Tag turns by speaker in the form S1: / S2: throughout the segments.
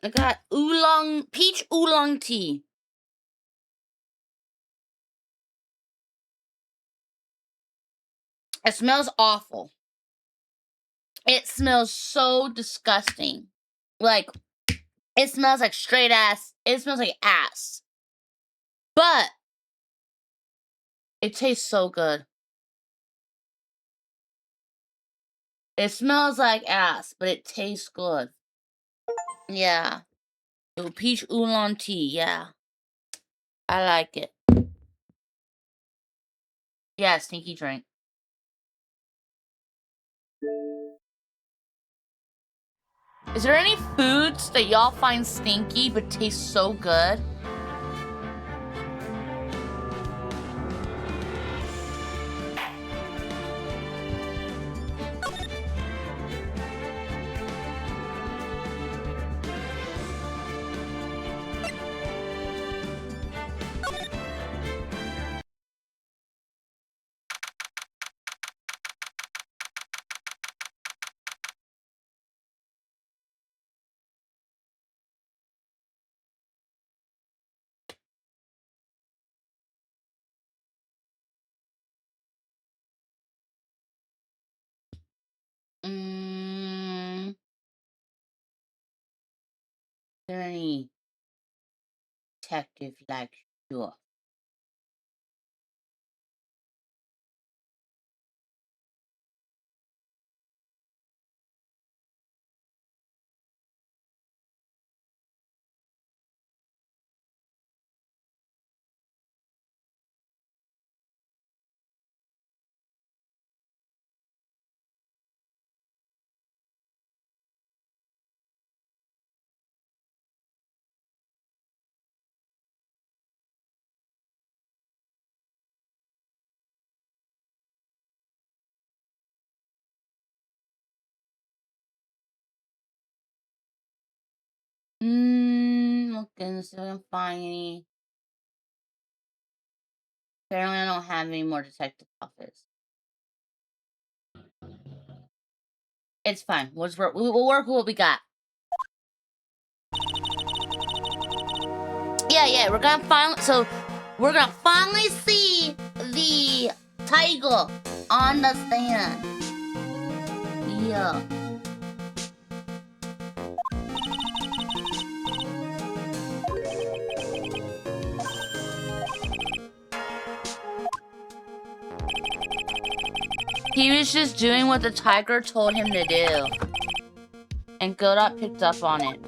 S1: I got peach oolong tea. It smells awful. It smells so disgusting. Like, it smells like straight ass. It smells like ass. But it tastes so good. It smells like ass, but it tastes good. Yeah. Ooh, peach oolong tea, yeah. I like it. Yeah, stinky drink. Is there any foods that y'all find stinky but taste so good? Is there any detective like stuff? Looking to see if I can find any. Apparently, I don't have any more detective office. It's fine. We'll work with what we got. Yeah. We're gonna finally see the tiger on the stand. Yeah. He was just doing what the tiger told him to do. And Godot picked up on it.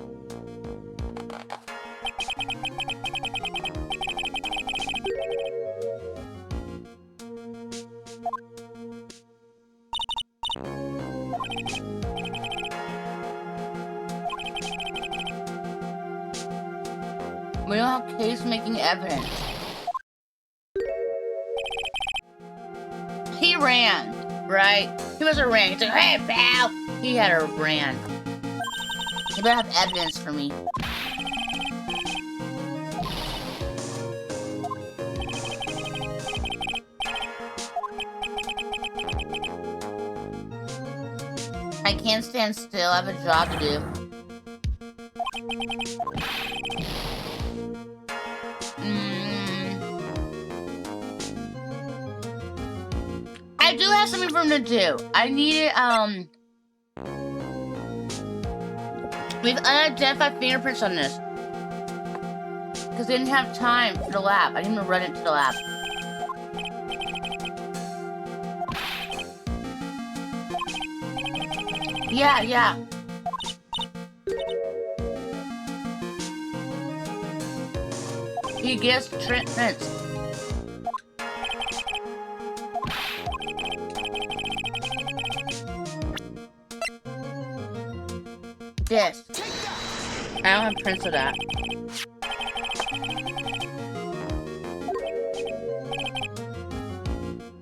S1: We don't have case making evidence. He ran, right? He must have ran. He's like, hey, pal! He had a ran. You better have evidence for me. I can't stand still. I have a job to do. I do have something for him to do. I needed, we have unidentified fingerprints on this. Because they didn't have time for the lab. I didn't even run it to the lab. Yeah. He gets prints. This. I don't have prints of that.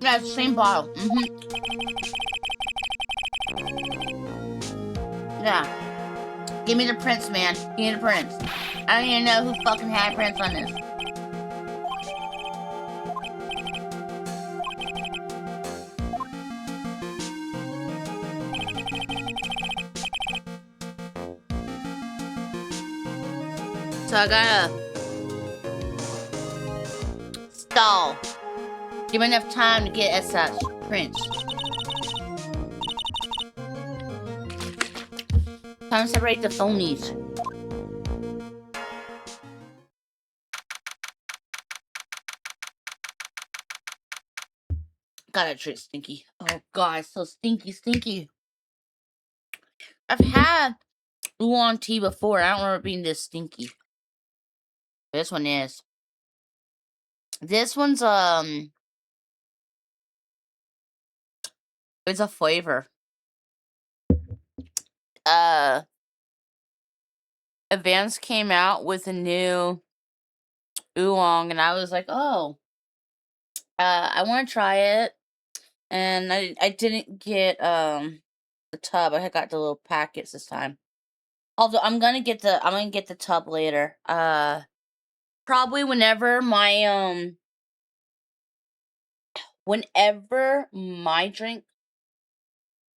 S1: Yeah, it's the same bottle. Yeah. Give me the prints, man. Give me the prints. I don't even know who fucking had prints on this. So I gotta stall. Give me enough time to get SS Prince. Time to separate the phonies. Gotta treat stinky. Oh god, it's so stinky. I've had oolong tea before. I don't remember it being this stinky. This one is. This one's it's a flavor. Advance came out with a new oolong, and I was like, oh, I want to try it. And I didn't get the tub. I got the little packets this time. Although I'm gonna get the tub later. Probably whenever my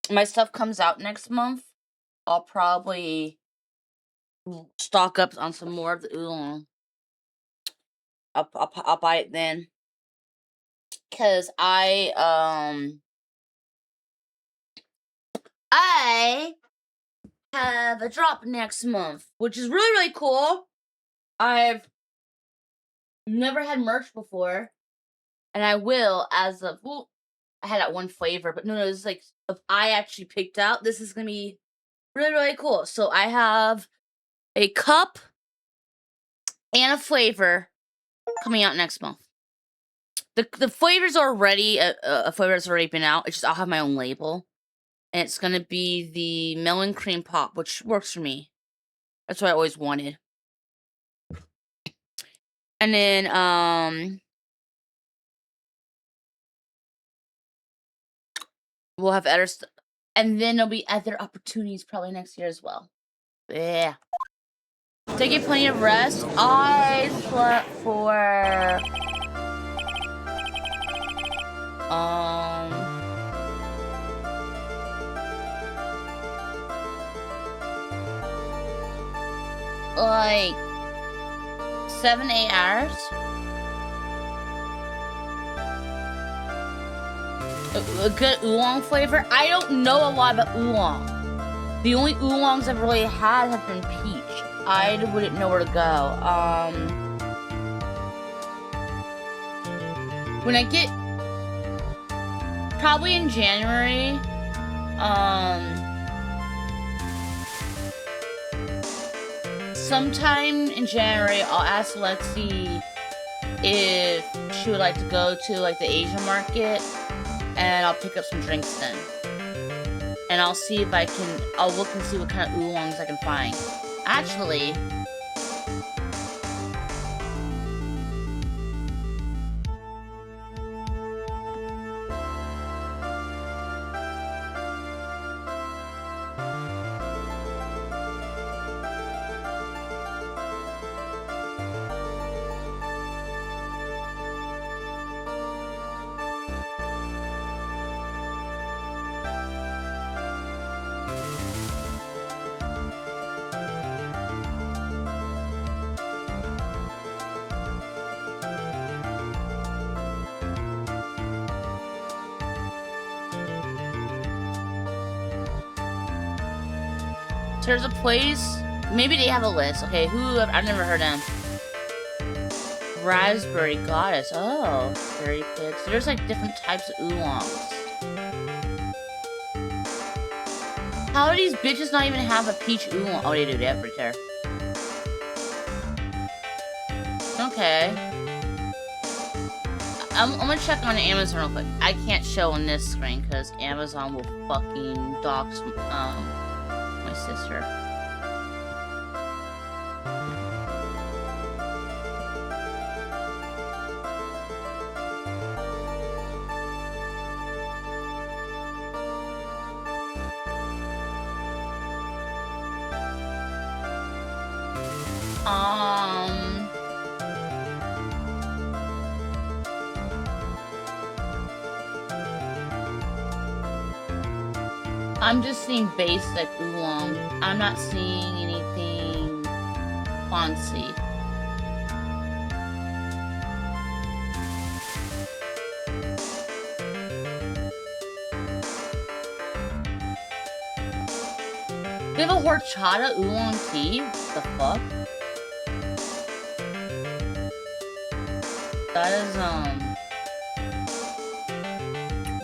S1: my stuff comes out next month, I'll probably stock up on some more of the oolong. I'll buy it then. Cause I have a drop next month, which is really cool. I've never had merch before, and I will as of I had that one flavor, but no, it's like if I actually picked out, this is gonna be really cool. So I have a cup and a flavor coming out next month. The flavors are already a flavor's already been out. It's just I'll have my own label, and it's gonna be the melon cream pop, which works for me. That's what I always wanted. And then we'll have other stuff, and then there'll be other opportunities probably next year as well. Yeah. Did I get plenty of rest? I slept for like 7-8 hours. A good oolong flavor. I don't know a lot about oolong. The only oolongs I've really had have been peach. I wouldn't know where to go. When I get probably in January, sometime in January, I'll ask Lexi if she would like to go to like the Asian market, and I'll pick up some drinks then. And I'll see if I'll look and see what kind of oolongs I can find. Actually, there's a place, maybe they have a list. Okay, I've never heard of them. Raspberry Goddess. Oh, very good. So there's like different types of oolongs. How do these bitches not even have a peach oolong? Oh, they do that right there. Okay. I'm gonna check on Amazon real quick. I can't show on this screen because Amazon will fucking dox my sister. I'm just seeing basic oolong. I'm not seeing anything Fonzie. We have a horchata oolong tea? What the fuck? That is,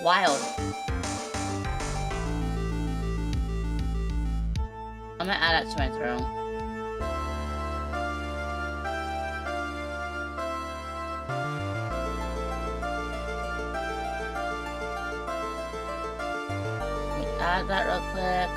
S1: wild. I'm gonna add that to my throne. Add that real quick.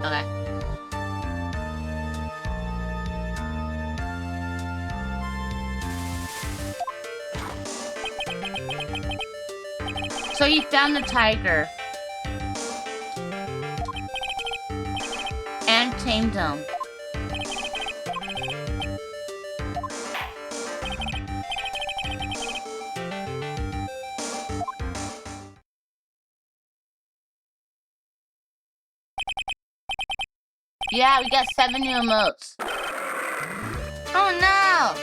S1: Okay. So you found the tiger. And tamed him. Yeah, we got 7 new emotes. Oh no!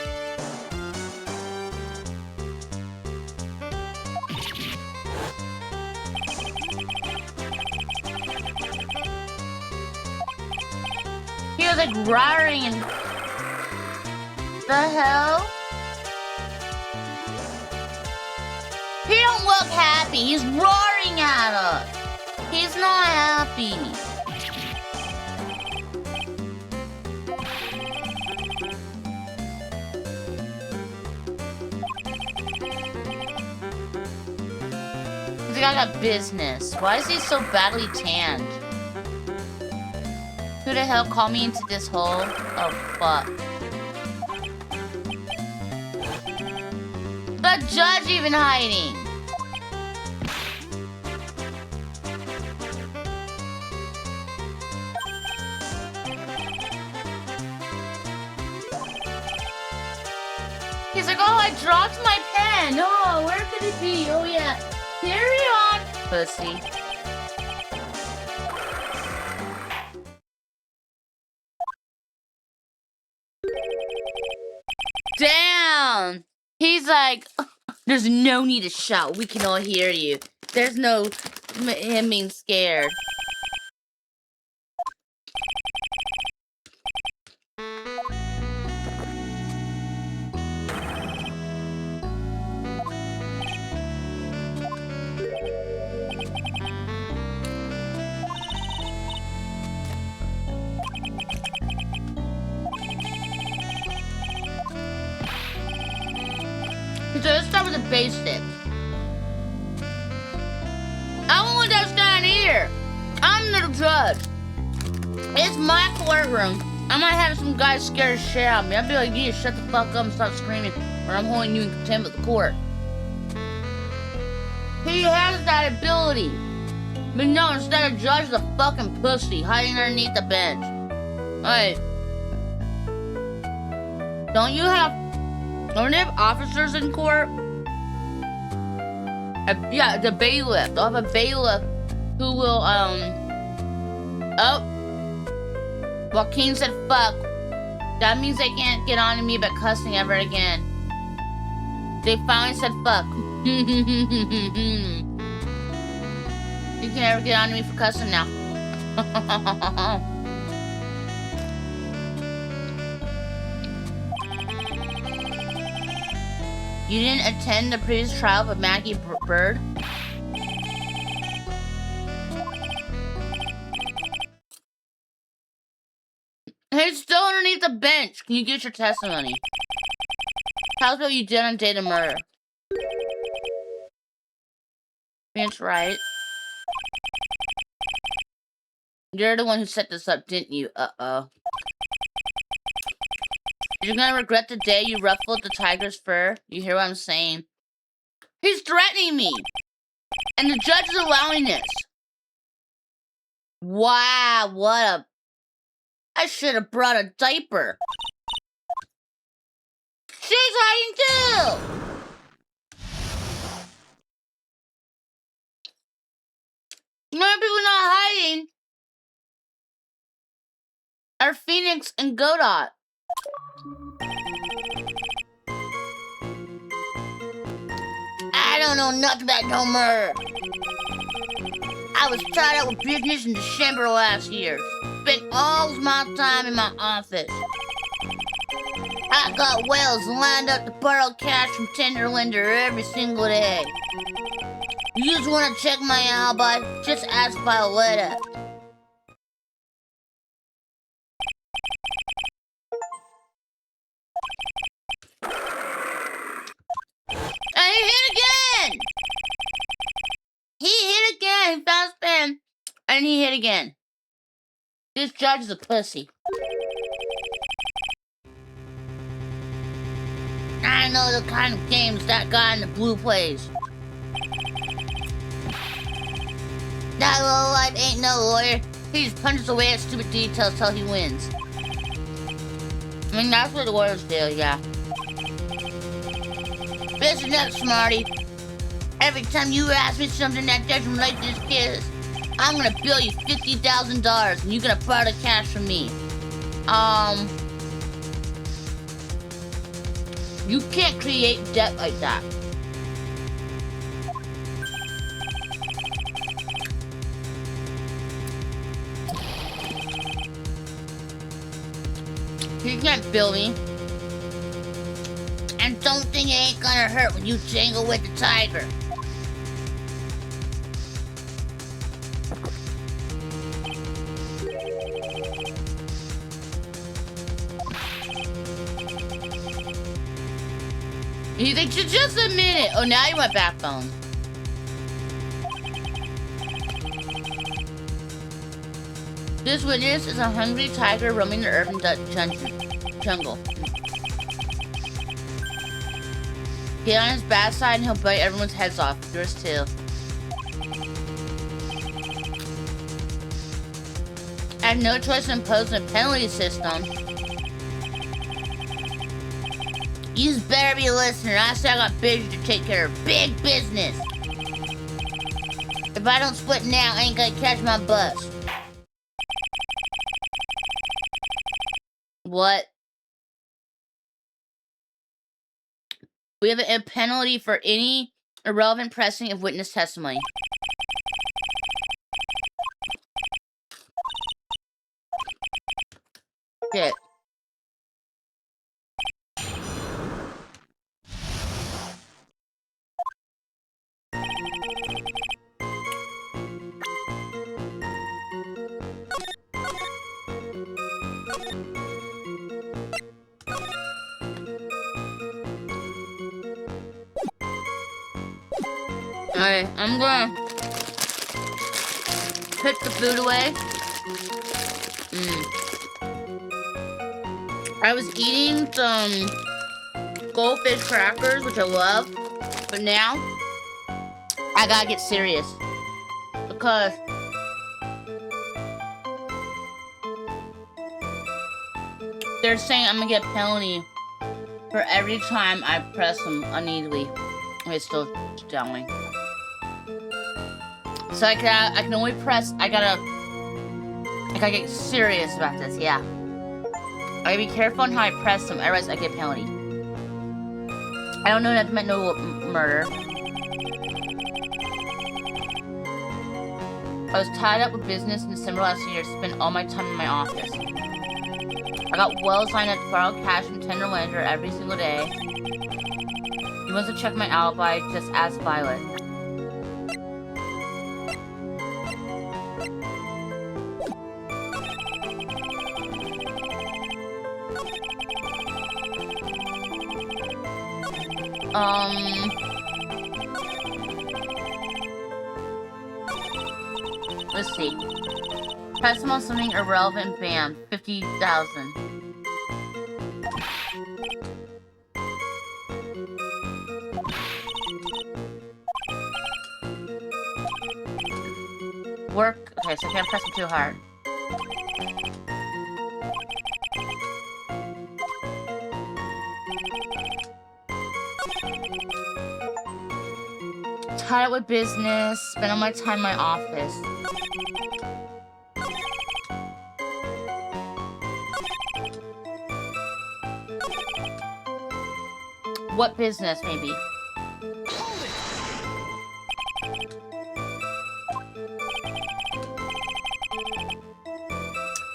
S1: He was like roaring and... The hell? He don't look happy. He's roaring at us. He's not happy. He's got business. Why is he so badly tanned? Who the hell called me into this hole? Oh, fuck. The judge even hiding. He's like, oh, I dropped my pen. Oh, where could it be? Oh, yeah. Carry on, pussy. Damn! He's like, there's no need to shout. We can all hear you. There's no him being scared. So let's start with the basics. I want to understand here. I'm the judge. It's my courtroom. I might have some guys scared shit out of me. I'd be like, yeah, shut the fuck up and stop screaming, or I'm holding you in contempt of the court. He has that ability. But no, instead of judge, the fucking pussy hiding underneath the bench. Alright. Don't you have they have officers in court? Yeah, the bailiff. They'll have a bailiff who will, Oh. Joaquin said fuck. That means they can't get on to me about cussing ever again. They finally said fuck. You can never get on to me for cussing now. You didn't attend the previous trial of Maggie Bird? He's still underneath the bench. Can you get your testimony? Tell us what you did on day of murder. Bench right. You're the one who set this up, didn't you? Uh-oh. You're gonna regret the day you ruffled the tiger's fur. You hear what I'm saying? He's threatening me! And the judge is allowing this. Wow, what a... I should have brought a diaper. She's hiding too! More people not hiding are Phoenix and Godot. I don't know nothing about no murder. I was tied up with business in December last year. Spent all my time in my office. I got whales lined up to borrow cash from tender lender every single day. You just want to check my alibi? Just ask Violetta. And he hit again! He hit again! He found spin. And he hit again. This judge is a pussy. I know the kind of games that guy in the blue plays. That lowlife ain't no lawyer. He just punches away at stupid details till he wins. I mean, that's what the lawyers do, yeah. Listen up, smarty. Every time you ask me something that doesn't relate to this case, I'm gonna bill you $50,000 and you're gonna borrow the cash from me. You can't create debt like that. You can't bill me. And don't think it ain't gonna hurt when you jangle with the tiger. You think just a minute? Oh, now you want backbone. This witness is a hungry tiger roaming the urban jungle. Get on his bad side and he'll bite everyone's heads off. Yours too. I have no choice in imposing a penalty system. You better be a listener. I said I got business to take care of. Big business. If I don't split now, I ain't gonna catch my bus. What? We have a penalty for any irrelevant pressing of witness testimony. Shit. Alright, I'm gonna put the food away. I was eating some goldfish crackers, which I love, but now I gotta get serious because they're saying I'm gonna get a penalty for every time I press them unneedly. It's still down. So I can only press. I gotta get serious about this. Yeah, I gotta be careful on how I press them. Otherwise, I get a penalty. I don't know nothing about no murder. I was tied up with business in December last year. Spent all my time in my office. I got well signed up to borrow cash from tender lender every single day. He wants to check my alibi. Just ask Violet. Let's see. Press him on something irrelevant, bam, 50,000. work. Okay, so I can't press it too hard. Tied up with business. Spend all my time in my office. What business, maybe?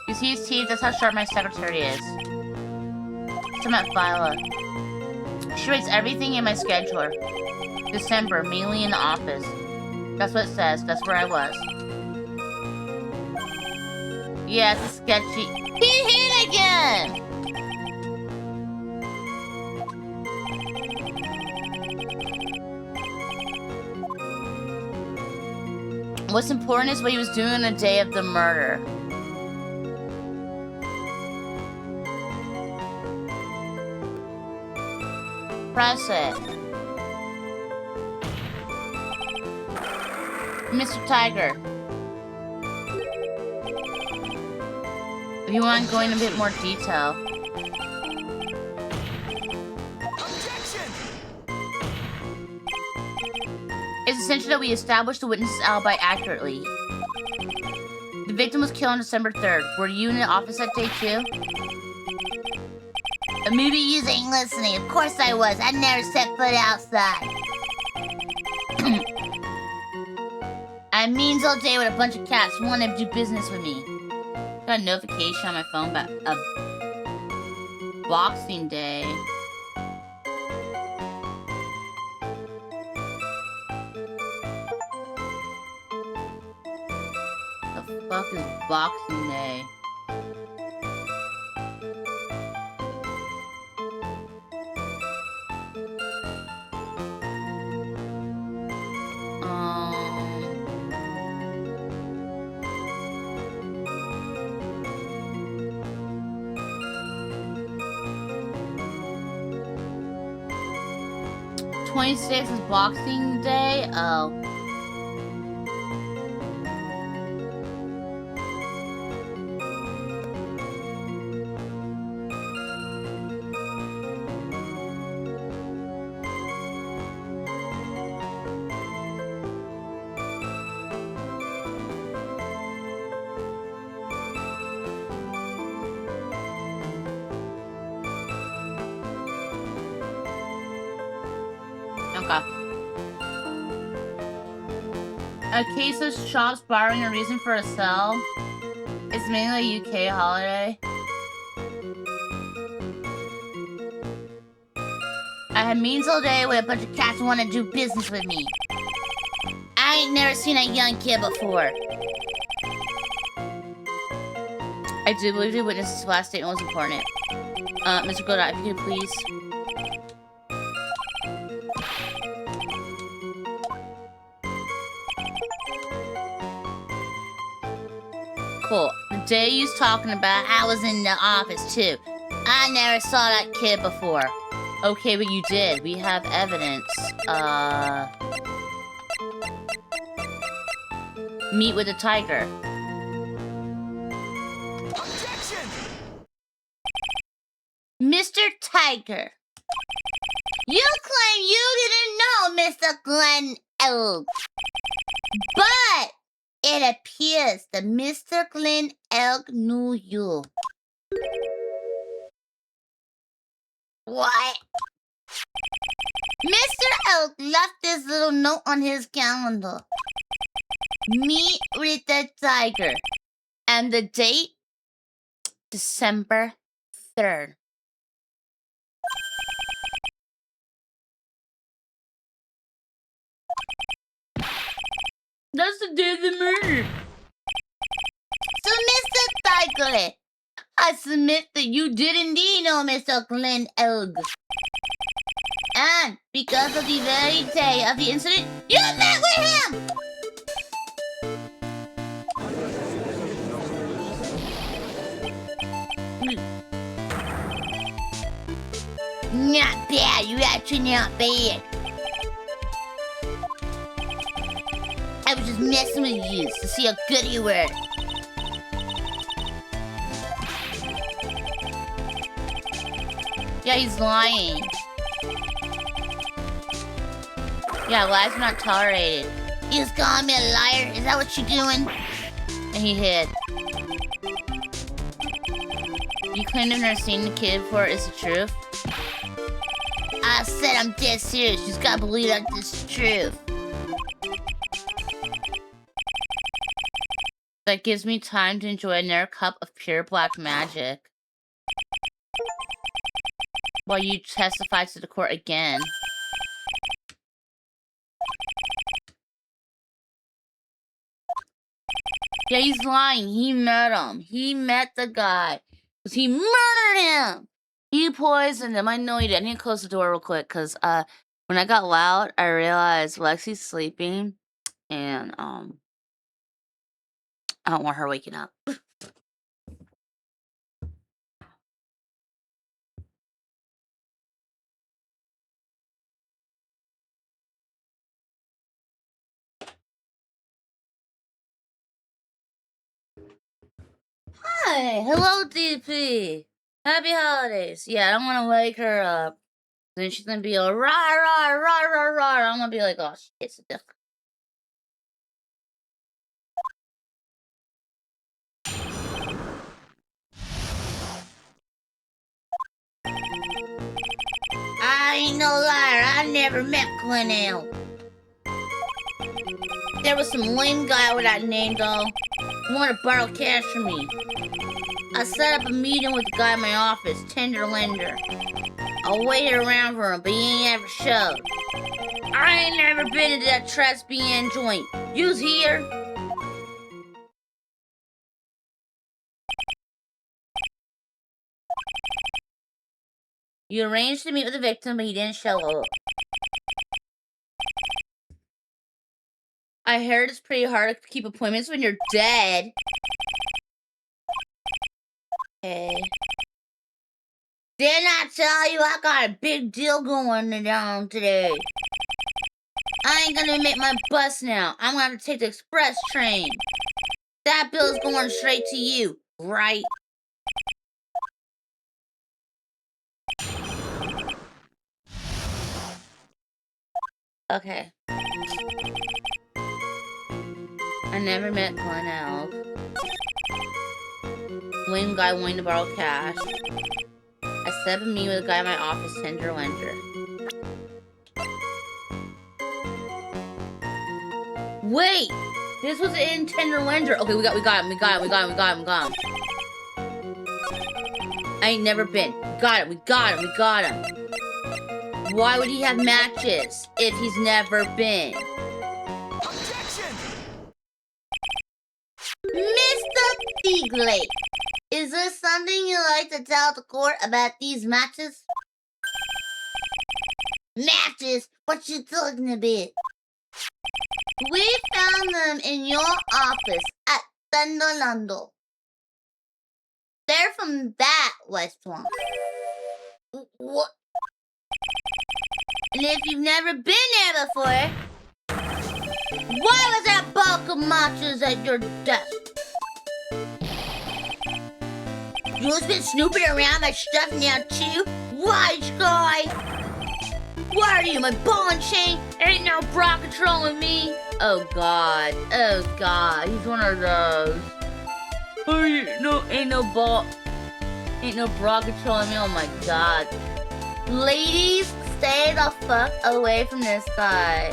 S1: You see his teeth? That's how sharp my secretary is. So I'm at Viola. She writes everything in my scheduler. December, mainly in the office. That's what it says. That's where I was. Yeah, it's a sketchy. He hit again! What's important is what he was doing on the day of the murder. Press it. Mr. Tiger. If you want to go into a bit more detail. It's essential that we establish the witness's alibi accurately. The victim was killed on December 3rd. Were you in the office that day too? Maybe you ain't listening. Of course I was. I never set foot outside. I means all day with a bunch of cats who wanted to do business with me. Got a notification on my phone about a Boxing Day. The fuck is Boxing Day? '26 is Boxing Day? Oh. A case of shops borrowing a reason for a sell. It's mainly a UK holiday. I had meetings all day with a bunch of cats who want to do business with me. I ain't never seen a young kid before. I do believe the witness's last statement was important. Mr. Godot, if you could please. Cool. The day you was talking about, I was in the office too. I never saw that kid before. Okay, but you did. We have evidence. Meet with the tiger. Objection! Mr. Tiger. You claim you didn't know Mr. Glenn Elg. But it appears that Mr. Glenn Elk knew you. What? Mr. Elk left this little note on his calendar. Meet with the tiger. And the date? December 3rd. That's the day of the murder. So, Mr. Tiger, I submit that you did indeed know Mr. Glenn Elg. And because of the very day of the incident, you met with him! Not bad, you're actually not bad. I was just messing with you to see how good you were. Yeah, he's lying. Yeah, lies are not tolerated. You just calling me a liar? Is that what you're doing? And he hid. You claim to have never seen the kid before. Is it true? I said I'm dead serious. You just gotta believe that this is truth. That gives me time to enjoy another cup of pure black magic. While you testify to the court again. Yeah, he's lying. He met him. He met the guy. Because he murdered him. He poisoned him. I know he did. I need to close the door real quick. Because when I got loud, I realized Lexi's sleeping. And I don't want her waking up. Hi. Hello, DP. Happy holidays. Yeah, I don't want to wake her up. Then she's going to be like, rah, rah, rah, rah, rah. I'm going to be like, oh, shit, it's a duck. I ain't no liar. I never met Glenelle. There was some lame guy with that name, though. He wanted to borrow cash from me. I set up a meeting with the guy in my office, Tender Lender. I waited around for him, but he ain't ever showed. I ain't never been into that Tresbian joint. You's here? You arranged to meet with the victim, but he didn't show up. I heard it's pretty hard to keep appointments when you're dead. Okay. Didn't I tell you I got a big deal going down today? I ain't gonna make my bus now. I'm gonna have to take the express train. That bill's going straight to you, right? Okay. I never met Glenelle. Lame guy wanting to borrow cash. I set up a meeting with a guy in my office, Tender Lender. Wait! This was in Tender Lender. Okay, we got him. I ain't never been. We got him. Why would he have matches if he's never been?
S2: Objection!
S1: Mr. Fiegley, is there something you'd like to tell the court about these matches? Matches? What you talking about? We found them in your office at Thunderlando. They're from that restaurant. What? And if you've never been there before, why was that bulk of matches at your desk? You've been snooping around my stuff now too? Wise guy! What are you, my ball and chain? Ain't no bra controlling me! Oh god, he's one of those. Ain't no bra controlling me, oh my god. Ladies, stay the fuck away from this guy.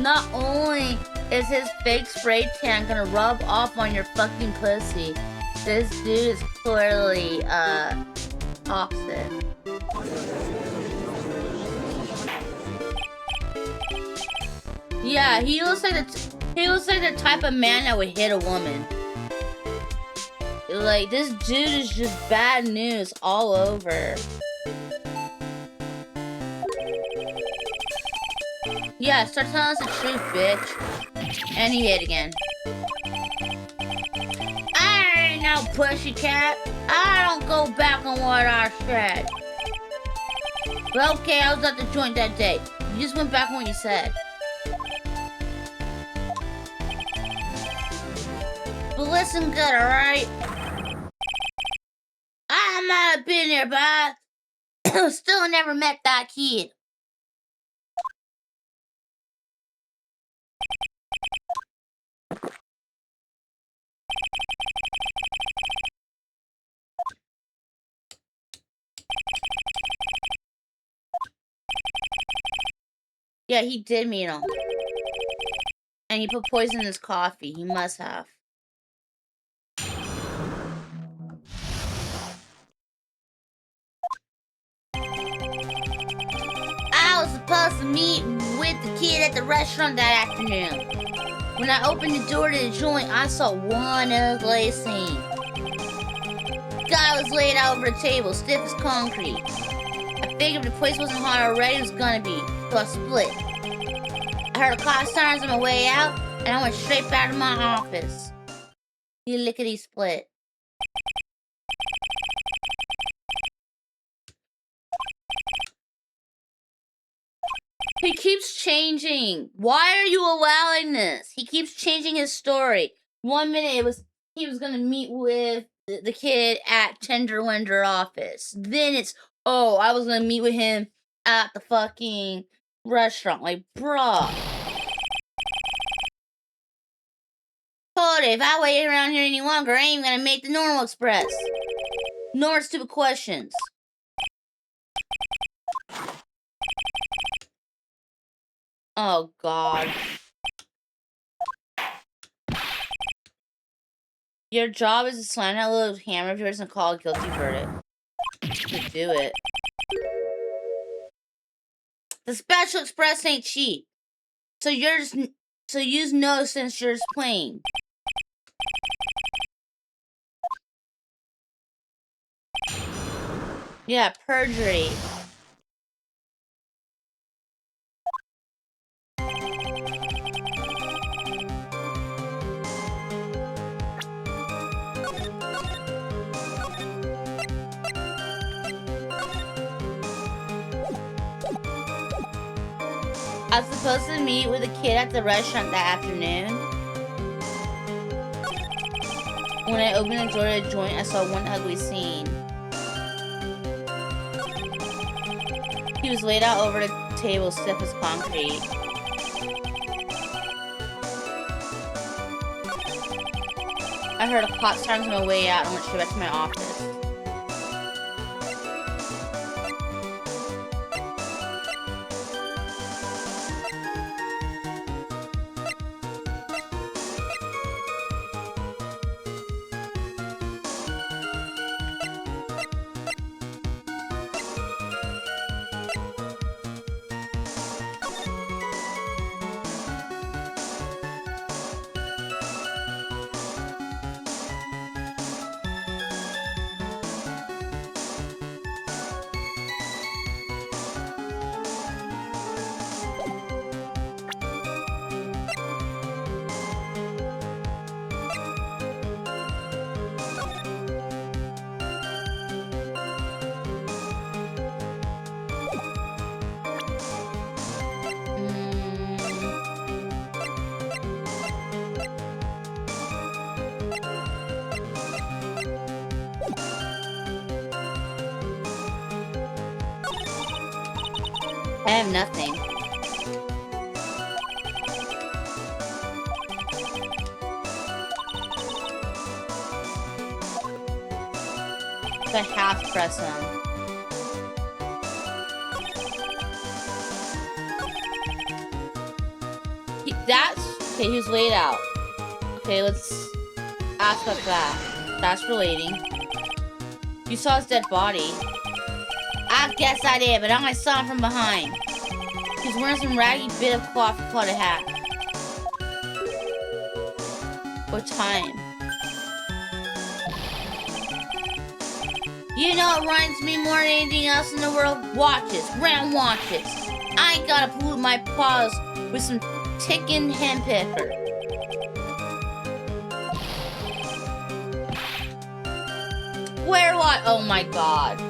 S1: Not only is his fake spray tan gonna rub off on your fucking pussy, this dude is clearly, toxic. Yeah, he looks like the type of man that would hit a woman. Like, this dude is just bad news all over. Yeah, start telling us the truth, bitch. And he hit again. I ain't no pussycat. I don't go back on what I said. But okay, I was at the joint that day. You just went back on what you said. But listen good, alright? I might have been there, but I still never met that kid. Yeah, he did meet him. And he put poison in his coffee. He must have. I was supposed to meet with the kid at the restaurant that afternoon. When I opened the door to the joint, I saw one ugly scene. Guy was laid out over a table, stiff as concrete. I figured if the place wasn't hot already, it was gonna be, so I split. I heard a cop sirens on my way out, and I went straight back to my office. You lickety split. He keeps changing. Why are you allowing this? He keeps changing his story. 1 minute he was gonna meet with the kid at Tenderwinder office. Then it's, oh, I was gonna meet with him at the fucking restaurant. Like, bruh. Hold it, if I wait around here any longer, I ain't gonna make the normal express. No more stupid questions. Oh, God. Your job is to slam that little hammer of yours and call a guilty verdict. You do it. The Special Express ain't cheap. So use no since you're just playing. Yeah, perjury. I was supposed to meet with a kid at the restaurant that afternoon. When I opened the door to the joint, I saw one ugly scene. He was laid out over the table, stiff as concrete. I heard a cop sirens on my way out and went straight back to my office. I have nothing. I have to press him. Okay, he's laid out. Okay, let's ask about that. That's relating. You saw his dead body. I guess I did, but I only saw him from behind. He's wearing some raggy bit of cloth called a hat. What time? You know what reminds me more than anything else in the world? Watches. Round watches. I ain't gotta pollute my paws with some ticking hen pepper. Square watch. Oh my god.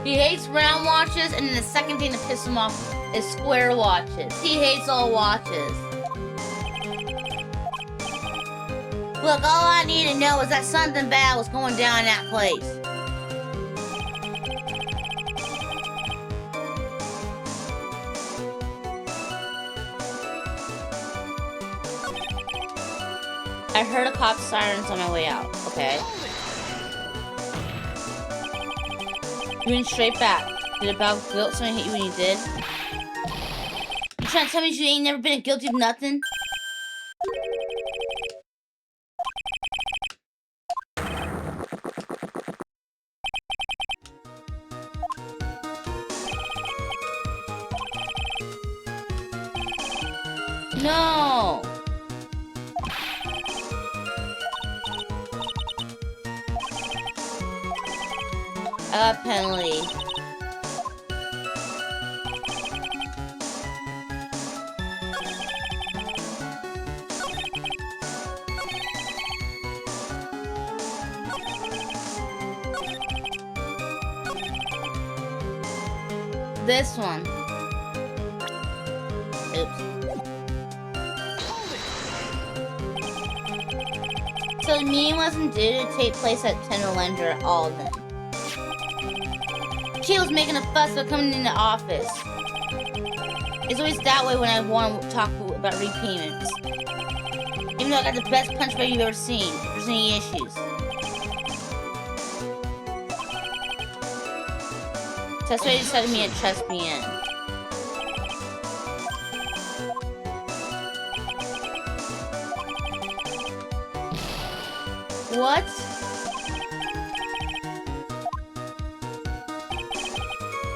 S1: He hates round watches, and then the second thing to piss him off is square watches. He hates all watches. Look, all I need to know is that something bad was going down in that place. I heard a cop sirens on my way out. Okay. You went straight back. Did about guilt someone hit you when you did? You trying to tell me you ain't never been guilty of nothing? No! I got a penalty. This one. Oops. So the meeting wasn't due to take place at 10:11 at all then. She was making a fuss about coming in the office. It's always that way when I want to talk about repayments. Even though I got the best punch bag you've ever seen, if there's any issues. So that's why you decided me to trust me in. What?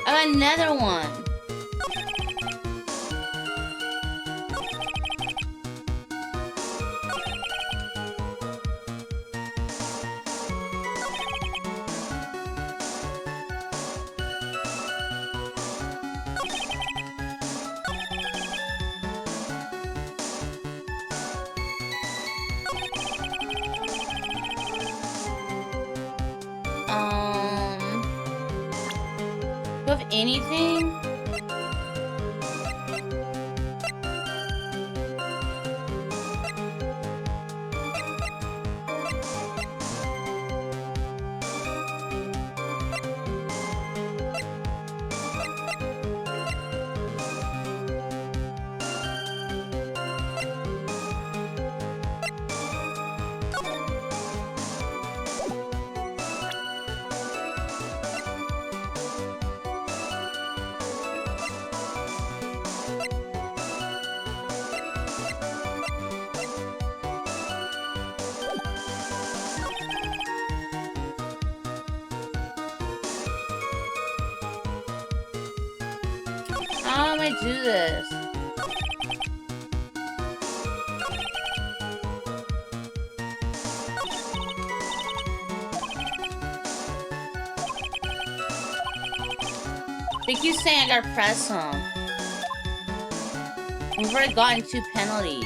S1: I got another one. Do you have anything? How am I do this? I think you saying I gotta press them. We've already gotten 2 penalties.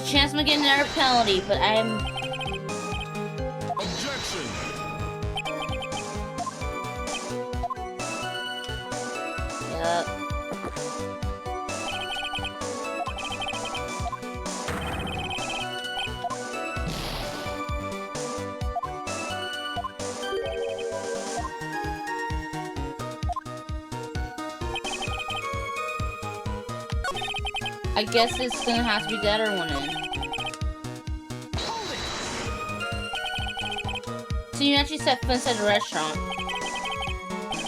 S1: Chance I'm gonna get another penalty, but I'm...
S2: Objection!
S1: Yup. I guess it's gonna have to be the other one in. So you actually set foot inside the restaurant.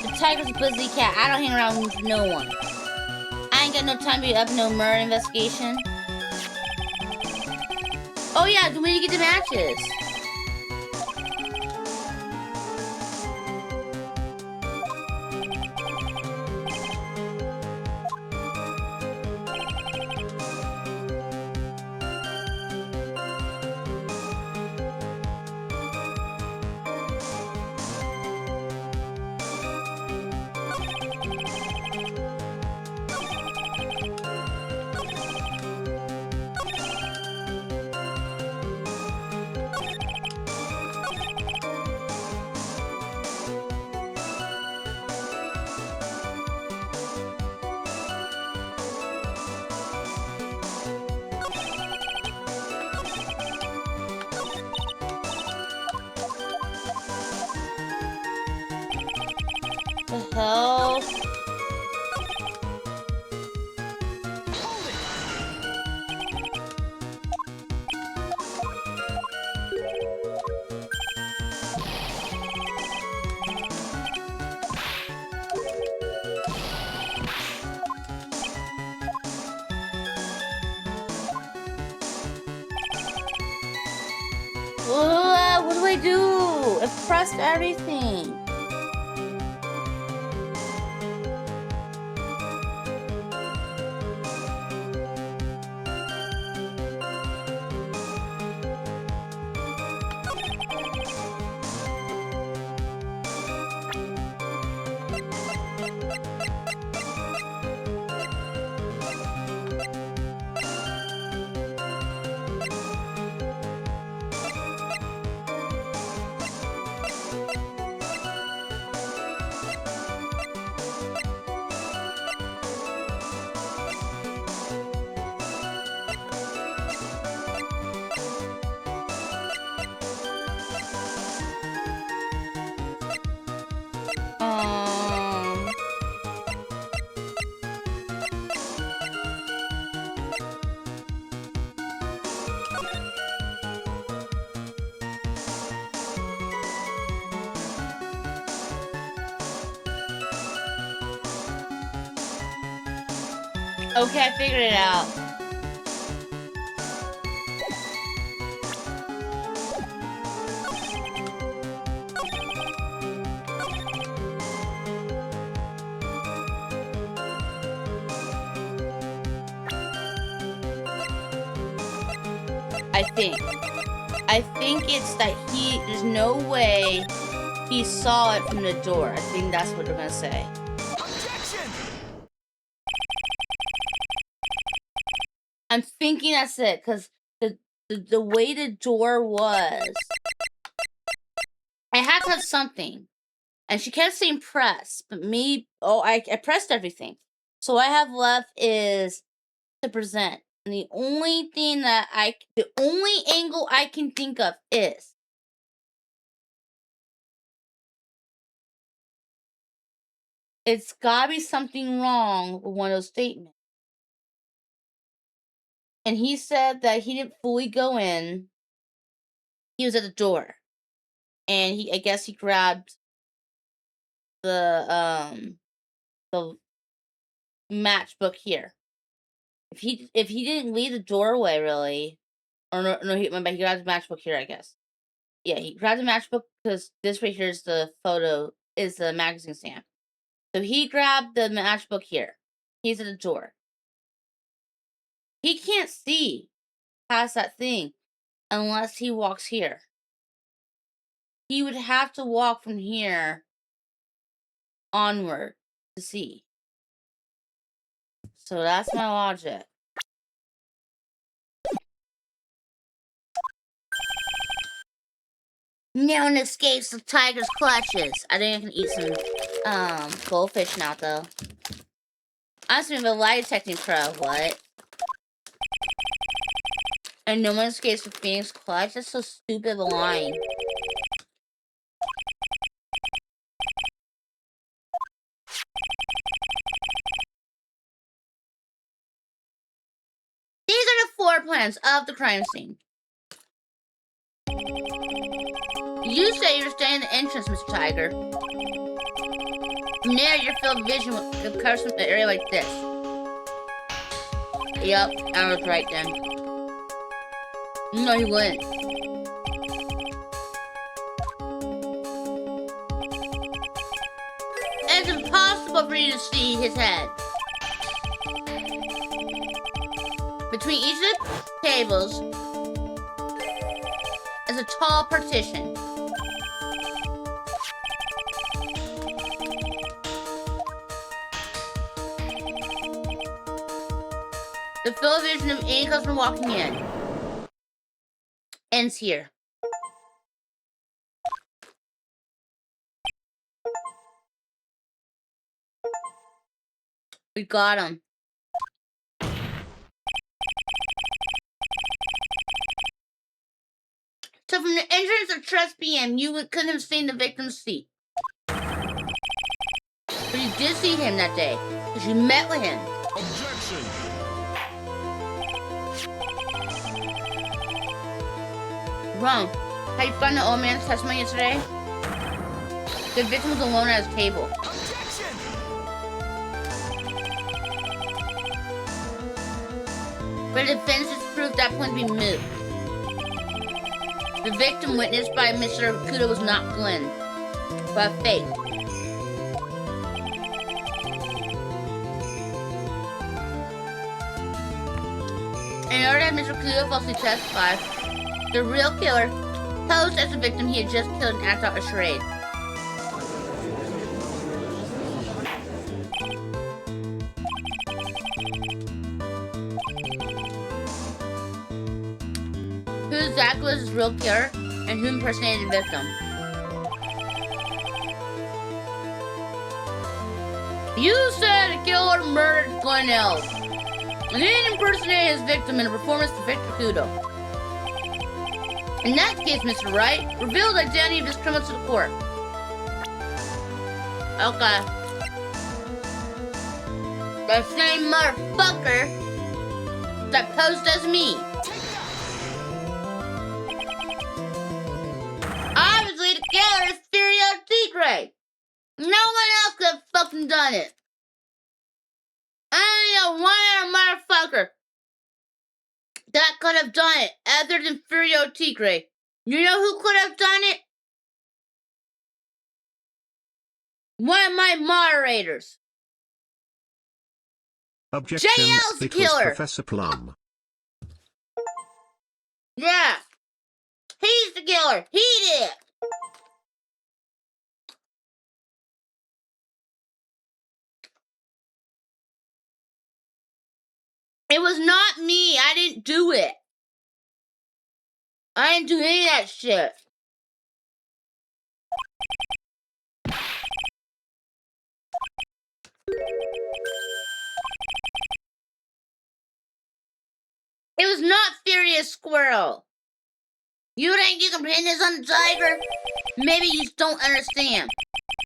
S1: The tiger's a busy cat. I don't hang around with no one. I ain't got no time to be up in no murder investigation. Oh yeah, when you get the matches. The hell?
S2: Hold it.
S1: What do I do? I've pressed everything. Okay, I figured it out. I think it's that there's no way he saw it from the door. I think that's what they're gonna say.
S2: Objection!
S1: I'm thinking that's it, because the way the door was, I had to have something. And she kept saying press, but I pressed everything. So what I have left is to present. And the only angle I can think of is it's gotta be something wrong with one of those statements. And he said that he didn't fully go in. He was at the door. And I guess he grabbed the matchbook here. If he didn't leave the doorway really, or no, he grabbed the matchbook here, I guess. Yeah, he grabbed the matchbook because this right here is the photo, is the magazine stamp. So he grabbed the matchbook here. He's at the door. He can't see past that thing unless he walks here. He would have to walk from here onward to see. So that's my logic. No one escapes the tiger's clutches. I think I can eat some goldfish now though. I'm assuming the lie detecting pro. What? And no one escapes the Phoenix clutch? That's so stupid of a line. These are the floor plans of the crime scene. You say you're staying in the entrance, Mr. Tiger. From there, your field of vision will cover an area like this. Yep, I was right then. No, he wouldn't. It's impossible for you to see his head. Between each of the tables is a tall partition. The field of vision of any customer walking in ends here. We got him. So from the entrance of Trust PM, you couldn't have seen the victim's seat. But you did see him that day, because you met with him.
S2: Objection.
S1: Wrong. How you find the old man's testimony yesterday? The victim was alone at his table.
S2: Objection.
S1: But the defense proved that point to be moot. The victim witnessed by Mr. Kudo was not Glenn, but fake. In order to have Mr. Kudo falsely testify, the real killer posed as the victim he had just killed and acted out a charade. Who exactly was his real killer and who impersonated the victim? You said the killer murdered Glenn Elf, and he impersonated his victim in a performance to Victor Kudo. In that case, Mr. Wright, reveal the identity of this criminal to the court. Okay. The same motherfucker that posed as me. Obviously, the killer is Furio Tigre. No one else could have fucking done it. I only know one other motherfucker that could have done it other than Furio Tigre. You know who could have done it? One of my moderators.
S3: Objection.
S1: JL's the
S3: It was
S1: killer.
S3: Professor Plum.
S1: Yeah. He's the killer. He did. It was not me. I didn't do it. I didn't do any of that shit. It was not Furious Squirrel. You think you can pin this on the tiger? Maybe you just don't understand.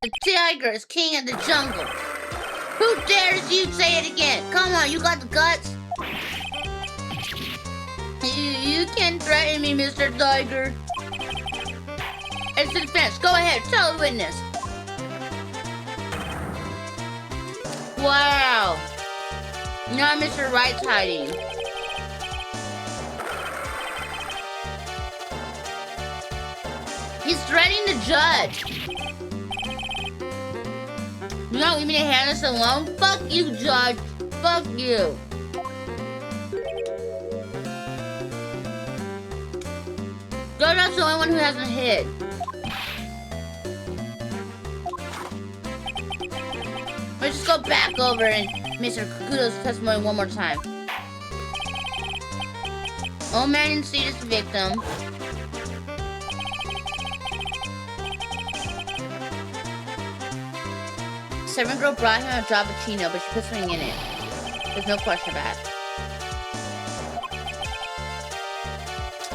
S1: The tiger is king of the jungle. Who dares you say it again? Come on, you got the guts? You can't threaten me, Mr. Tiger. It's the defense. Go ahead, tell the witness. Wow. Now Mr. Wright's hiding. He's threatening the judge. You don't leave me to handle this alone? Fuck you, judge. Fuck you. Jojo's the only one who hasn't hid. Let's just go back over and Mr. Kudo's testimony one more time. Old man didn't see this victim. Servant girl brought him a Javachino, but she put something in it. There's no question about it.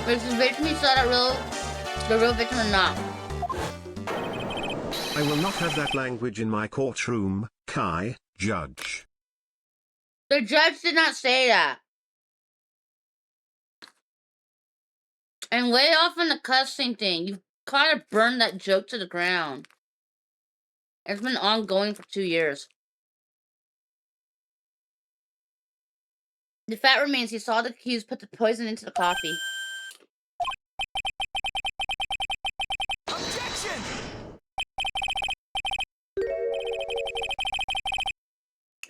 S1: Was the victim he saw the real victim or not?
S3: I will not have that language in my courtroom, Kai, judge.
S1: The judge did not say that. And lay off on the cussing thing. You've gotta burn that joke to the ground. It's been ongoing for 2 years. The fact remains he saw the accused put the poison into the coffee.
S2: Objection!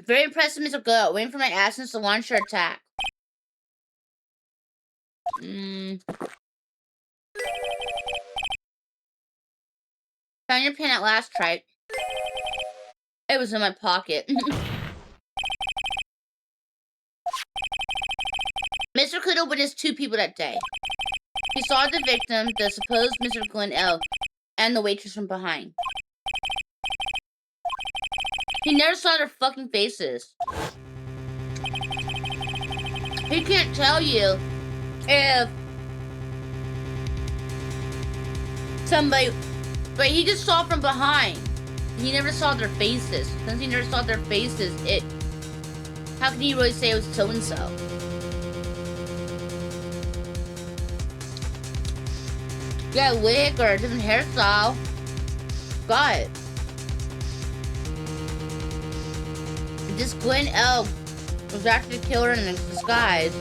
S1: Very impressive, Mr. Go. Waiting for my absence to launch your attack. Found your pen at last, Tripe. It was in my pocket. Mr. Kudo witnessed 2 people that day. He saw the victim, the supposed Mr. Glenn L., and the waitress from behind. He never saw their fucking faces. He can't tell you if somebody, but he just saw from behind. he never saw their faces. Since he never saw their faces, how can he really say it was so and so? Yeah, a wig or a different hairstyle. Got it. This Gwen Elk was actually the killer in disguise.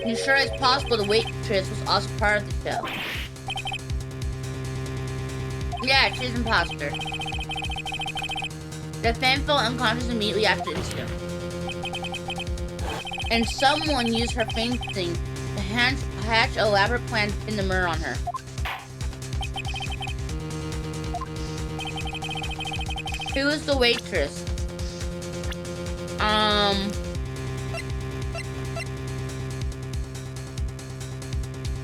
S1: You sure it's possible the waitress was also part of the show? Yeah, she's an imposter. The fan fell unconscious immediately after the incident. And someone used her fainting to hatch an elaborate plan to pin the murder on her. Who was the waitress?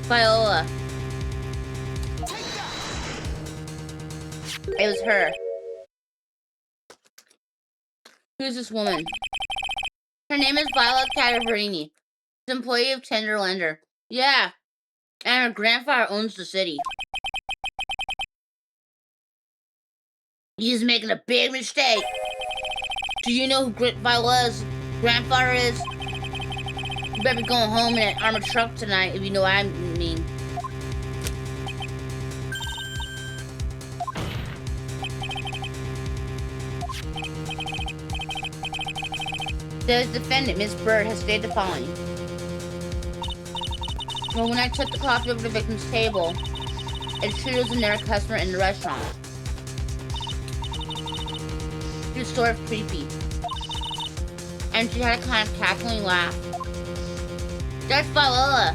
S1: Viola. It was her. Who's this woman? Her name is Viola Cataverini. She's an employee of Tenderlander. Yeah. And her grandfather owns the city. He's making a big mistake. Do you know who Viola's grandfather is? You better be going home in an armored truck tonight, if you know what I mean. The defendant, Miss Bird, has stated the following. Well, when I took the coffee over to the victim's table, it she was another customer in the restaurant. She was sort of creepy. And she had a kind of cackling laugh. That's Viola.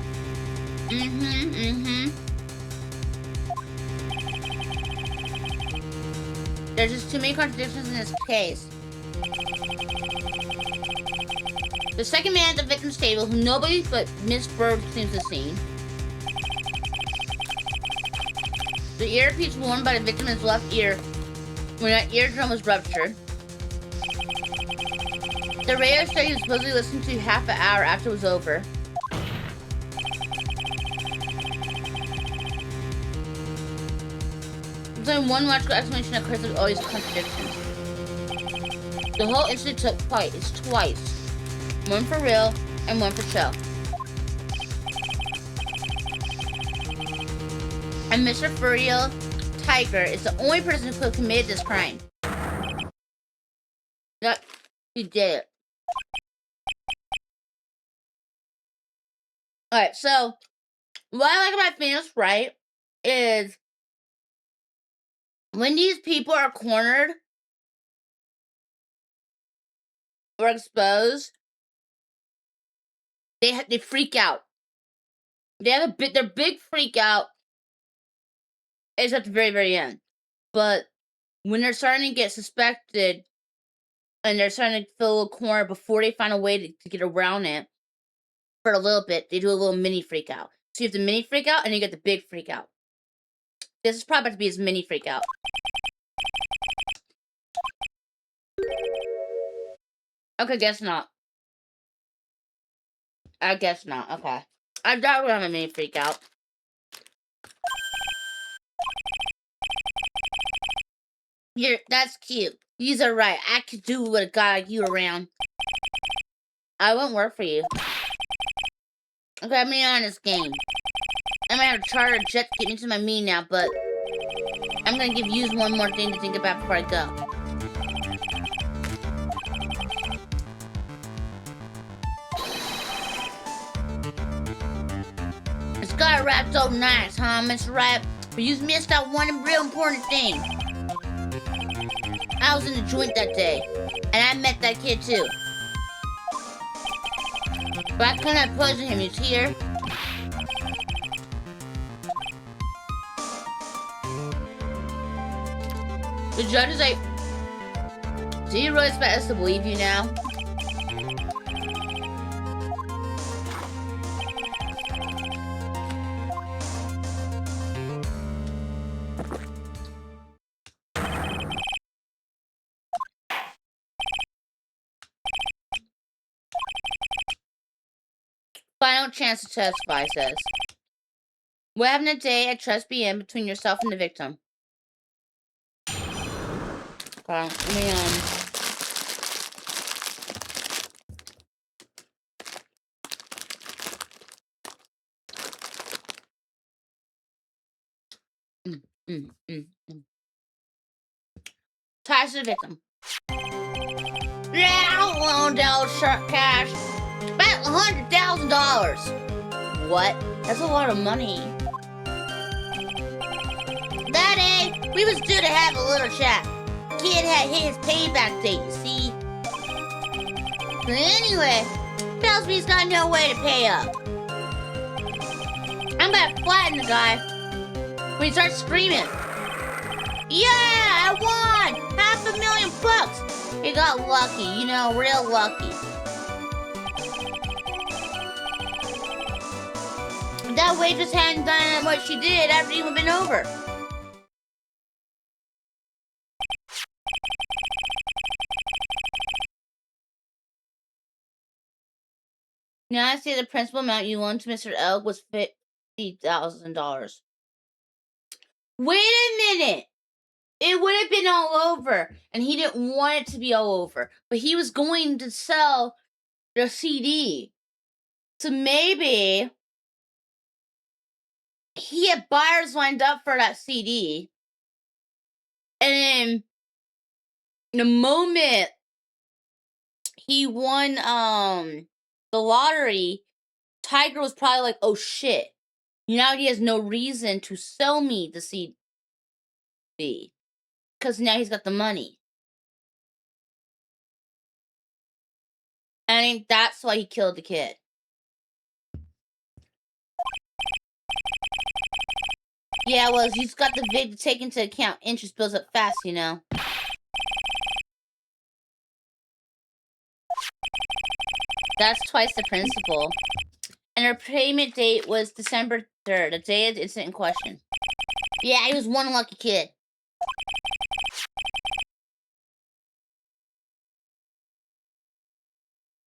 S1: There's just too many contradictions in this case. The second man at the victim's table, who nobody but Miss Bird seems to have seen. The earpiece worn by the victim in his left ear when that eardrum was ruptured. The radio show he was supposedly listening to half an hour after it was over. There's only one logical explanation that occurs with all these contradictions. The whole incident took place twice. One for real and one for show. And Mr. Furiel Tiger is the only person who could have committed this crime. Yep, he did it. Alright, so what I like about Phoenix Wright is when these people are cornered or exposed, they freak out. They have their big freak out is at the very, very end. But when they're starting to get suspected and they're starting to feel a little cornered before they find a way to get around it for a little bit, they do a little mini freak out. So you have the mini freak out and you get the big freak out. This is probably to be his mini freak out. Okay, guess not. I guess not. Okay. I doubt we're having a mini freak out. That's cute. Yous are right. I could do with a guy like you around. I won't work for you. Okay, I'm being on this game. I might have to charter a jet to get into my meeting now, but I'm gonna give you one more thing to think about before I go. It's got wrapped so nice, huh, Mr. Wright? But you missed out one real important thing. I was in the joint that day, and I met that kid too. But I couldn't have poisoned him, you hear? The judge is like, do you really expect us to believe you now? Final chance to testify, says. What happened today at Trust BM between yourself and the victim? Let me ties to the victim. Yeah, I loaned out shark cash. About $100,000. What? That's a lot of money. That day, we was due to have a little chat. Kid had hit his payback date, you see. But anyway, tells me he's got no way to pay up. I'm gonna flatten the guy when he starts screaming. Yeah, I won! $500,000! He got lucky, you know, real lucky. That waitress hadn't done what she did after it even been over. Now I see the principal amount you loaned to Mr. L was $50,000. Wait a minute! It would have been all over, and he didn't want it to be all over. But he was going to sell the CD. So maybe he had buyers lined up for that CD. And then the moment he won the lottery, Tiger was probably like, oh shit. Now he has no reason to sell me the CD. Because now he's got the money. And I think that's why he killed the kid. Yeah, well, he's got the VIG to take into account. Interest builds up fast, you know. That's twice the principal. And her payment date was December 3rd, the day of the incident in question. Yeah, he was one lucky kid.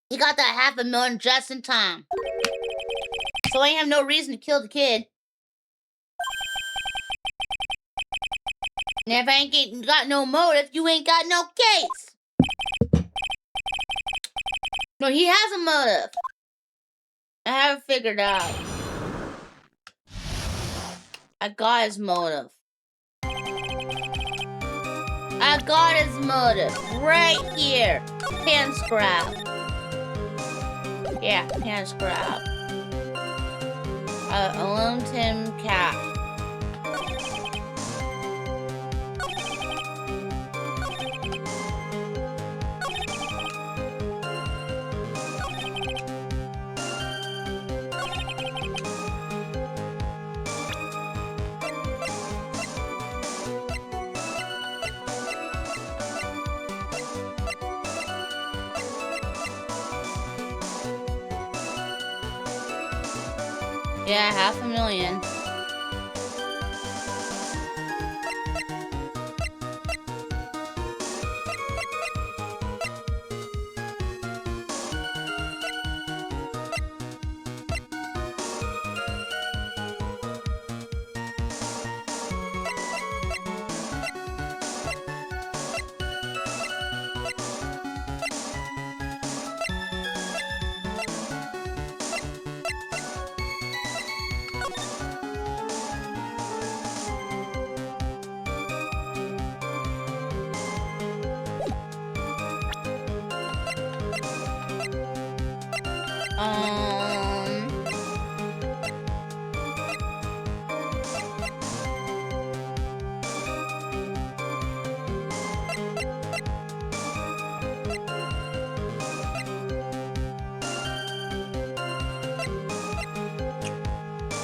S1: He got that $500,000 just in time. So I ain't have no reason to kill the kid. And if I ain't got no motive, you ain't got no case. No, he has a motive. I have it figured out. I got his motive. I got his motive right here. Hand scrap. Yeah, hand scrap. I loaned him cash. Yeah, $500,000.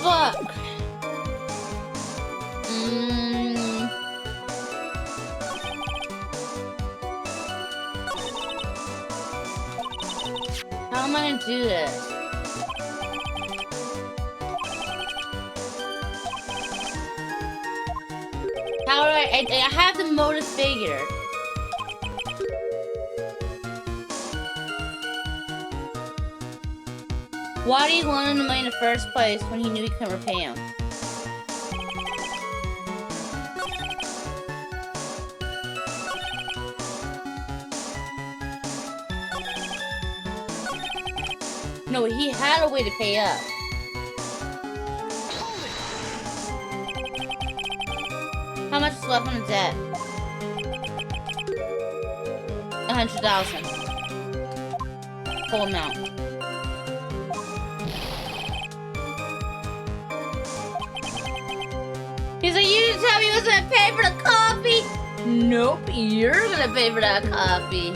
S1: Fuck. How am I gonna do this? How do I have the motive figured. Why did he loan him the money in the first place when he knew he couldn't repay him? No, he had a way to pay up. How much is left on the debt? 100,000. Full amount. He's like, you didn't tell me he was gonna pay for the coffee. Nope, you're gonna pay for that coffee.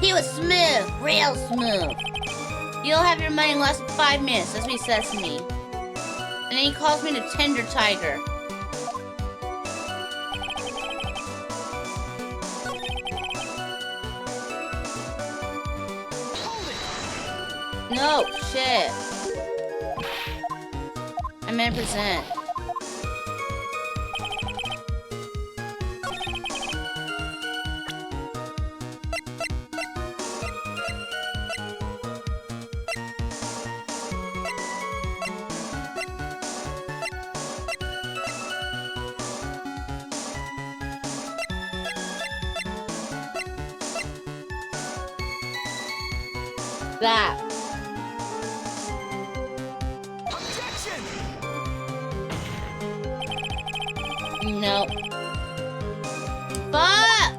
S1: He was smooth, real smooth. You'll have your money in less than 5 minutes. That's what he says to me. And then he calls me the Tender Tiger. No, shit. I meant present. That.
S2: Objection!
S1: No. Fuck!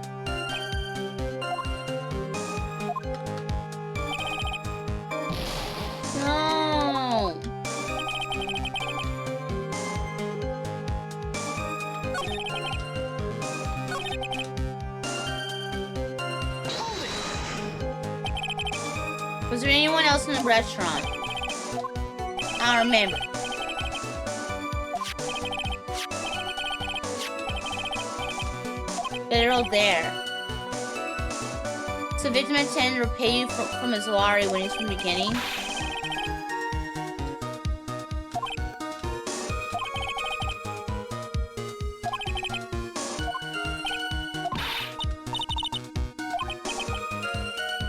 S1: No. Was there anyone else in the restaurant? I don't remember. They're all there. So victim intended to repay you from his lottery winnings from the beginning.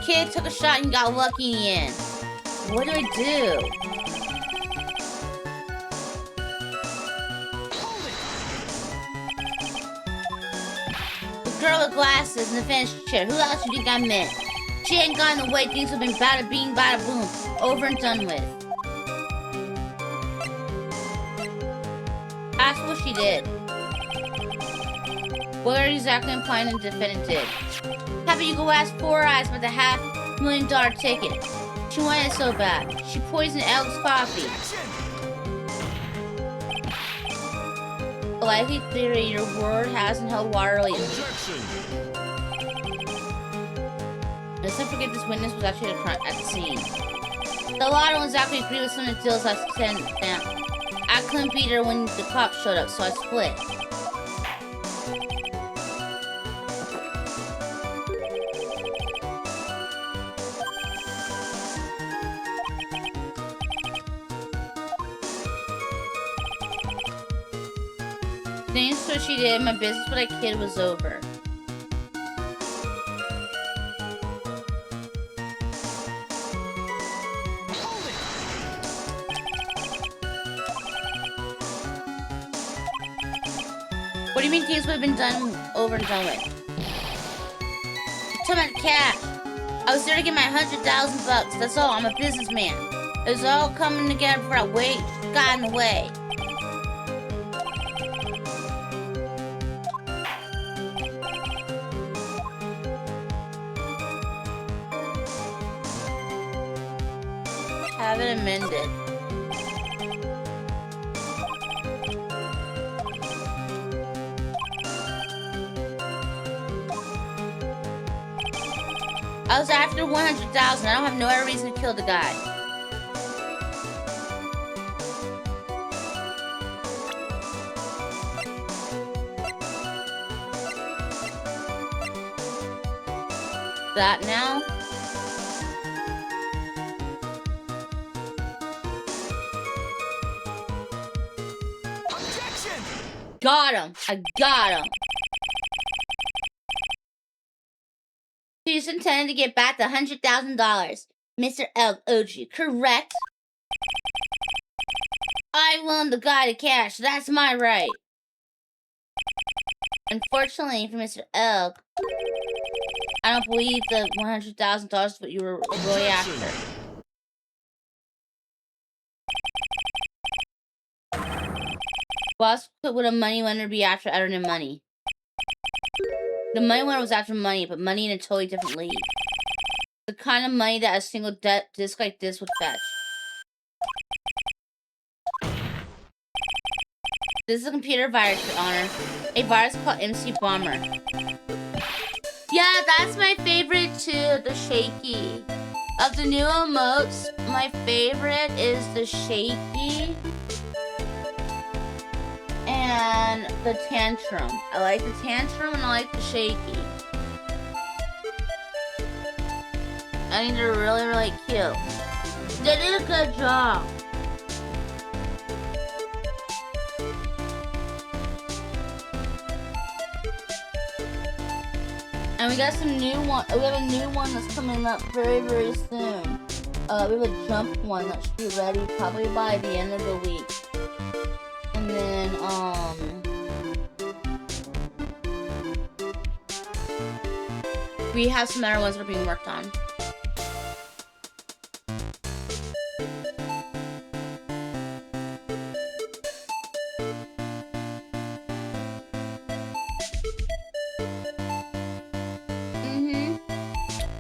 S1: Kid took a shot and got lucky in the end. What do I do? Girl with glasses in the fancy chair. Who else do you think I meant? She ain't gotten away. Things have been bada bing, bada boom. Over and done with. Ask what she did. What are you exactly implying the defendant did? How about you go ask Four Eyes about the $500,000 ticket? She wanted it so bad. She poisoned Elk's coffee. A likely theory your word hasn't held water lately. Let's not forget this witness was actually at the scene. The law don't exactly agree with some of the deals I sent down. I couldn't beat her when the cops showed up, so I split. Thanks to what she did, my business with that kid was over. What do you mean things would have been done over and done with? You're talking about the cash. I was there to get my $100,000. That's all. I'm a businessman. It was all coming together before I waited. Got in the way. Have it amended. I was after 100,000. I don't have no other reason to kill the guy. That now? Got him! I got him! So you intended to get back the $100,000. Mr. Elk owed you, correct? I loaned the guy the cash. That's my right. Unfortunately for Mr. Elk, I don't believe the $100,000 is what you were really after. Boss would a money winner be after other than money? The money winner was after money, but money in a totally different league. The kind of money that a single disc like this would fetch. This is a computer virus, Your Honor. A virus called MC Bomber. Yeah, that's my favorite too, the shaky. Of the new emotes, my favorite is the shaky and the tantrum. I like the tantrum and I like the shaky. I think they're really, really cute. They did a good job. And we got some new one. We have a new one that's coming up very, very soon. We have a jump one that should be ready probably by the end of the week. And then, we have some other ones that are being worked on.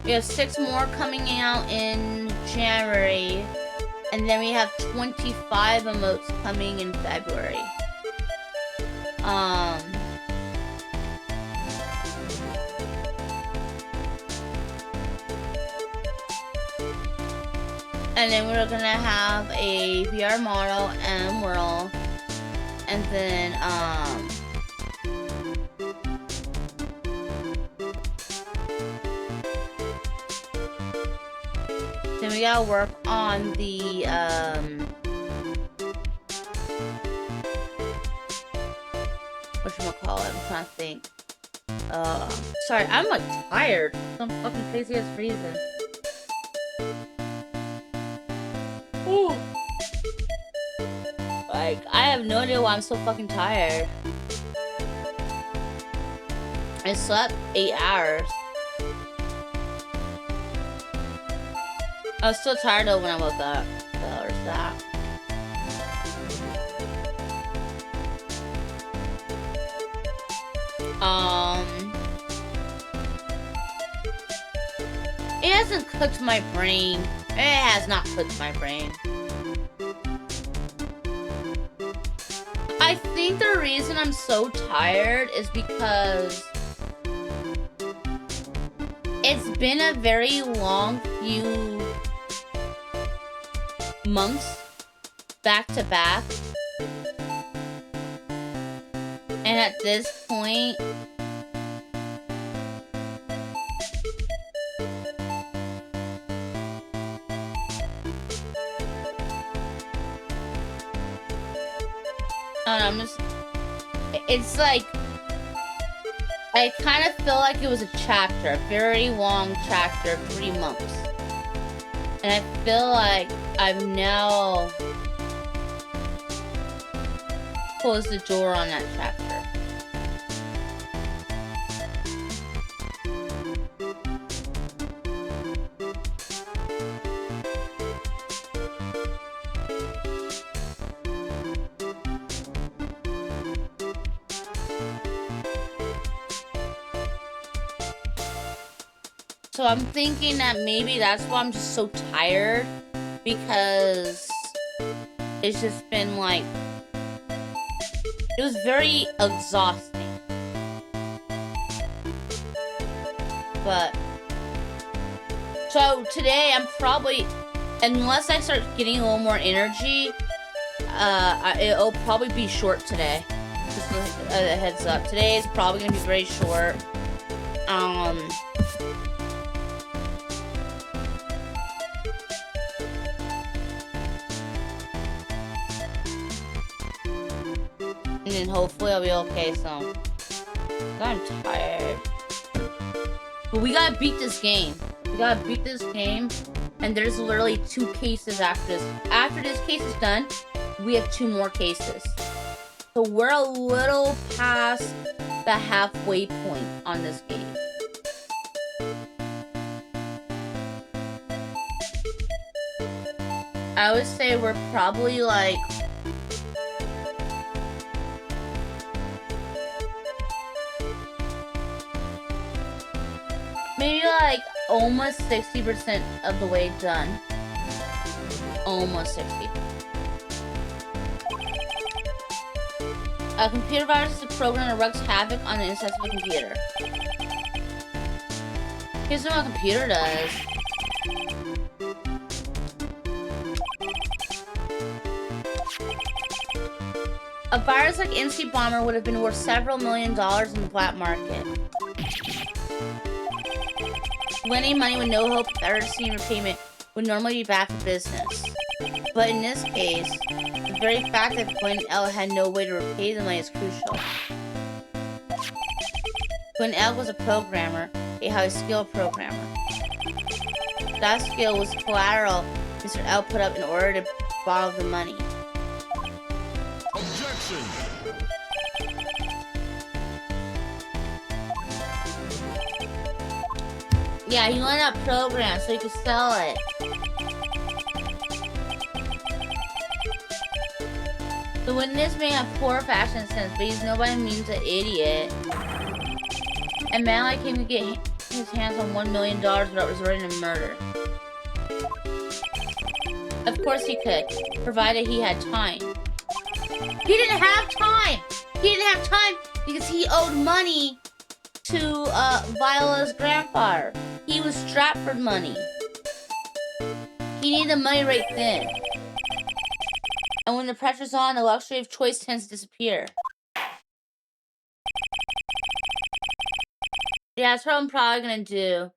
S1: We have 6 more coming out in January, and then we have 25 emotes coming in February. And then we're gonna have a VR model and world, and then then we gotta work on the whatchamacallit, I'm trying to think. Sorry, I'm like tired for some fucking crazy ass reason. Ooh. Like, I have no idea why I'm so fucking tired. I slept 8 hours. I was still tired though when I woke up. So there's that. It hasn't cooked my brain. It has not cooked my brain. I think the reason I'm so tired is because it's been a very long few months back to back, and at this point it's like I kind of feel like it was a chapter, a very long chapter, 3 months. And I feel like I've now closed the door on that chapter. So I'm thinking that maybe that's why I'm just so tired, because it's just been like, it was very exhausting. But so today I'm probably, unless I start getting a little more energy, it'll probably be short today. Just a heads up. Today is probably gonna be very short. And then hopefully I'll be okay, so I'm tired. But we gotta beat this game. We gotta beat this game. And there's literally 2 cases after this. After this case is done, we have 2 more cases. So we're a little past the halfway point on this game. I would say we're probably like maybe like almost 60% of the way done. Almost 60. A computer virus is a program that wreaks havoc on the inside of a computer. Here's what a computer does. A virus like MC Bomber would have been worth several $1 million in the black market. Winning money with no hope of ever receiving repayment would normally be bad for business. But in this case, the very fact that Quinn L had no way to repay the money is crucial. Quinn L was a programmer, a highly skilled programmer. That skill was collateral Mr. L put up in order to borrow the money.
S2: Objection!
S1: Yeah, he learned that program so he could sell it. The witness may have poor fashion sense, but he's nobody means an idiot. A man like him could get his hands on $1 million without resorting to murder. Of course he could, provided he had time. He didn't have time! He didn't have time because he owed money to Viola's grandfather. He was strapped for money. He needed the money right then. And when the pressure's on, the luxury of choice tends to disappear. Yeah, that's what I'm probably gonna do.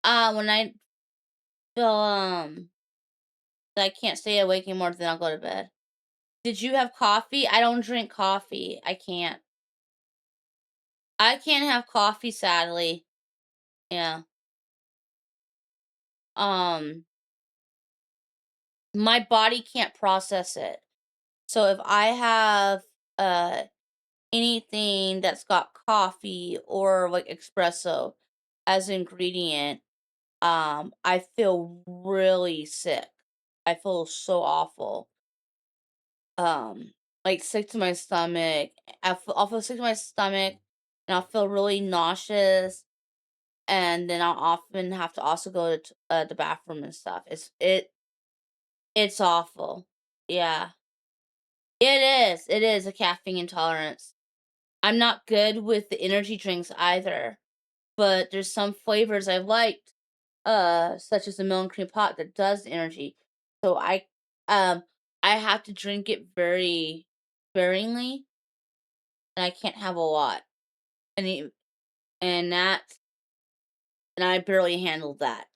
S1: When I feel that I can't stay awake anymore, then I'll go to bed. Did you have coffee? I don't drink coffee. I can't. I can't have coffee, sadly. Yeah. My body can't process it. So if I have anything that's got coffee or like espresso as an ingredient, I feel really sick. I feel so awful. Like sick to my stomach. I'll feel sick to my stomach, and I'll feel really nauseous, and then I'll often have to also go to the bathroom and stuff. It's awful. Yeah. It is a caffeine intolerance. I'm not good with the energy drinks either, but there's some flavors I've liked, such as the milk and cream pot that does the energy. So I have to drink it very sparingly, and I can't have a lot. And and I barely handled that.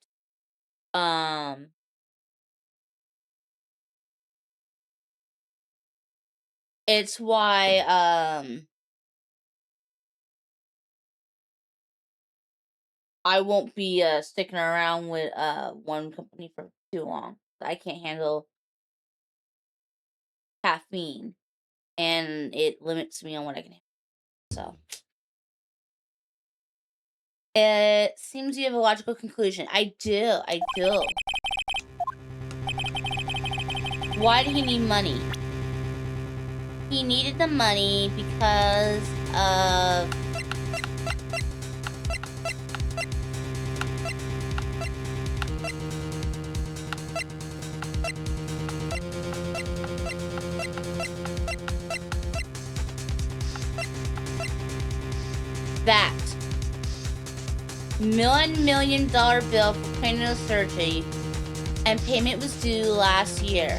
S1: It's why I won't be sticking around with one company for too long. I can't handle caffeine, and it limits me on what I can handle. So it seems you have a logical conclusion. I do. Why did he need money? He needed the money because of that $1 million bill for cranial surgery, and payment was due last year.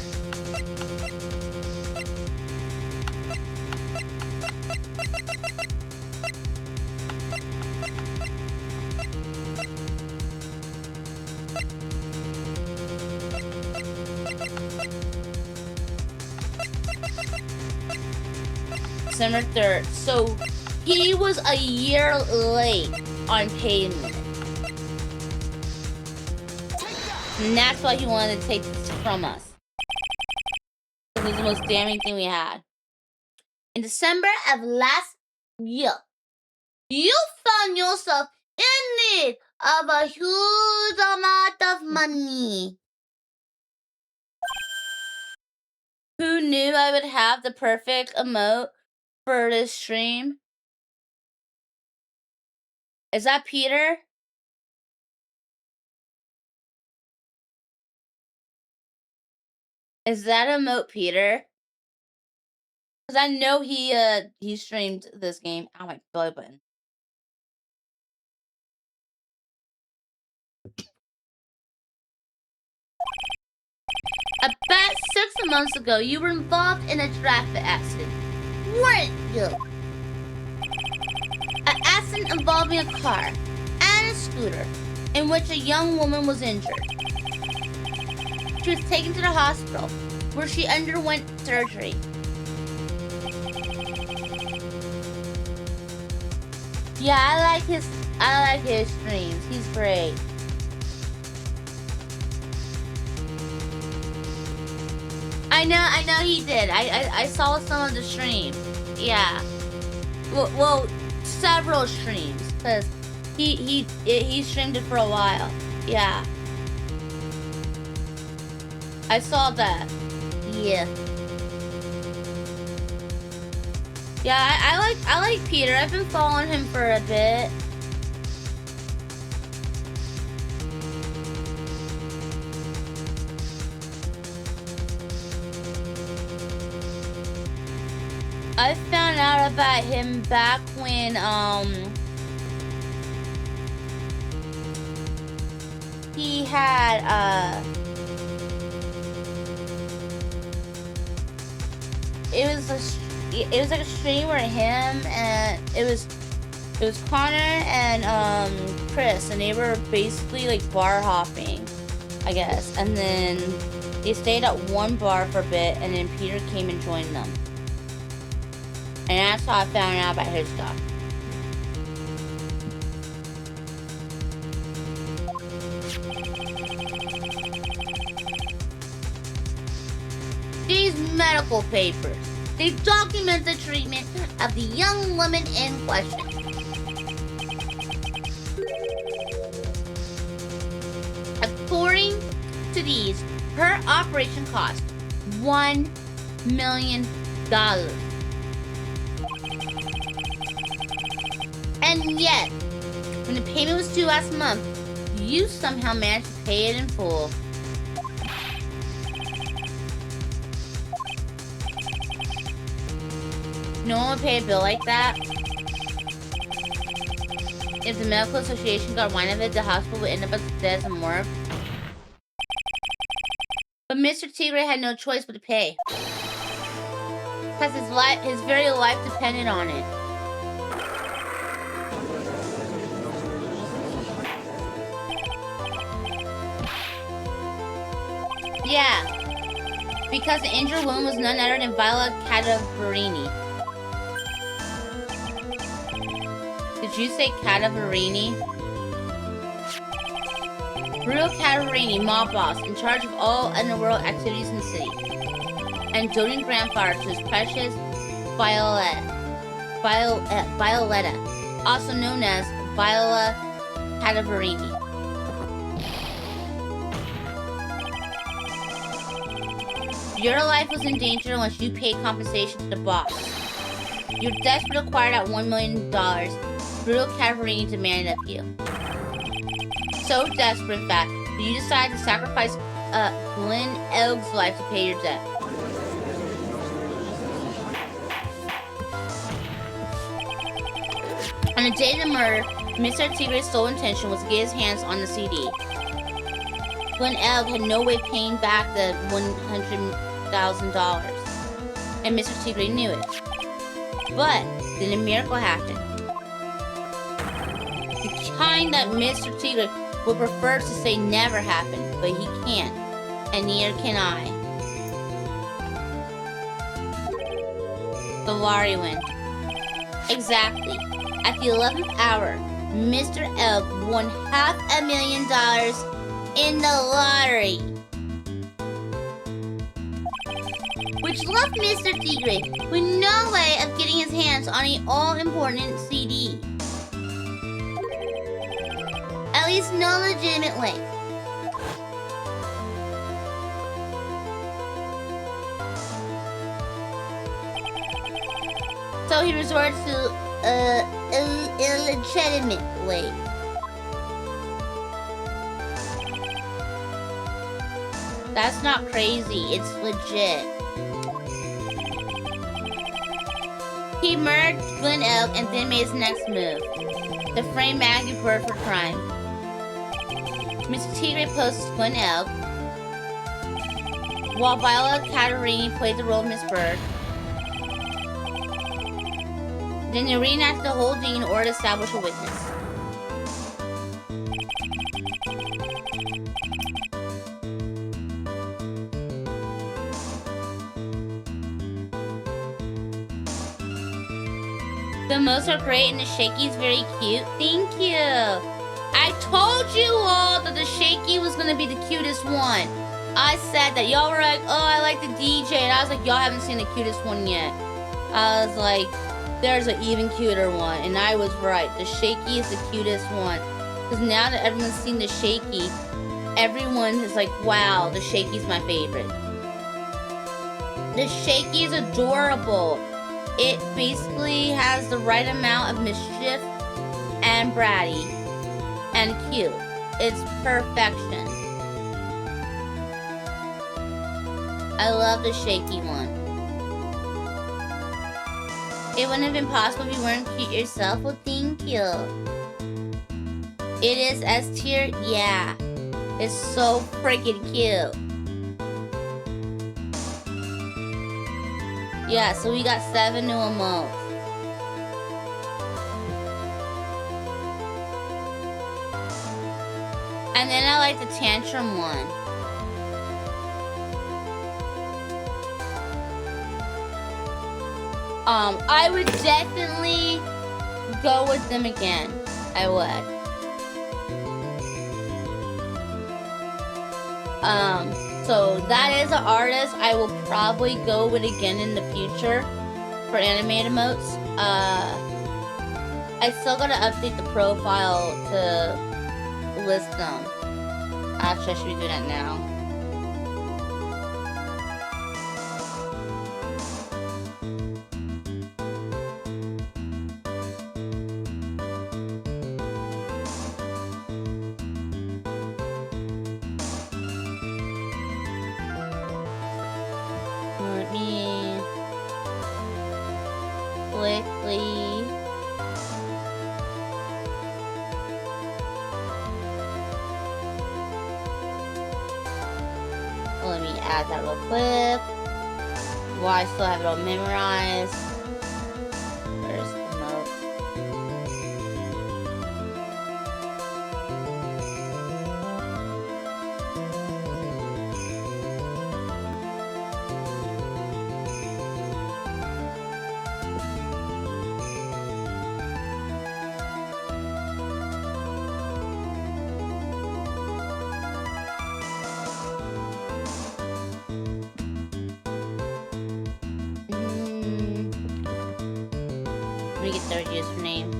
S1: December 3rd. So he was a year late on payment. And that's why he wanted to take this from us. It was the most damning thing we had. In December of last year, You found yourself in need of a huge amount of money. Who knew I would have the perfect emote for this stream? Is that Peter? Is that emote Peter? Because I know he streamed this game. Oh, my belly button. About 6 months ago, you were involved in a traffic accident, weren't you? An accident involving a car and a scooter in which a young woman was injured. She was taken to the hospital where she underwent surgery. Yeah, I like his streams. He's great. I know he did. I saw some of the stream. Yeah. Well, several streams, because he streamed it for a while. Yeah. I saw that. Yeah. Yeah, I like Peter. I've been following him for a bit. I found out about him back when he had it was like a stream where him and it was Connor and Chris, and they were basically like bar hopping, I guess, and then they stayed at one bar for a bit, and then Peter came and joined them. And that's how I found out about his stuff. These medical papers, they document the treatment of the young woman in question. According to these, her operation cost $1 million. And yet, when the payment was due last month, you somehow managed to pay it in full. No one would pay a bill like that. If the medical association got wind of it, the hospital would end up as dead as a morgue. But Mr. Tigre had no choice but to pay, because his very life depended on it. Yeah, because the injured woman was none other than Viola Cadavarini. Did you say Cadavarini? Bruno Cadavarini, mob boss, in charge of all underworld activities in the city, and doting grandfather to his precious Violetta, also known as Viola Cadavarini. Your life was in danger once you paid compensation to the boss. You're desperate to acquire that $1 million Bruno Cadavarini demanded of you. So desperate, in fact, that you decided to sacrifice Glenn Elg's life to pay your debt. On the day of the murder, Mr. Tigre's sole intention was to get his hands on the CD. Glenn Elg had no way of paying back the $100,000, and Mr. Tigre knew it. But then a miracle happened. The kind that Mr. Tigre would prefer to say never happened, but he can't, and neither can I. The lottery win. Exactly. At the 11th hour, Mr. Elk won $500,000 in the lottery, which left Mr. Tigre with no way of getting his hands on an all-important CD. least no legitimate way. So he resorts to illegitimate way. That's not crazy, it's legit. He murdered Glen Elk and then made his next move. The frame mag report for crime. Mr. Tigre posts Glen Elk, while Viola Catarini played the role of Miss Bird. Then you reenact the whole thing in order to establish a witness. The modes are great and the shaky is very cute. Thank you. I told you all that the shaky was gonna be the cutest one. I said that. Y'all were like, oh, I like the DJ. And I was like, y'all haven't seen the cutest one yet. I was like, there's an even cuter one. And I was right. The shaky is the cutest one. Because now that everyone's seen the shaky, everyone is like, wow, the shaky's my favorite. The shaky is adorable. It basically has the right amount of mischief and bratty and cute. It's perfection. I love the shaky one. It wouldn't have been possible if you weren't cute yourself. Well, thank you. It is S tier? Yeah. It's so freaking cute. Yeah, so we got 7 new emotes. And then I like the tantrum one. I would definitely go with them again. I would. So that is an artist I will probably go with again in the future for animated emotes. I still gotta update the profile to list them. Actually, I should be doing that now. Let me quickly add that real quick. Well, I still have it all memorized. Where's the emote? Let me get their username.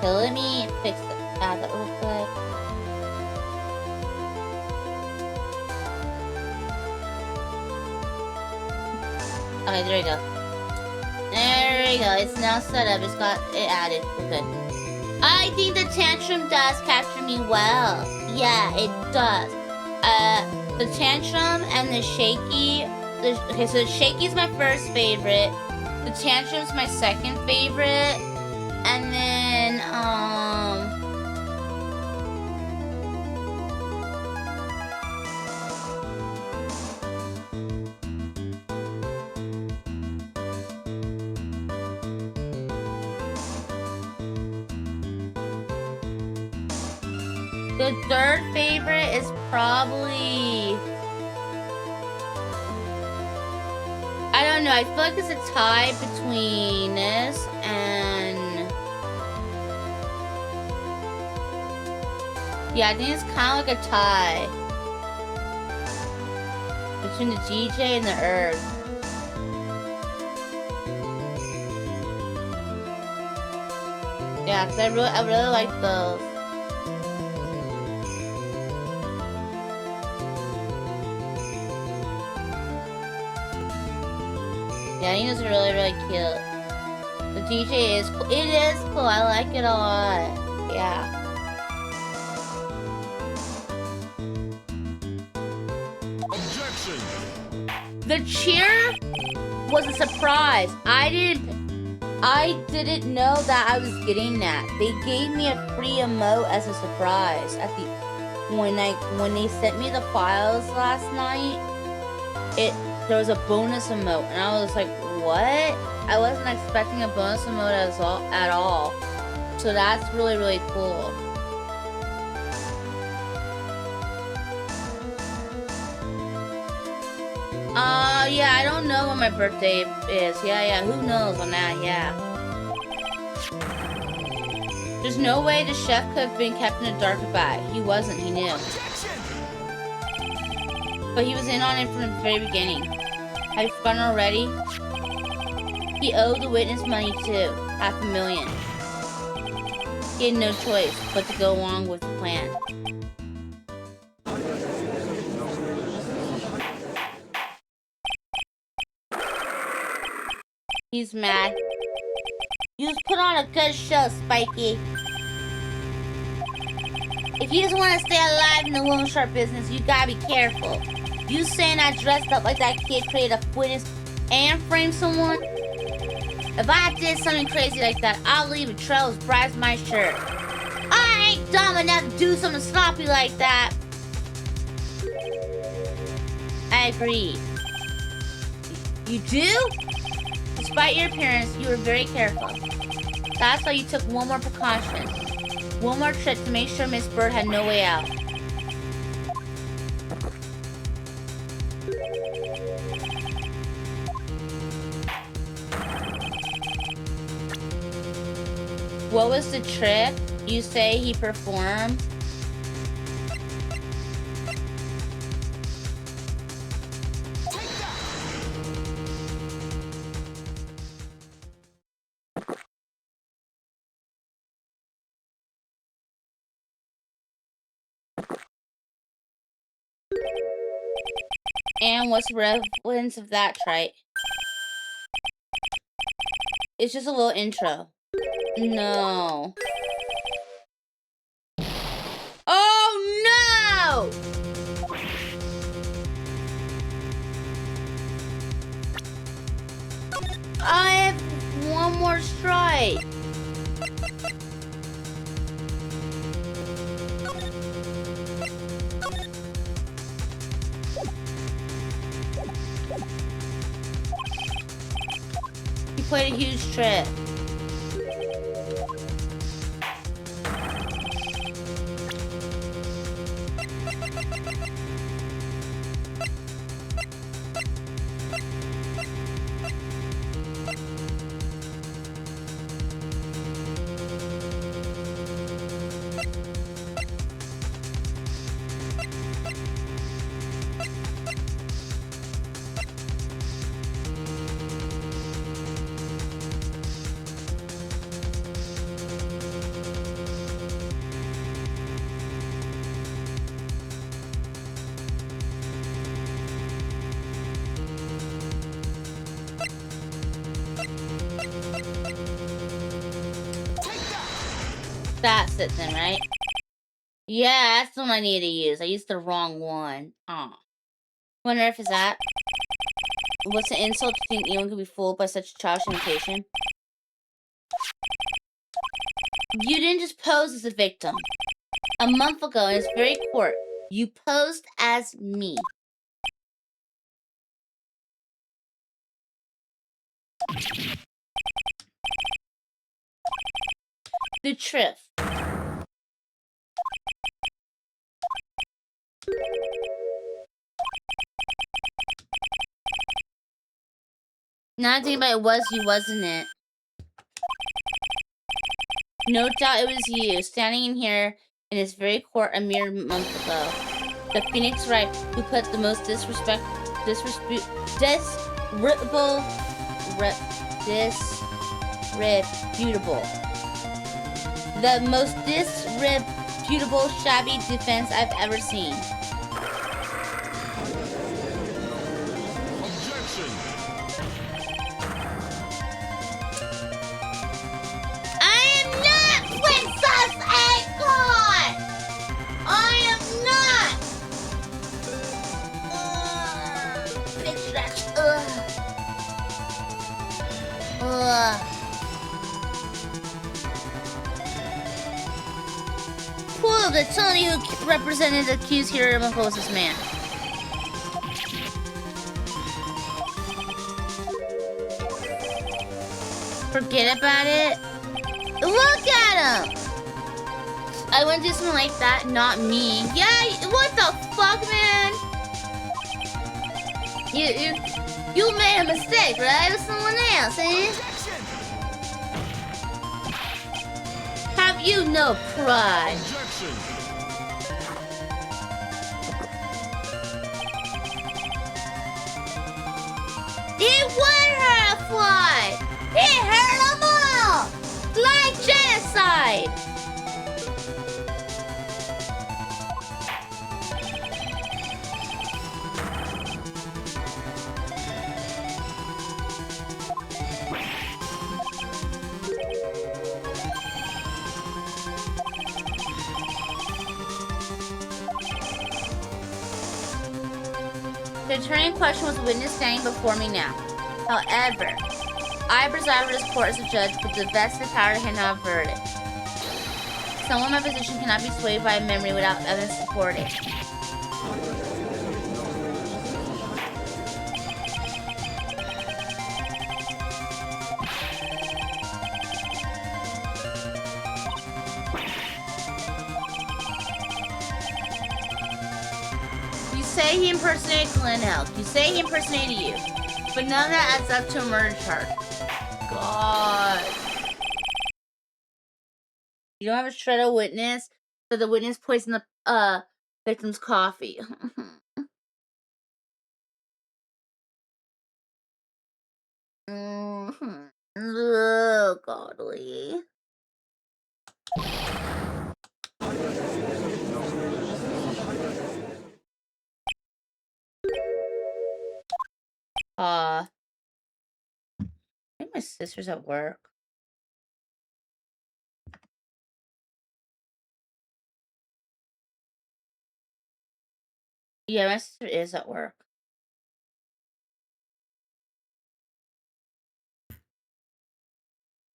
S1: Okay, let me fix that real quick. Okay, there we go. There we go. It's now set up. It's got it added. Okay. I think the tantrum does capture me well. Yeah, it does. The tantrum and the shaky. Okay, so the shaky is my first favorite. The tantrum is my second favorite, and then the third favorite is probably, I don't know, I feel like it's a tie between this and, yeah, I think it's kind of like a tie between the DJ and the Erg. Yeah, because I really like those. Yeah, he is really cute. The DJ is cool. It is cool. I like it a lot. Yeah.
S2: Objection.
S1: The cheer was a surprise. I didn't know that I was getting that. They gave me a free emote as a surprise at the when they sent me the files last night. There was a bonus emote, and I was like, what? I wasn't expecting a bonus emote at all. So that's really cool. Yeah, I don't know when my birthday is. Yeah, who knows on that, yeah. There's no way the chef could have been kept in the dark about it. He wasn't, he knew. But he was in on it from the very beginning. Have you forgotten already? He owed the witness money too. $500,000. He had no choice but to go along with the plan. He's mad. You just put on a good show, Spiky. If you just want to stay alive in the loan shark business, you gotta be careful. You saying I dressed up like that kid created a witness and framed someone? If I did something crazy like that, I'll leave a trail as bright as my shirt. I ain't dumb enough to do something sloppy like that. I agree. You do? Despite your appearance, you were very careful. That's why you took one more precaution. One more trip to make sure Miss Bird had no way out. What was the trick you say he performed? And what's the relevance of that trite? It's just a little intro. No. Oh no! I have one more strike. He played a huge trick. That's it then, right? Yeah, that's the one I need to use. I used the wrong one. Aw. Wonder if it's that. What's an insult to think anyone could be fooled by such a childish imitation? You didn't just pose as a victim. A month ago in this very court, you posed as me. The truth. Now I think about it, was you, wasn't it? No doubt it was you, standing in here in this very court a mere month ago. The Phoenix Wright, who put the most disreputable, shabby defense I've ever seen.
S2: Objection.
S1: I am not Princess Acorn! I am not! Big stretch. Pool of the Tony who represented the accused here of this man. Forget about it. Look at him! I wouldn't do something like that, not me. Yeah, what the fuck, man? You made a mistake, right? With someone else, eh? Have you no pride?
S2: Objection.
S1: He would hurt a fly! He hurt them all! Like genocide! The attorney in question was a witness standing before me now. However, I preside over this court as a judge with the vested power to hand out a verdict. Someone in my position cannot be swayed by a memory without evidence to support it. You say he impersonated Caelan. You say he impersonated you. But none of that adds up to a murder charge. God. You don't have a shred of witness, so the witness poisoned the victim's coffee. Ugh, godly. I think my sister's at work. Yeah, my sister is at work.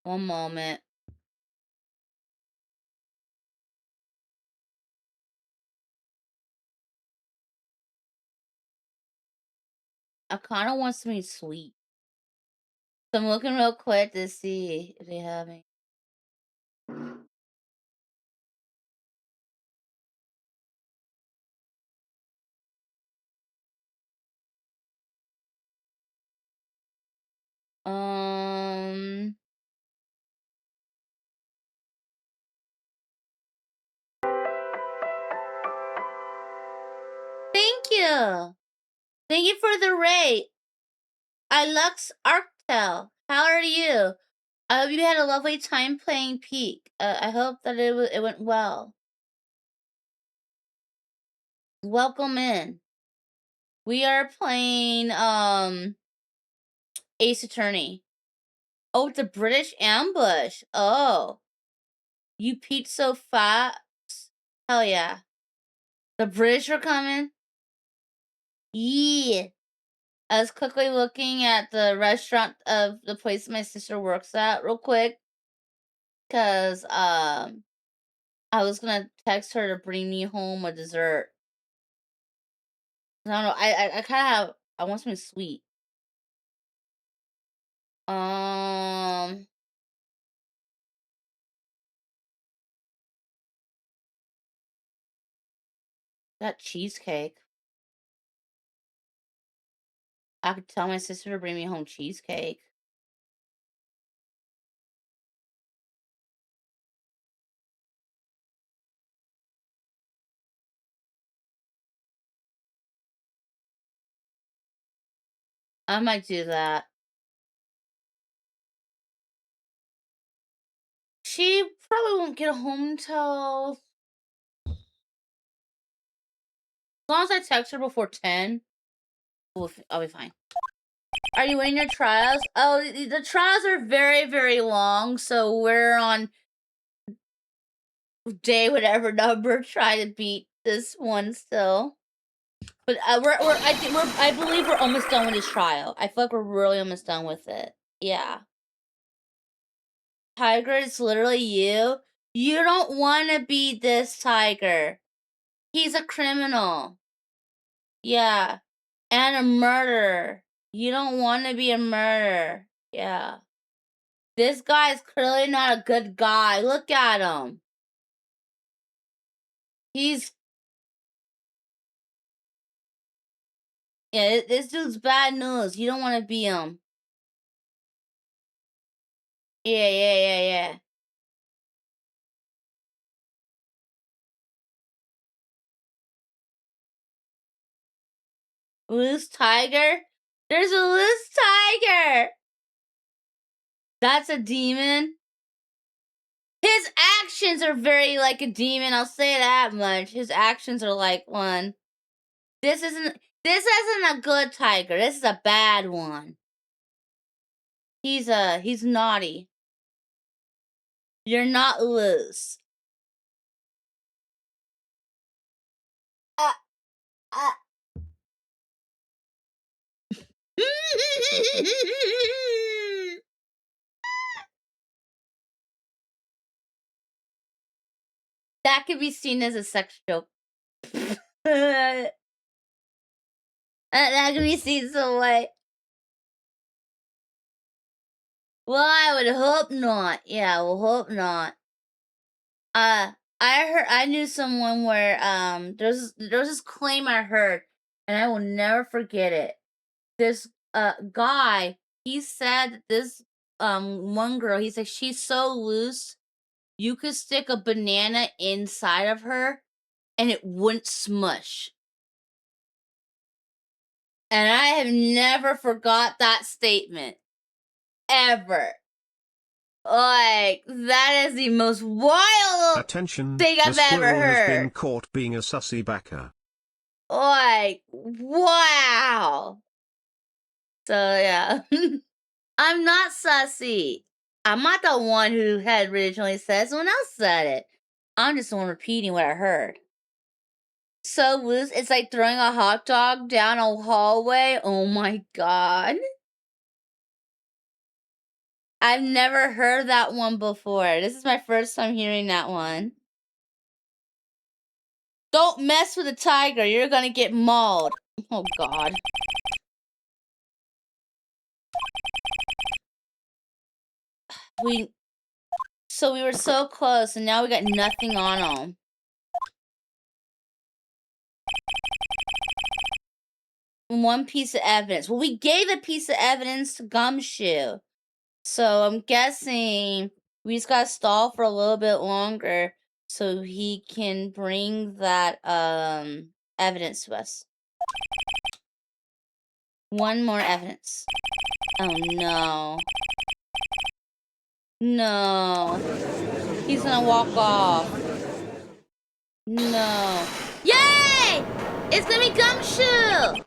S1: One moment. I kind of want something sweet. So I'm looking real quick to see if they have any. Thank you. Thank you for the rate. I Lux Arctel. How are you? I hope you had a lovely time playing Peak. I hope that it went well. Welcome in. We are playing Ace Attorney. Oh, it's a British ambush. Oh. You peaked so fast. Hell yeah. The British are coming. Yeah. I was quickly looking at the restaurant of the place my sister works at real quick. Cause I was gonna text her to bring me home a dessert. I don't know. I kinda I want something sweet. That cheesecake. I could tell my sister to bring me home cheesecake. I might do that. She probably won't get home until as long as I text her before 10, I'll be fine. Are you in your trials? Oh, the trials are very, very long, so we're on day whatever number trying to beat this one still. But I believe we're almost done with this trial. I feel like we're really almost done with it. Yeah. Tiger, it's literally you. You don't want to be this tiger. He's a criminal. Yeah. And a murderer. You don't want to be a murderer. Yeah. This guy is clearly not a good guy. Look at him. He's... Yeah, this dude's bad news. You don't want to be him. Yeah. Loose tiger? There's a loose tiger! That's a demon? His actions are very like a demon, I'll say that much. His actions are like one. This isn't a good tiger. This is a bad one. He's naughty. You're not loose. That could be seen as a sex joke. That could be seen some way. Well, I would hope not. Yeah, we'll hope not. I knew someone where there's this claim I heard, and I will never forget it. This guy, he said that this one girl, he said she's so loose, you could stick a banana inside of her and it wouldn't smush. And I have never forgot that statement. Ever. Like, that is the most wild
S3: Attention,
S1: thing I've
S3: the
S1: ever
S3: squirrel has been
S1: heard.
S3: caught being a sussy backer.
S1: Like, wow. So, yeah. I'm not sussy. I'm not the one who had originally said it. Someone else said it. I'm just the one repeating what I heard. So loose, it's like throwing a hot dog down a hallway. Oh my god. I've never heard that one before. This is my first time hearing that one. Don't mess with a tiger. You're gonna get mauled. Oh god. So we were so close, and now we got nothing on them. One piece of evidence. Well, we gave a piece of evidence to Gumshoe. So I'm guessing we just gotta stall for a little bit longer so he can bring that evidence to us. One more evidence. Oh no. No. He's gonna walk off. No. Yay! It's gonna be Gumshoe!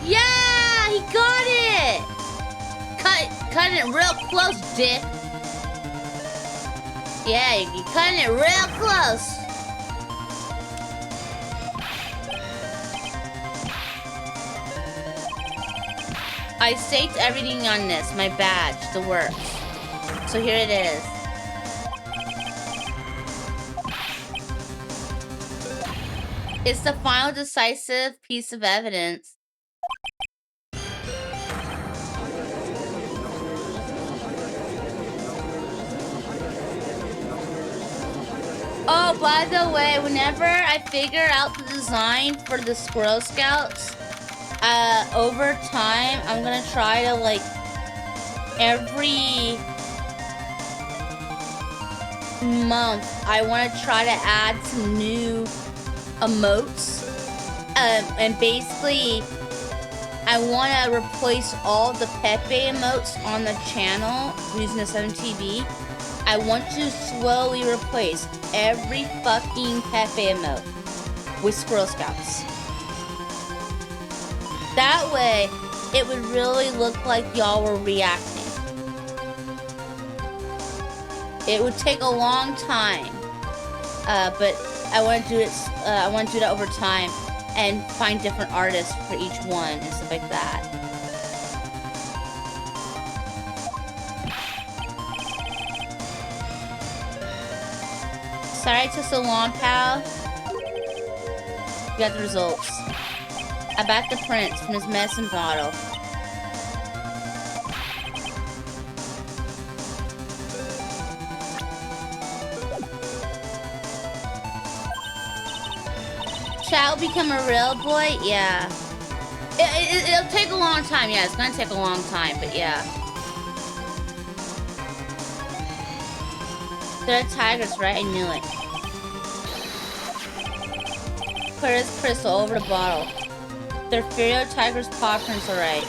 S1: Yeah! He got it! cutting it real close, dick. Yeah, you're cutting it real close. I staked everything on this, my badge, the works. So here it is. It's the final decisive piece of evidence. Oh, by the way, whenever I figure out the design for the Squirrel Scouts, over time, I'm gonna try to, like, every month, I want to try to add some new emotes. And basically, I want to replace all the Pepe emotes on the channel using the 7TV. I want to slowly replace every fucking Pepe emote with Squirrel Scouts. That way, it would really look like y'all were reacting. It would take a long time, but I want to do it. I want to do that over time and find different artists for each one and stuff like that. Sorry it took so long, pal. You got the results. I backed the prints from his medicine bottle. Shall become a real boy? Yeah. It'll take a long time. Yeah, it's gonna take a long time, but yeah. They're tigers, right? I knew it. Clear as crystal over the bottle. They're Furio Tiger's paw prints, alright.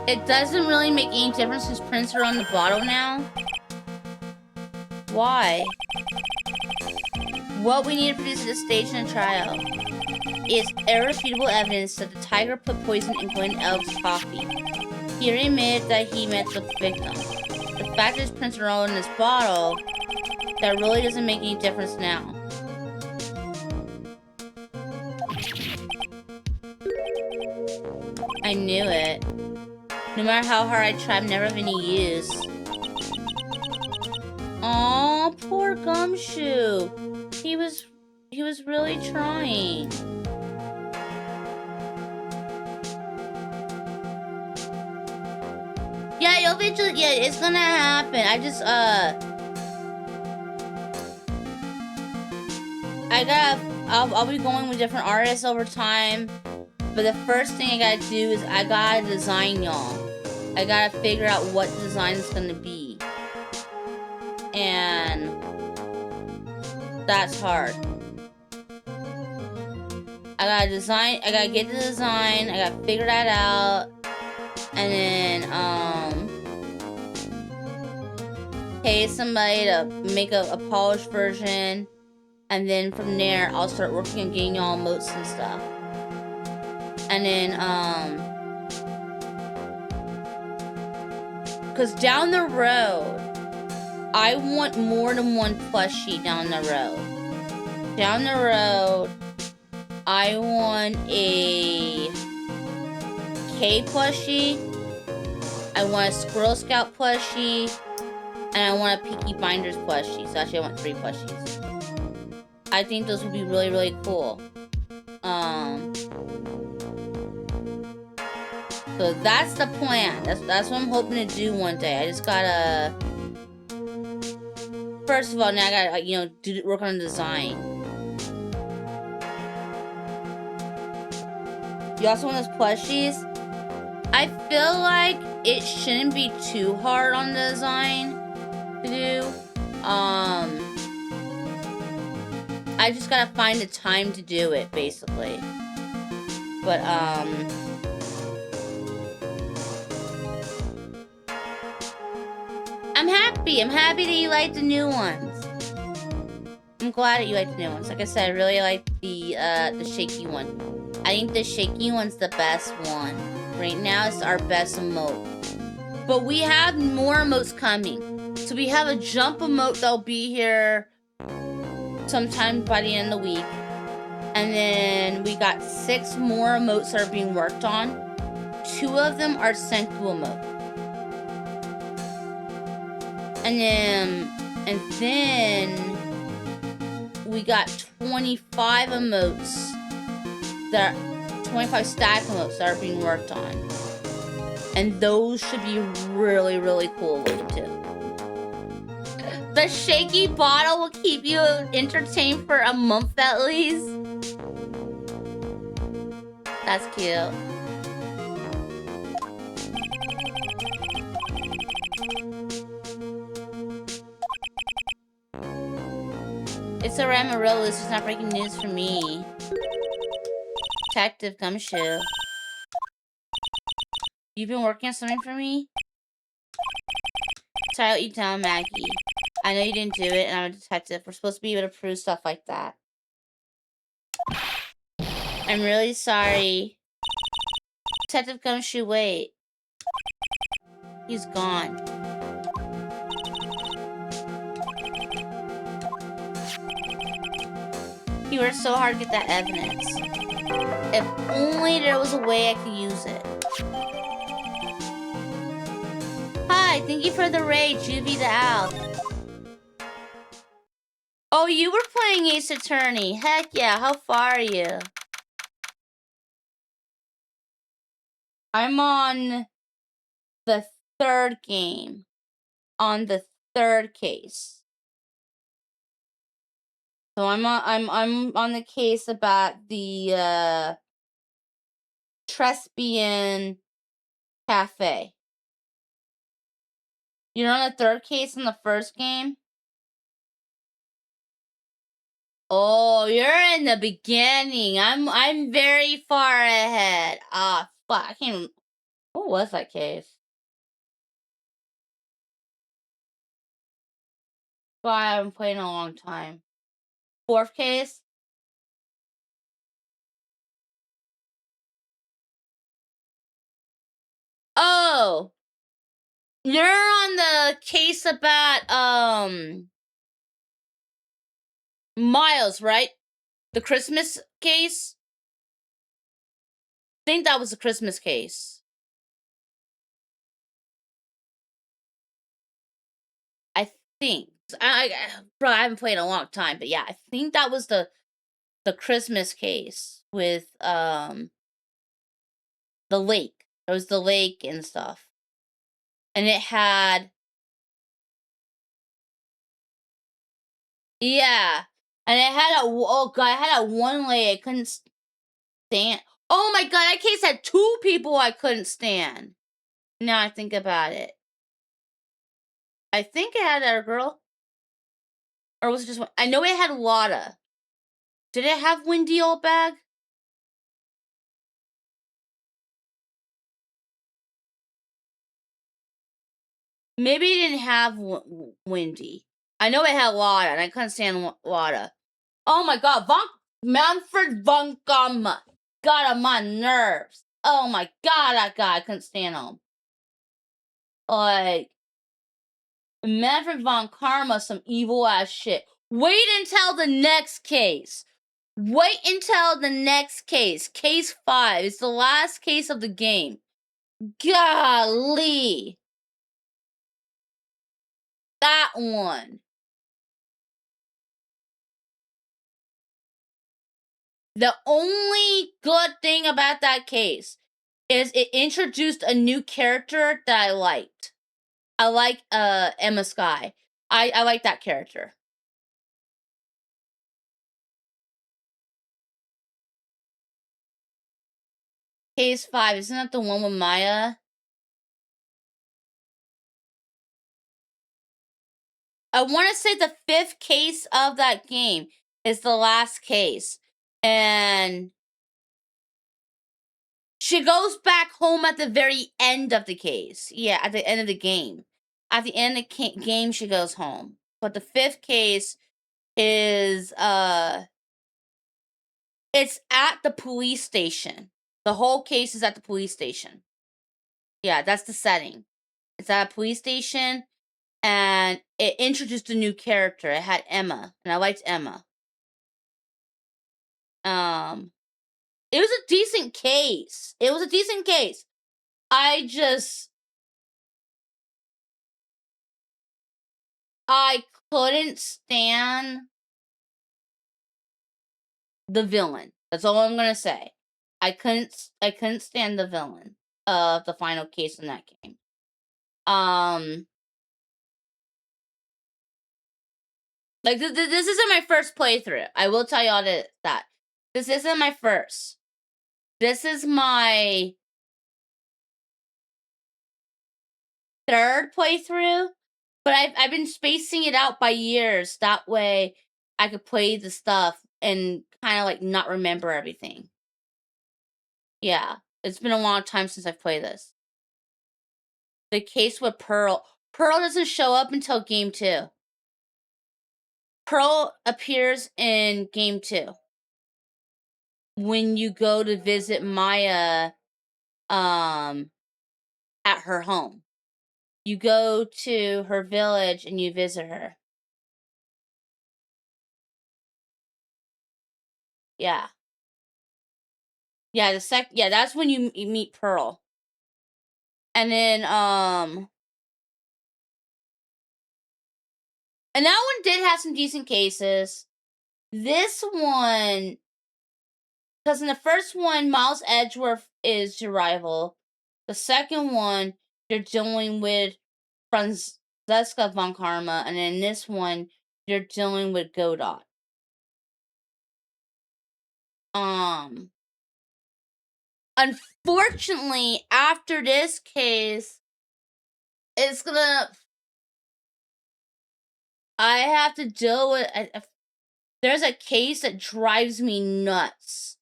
S1: It doesn't really make any difference whose prints are on the bottle now. Why? What we need to produce at this stage in a trial is irrefutable evidence that the tiger put poison in Glenn Elk's coffee. He admitted that he met the victim. The fact that his prints are all in this bottle, that really doesn't make any difference now. I knew it. No matter how hard I try, I'm never of any use. Aw, poor Gumshoe. He was really trying. Yeah, you'll eventually, yeah, it's gonna happen. I just, I'll be going with different artists over time. But the first thing I gotta do is I gotta design y'all. I gotta figure out what the design is gonna be. And that's hard. I gotta design, I gotta get the design, I gotta figure that out. And then, pay somebody to make a polished version. And then from there, I'll start working on getting y'all emotes and stuff. And then, because down the road, I want more than one plushie down the road. Down the road, I want a K plushie, I want a Squirrel Scout plushie, and I want a Peaky Blinders plushie. So actually I want 3 plushies. I think those would be really, really cool. So that's the plan. That's what I'm hoping to do one day. I just gotta... First of all, now I gotta, you know, work on the design. You also want those plushies? I feel like it shouldn't be too hard on the design to do. I just gotta find the time to do it, basically. But, I'm happy that you like the new ones. I'm I'm glad that you like the new ones. Like I said, I really like the shaky one. I think the shaky one's the best one. Right now, it's our best emote. But we have more emotes coming. So we have a jump emote that'll be here sometime by the end of the week. And then we got 6 more emotes that are being worked on. 2 of them are Senku emote. And then we got 25 emotes that are 25 stack emotes that are being worked on. And those should be really, really cool looking too. The shaky bottle will keep you entertained for a month at least. That's cute. It's a Amarillo, this is not breaking news for me. Detective Gumshoe. You've been working on something for me? Sorry, I'll eat down, Maggie. I know you didn't do it, and I'm a detective. We're supposed to be able to prove stuff like that. I'm really sorry. Detective Gumshoe, wait. He's gone. You worked so hard to get that evidence. If only there was a way I could use it. Hi, thank you for the raid, Juvie the Owl. Oh, you were playing Ace Attorney. Heck yeah, how far are you? I'm on the 3rd game. On the 3rd case. So I'm on the case about the Trespian Cafe. You're on the 3rd case in the 1st game? Oh, you're in the beginning. I'm very far ahead. Ah, fuck. I can't even... What was that case? But I haven't played in a long time. 4th case? Oh! You're on the case about, Miles, right? The Christmas case? I think that was the Christmas case. I think. Bro, I haven't played in a long time, but yeah, I think that was the Christmas case with, the lake. There was the lake and stuff. And it had... Yeah. And it had oh god, it had a one lady I couldn't stand. Oh my god, that case had 2 people I couldn't stand. Now I think about it. I think it had that girl. Or was it just one? I know it had Lotta. Did it have Wendy Oldbag? Maybe it didn't have Wendy. I know it had Lotta, and I couldn't stand Lotta. Oh my god, Manfred von Karma got on my nerves. Oh my god, that guy, I couldn't stand him. Like, Manfred von Karma, some evil ass shit. Wait until the next case. Wait until the next case. Case 5. It's the last case of the game. Golly. That one. The only good thing about that case is it introduced a new character that I liked. I like Emma Skye. I like that character. Case 5, isn't that the one with Maya? I want to say the 5th case of that game is the last case. And she goes back home at the very end of the case. Yeah, at the end of the game. At the end of the game, she goes home. But the 5th case is it's at the police station. The whole case is at the police station. Yeah, that's the setting. It's at a police station, and it introduced a new character. It had Emma, and I liked Emma. It was a decent case. I couldn't stand the villain. That's all I'm gonna say. I couldn't stand the villain of the final case in that game. Like this isn't my first playthrough. I will tell y'all that this isn't my first. This is my third playthrough, but I've been spacing it out by years. That way, I could play the stuff and kind of like not remember everything. Yeah, it's been a long time since I've played this. The case with Pearl. Pearl doesn't show up until game 2. Pearl appears in game 2 when you go to visit Maya at her home. You go to her village and you visit her. Yeah. Yeah, that's when you meet Pearl. And then and that one did have some decent cases. This one, because in the first one, Miles Edgeworth is your rival. The second one, you're dealing with Francesca von Karma, and in this one, you're dealing with Godot. Unfortunately, after this case, I have to deal with. There's a case that drives me nuts.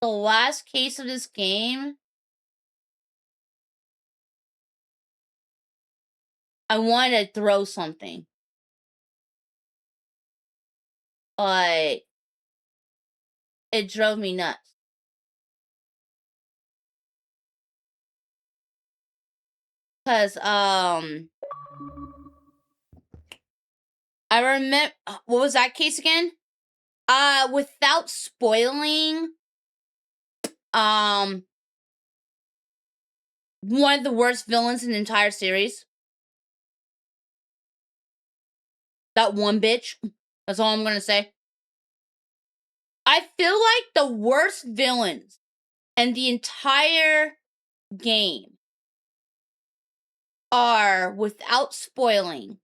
S1: The last case of this game, I wanted to throw something. Like, it drove me nuts. Cause I remember, what was that case again? Without spoiling, one of the worst villains in the entire series. That one bitch. That's all I'm gonna say. I feel like the worst villains in the entire game are, without spoiling,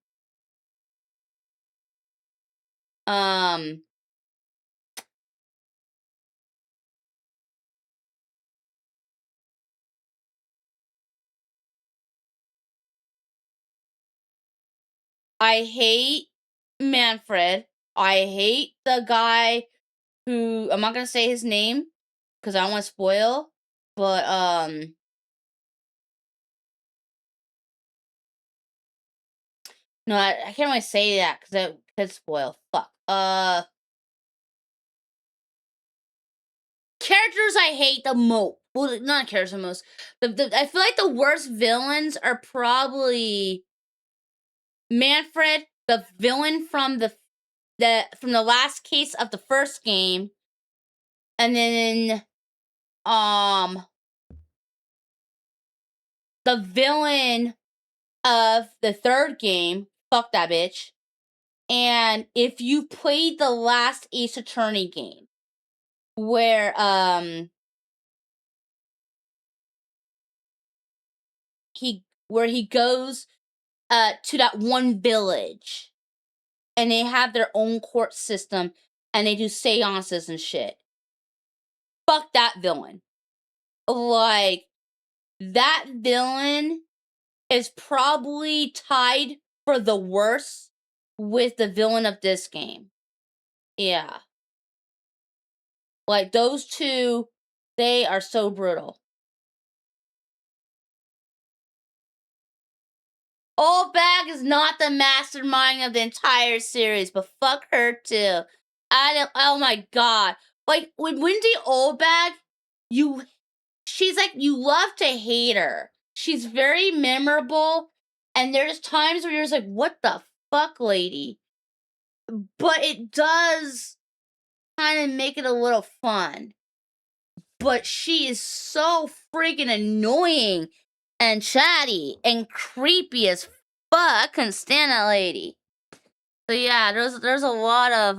S1: I hate Manfred. I hate the guy who, I'm not gonna say his name because I don't want to spoil, but no, I can't really say that because that could spoil. Fuck. Characters I hate the most. Well, not characters the most. I feel like the worst villains are probably Manfred, the villain from the last case of the first game, and then the villain of the third game. Fuck that bitch. And if you played the last Ace Attorney game, where he goes to that one village and they have their own court system and they do seances and shit. Fuck that villain. Like, that villain is probably tied for the worst with the villain of this game. Yeah. Like, those two, they are so brutal. Old Bag is not the mastermind of the entire series, but fuck her too. Oh my god. Like, when Wendy Old Bag, she's like, you love to hate her. She's very memorable, and there's times where you're just like, what the fuck, lady? But it does kind of make it a little fun. But she is so freaking annoying and chatty and creepy as fuck. I couldn't stand that lady. So yeah, there's a lot of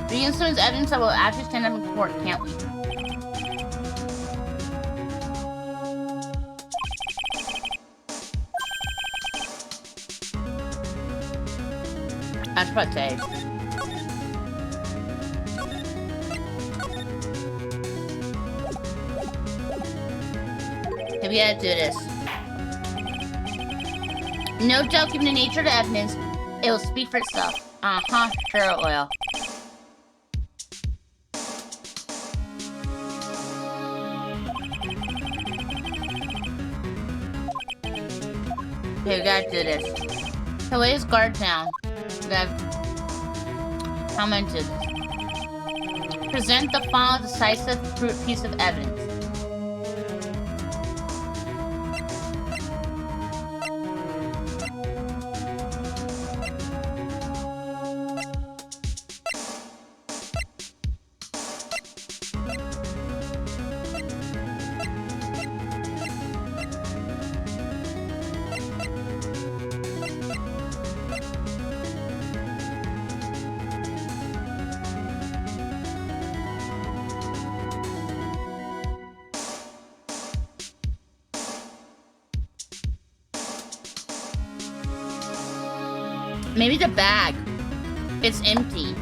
S1: the incidents evidence that will actually stand up in court, can't we? That's what I'd say. Okay, we gotta do this. No doubt, given the nature of the evidence, it will speak for itself. Sure it will. Okay, we gotta do this. So lay his guard down. We gotta... How am I gonna do this? Present the final decisive piece of evidence. Maybe the bag. It's empty.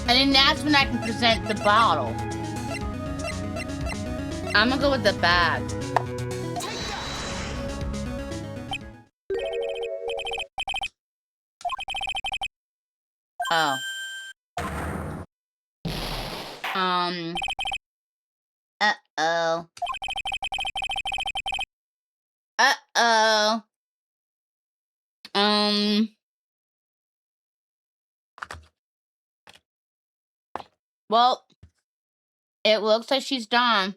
S1: And then that's when I can present the bottle. I'm gonna go with the bag. Oh. Uh-oh. Uh-oh. Well, it looks like she's done.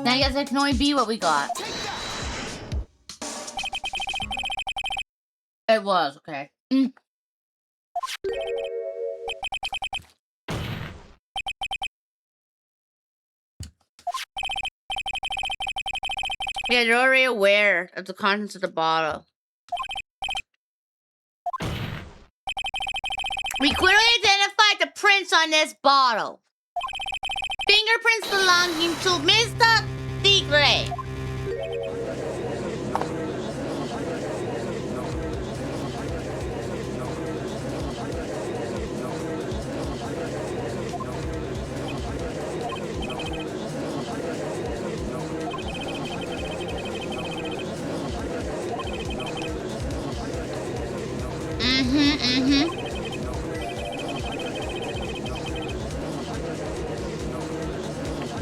S1: Now I guess it can only be what we got. It was, okay. Yeah, they're already aware of the contents of the bottle. We clearly identified the prints on this bottle. Finger fingerprints belonging to Mr. Tigre.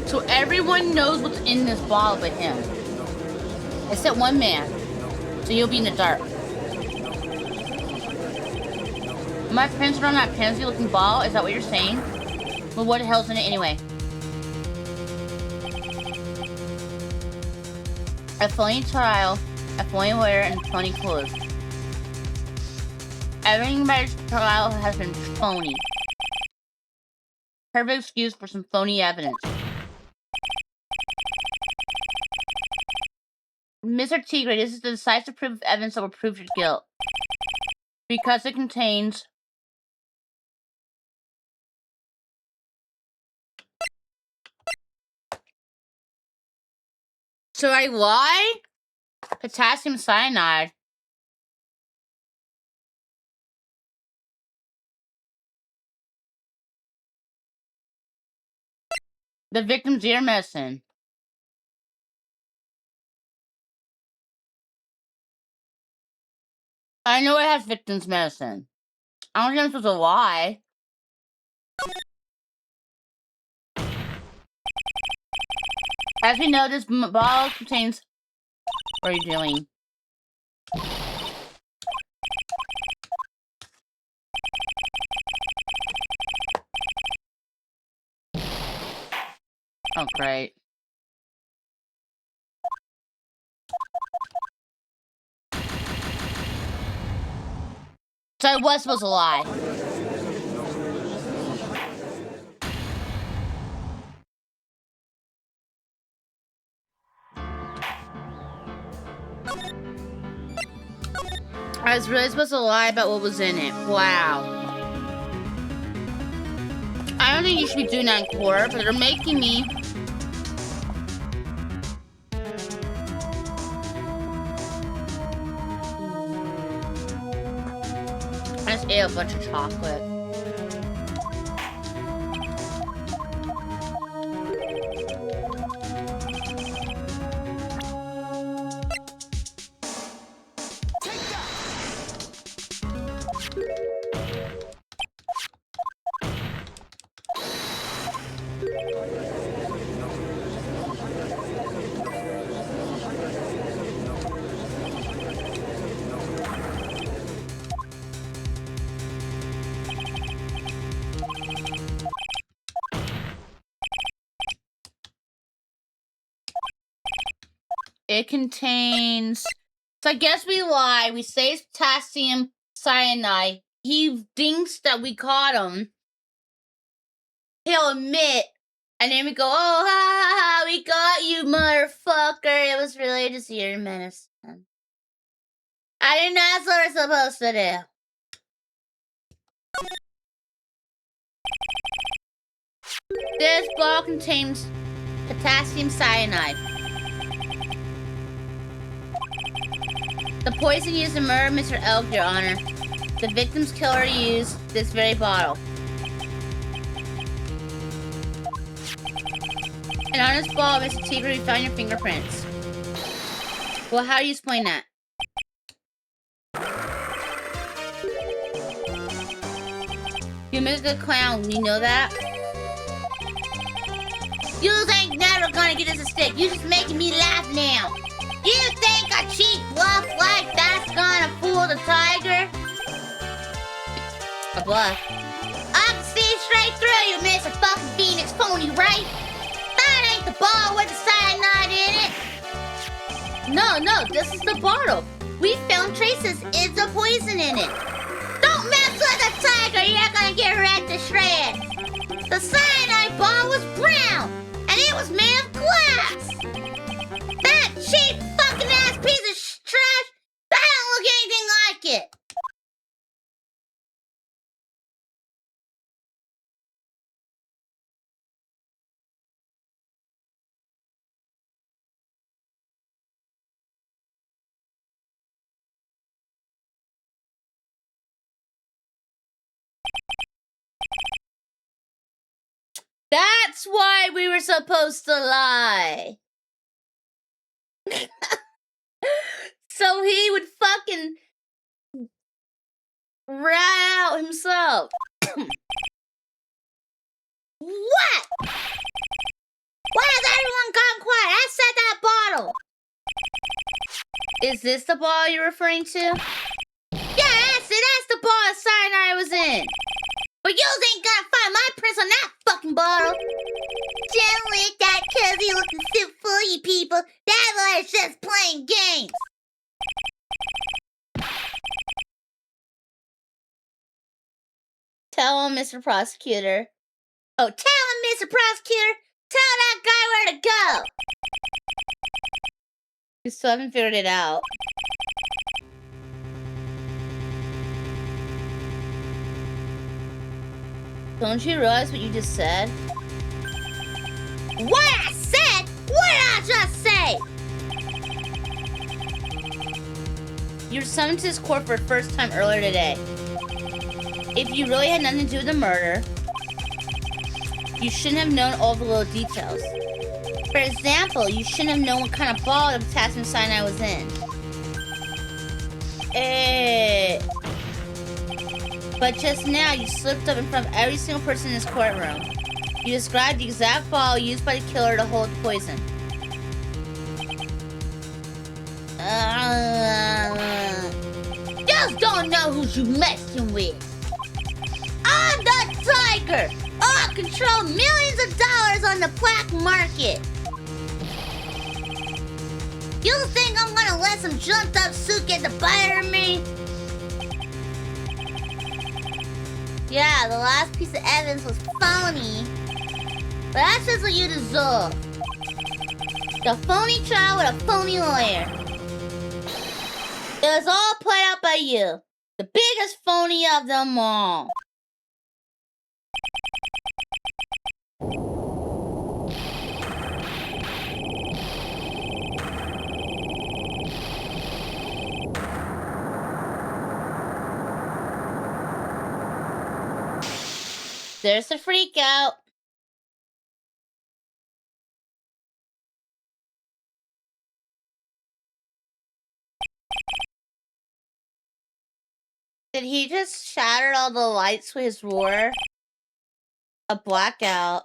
S1: So everyone knows what's in this bottle but him. Except one man. So you'll be in the dark. Am I printed on that pansy looking bottle? Is that what you're saying? Well, what the hell's in it anyway? A phony trial, a phony lawyer, and phony clothes. Everything about this trial has been phony. Perfect excuse for some phony evidence. Mr. Tigre, this is the decisive proof of evidence that will prove your guilt. Because it contains... Should I lie? Potassium cyanide. The victim's ear medicine. I know it has victim's medicine. I don't think I'm supposed to lie. As we know, this bottle contains... What are you doing? Oh, great. So I was supposed to lie. I was really supposed to lie about what was in it. Wow. I don't think you should be doing that in court, but they're making me. I just ate a bunch of chocolate. It contains... So I guess we lie. We say it's potassium cyanide. He thinks that we caught him. He'll admit. And then we go, oh, ha, ha, ha, we got you, motherfucker. It was really just ear medicine. I didn't know that's what we're supposed to do. This bottle contains potassium cyanide. The poison used to murder Mr. Elk, Your Honor. The victim's killer used this very bottle. And on this bottle, Mr. Tigre, we found your fingerprints. Well, how do you explain that? You missed the clown, you know that? You ain't never gonna get us a stick. You just making me laugh now. You think a cheap bluff like that's gonna fool the tiger? A bluff? I can see straight through you, Mr. Fucking Phoenix Pony, right? That ain't the bottle with the cyanide in it. No, this is the bottle. We found traces. It's the poison in it. Don't mess with the tiger. You're gonna get wrecked to shreds. The cyanide bottle was brown, and it was made of glass. That cheap fucking ass piece of trash, that don't look anything like it. That's why we were supposed to lie. So he would fucking rat out himself. What? Why has everyone gone quiet? I said that bottle. Is this the bottle you're referring to? Yeah, that's it. That's the bottle cyanide was in. But you ain't gonna find my prints on that fucking bottle. Don't let that cozy looking suit fool you people. That boy's just playing games. Tell him, Mr. Prosecutor. Oh, tell him, Mr. Prosecutor. Tell that guy where to go. You still haven't figured it out. Don't you realize what you just said? What I said? What did I just say? You were summoned to this court for the first time earlier today. If you really had nothing to do with the murder, you shouldn't have known all the little details. For example, you shouldn't have known what kind of bottle the potassium cyanide was in. But just now, you slipped up in front of every single person in this courtroom. You described the exact bottle used by the killer to hold the poison. Just don't know who you messing with. I'm the tiger. I control millions of dollars on the black market. You think I'm gonna let some jumped up suit get the better of me? Yeah, the last piece of evidence was phony. But that's just what you deserve. The phony trial with a phony lawyer. It was all played out by you. The biggest phony of them all. There's a freak out. Did he just shatter all the lights with his roar? A blackout.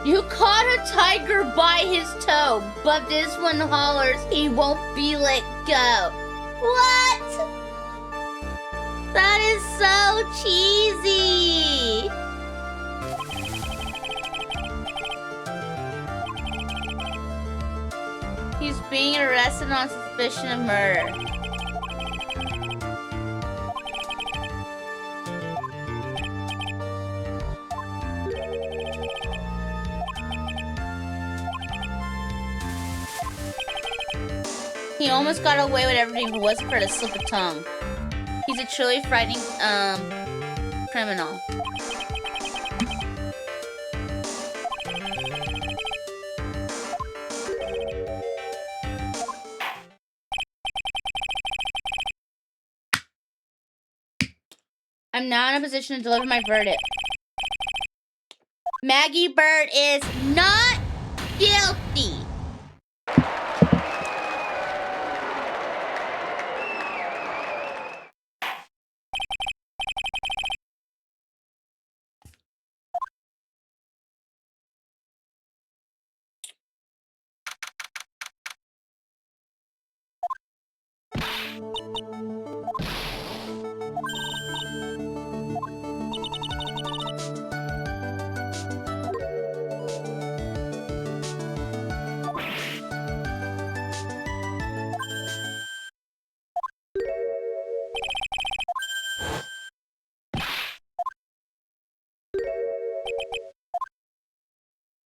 S1: You caught a tiger by his toe, but this one hollers he won't be let go. What? That is so cheesy. He's being arrested on suspicion of murder. He almost got away with everything if it wasn't for the slip of tongue. He's a truly frightening, criminal. I'm now in a position to deliver my verdict. Maggie Bird is not guilty.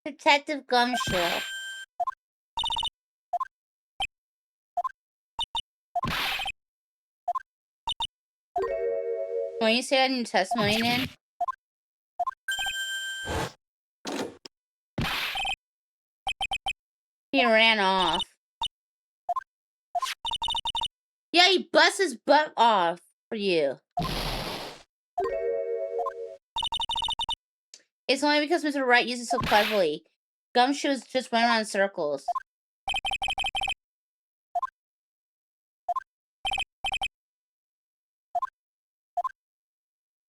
S1: Detective Gumshoe. When you say that in your testimony, then he ran off. Yeah, he busts his butt off for you. It's only because Mr. Wright uses it so cleverly. Gumshoe's just went around in circles.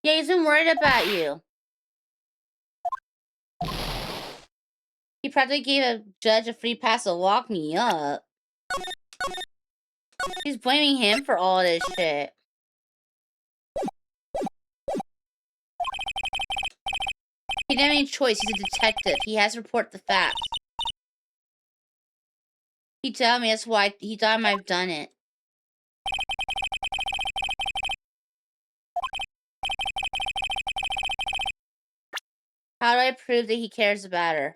S1: Yeah, he's been worried about you. He practically gave a judge a free pass to lock me up. He's blaming him for all this shit. He didn't have any choice. He's a detective. He has to report the facts. He told me that's why he thought I might have done it. How do I prove that he cares about her?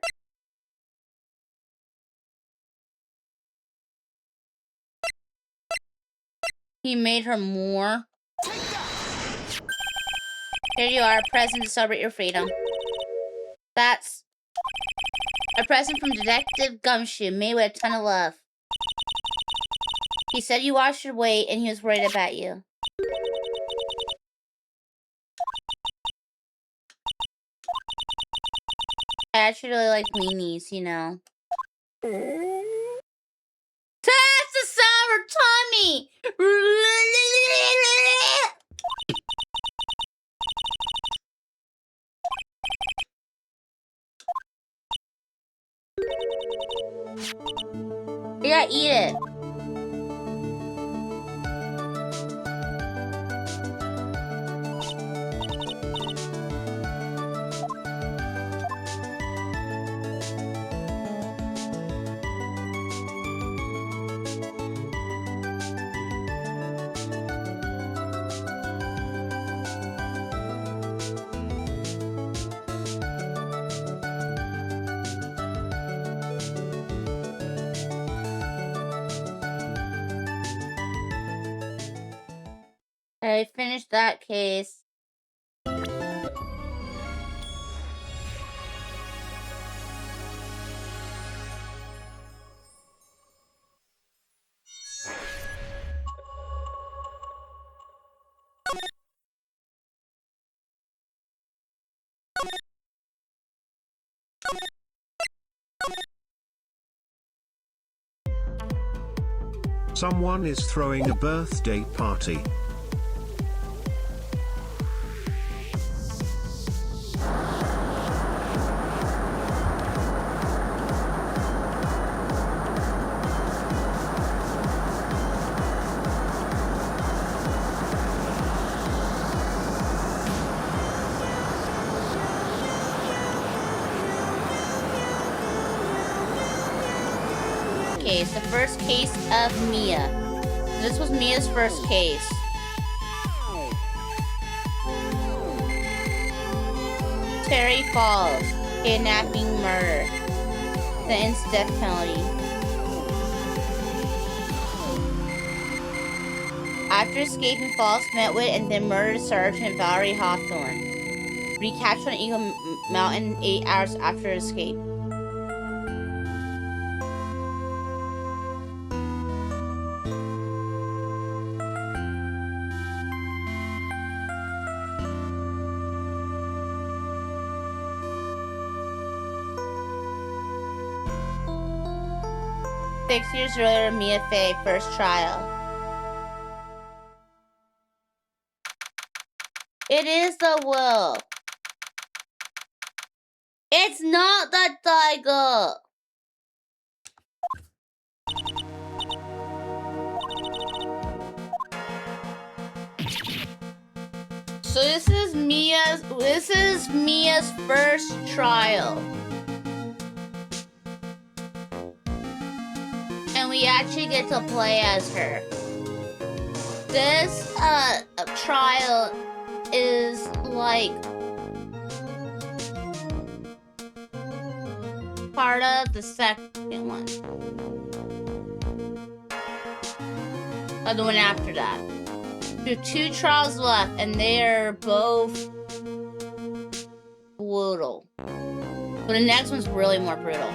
S1: He made her more. Here you are, a present to celebrate your freedom. That's a present from Detective Gumshoe, made with a ton of love. He said you watched your weight and he was worried about you. I actually really like weenies, you know. That's a sour tummy! Yeah, eat it. I finished that case.
S3: Someone is throwing a birthday party.
S1: Case, the first case of Mia. This was Mia's first case. Terry Falls, kidnapping, murder, sentence death penalty. After escaping, Falls met with and then murdered Sergeant Valerie Hawthorne. Recaptured on Eagle Mountain 8 hours after escape. Six years earlier, Mia Fey, first trial. It is the will. It's not the tiger. So this is Mia's first trial. And we actually get to play as her. This trial is like part of, the second one. Or the one after that. There are 2 trials left, and they are both brutal. But the next one's really more brutal.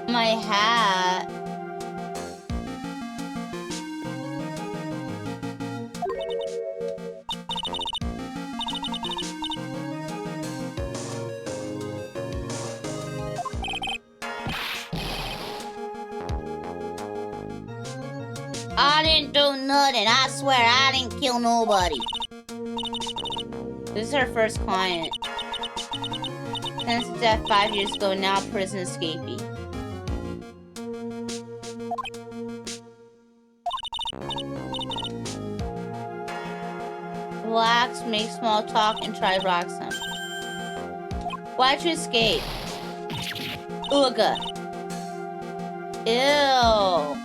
S1: My hat. I didn't do nothing. I swear I didn't kill nobody. This is her first client. Sentenced to death 5 years ago, now prison escapee. Relax, make small talk, and try to rock some. Why'd you escape? Ooga. Ew.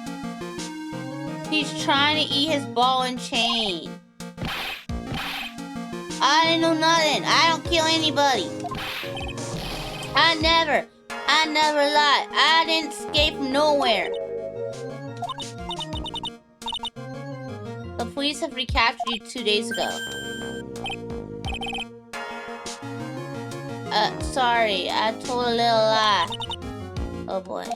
S1: He's trying to eat his ball and chain. I didn't do nothing. I don't kill anybody. I never lied. I didn't escape from nowhere. The police have recaptured you 2 days ago. Sorry, I told a little lie. Oh boy.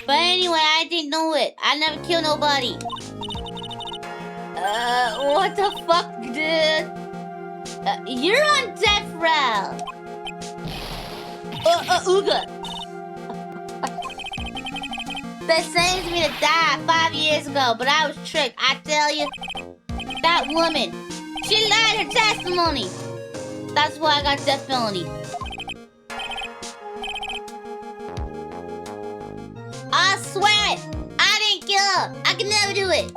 S1: But anyway, I didn't know it. I never killed nobody. What the fuck, dude? You're on death row. Ooga. They sentenced me to die 5 years ago, but I was tricked. I tell you, that woman, she lied her testimony. That's why I got death penalty. I swear it. I didn't kill her. I can never do it.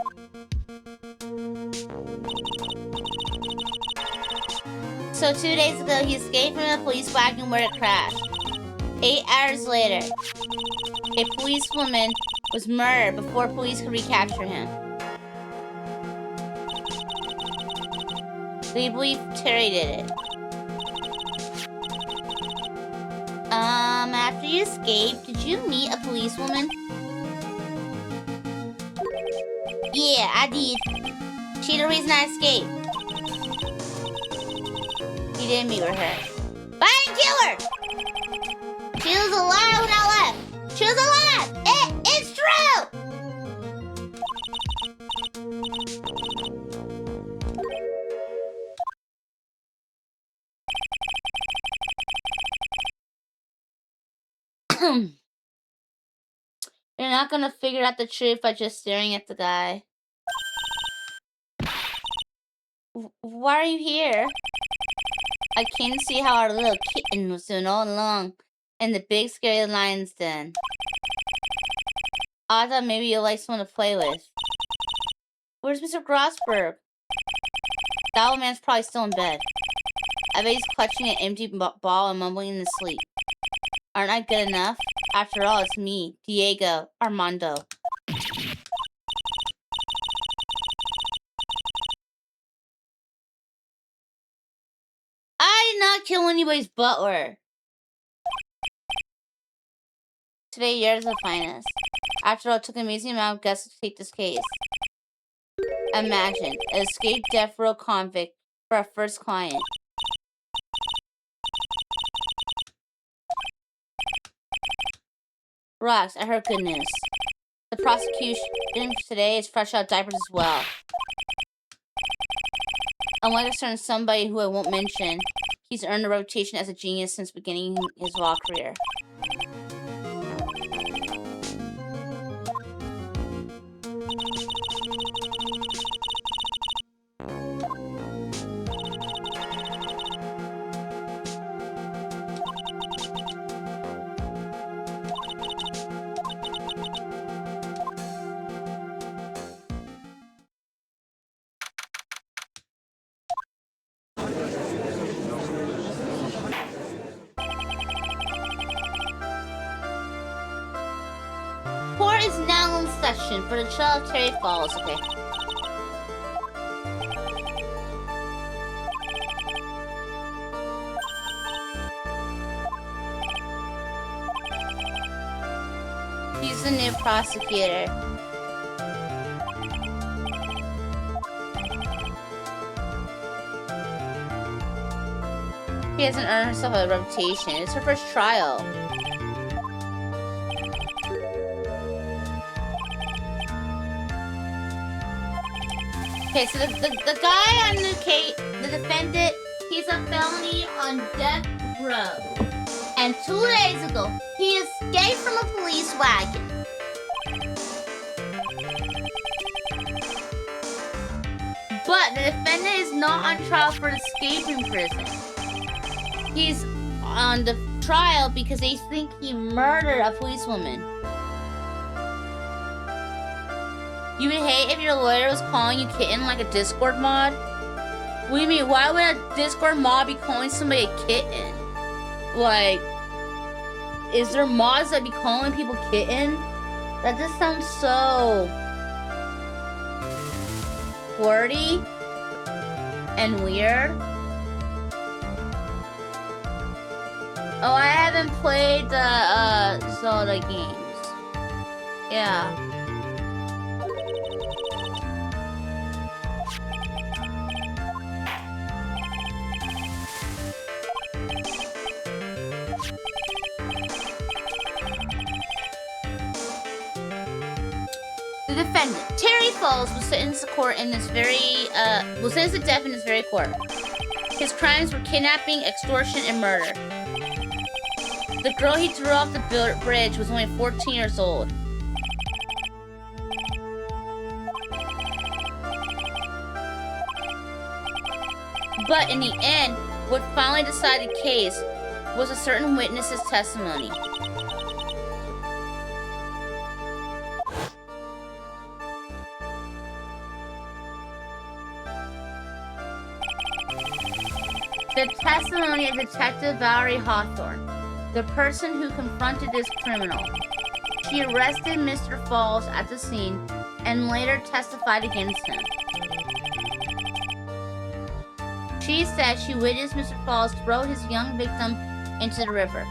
S1: So 2 days ago, he escaped from a police wagon where it crashed. 8 hours later, a policewoman was murdered before police could recapture him. They believe Terry did it. After you escaped, did you meet a policewoman? Yeah, I did. She's the reason I escaped. He didn't meet with her. But I didn't kill her! She was alive when I left. She was alive! It's true! You're not gonna figure out the truth by just staring at the guy. Why are you here? I came to see how our little kitten was doing all along in the big scary lion's den. I thought maybe you'd like someone to play with. Where's Mr. Grossberg? That old man's probably still in bed. I bet he's clutching an empty ball and mumbling in his sleep. Aren't I good enough? After all, it's me, Diego Armando. I did not kill anybody's butler. Today, yours the finest. After all, it took an amazing amount of guts to take this case. Imagine, an escaped death row convict for our first client. Relax, I heard good news. The prosecution today is fresh out of diapers as well. Unlike a certain somebody who I won't mention, he's earned a reputation as a genius since beginning his law career. Court is now in session for the trial of Terry Falls. Okay. the new prosecutor. She hasn't earned herself a reputation. It's her first trial. Okay, so the guy on the defendant, he's a felony on death row. And 2 days ago, he escaped from a police wagon. But the defendant is not on trial for escaping prison. He's on the trial because they think he murdered a policewoman. You would hate if your lawyer was calling you kitten like a Discord mod? What do you mean? Why would a Discord mod be calling somebody a kitten? Like, is there mods that be calling people kitten? That just sounds so flirty and weird. Oh, I haven't played the Zelda games. Yeah. The defendant, Terry Falls, was sentenced to death in this very court. His crimes were kidnapping, extortion, and murder. The girl he threw off the bridge was only 14 years old. But in the end, what finally decided the case was a certain witness's testimony. The testimony of Detective Valerie Hawthorne, the person who confronted this criminal. She arrested Mr. Falls at the scene and later testified against him. She said she witnessed Mr. Falls throw his young victim into the river.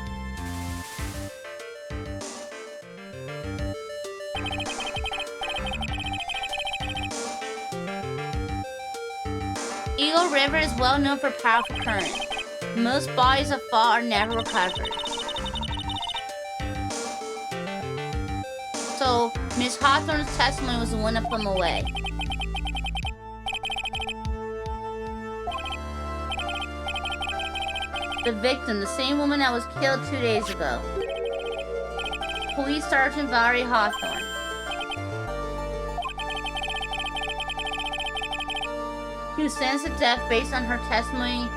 S1: Eagle River is well known for powerful currents. Most bodies of fall are never recovered. So, Ms. Hawthorne's testimony was the one to put him away. The victim, the same woman that was killed 2 days ago. Police Sergeant Valerie Hawthorne. He was sentenced to death based on her testimony.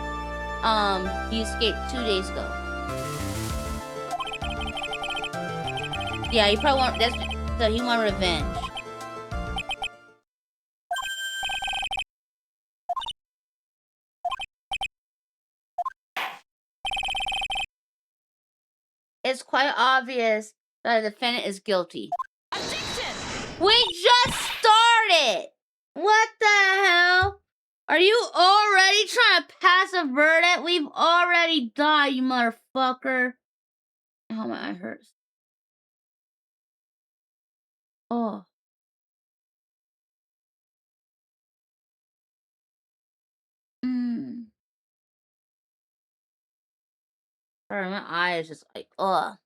S1: He escaped 2 days ago. Yeah, he probably want so he wanted revenge. It's quite obvious that the defendant is guilty.
S4: Objection!
S1: We just started! What the hell? Are you already trying to pass a verdict? We've already died, you motherfucker. Oh, my eye hurts. Oh. Sorry, my eye is just like, ugh.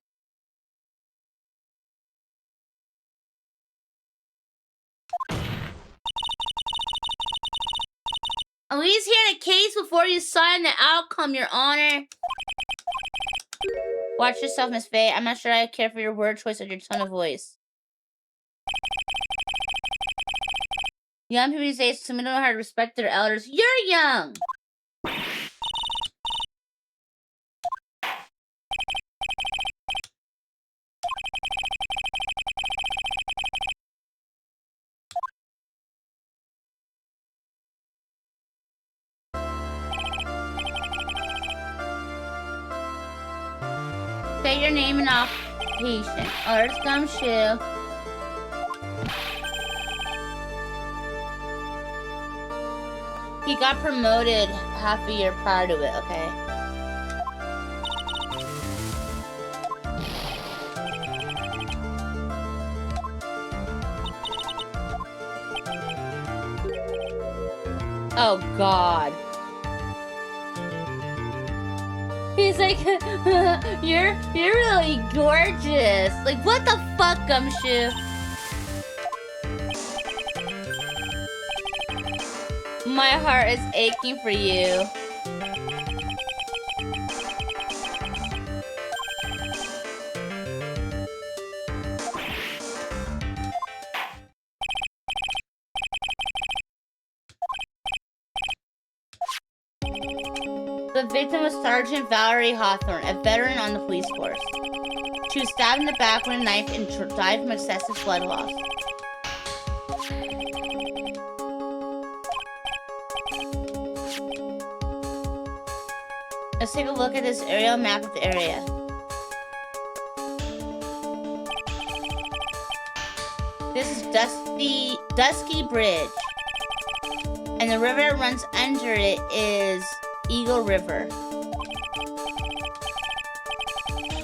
S1: At least hear the case before you sign the outcome, Your Honor. Watch yourself, Miss Faye. I'm not sure I care for your word choice or your tone of voice. Young people these days don't know how to respect their elders. You're young! Say your name and occupation. Earth Gumshoe. He got promoted half a year prior to it, okay? Oh, God. He's like, you're really gorgeous. Like, what the fuck, Gumshoe? My heart is aching for you. The victim was Sergeant Valerie Hawthorne, a veteran on the police force. She was stabbed in the back with a knife and died from excessive blood loss. Let's take a look at this aerial map of the area. This is Dusky Bridge. And the river that runs under it is Eagle River.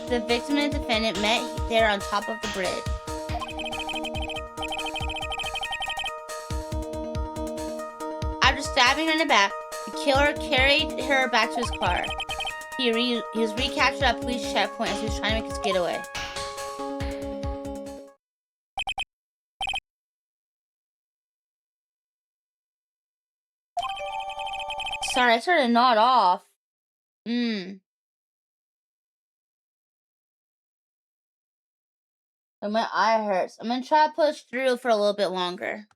S1: The victim and the defendant met there on top of the bridge. After stabbing her in the back, the killer carried her back to his car. He was recaptured at a police checkpoint as he was trying to make his getaway. Sorry, I started to nod off. And my eye hurts. I'm gonna try to push through for a little bit longer.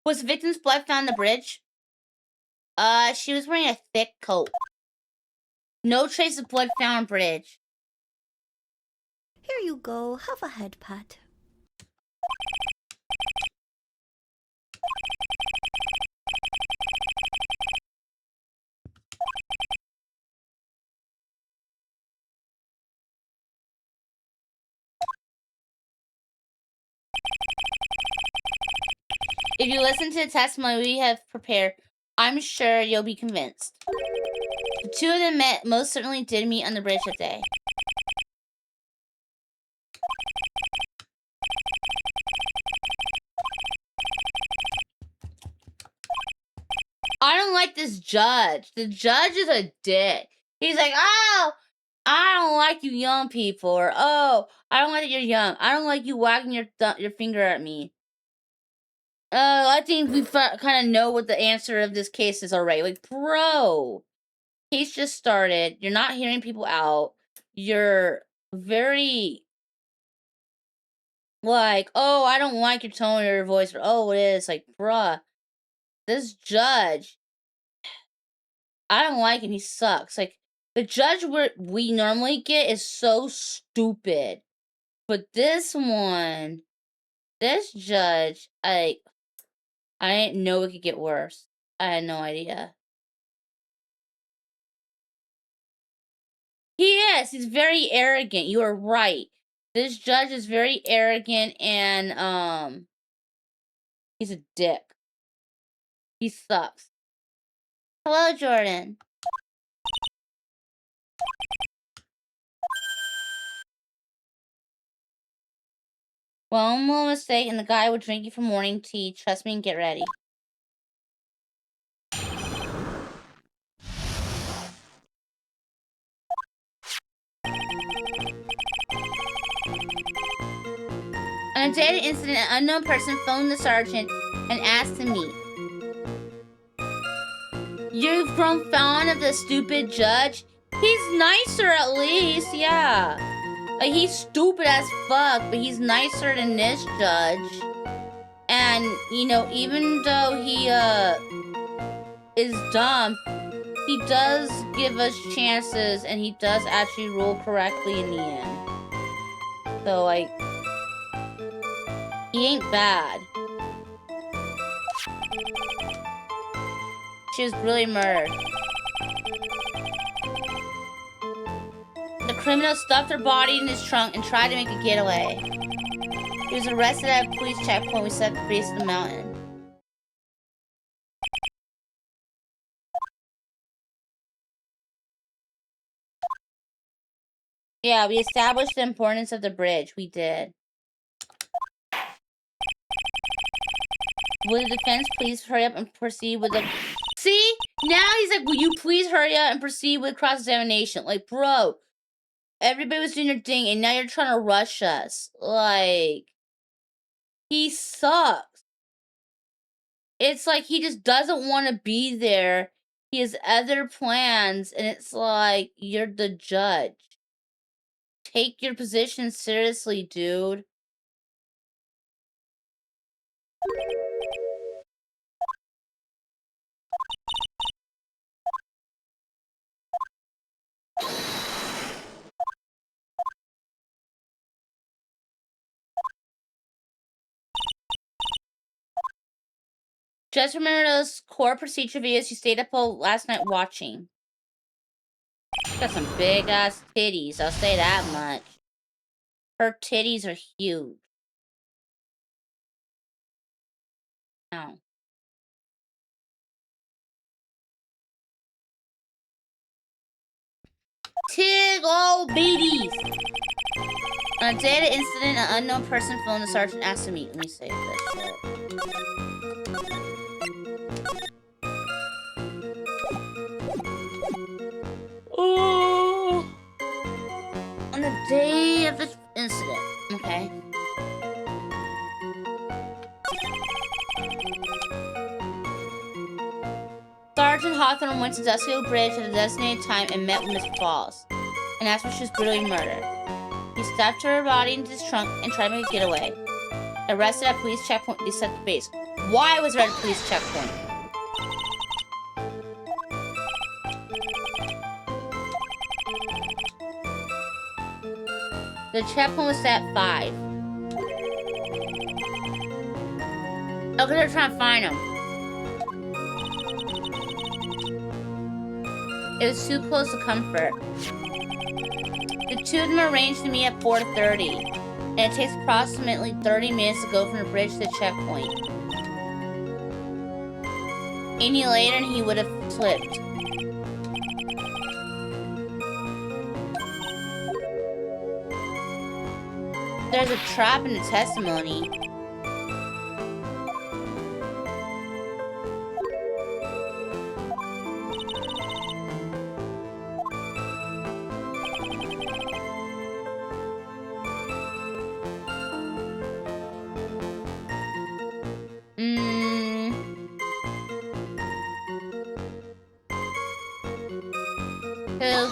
S1: Was the victim's blood found on the bridge? She was wearing a thick coat. No trace of blood found on bridge.
S4: Here you go. Have a head pat.
S1: If you listen to the testimony we have prepared, I'm sure you'll be convinced. The two of them most certainly did meet on the bridge that day. I don't like this judge. The judge is a dick. He's like, oh, I don't like you young people. Or, oh, I don't like that you're young. I don't like you wagging your finger at me. I think we kind of know what the answer of this case is already. Like, bro, case just started. You're not hearing people out. You're very, like, oh, I don't like your tone or your voice. Or, oh, it is. Like, bruh, this judge, I don't like him. He sucks. Like, the judge we normally get is so stupid. But this one, this judge, I didn't know it could get worse. I had no idea. He is. He's very arrogant. You are right. This judge is very arrogant and he's a dick. He sucks. Hello, Jordan. One little mistake and the guy would drink you for morning tea. Trust me and get ready. On a day of the incident, an unknown person phoned the sergeant and asked to meet. You've grown fond of the stupid judge? He's nicer at least, yeah. Like, he's stupid as fuck, but he's nicer than this judge. And, you know, even though he, is dumb, he does give us chances, and he does actually rule correctly in the end. So, like, he ain't bad. She was really murdered. The criminal stuffed her body in his trunk and tried to make a getaway. He was arrested at a police checkpoint we set at the base of the mountain. Yeah, we established the importance of the bridge. We did. Would the defense please hurry up and proceed with the... See? Now he's like, will you please hurry up and proceed with cross-examination? Like, bro, everybody was doing their thing, and now you're trying to rush us. Like, he sucks. It's like he just doesn't want to be there. He has other plans, and it's like, you're the judge. Take your position seriously, dude. Just remember those core procedure videos you stayed up all last night watching. Got some big ass titties, I'll say that much. Her titties are huge. Ow. Tig old beaties! On a day of the incident, an unknown person phoned the sergeant and asked to meet. Let me save this shit. Oh! On the day of the incident. Okay. Sergeant Hawthorne went to Dusky Bridge at a designated time and met with Miss Falls, and asked where she was brutally murdered. He stuffed her body into his trunk and tried to make a getaway. Arrested at police checkpoint, they set the base. Why was there at a police checkpoint? The checkpoint was set at 5. Oh, because they're trying to find him. It was too close to comfort. The two of them arranged to meet at 4:30, and it takes approximately 30 minutes to go from the bridge to the checkpoint. Any later and he would have slipped. There's a trap in the testimony. Who?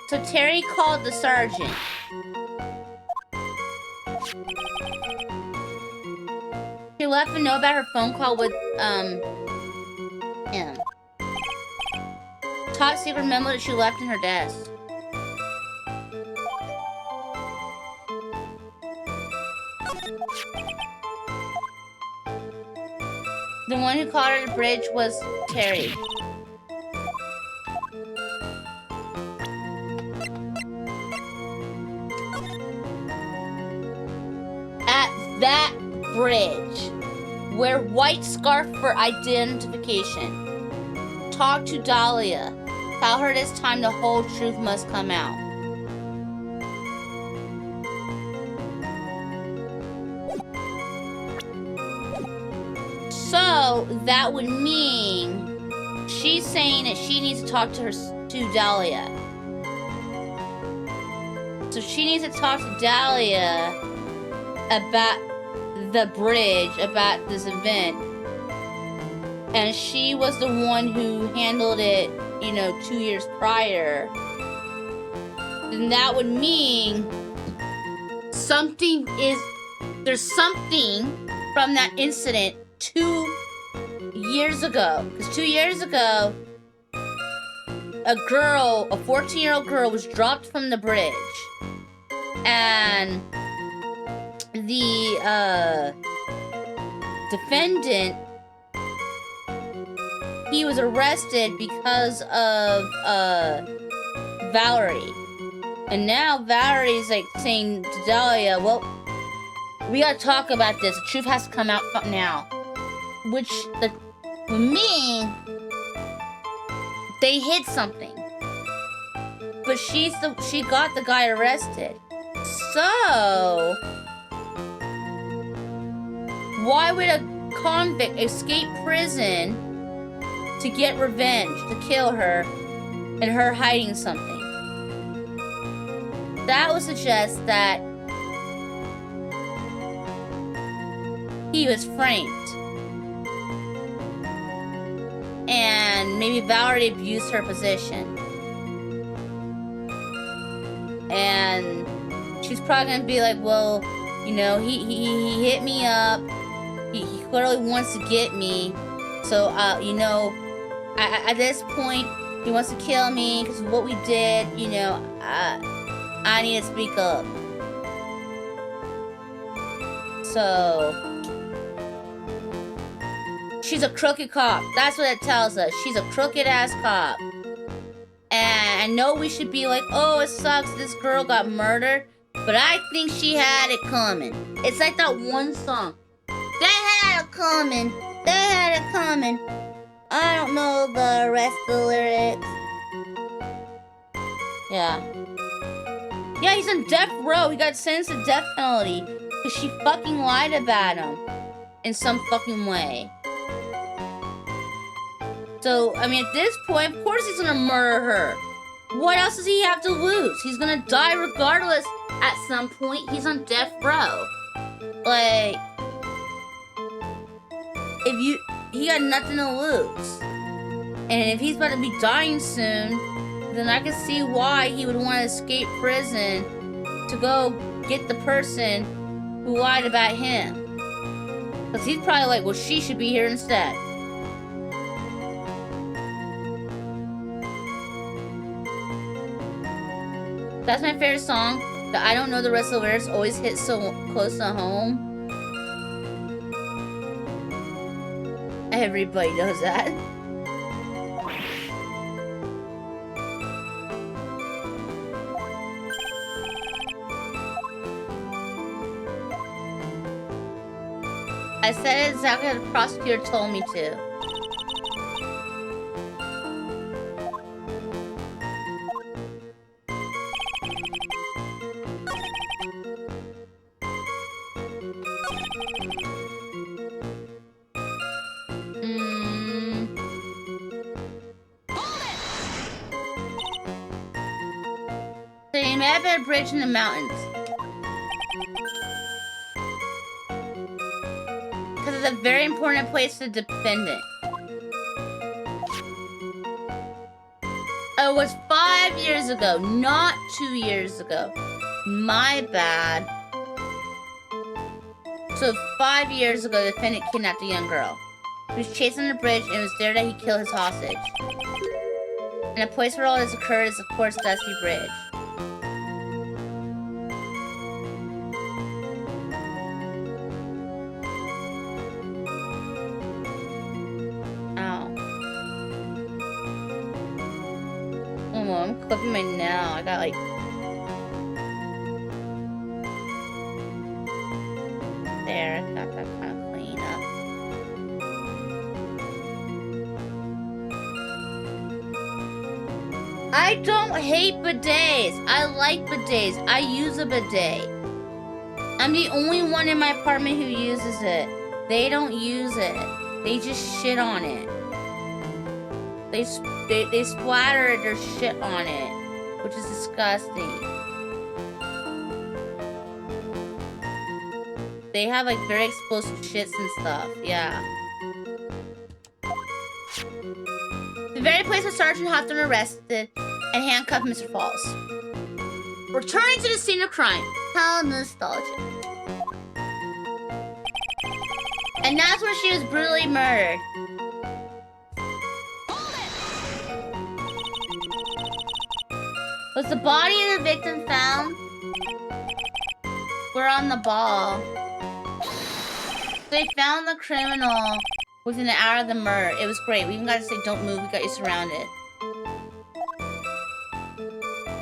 S1: So Terry called the sergeant. She left a note about her phone call with, him. Top secret memo that she left in her desk. The one who called her at the bridge was Terry. At that bridge, wear white scarf for identification. Talk to Dahlia. Tell her it is time the whole truth must come out. So that would mean she's saying that she needs to talk to Dahlia. So she needs to talk to Dahlia about the bridge, about this event. And she was the one who handled it, 2 years prior. Then that would mean there's something from that incident 2 years ago. Because 2 years ago, a 14-year-old girl was dropped from the bridge. And the defendant, he was arrested because of Valerie. And now Valerie's like saying to Dahlia, well, we gotta talk about this. The truth has to come out now. Which would mean they hid something. But she got the guy arrested. So why would a convict escape prison to get revenge, to kill her, and her hiding something? That would suggest that he was framed. And maybe Valerie abused her position. And she's probably gonna be like, well, you know, he hit me up. He clearly wants to get me. So, you know, at this point, he wants to kill me because of what we did. You know, I need to speak up. So, she's a crooked cop. That's what it tells us. She's a crooked ass cop. And I know we should be like, oh, it sucks this girl got murdered. But I think she had it coming. It's like that one song. They had it coming. They had it coming. I don't know the rest of the lyrics. Yeah. Yeah, he's on death row. He got sentenced to death penalty because she fucking lied about him in some fucking way. So, I mean, at this point, of course he's gonna murder her. What else does he have to lose? He's gonna die regardless at some point. He's on death row. Like, he got nothing to lose. And if he's about to be dying soon, then I can see why he would want to escape prison to go get the person who lied about him. Because he's probably like, well, she should be here instead. That's my favorite song. The I don't know the rest of the lyrics always hit so close to home. Everybody knows that. I said it exactly how the prosecutor told me to. So you may have been a bridge in the mountains. Because it's a very important place to defend it. Oh, it was 5 years ago, not 2 years ago. My bad. So 5 years ago, the defendant kidnapped a young girl. He was chased on the bridge, and it was there that he killed his hostage. And the place where all this occurred is, of course, Dusty Bridge. I'm clipping my nail. I got like... There, I got that kind of clean up. I don't hate bidets. I like bidets. I use a bidet. I'm the only one in my apartment who uses it. They don't use it. They just shit on it. They splatter their shit on it, which is disgusting. They have like very explosive shits and stuff, yeah. The very place where Sergeant Hawthorne arrested and handcuffed Mr. Falls. Returning to the scene of crime. How nostalgic. And that's where she was brutally murdered. Was the body of the victim found? We're on the ball. They found the criminal within an hour of the murder. It was great. We even got to say, don't move. We got you surrounded.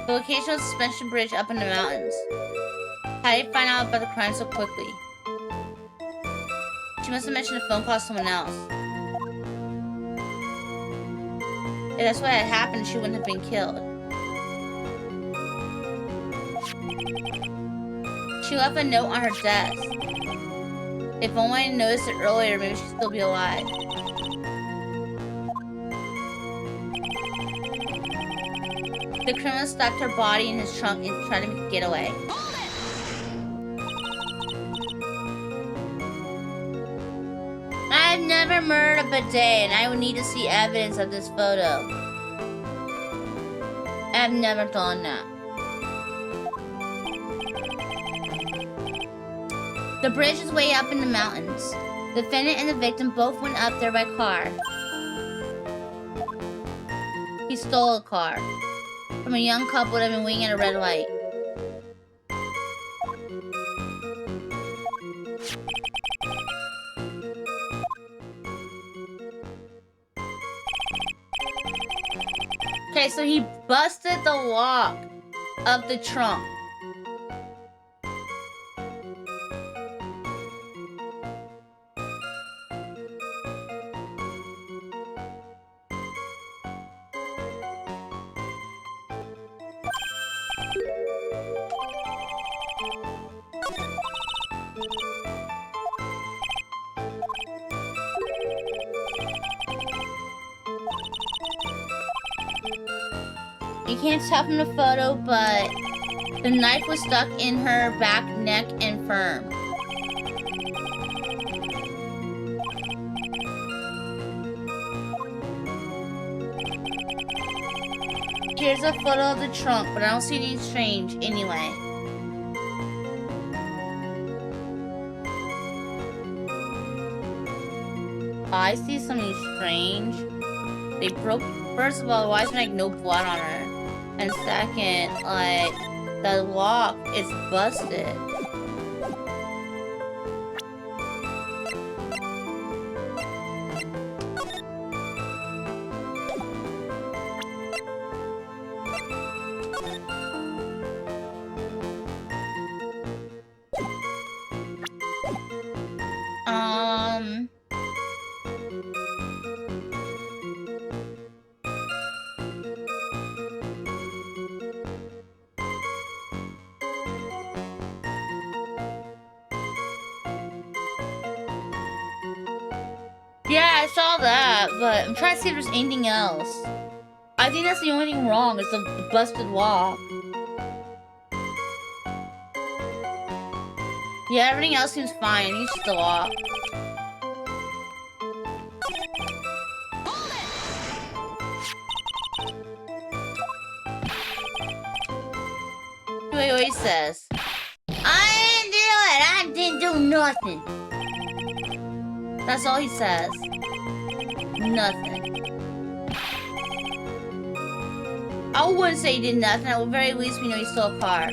S1: The location of the suspension bridge up in the mountains. How did you find out about the crime so quickly? She must have mentioned a phone call to someone else. If that's what had happened, she wouldn't have been killed. She left a note on her desk. If only I noticed it earlier, maybe she'd still be alive. The criminal stuck her body in his trunk and tried to make a getaway. I've never murdered a bidet, and I would need to see evidence of this photo. I've never done that. The bridge is way up in the mountains. The defendant and the victim both went up there by car. He stole a car from a young couple that had been waiting at a red light. Okay, so he busted the lock of the trunk. You can't tell from the photo, but the knife was stuck in her back, neck, and firm. Here's a photo of the trunk, but I don't see anything strange anyway. I see something strange. They broke. First of all, why is there like no blood on her? And second, like, the lock is busted. Yeah, I saw that, but I'm trying to see if there's anything else. I think that's the only thing wrong, is the busted lock. Yeah, everything else seems fine. I think it's just the lock. He always says, I didn't do it! I didn't do nothing! That's all he says. Nothing. I wouldn't say he did nothing. At the very least, we know he stole a car.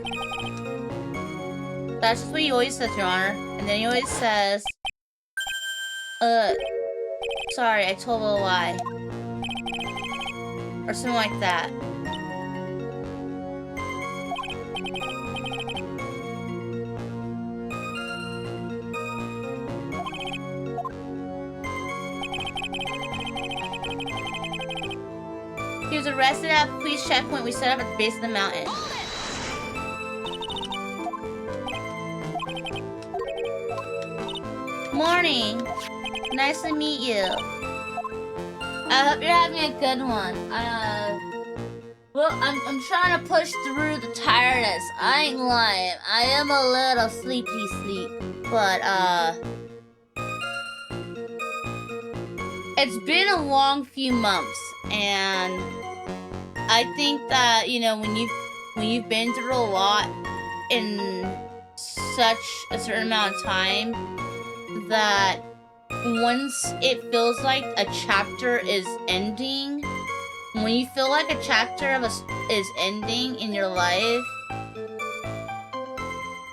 S1: That's just what he always says, Your Honor. And then he always says, sorry, I told a lie. Or something like that. He was arrested at a police checkpoint we set up at the base of the mountain. Morning. Nice to meet you. I hope you're having a good one. Well, I'm trying to push through the tiredness. I ain't lying. I am a little sleepy, but it's been a long few months, and I think that, you know, when you've been through a lot in such a certain amount of time, that once it feels like a chapter is ending, when you feel like a chapter is ending in your life,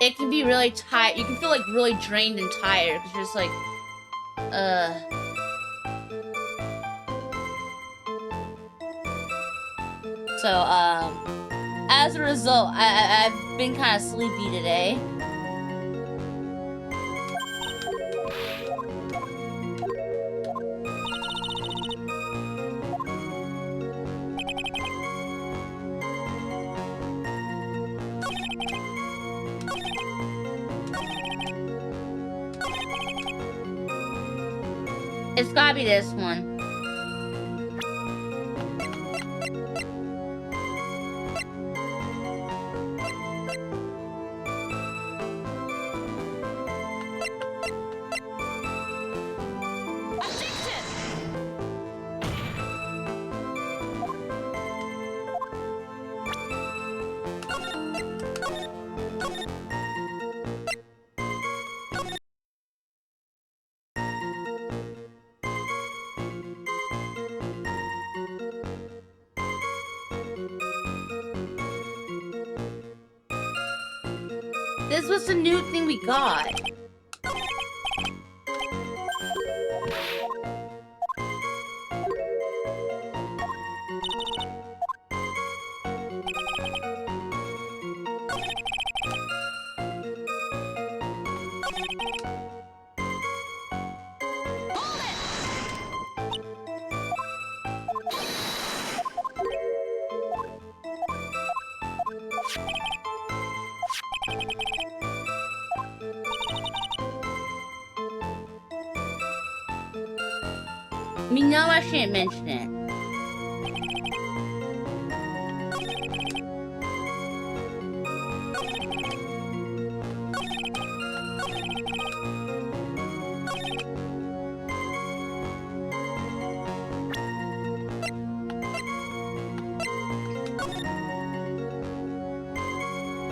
S1: it can be really tired. You can feel like really drained and tired because you're just like, So, as a result, I've been kind of sleepy today. It's gotta be this one. This was the new thing we got. I mean, no, I shouldn't mention it.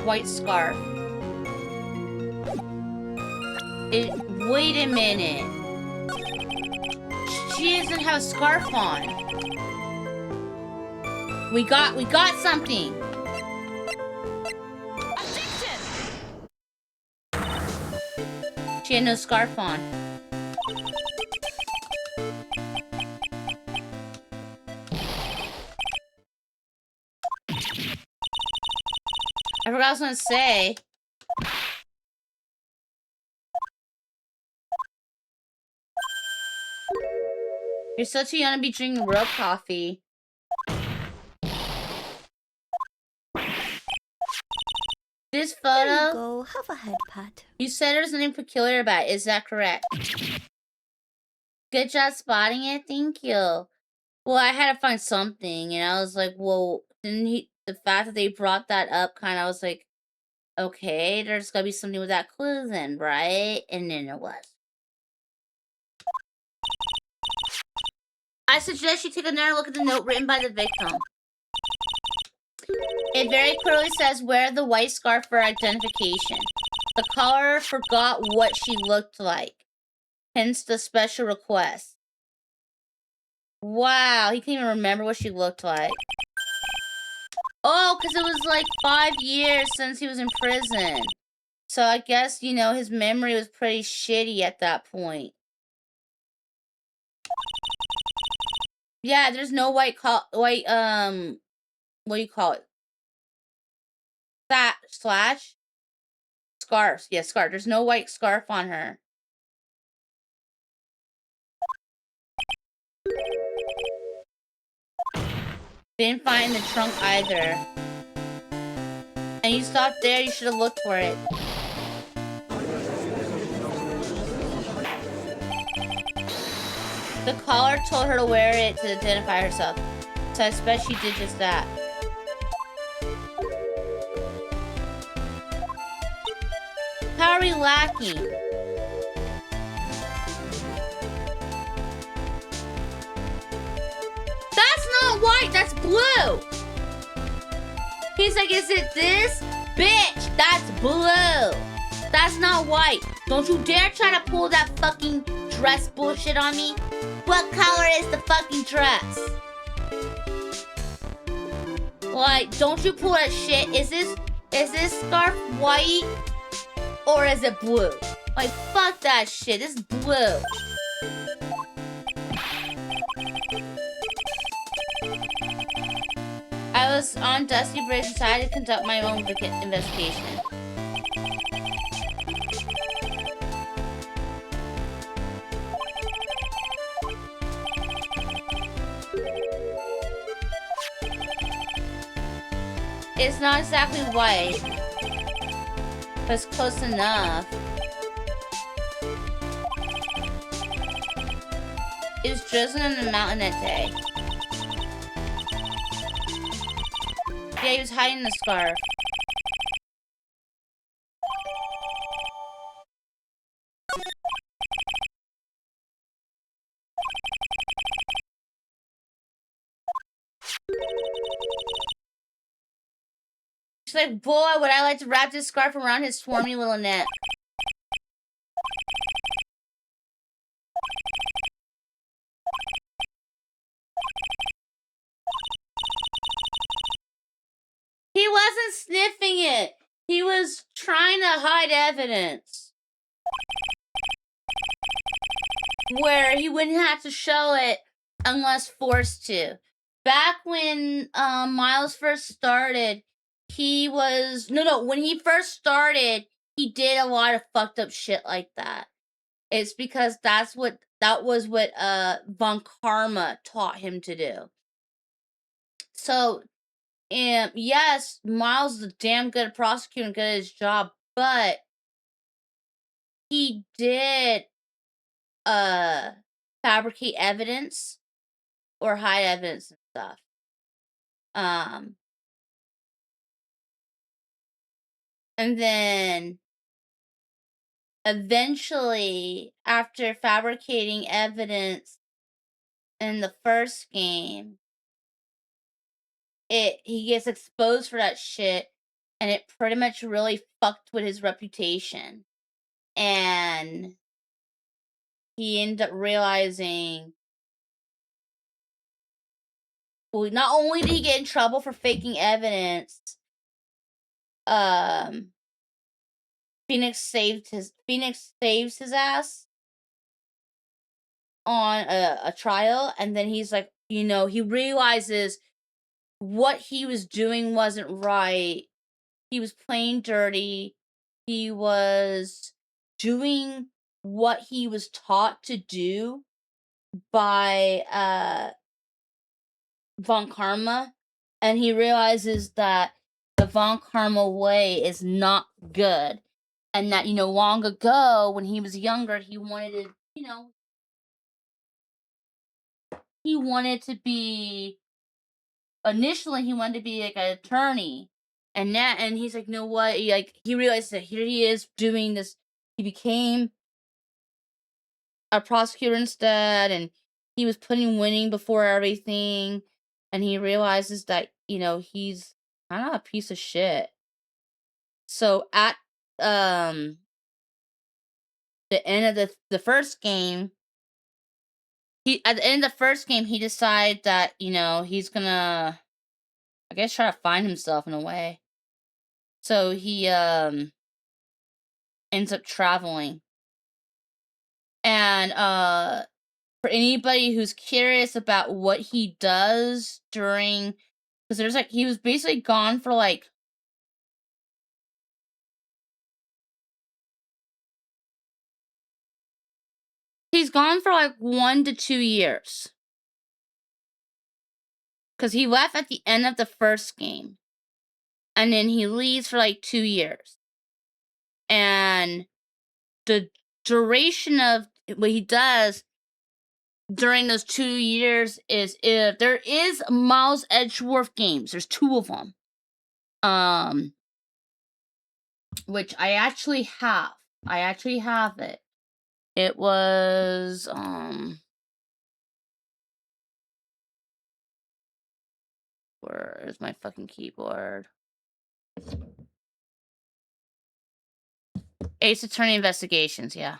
S1: White scarf. Wait a minute. She doesn't have a scarf on. We got something. She had no scarf on. I forgot what I was gonna say. You're still too young to be drinking real coffee. This photo.
S4: There you go. Have a head pat.
S1: You said there's nothing peculiar about it. Is that correct? Good job spotting it. Thank you. Well, I had to find something, and I was like, well, didn't he? The fact that they brought that up, kind of, I was like, okay, there's gotta be something with that clue then, right? And then it was. I suggest you take another look at the note written by the victim. It very clearly says, wear the white scarf for identification. The caller forgot what she looked like. Hence the special request. Wow, he can't even remember what she looked like. Oh, because it was like 5 years since he was in prison. So I guess, you know, his memory was pretty shitty at that point. Yeah, there's no what do you call it? That slash? Scarves. Yeah, scarf. There's no white scarf on her. Didn't find the trunk either. And you stopped there, you should have looked for it. The caller told her to wear it to identify herself. So I expect she did just that. How are we lacking? That's not white, that's blue. He's like, is it this? Bitch, that's blue. That's not white. Don't you dare try to pull that fucking dress bullshit on me. What color is the fucking dress? Like, don't you pull that shit. Is this scarf white? Or is it blue? Like, fuck that shit. It's blue. I was on Dusty Bridge and decided to conduct my own investigation. It's not exactly white, but it's close enough. He was drizzling in the mountain that day. Yeah, he was hiding the scarf. She's like, boy, would I like to wrap this scarf around his swarmy little neck. He wasn't sniffing it. He was trying to hide evidence. Where he wouldn't have to show it unless forced to. Back when Miles first started, he was... when he first started, he did a lot of fucked up shit like that. It's because that was what Von Karma taught him to do. So, yes, Miles is a damn good prosecutor and good at his job, but he did fabricate evidence or hide evidence and stuff. And then eventually, after fabricating evidence in the first game, he gets exposed for that shit, and it pretty much really fucked with his reputation. And he ended up realizing, well, not only did he get in trouble for faking evidence, Phoenix saves his ass on a trial, and then he's like, he realizes what he was doing wasn't right. He was playing dirty. He was doing what he was taught to do by Von Karma, and he realizes that the Von Karma way is not good, and that long ago when he was younger, he wanted to initially he wanted to be like an attorney, and he's like, what? He realized that here he is doing this. He became a prosecutor instead, and he was putting winning before everything, and he realizes that he's kind of a piece of shit. So at the end of the first game, he decided that he's gonna, I guess, try to find himself in a way. So he ends up traveling. And for anybody who's curious about what he does during, because he was basically gone for he's gone for 1 to 2 years. Because he left at the end of the first game. And then he leaves for 2 years. And the duration of what he does during those 2 years is, there is Miles Edgeworth games. There's 2 of them. Which I actually have. It. It was, where is my fucking keyboard? Ace Attorney Investigations, yeah.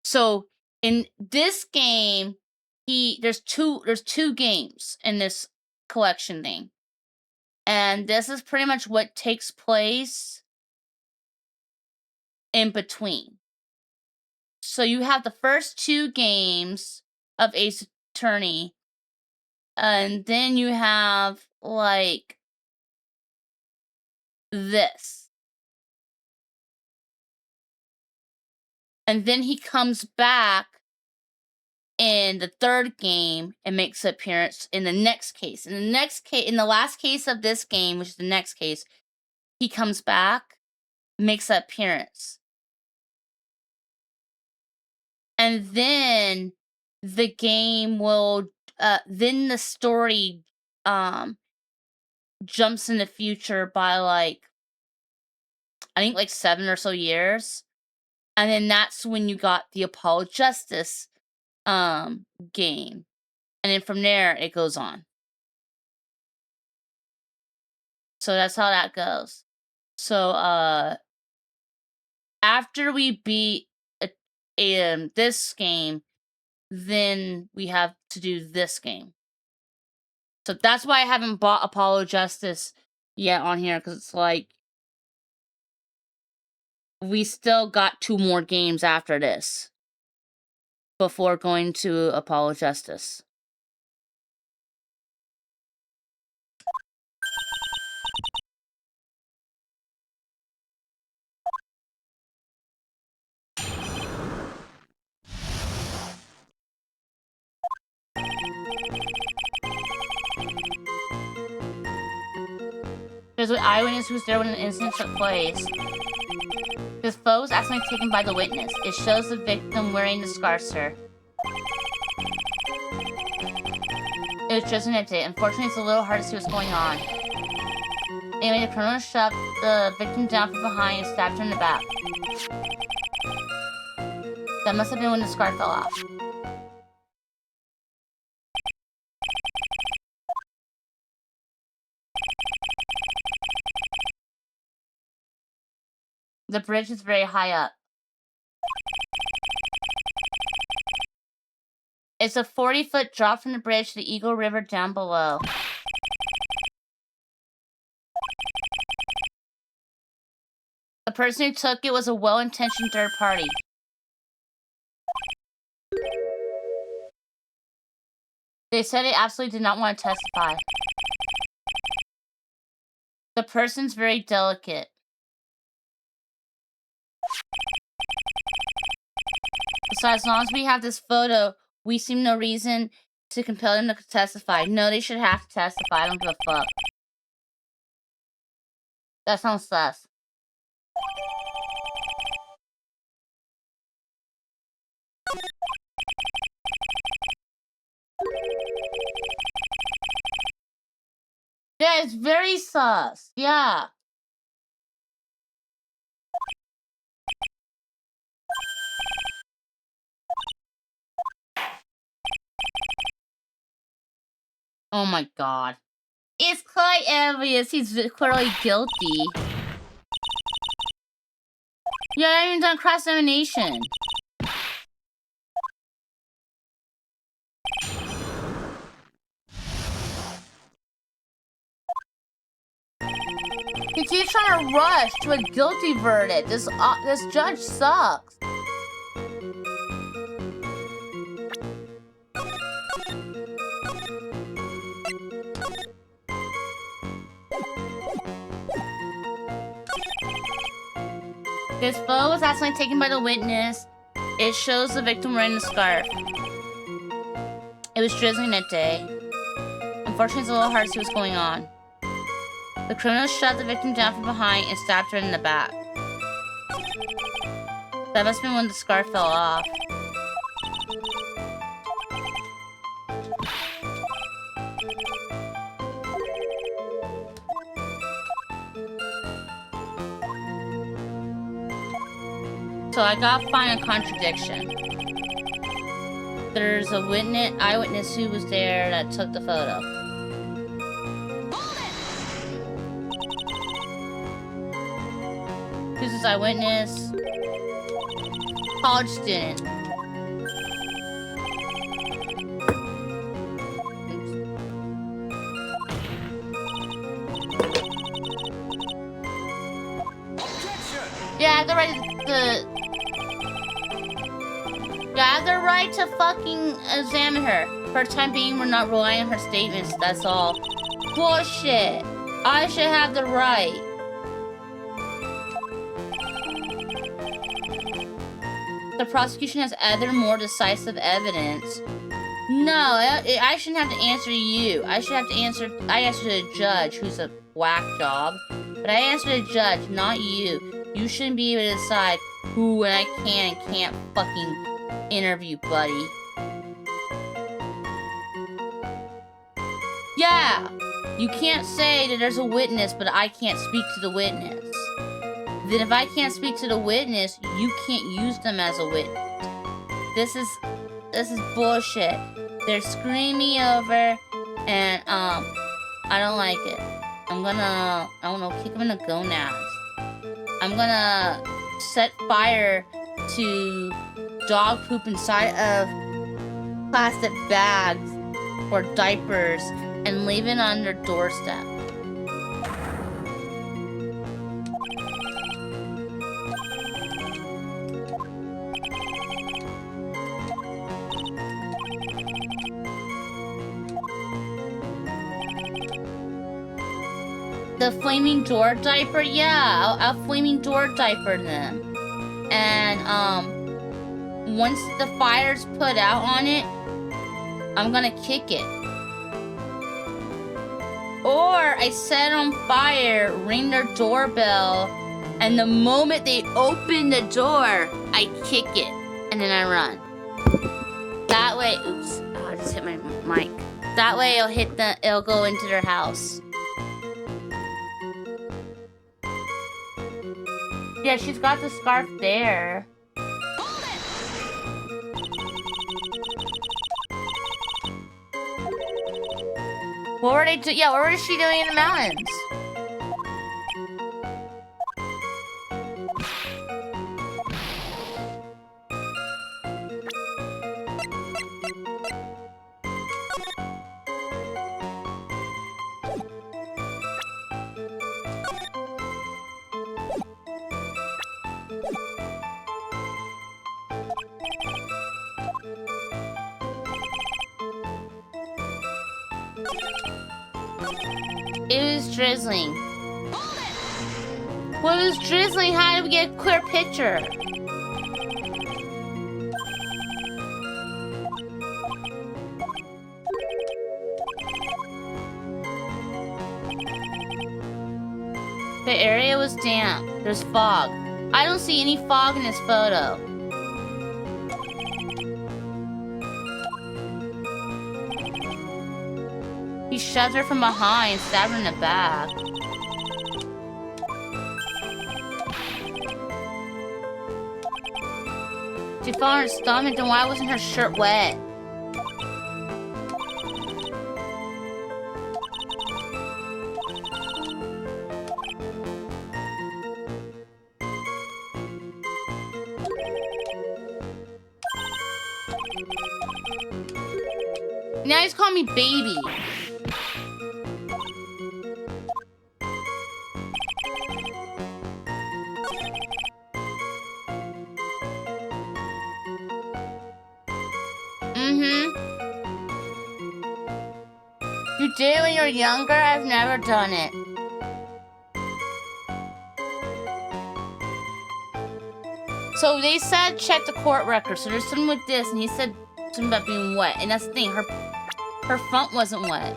S1: So in this game, there's two games in this collection thing. And this is pretty much what takes place in between. So you have the first 2 games of Ace Attorney, and then you have this. And then he comes back in the 3rd game and makes an appearance in the next case. In the last case of this game, which is the next case, he comes back, makes an appearance. And then the game will, then the story, jumps in the future by, like, I think, like, 7 or so years. And then that's when you got the Apollo Justice, game. And then from there, it goes on. So that's how that goes. So, after we beat this game, then we have to do this game. So that's why I haven't bought Apollo Justice yet on here, because it's like, we still got 2 more games after this before going to Apollo Justice. There's an eyewitness who's there when an incident took place. His photo was accidentally taken by the witness. It shows the victim wearing the scarf, sir. It was just an update. Unfortunately, it's a little hard to see what's going on. Anyway, the criminal shoved the victim down from behind and stabbed her in the back. That must have been when the scarf fell off. The bridge is very high up. It's a 40-foot drop from the bridge to the Eagle River down below. The person who took it was a well-intentioned third party. They said they absolutely did not want to testify. The person's very delicate. Besides, as long as we have this photo, we see no reason to compel them to testify. No, they should have to testify. I don't give a fuck. That sounds sus. Yeah, it's very sus. Yeah. Oh my god. It's quite obvious he's clearly guilty. Yeah, I haven't even done cross-examination. He keeps trying to rush to a guilty verdict. This judge sucks. This photo was accidentally taken by the witness. It shows the victim wearing the scarf. It was drizzling that day. Unfortunately, it's a little hard to see what's going on. The criminal shoved the victim down from behind and stabbed her in the back. That must have been when the scarf fell off. So I gotta find a contradiction. There's a eyewitness who was there that took the photo. Who's this eyewitness? College student. Yeah, I have the right to fucking examine her. For the time being, we're not relying on her statements, that's all. Bullshit. I should have the right. The prosecution has other more decisive evidence. No, I shouldn't have to answer you. I answer to the judge, who's a whack job. But I answer to the judge, not you. You shouldn't be able to decide who I can and can't fucking interview, buddy. Yeah, you can't say that there's a witness, but I can't speak to the witness. Then if I can't speak to the witness, you can't use them as a witness. This is bullshit. They're screwing me over, and I don't like it. I'm gonna, I don't know, kick them in the gonads. I'm gonna set fire to dog poop inside of plastic bags or diapers and leave it on their doorstep. The flaming door diaper? Yeah, I'll flaming door diaper them. And, once the fire's put out on it, I'm gonna kick it. Or I set it on fire, ring their doorbell, and the moment they open the door, I kick it, and then I run. That way, oops, oh, I just hit my mic. That way it'll go into their house. Yeah, she's got the scarf there. What were they doing? Yeah, what was she doing in the mountains? It was drizzling. Well, it was drizzling. How did we get a clear picture? The area was damp. There's fog. I don't see any fog in this photo. He shoved her from behind and stabbed her in the back. She fell on her stomach, then why wasn't her shirt wet? Now he's calling me baby. You did it when you were younger? I've never done it. So they said check the court record. So there's something with this, and he said something about being wet. And that's the thing, her front wasn't wet.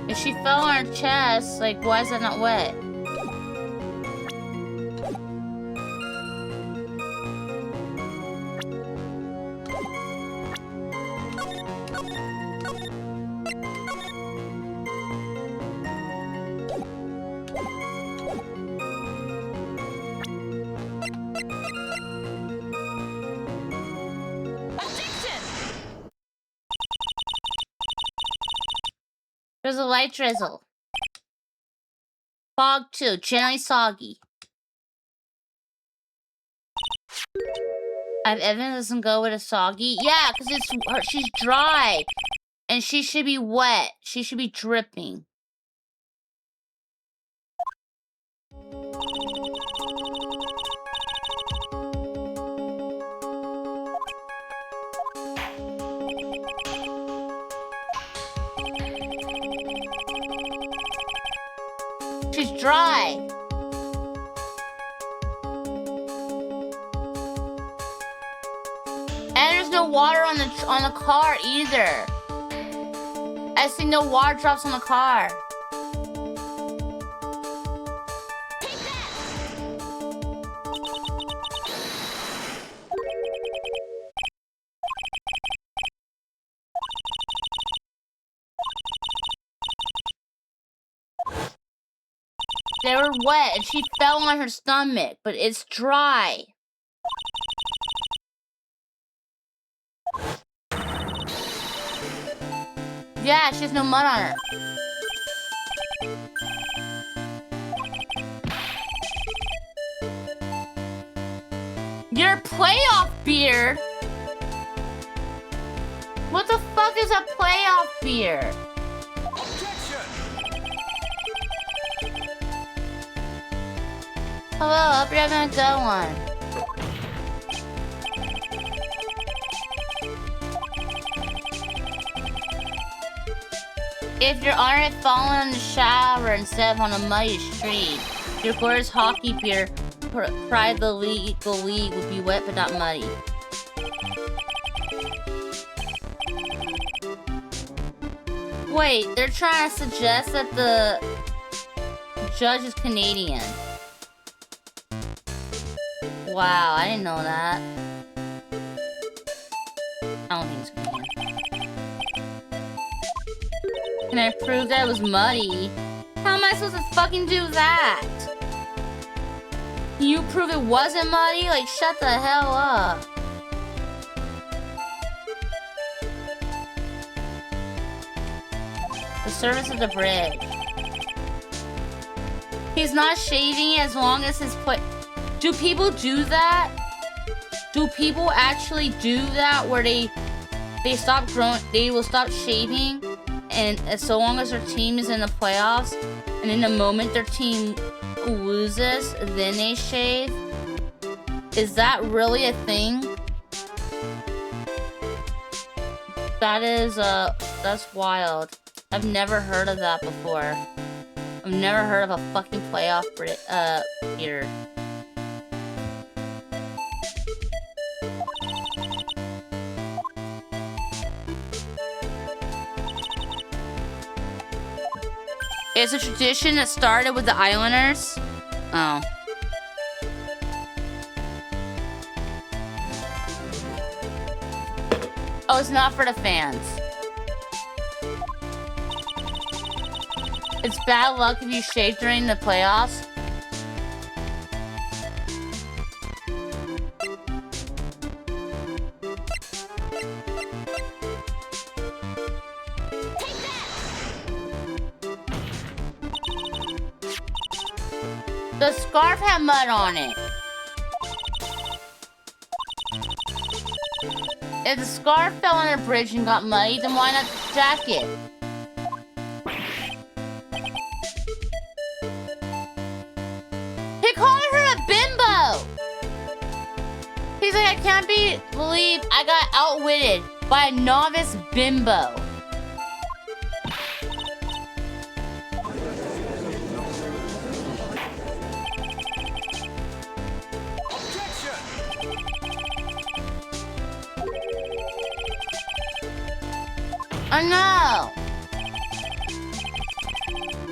S1: If she fell on her chest, like, why is that not wet? There's a light drizzle. Fog too, generally soggy. I have evidence doesn't go with a soggy. Yeah, because she's dry. And she should be wet. She should be dripping. She's dry. And there's no water on the car either. I see no water drops on the car. They were wet and she fell on her stomach, but it's dry. Yeah, she has no mud on her. Your playoff beard? What the fuck is a playoff beard? Hello, hope you're having a good one. If you're already falling in the shower instead of on a muddy street, your gorgeous hockey beer pride the league would be wet but not muddy. Wait, they're trying to suggest that the judge is Canadian. Wow, I didn't know that. I don't think it's Canadian. Can I prove that it was muddy? How am I supposed to fucking do that? Can you prove it wasn't muddy? Like, shut the hell up. The service of the bridge. He's not shaving as long as his foot. Do people do that? Do people actually do that where they stop growing, they will stop shaving, and so long as their team is in the playoffs, and in the moment their team loses, then they shave? Is that really a thing? That is, that's wild. I've never heard of that before. I've never heard of a fucking playoff beard. It's a tradition that started with the Islanders. Oh. Oh, it's not for the fans. It's bad luck if you shave during the playoffs. The scarf had mud on it. If the scarf fell on a bridge and got muddy, then why not the jacket? He called her a bimbo! He's like, I can't believe I got outwitted by a novice bimbo. I know!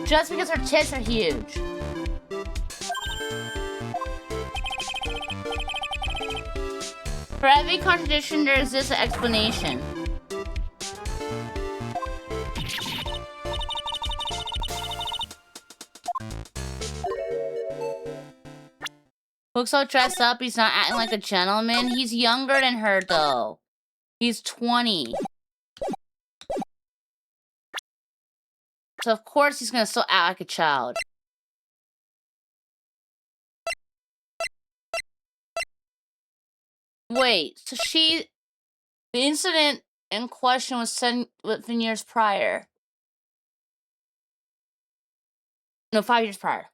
S1: Just because her tits are huge. For every contradiction, there exists an explanation. Looks so dressed up, he's not acting like a gentleman. He's younger than her, though. He's 20. So of course he's gonna still act like a child. Wait, so the incident in question was 7 years prior. No, 5 years prior.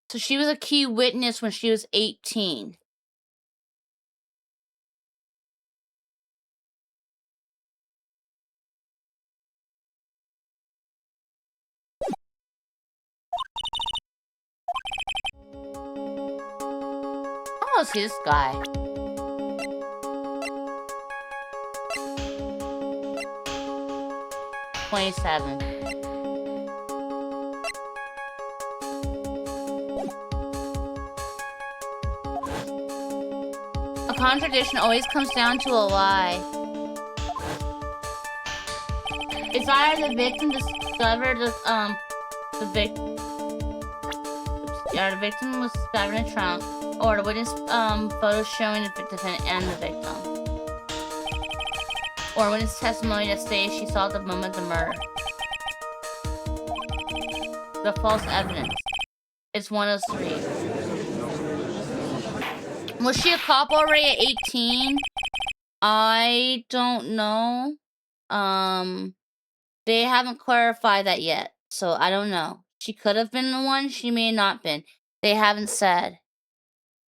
S1: So she was a key witness when she was 18. I want to see this guy. 27. A contradiction always comes down to a lie. It's either the victim discovered the victim was discovered in a trunk, or the witness photos showing the defendant and the victim, or witness testimony that states she saw the moment of the murder. The false evidence. It's one of those three. Was she a cop already at 18? I don't know. They haven't clarified that yet, so I don't know. She could have been the one, she may not been. They haven't said.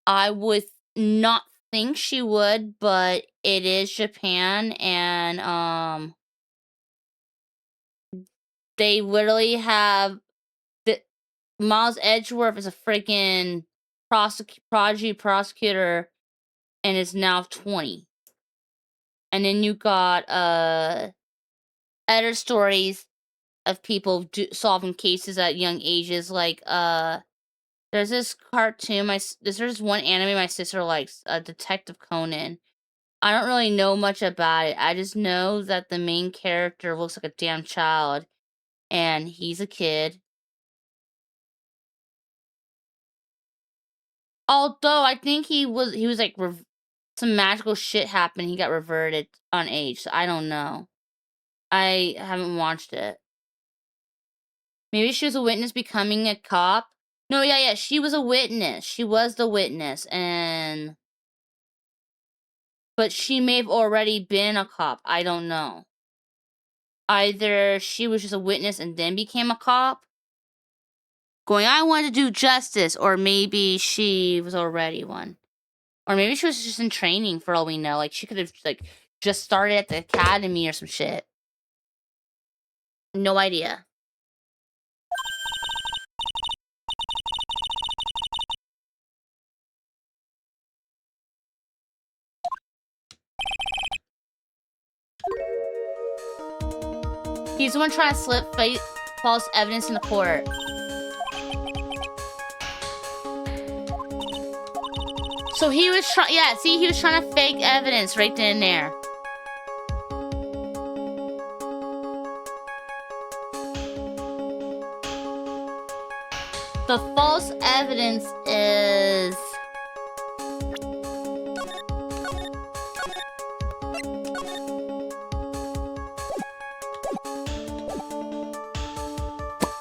S1: I would not think she would, but it is Japan, and they literally have Miles Edgeworth is a freaking prodigy prosecutor and is now 20. And then you got other stories of people solving cases at young ages, like there's this cartoon there's one anime my sister likes, Detective Conan. I don't really know much about it. I just know that the main character looks like a damn child and he's a kid. Although I think he was like some magical shit happened. He got reverted on age. So I don't know. I haven't watched it. Maybe she was a witness becoming a cop. No, yeah, she was a witness. She was the witness, but she may have already been a cop. I don't know. Either she was just a witness and then became a cop, going, I want to do justice, or maybe she was already one. Or maybe she was just in training for all we know. Like, she could have, like, just started at the academy or some shit. No idea. He's the one trying to slip false evidence in the court. So he was he was trying to fake evidence right then and there. The false evidence is...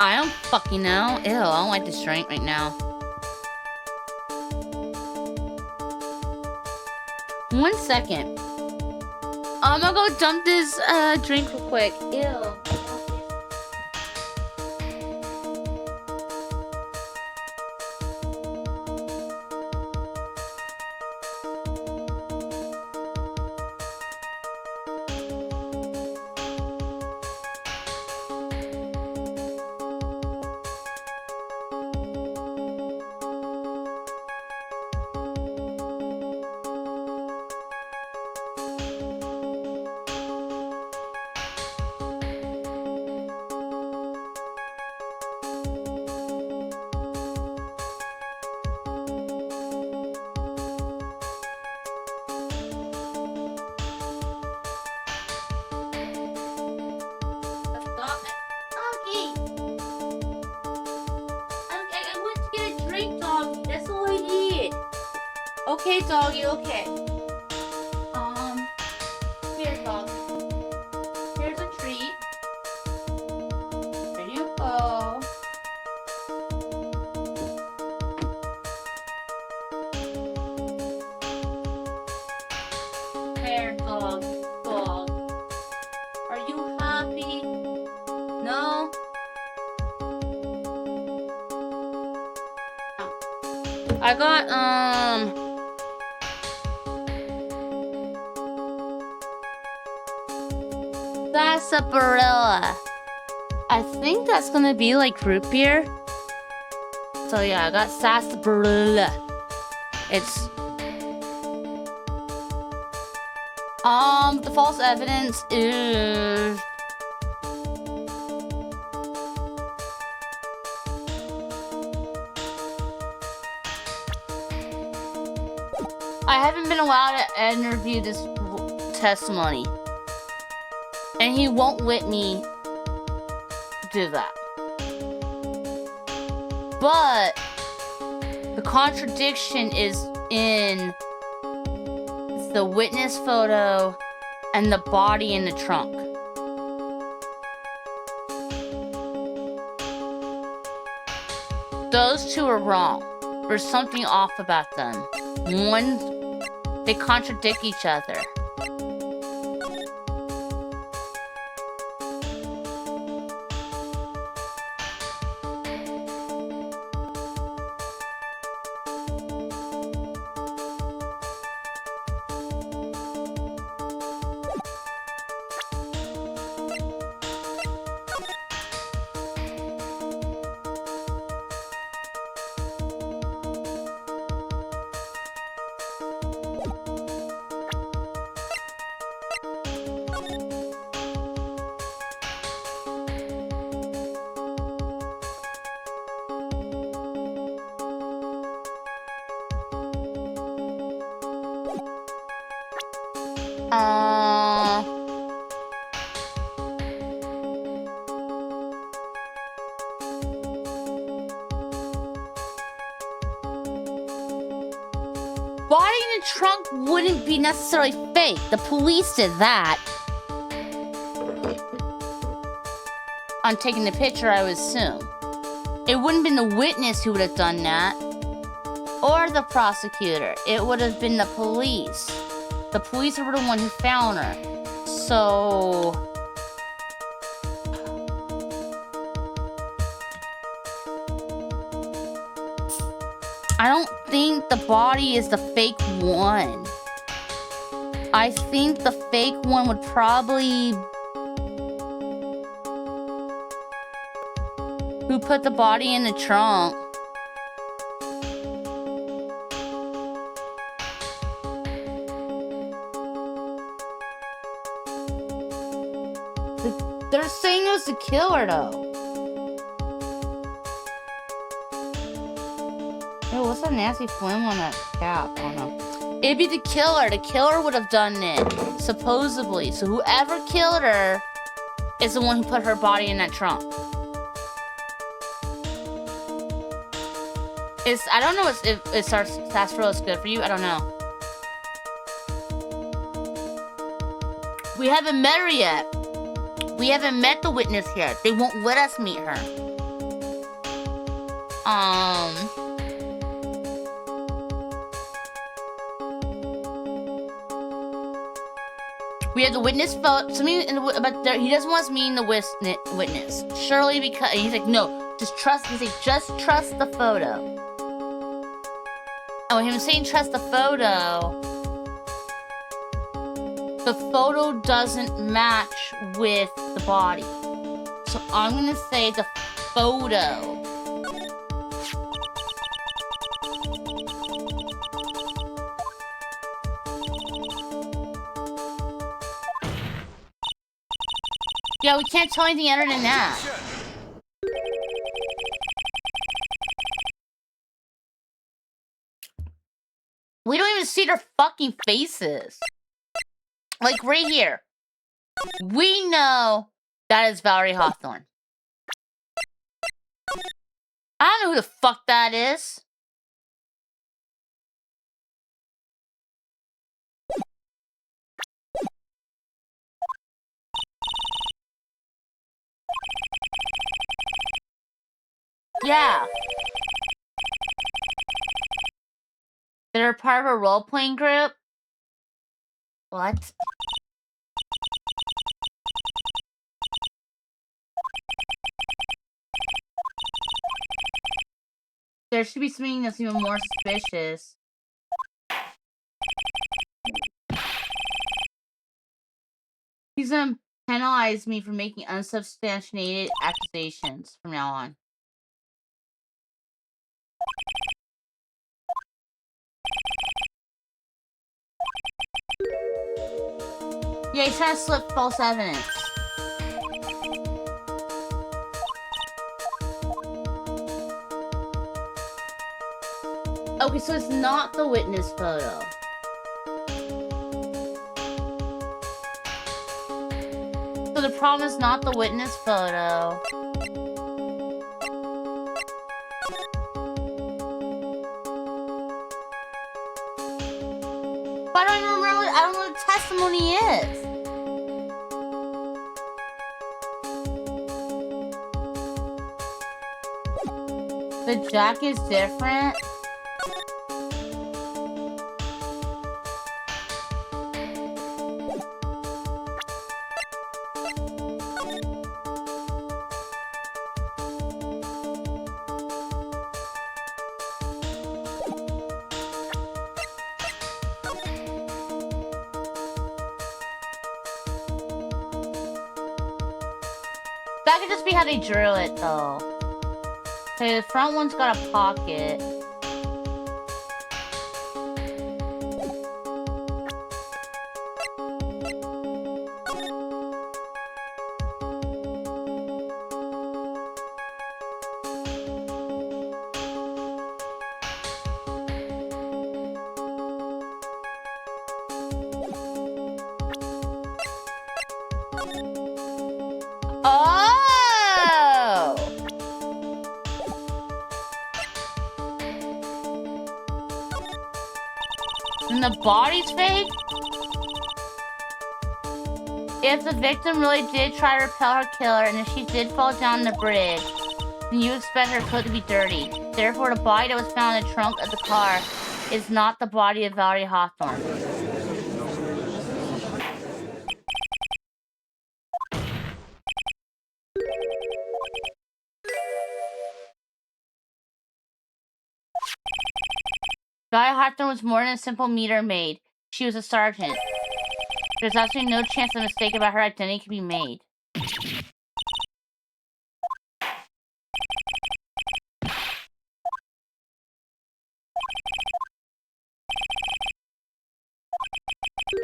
S1: I don't fucking know. Ew, I don't like this drink right now. 1 second. I'm gonna go dump this drink real quick. Ew. Okay, doggy, okay. Here, dog. Here's a treat. There you go. There, dog. Dog. Are you happy? No? I got, sarsaparilla. I think that's gonna be like root beer. So yeah, I got sarsaparilla. It's the false evidence is I haven't been allowed to interview this testimony. And he won't let me do that. But the contradiction is in the witness photo and the body in the trunk. Those two are wrong. There's something off about them. One, they contradict each other. Body in the trunk wouldn't be necessarily fake. The police did that. On taking the picture, I would assume. It wouldn't have been the witness who would have done that. Or the prosecutor. It would have been the police. The police were the one who found her. So... I don't think the body is the fake one. I think the fake one would probably... Who put the body in the trunk? They're saying it was the killer, though. Ew, what's that nasty phlegm on that cap? I don't know. It'd be the killer. The killer would have done it, supposedly. So whoever killed her is the one who put her body in that trunk. I don't know if sarsaparilla is good for you. I don't know. We haven't met her yet. We haven't met the witness yet. They won't let us meet her. We have the witness photo. Something but he doesn't want us meeting the witness. Surely because he's like, no, just trust. He's like, just trust the photo. And when him saying trust the photo doesn't match with the body. So I'm gonna say the photo. Yeah, we can't tell anything other than that. We don't even see their fucking faces. Like, right here. We know that is Valerie Hawthorne. I don't know who the fuck that is. Yeah. They're part of a role-playing group? What? There should be something that's even more suspicious. He's gonna penalize me for making unsubstantiated accusations from now on. Yeah, he's trying to slip false evidence. Okay, so it's not the witness photo. problem is not the witness photo. But I don't remember. I don't know what the testimony is. The jack is different. That could just be how they drew it, though. Okay, the front one's got a pocket. Oh! And the body's fake? If the victim really did try to repel her killer, and if she did fall down the bridge, then you expect her coat to be dirty. Therefore, the body that was found in the trunk of the car is not the body of Valerie Hawthorne. Valerie Hawthorne was more than a simple meter maid. She was a sergeant. There's absolutely no chance a mistake about her identity could be made.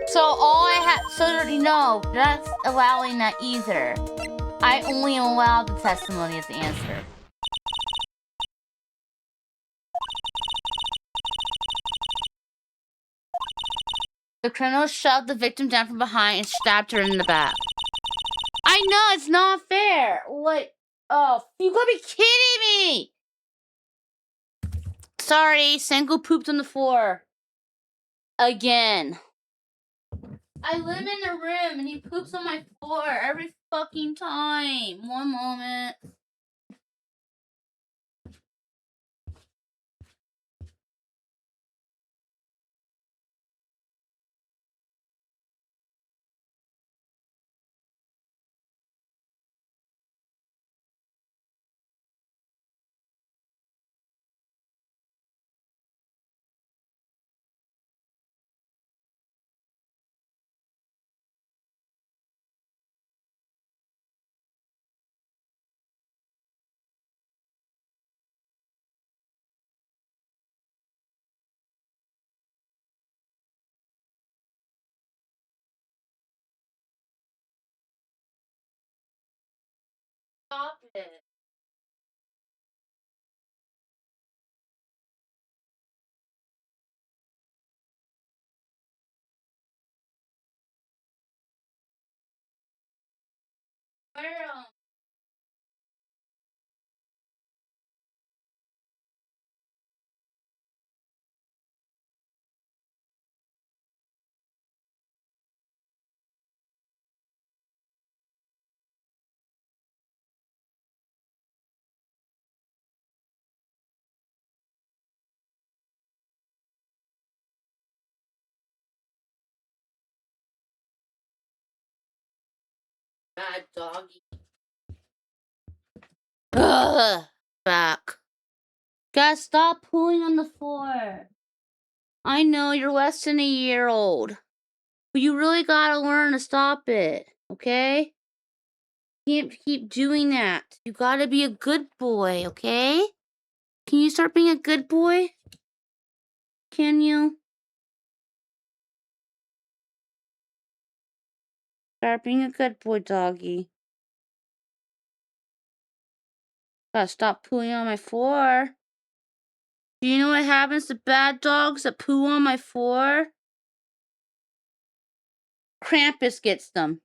S1: So all I have, so no, that's allowing that either. I only allow the testimony as the answer. The criminal shoved the victim down from behind and stabbed her in the back. I know, it's not fair. Like, oh, you gotta be kidding me. Sorry, Senko pooped on the floor. Again. I live in a room and he poops on my floor every fucking time. One moment. Stop it. Where, bad doggy. Ugh. Back. Guys, stop pulling on the floor. I know you're less than a year old. But you really gotta learn to stop it, okay? You can't keep doing that. You gotta be a good boy, okay? Can you start being a good boy? Can you? Start being a good boy, doggy. Gotta stop pooing on my floor. Do you know what happens to bad dogs that poo on my floor? Krampus gets them.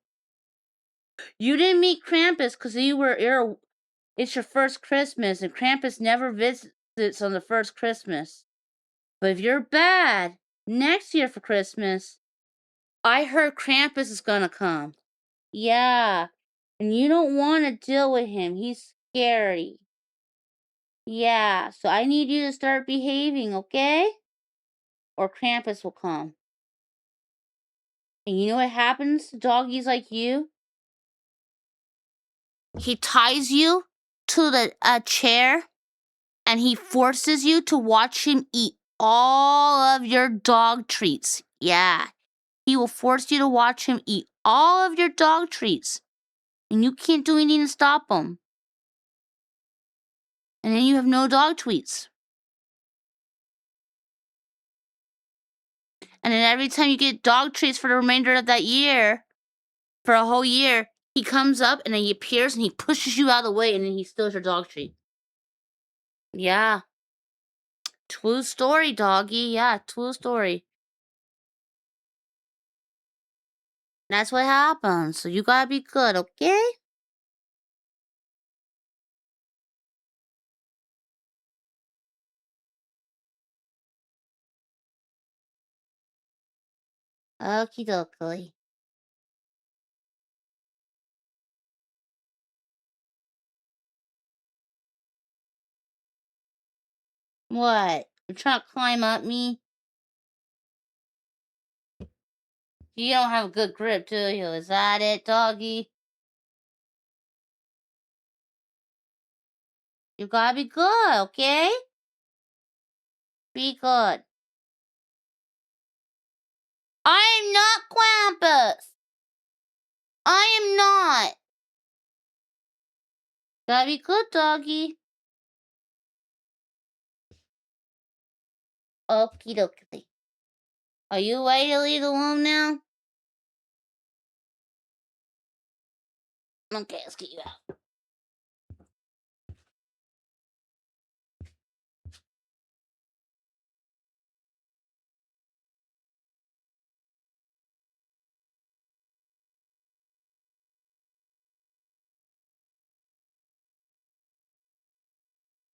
S1: You didn't meet Krampus because it's your first Christmas, and Krampus never visits on the first Christmas. But if you're bad, next year for Christmas, I heard Krampus is gonna come. Yeah, and you don't want to deal with him. He's scary. Yeah, so I need you to start behaving, okay? Or Krampus will come. And you know what happens to doggies like you? He ties you to a chair and he forces you to watch him eat all of your dog treats. Yeah, he will force you to watch him eat all of your dog treats. And you can't do anything to stop him. And then you have no dog treats. And then every time you get dog treats for the remainder of that year, for a whole year, he comes up and then he appears and he pushes you out of the way and then he steals your dog treat. Yeah. True story, doggy. Yeah, true story. That's what happens. So you gotta be good, okay? Okie dokie. What? You're trying to climb up me? You don't have a good grip, do you? Is that it, doggy? You gotta be good, okay? Be good. I am not Krampus! I am not! Gotta be good, doggy. Okie dokie. Are you ready to leave the room now? Okay, let's get you out.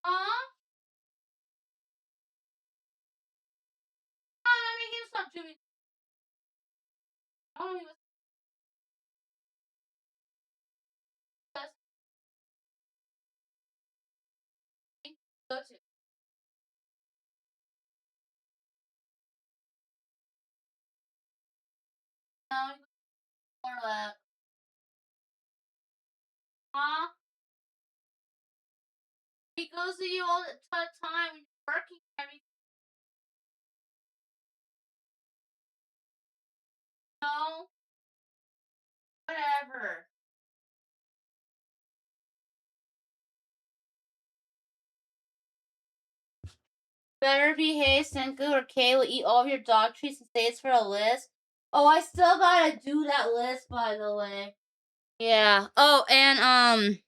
S1: Huh? Oh, let me give some to me. Oh, you was go to. No, more left. Huh? He goes to you all the time when you're working every no, whatever. Better behave, Senku, or Kay will eat all of your dog treats and say it's for a list. Oh, I still gotta do that list, by the way. Yeah. Oh, and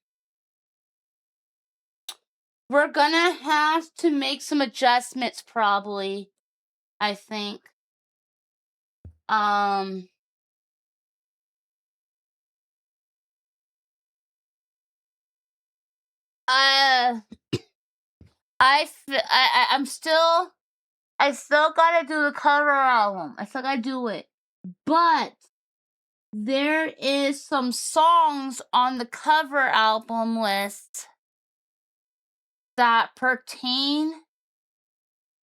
S1: we're gonna have to make some adjustments, probably. I think. Um. Uh. I'm still. I still gotta do the cover album. I still gotta do it. But there is some songs on the cover album list that pertain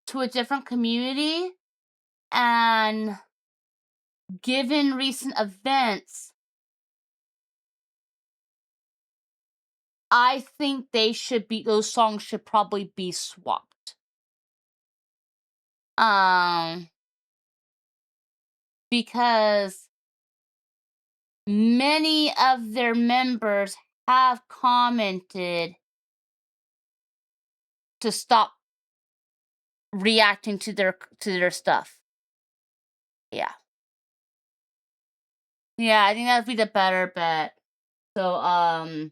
S1: to a different community, and given recent events, I think those songs should probably be swapped. Because many of their members have commented to stop reacting to their stuff. Yeah. Yeah, I think that'd be the better bet. So,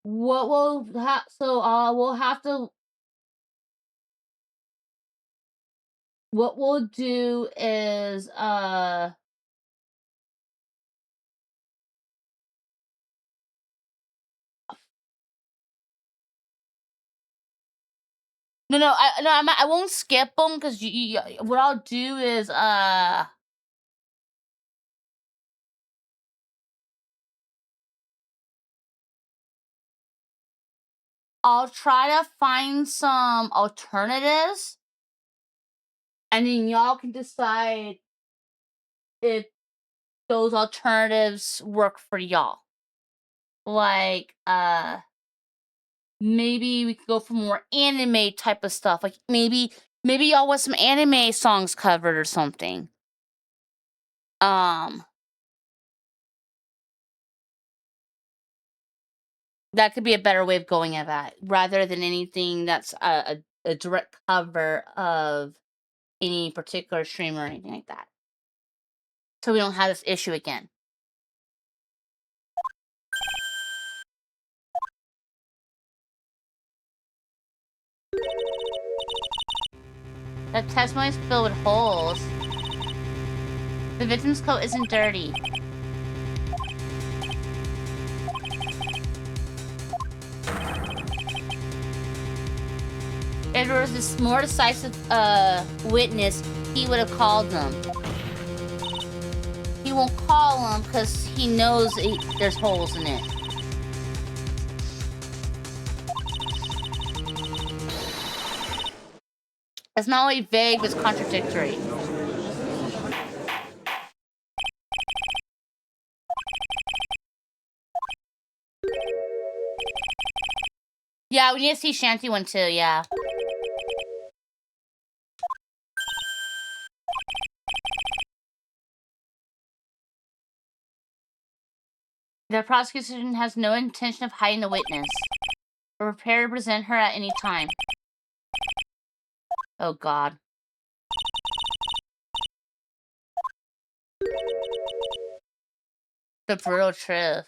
S1: what we'll have to what we'll do is I won't skip them because what I'll do is I'll try to find some alternatives, and then y'all can decide if those alternatives work for y'all. Like maybe we could go for more anime type of stuff. Like maybe y'all want some anime songs covered or something. That could be a better way of going at that, rather than anything that's a direct cover of any particular streamer or anything like that. So we don't have this issue again. That testimony is filled with holes. The victim's coat isn't dirty. If there was this more decisive witness, he would have called them. He won't call them because he knows there's holes in it. It's not only vague, but it's contradictory. Yeah, we need to see Shanty one too, yeah. The prosecution has no intention of hiding the witness. We're prepared to present her at any time. Oh, God. The brutal truth.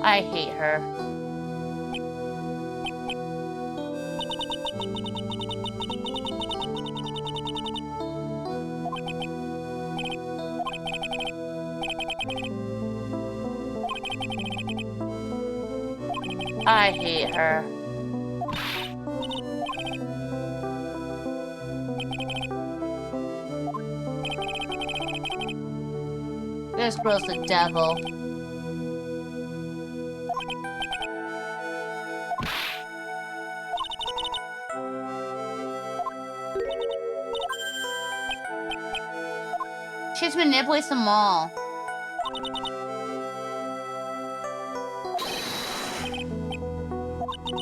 S1: I hate her. I hate her. This girl's the devil. She's manipulates them all.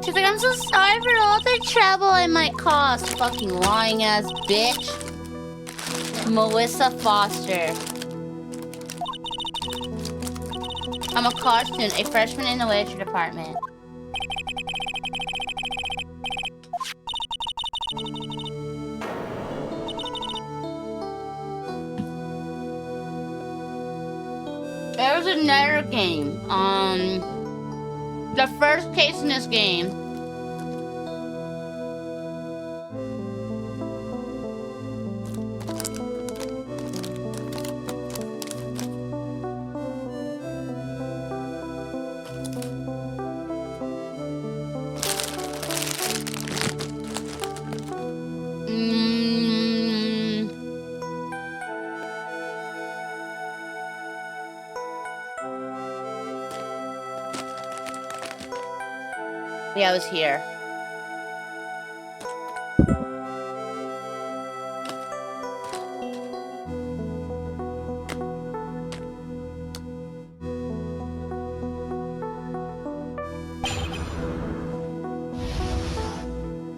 S1: She's like, I'm so sorry for all the trouble I might cause. Fucking lying ass bitch. Melissa Foster. I'm a college student, a freshman in the literature department. There was another game. The first case in this game. Yeah, I was here.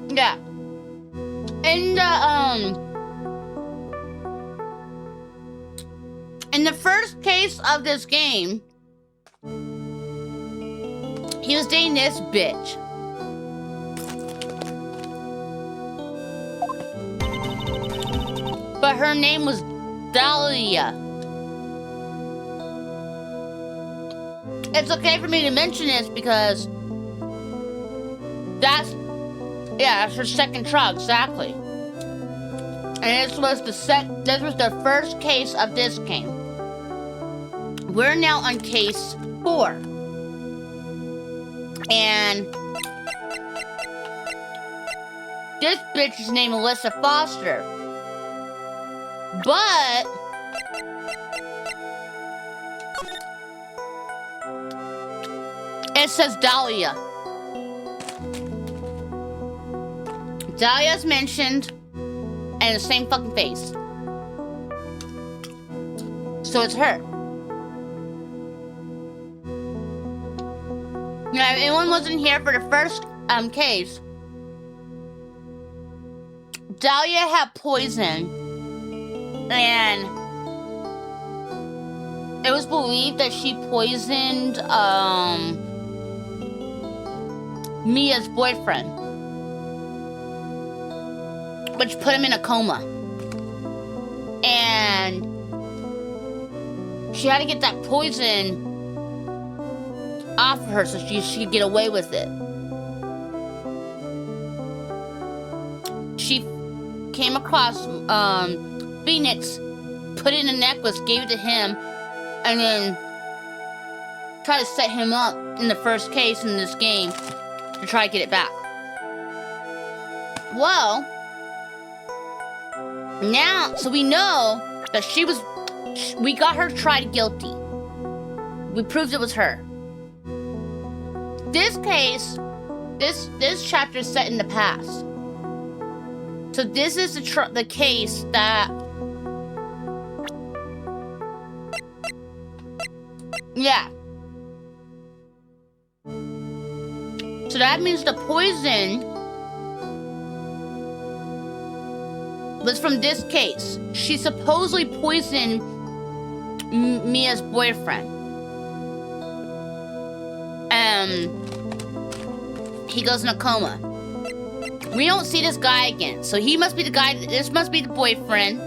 S1: Yeah. And case of this game, he was dating this bitch. But her name was Dahlia. It's okay for me to mention this because that's her second trial, exactly. And this was the first case of this game. We're now on case 4. And this bitch is named Alyssa Foster. But it says Dahlia. Dahlia's mentioned and the same fucking face. So it's her. Now, if anyone wasn't here for the first case, Dahlia had poison, and it was believed that she poisoned Mia's boyfriend, which put him in a coma. And she had to get that poison off of her so she could get away with it. She came across Phoenix, put it in a necklace, gave it to him, and then tried to set him up in the first case in this game to try to get it back. Well, now, so we know that we got her tried guilty. We proved it was her. This case, this chapter is set in the past. So this is the case that, yeah. So that means the poison was from this case. She supposedly poisoned Mia's boyfriend. He goes in a coma. We don't see this guy again. So he must be the guy. This must be the boyfriend.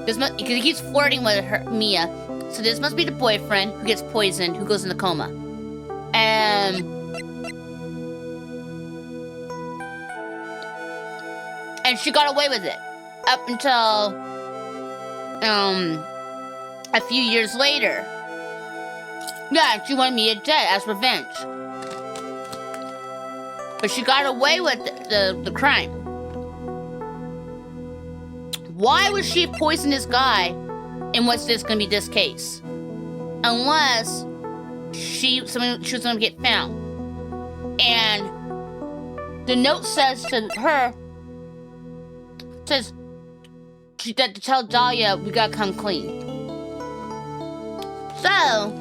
S1: Because he keeps flirting with Mia. So this must be the boyfriend who gets poisoned, who goes in a coma. And she got away with it up until a few years later. Yeah, she wanted Mia dead as revenge. But she got away with the crime. Why would she poison this guy? And what's this gonna be this case? Unless she was gonna get found. And the note says to her, to tell Dahlia, we gotta come clean. So,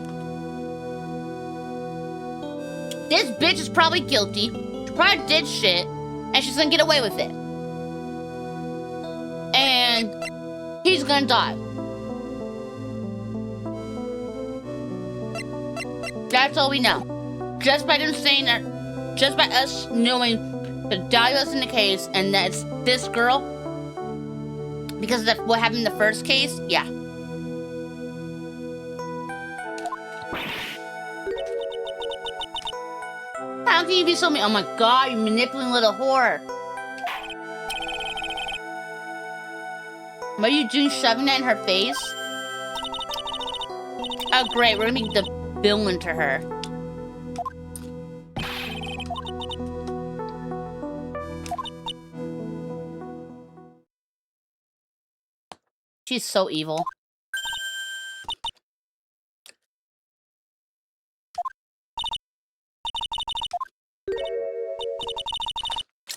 S1: this bitch is probably guilty. She probably did shit, and she's gonna get away with it. And he's gonna die. That's all we know. Just by them saying that, just by us knowing that Dahlia's in the case and that it's this girl, because of what happened in the first case, yeah. How can you be so mean? Oh my god, you manipulating little whore. What are you doing, shoving that in her face? Oh great, we're gonna be the villain to her. She's so evil.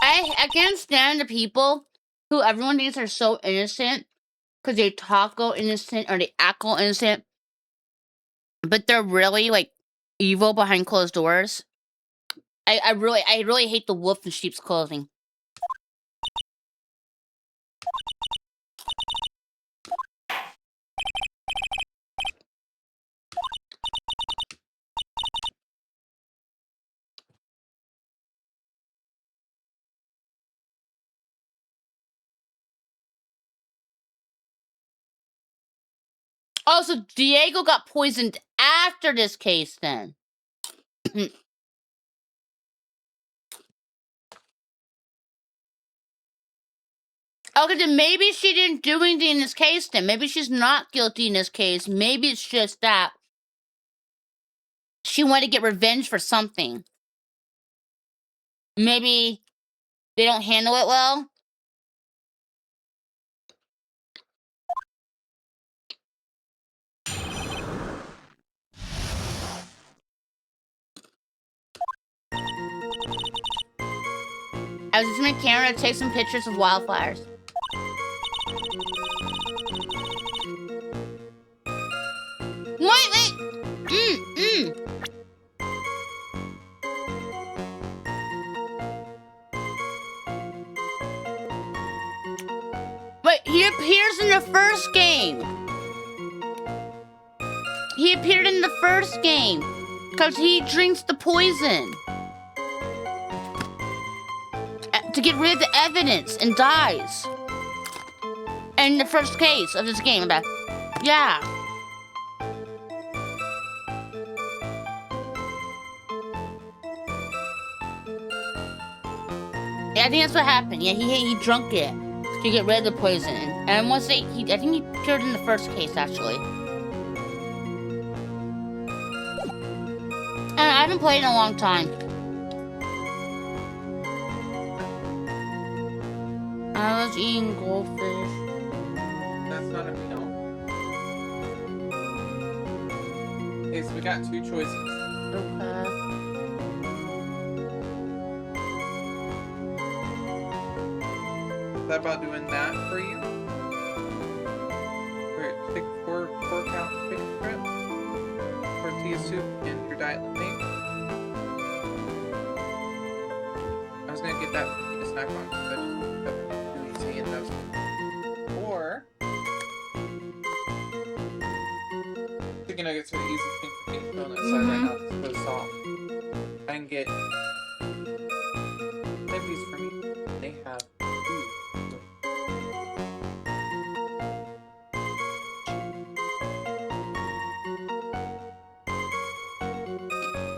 S1: I can't stand the people who everyone thinks are so innocent because they talk all innocent or they act all innocent, but they're really like evil behind closed doors. I really hate the wolf in sheep's clothing. Oh, so Diego got poisoned after this case then. Okay, then maybe she didn't do anything in this case then. Maybe she's not guilty in this case. Maybe it's just that she wanted to get revenge for something. Maybe they don't handle it well. I was using my camera to take some pictures of wildflowers. Wait! Wait, he appears in the first game. He appeared in the first game. Because he drinks the poison. To get rid of the evidence and dies. In the first case of this game. Yeah. Yeah, I think that's what happened. Yeah, he drunk it to get rid of the poison. And once I think he appeared in the first case actually. And I haven't played in a long time. I was eating goldfish.
S5: That's not a meal. Okay, so we got two choices.
S1: Okay.
S5: Is that about doing that for you? Alright, pick four count chicken strip, tortilla soup, and your diet lemonade. I was gonna get that for you to snack on, but that's too easy and that's. Or chicken nuggets are the easiest thing for me to fill inside right now because it's so soft. I can get 10 pieces for me. They have food.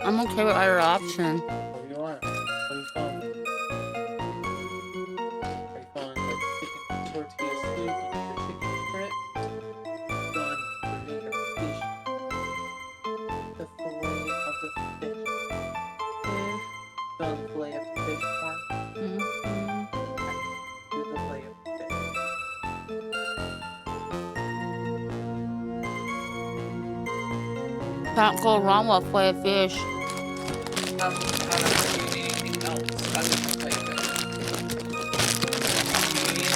S1: I'm okay with either option.
S5: What do you want? What are you feeling? Are you feeling the chicken tortilla soup and the chicken frit? Feeling the fish? The fillet of the fish? Feeling the fillet of the fish more? Do the fillet of the fish.
S1: Can't go wrong with fillet of fish.
S5: How do you need anything else other than fillet of fish? Do you need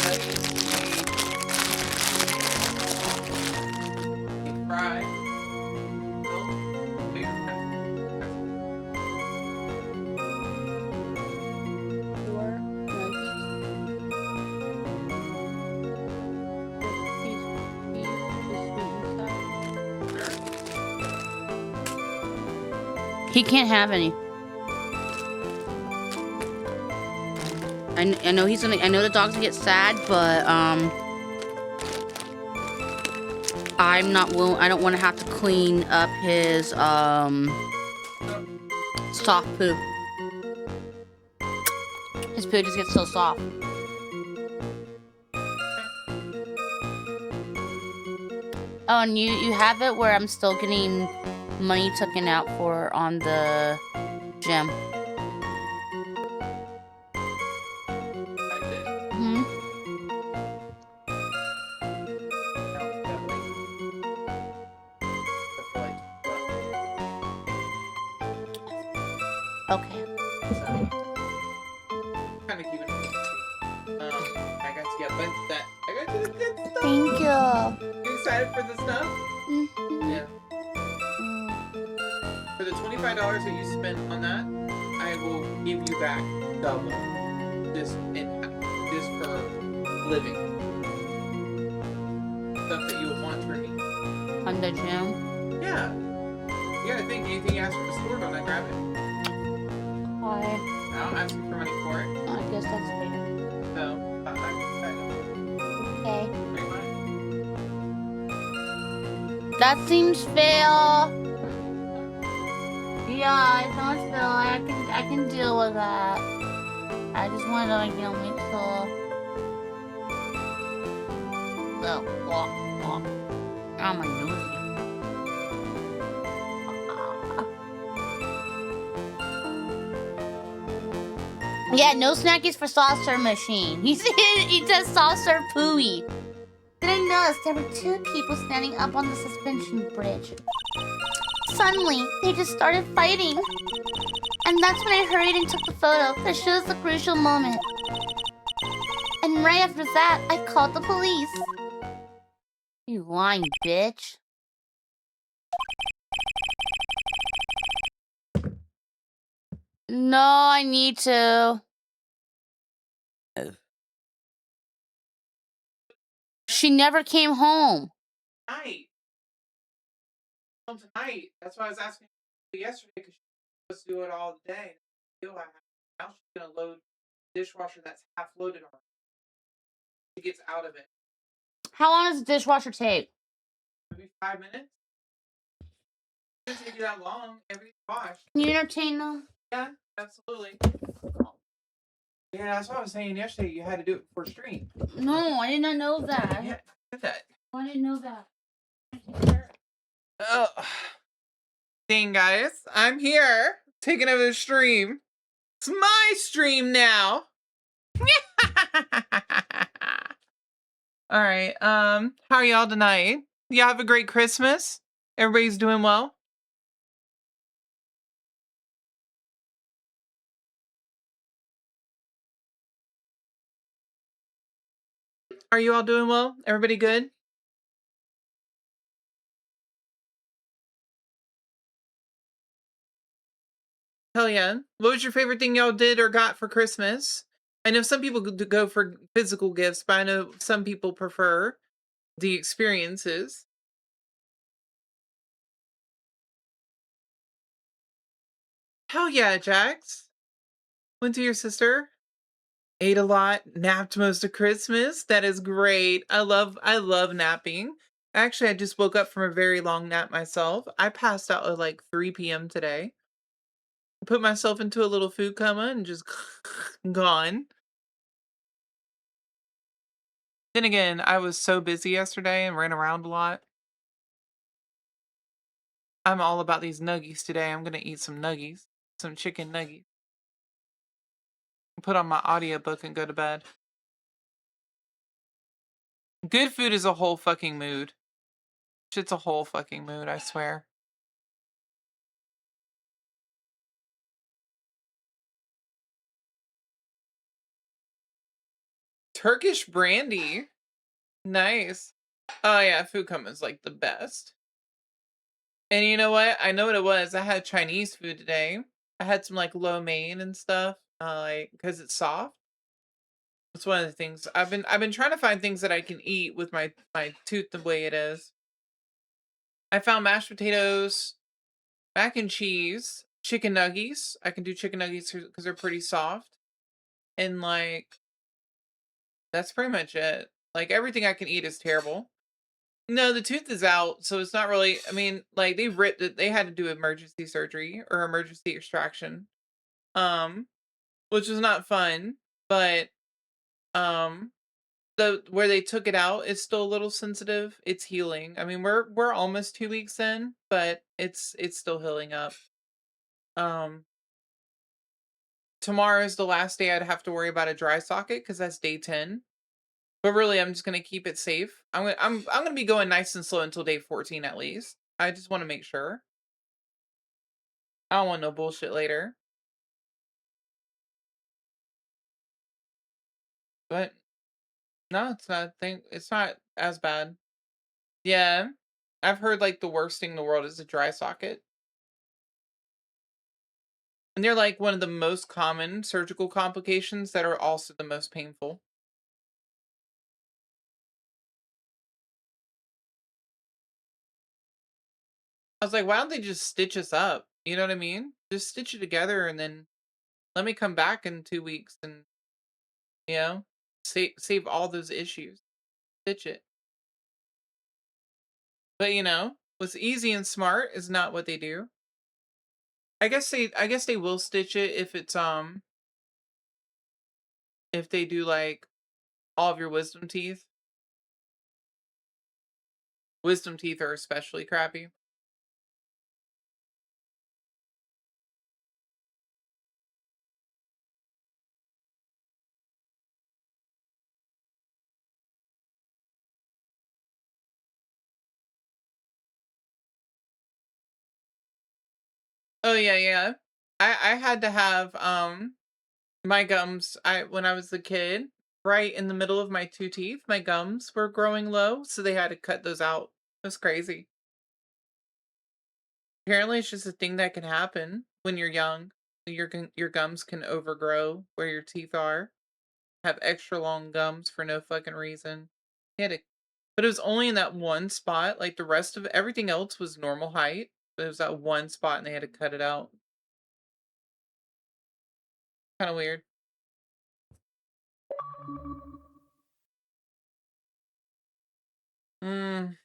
S5: a fry? No? Bigger fry?
S1: He can't have any. I know he's gonna. I know the dog's gonna get sad, but I'm not willing. I don't want to have to clean up his soft poo. His poo just gets so soft. Oh, and you have it where I'm still getting money taken out for on the gym. Okay.
S5: So, kind of keeping it easy. I got you a bunch of that. I got you the good stuff.
S1: Thank you.
S5: You excited for the stuff? Yeah. For the $25 that you spent on that, I will give you back double. Just for living. Stuff that you would want to redeem.
S1: On the gym?
S5: Yeah. You gotta think, anything you ask from the store, don't I grab it?
S1: Why?
S5: I don't ask you for money for it.
S1: I guess that's fair.
S5: So, I
S1: Okay.
S5: bring mine.
S1: That seems fair. Yeah, it sounds fair. I can deal with that. I just wanted to, like, you know, make sure. Oh, walk. I'm a newsie. Yeah, no snackies for saucer machine. He says saucer pooey. Then I noticed there were 2 people standing up on the suspension bridge. Suddenly, they just started fighting. And that's when I hurried and took the photo that shows the crucial moment. And right after that, I called the police. You lying bitch. No, I need to. She never came home.
S5: Tonight. Well, tonight. That's why I was asking you yesterday because she was supposed to do it all day. Now she's gonna load the dishwasher that's half loaded on. She gets out of it.
S1: How long does the dishwasher take?
S5: Maybe 5 minutes. It doesn't take you that long. Every wash.
S1: Can you entertain them?
S5: Yeah, absolutely. Yeah, that's what I was saying yesterday. You had to do it before stream.
S1: No, I did not know that.
S5: Yeah, did that.
S1: I didn't know that.
S5: Oh, dang, guys, I'm here taking over the stream. It's my stream now. All right. How are y'all tonight? Y'all have a great Christmas. Everybody's doing well. Are you all doing well? Everybody good? Hell yeah. What was your favorite thing y'all did or got for Christmas? I know some people go for physical gifts, but I know some people prefer the experiences. Hell yeah, Jax. Went to your sister. Ate a lot, napped most of Christmas. That is great. I love napping. Actually, I just woke up from a very long nap myself. I passed out at like 3 p.m. today. Put myself into a little food coma and just gone. Then again, I was so busy yesterday and ran around a lot. I'm all about these nuggies today. I'm gonna eat some nuggies, some chicken nuggies. Put on my audiobook and go to bed. Good food is a whole fucking mood. Shit's a whole fucking mood, I swear. Turkish brandy. Nice. Oh yeah, food coma's like the best. And you know what? I know what it was. I had Chinese food today. I had some like lo mein and stuff. Like because it's soft. It's one of the things I've been trying to find things that I can eat with my tooth the way it is. I found mashed potatoes, mac and cheese, chicken nuggets. I can do chicken nuggets because they're pretty soft. And like that's pretty much it. Like everything I can eat is terrible. No, the tooth is out, so it's not really. I mean, like they ripped it. They had to do emergency surgery or emergency extraction, which was not fun. But the where they took it out is still a little sensitive. It's healing. I mean, we're almost 2 weeks in, but it's still healing up. Tomorrow is the last day I'd have to worry about a dry socket because that's day 10. But really, I'm just gonna keep it safe. I'm gonna be going nice and slow until day 14 at least. I just want to make sure. I don't want no bullshit later. But no, it's not. It's not as bad. Yeah, I've heard like the worst thing in the world is a dry socket, and they're like one of the most common surgical complications that are also the most painful. I was like, why don't they just stitch us up? You know what I mean? Just stitch it together and then let me come back in 2 weeks and you know save all those issues. Stitch it. But you know, What's easy and smart is not what they do. I guess they will stitch it if it's if they do like all of your wisdom teeth. Wisdom teeth are especially crappy. Oh yeah, yeah. I had to have my gums when I was a kid, right in the middle of my two teeth, my gums were growing low, so they had to cut those out. It was crazy. Apparently it's just a thing that can happen when you're young. Your gums can overgrow where your teeth are. Have extra long gums for no fucking reason. He had to, but it was only in that one spot. Like the rest of everything else was normal height. But it was that one spot and they had to cut it out. Kind of weird. Mm.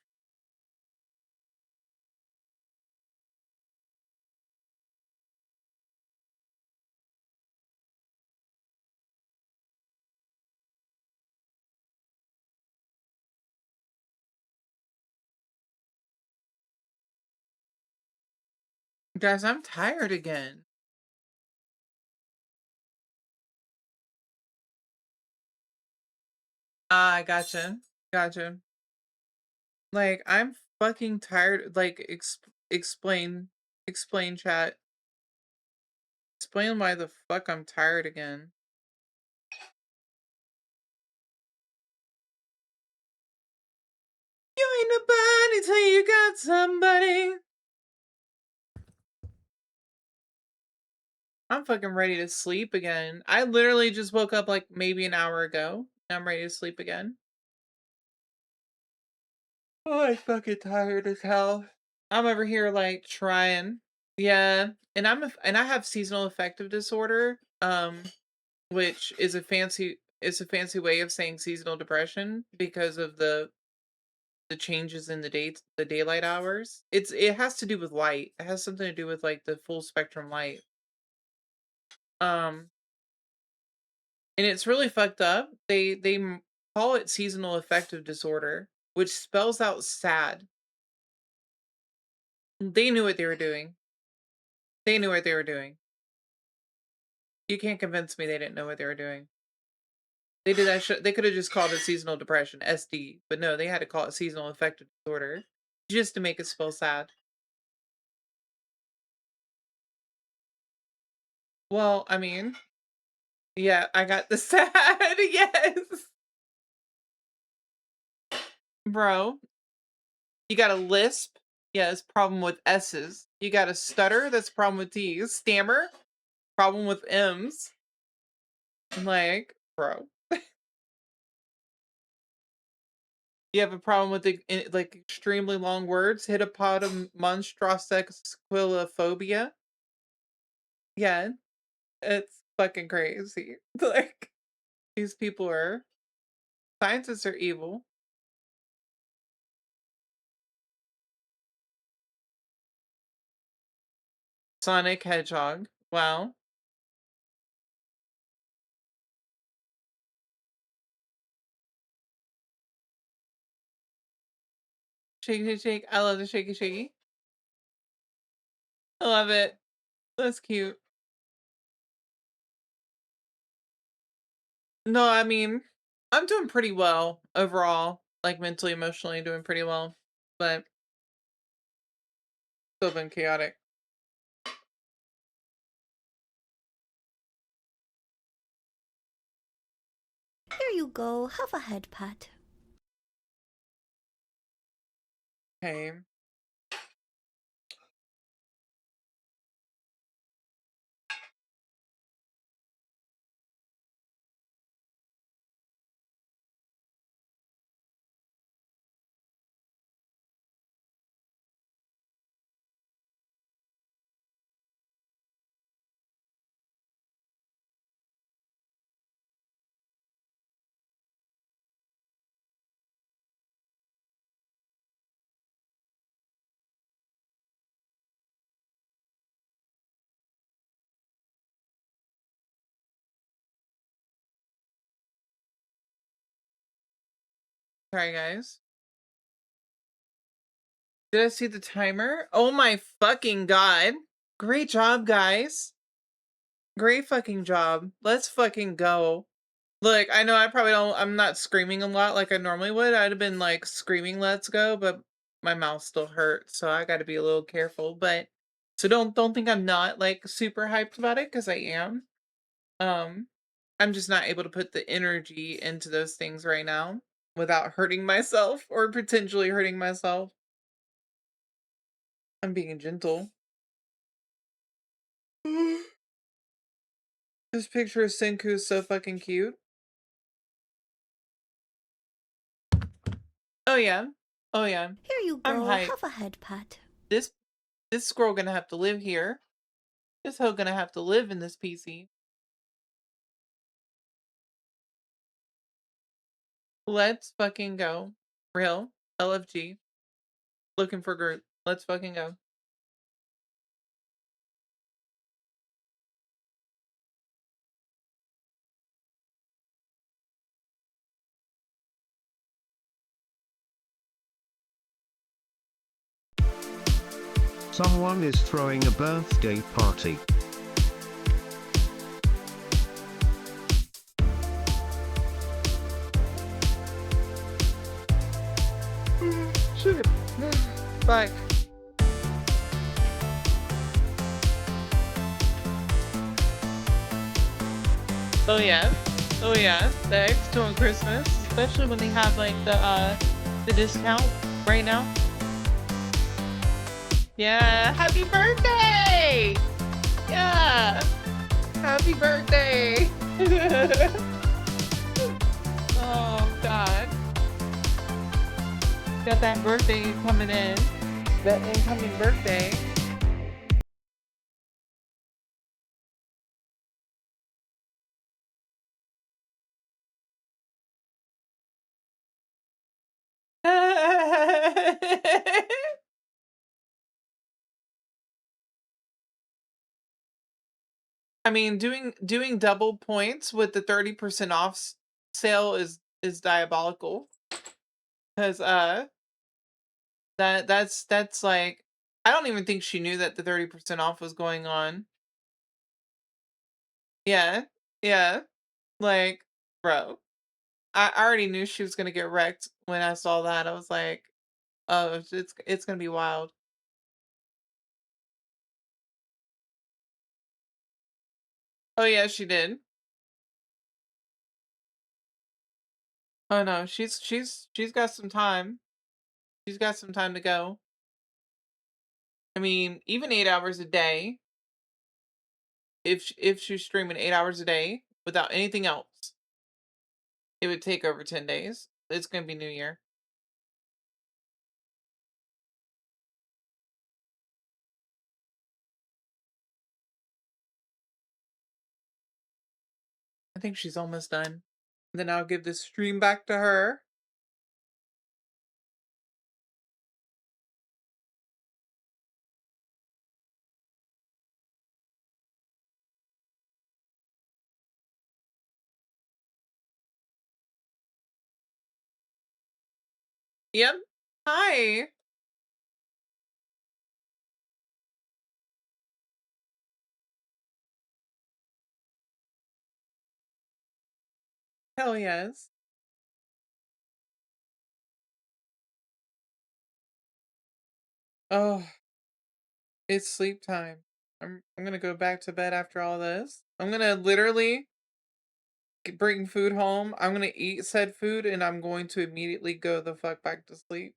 S5: Guys, I'm tired again. Ah, gotcha. Gotcha. Like, I'm fucking tired. Like, explain, chat. Explain why the fuck I'm tired again. You ain't nobody till you got somebody. I'm fucking ready to sleep again. I literally just woke up like maybe an hour ago. I'm ready to sleep again. Oh, I'm fucking tired as hell. I'm over here like trying. Yeah, and I have seasonal affective disorder, which is a fancy way of saying seasonal depression because of the changes in the daylight hours. It has to do with light. It has something to do with like the full spectrum light. Um, and it's really fucked up. Call it seasonal affective disorder, which spells out sad. They knew what they were doing. They knew what they were doing. You can't convince me they didn't know what they were doing. They did that. They could have just called it seasonal depression, SD, but no, they had to call it seasonal affective disorder just to make us feel sad. Well, I mean, yeah, I got the sad. Yes, bro. You got a lisp. Yes, problem with S's. You got a stutter. That's a problem with T's. Stammer. Problem with M's. I'm like, bro. You have a problem with like extremely long words. Hippopotamonstrosexquilophobia. Yeah, it's fucking crazy. Like these people are scientists are evil. Sonic Hedgehog. Wow. Shake, shake, shake. I love the shaky, shaky. I love it. That's cute. No, I mean, I'm doing pretty well overall. Like mentally, emotionally, doing pretty well, but still been chaotic.
S4: Here you go. Have a head pat.
S5: Okay. Sorry, guys. Did I see the timer? Oh my fucking god. Great job, guys. Great fucking job. Let's fucking go. Look, I know I probably don't, I'm not screaming a lot like I normally would. I'd have been like screaming, let's go, but my mouth still hurts, so I gotta be a little careful. But so don't think I'm not like super hyped about it, because I am. I'm just not able to put the energy into those things right now without hurting myself or potentially hurting myself. I'm being gentle. This picture of Senku is so fucking cute. Oh yeah. Oh yeah.
S4: Here you
S5: I'm
S4: go.
S5: hyped.
S4: Have a head pat.
S5: This squirrel gonna have to live here. This hoe gonna have to live in this PC. Let's fucking go. Real. LFG. Looking for group. Let's fucking go.
S3: Someone is throwing a birthday party.
S5: Shit. Bye. Oh yeah. Oh yeah. The eggs on Christmas. Especially when they have like the discount right now. Yeah. Happy birthday! Yeah. Happy birthday! Oh god. Got that birthday coming in. That incoming birthday. I mean, doing double points with the 30% off sale is diabolical. Cause that's like, I don't even think she knew that the 30% off was going on. Yeah, yeah. Like, bro, I already knew she was gonna get wrecked when I saw that. I was like, oh, it's gonna be wild. Oh yeah, she did. Oh no, she's got some time. She's got some time to go. I mean, even 8 hours a day. If she's streaming 8 hours a day without anything else, it would take over 10 days. It's gonna be New Year. I think she's almost done. Then I'll give this stream back to her. Yep. Hi. Hell yes. Oh, it's sleep time. I'm gonna go back to bed after all this. I'm gonna literally bring food home. I'm gonna eat said food and I'm going to immediately go the fuck back to sleep.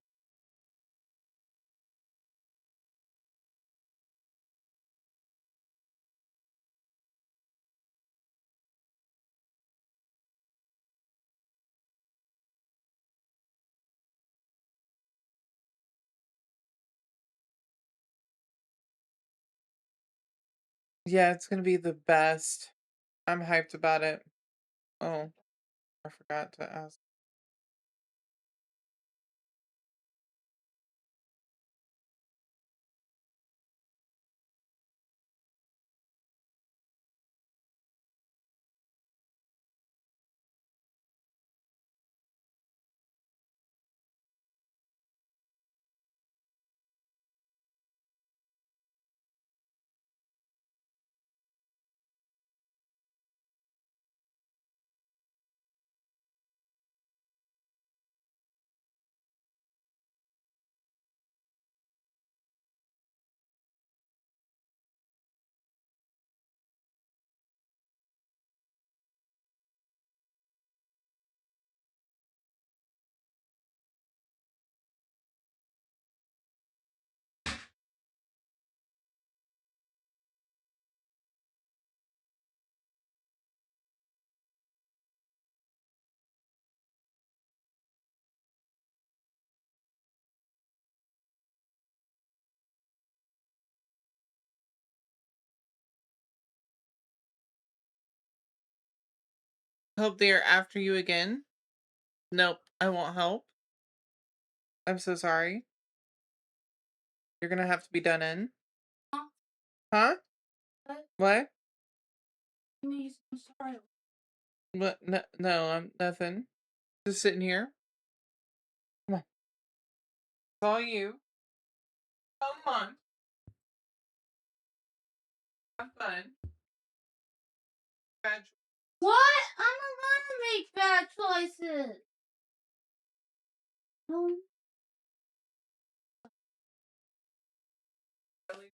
S5: Yeah, it's gonna be the best. I'm hyped about it. Oh, I forgot to ask. Hope they are after you again. Nope, I won't help. I'm so sorry. You're gonna have to be done in. Huh? What?
S1: I'm sorry.
S5: What? No, no, I'm nothing. Just sitting here. Come on. It's all you. Come on. Have fun. Bad
S1: What? I'm not gonna make bad choices. No.
S5: choice.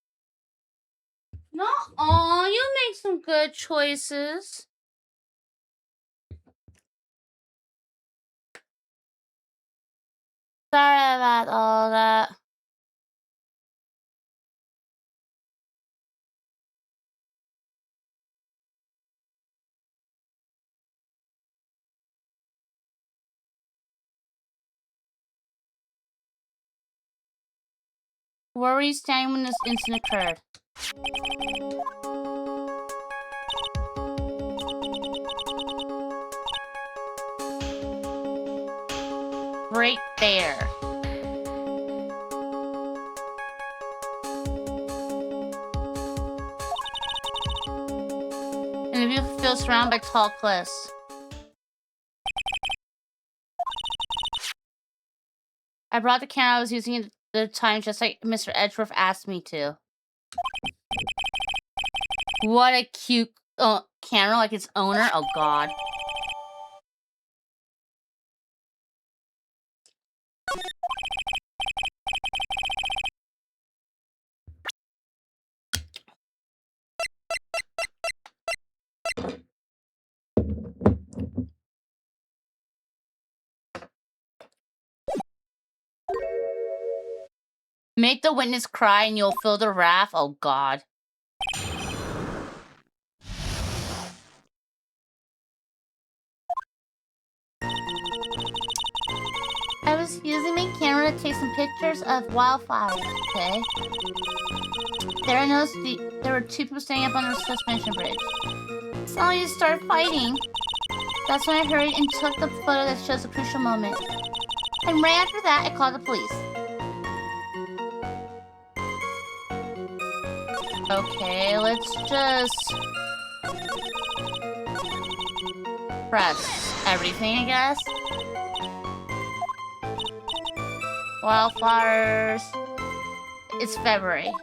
S1: Not all. You make some good choices. Sorry about all that. Where were you standing when this incident occurred? Right there. And the view feels surrounded by tall cliffs. I brought the camera I was using at the time just like Mr. Edgeworth asked me to. What a cute camera, like its owner. Oh, God. Make the witness cry and you'll feel the wrath. Oh, God. I was using my camera to take some pictures of wildflowers, okay? There were two people standing up on the suspension bridge. Suddenly they started fighting. That's when I hurried and took the photo that shows the crucial moment. And right after that, I called the police. Okay, let's just press everything, I guess. Wildflowers. It's February.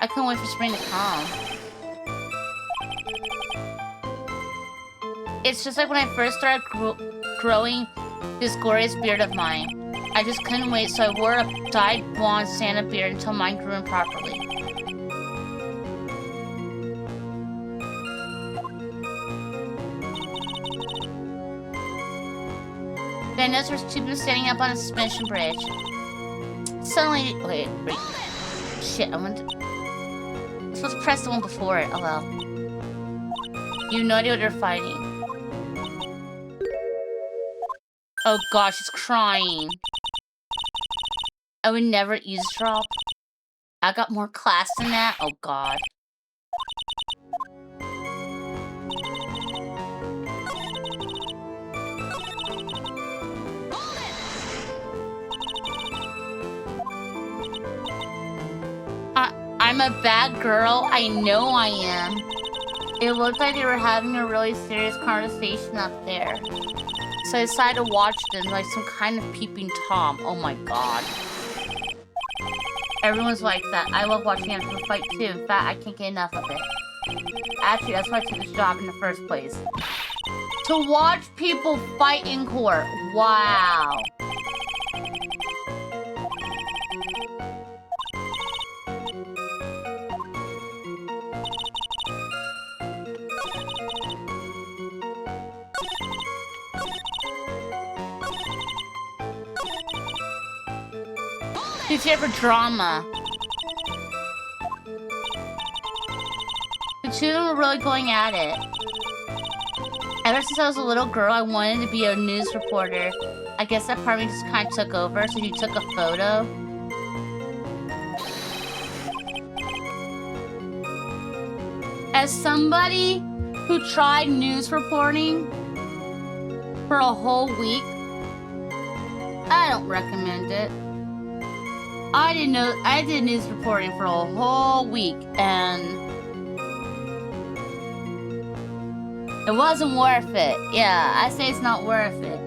S1: I couldn't wait for spring to come. It's just like when I first started growing this glorious beard of mine. I just couldn't wait, so I wore a dyed blonde Santa beard until mine grew in properly. Then I noticed there was two people standing up on a suspension bridge. Suddenly, wait. Shit, I'm supposed to press the one before it. Oh well. You have no idea what they're fighting. Oh gosh, she's crying. I would never eavesdrop. I got more class than that. Oh god. I'm a bad girl. I know I am. It looked like they were having a really serious conversation up there. So I decided to watch them like some kind of peeping Tom. Oh my god. Everyone's like that. I love watching them fight too. In fact, I can't get enough of it. Actually, that's why I took this job in the first place. To watch people fight in court. Wow. He's here for drama. The two of them were really going at it. Ever since I was a little girl, I wanted to be a news reporter. I guess that part of me just kind of took over, so he took a photo. As somebody who tried news reporting for a whole week, I don't recommend it. I did news reporting for a whole week, and it wasn't worth it. Yeah, I say it's not worth it.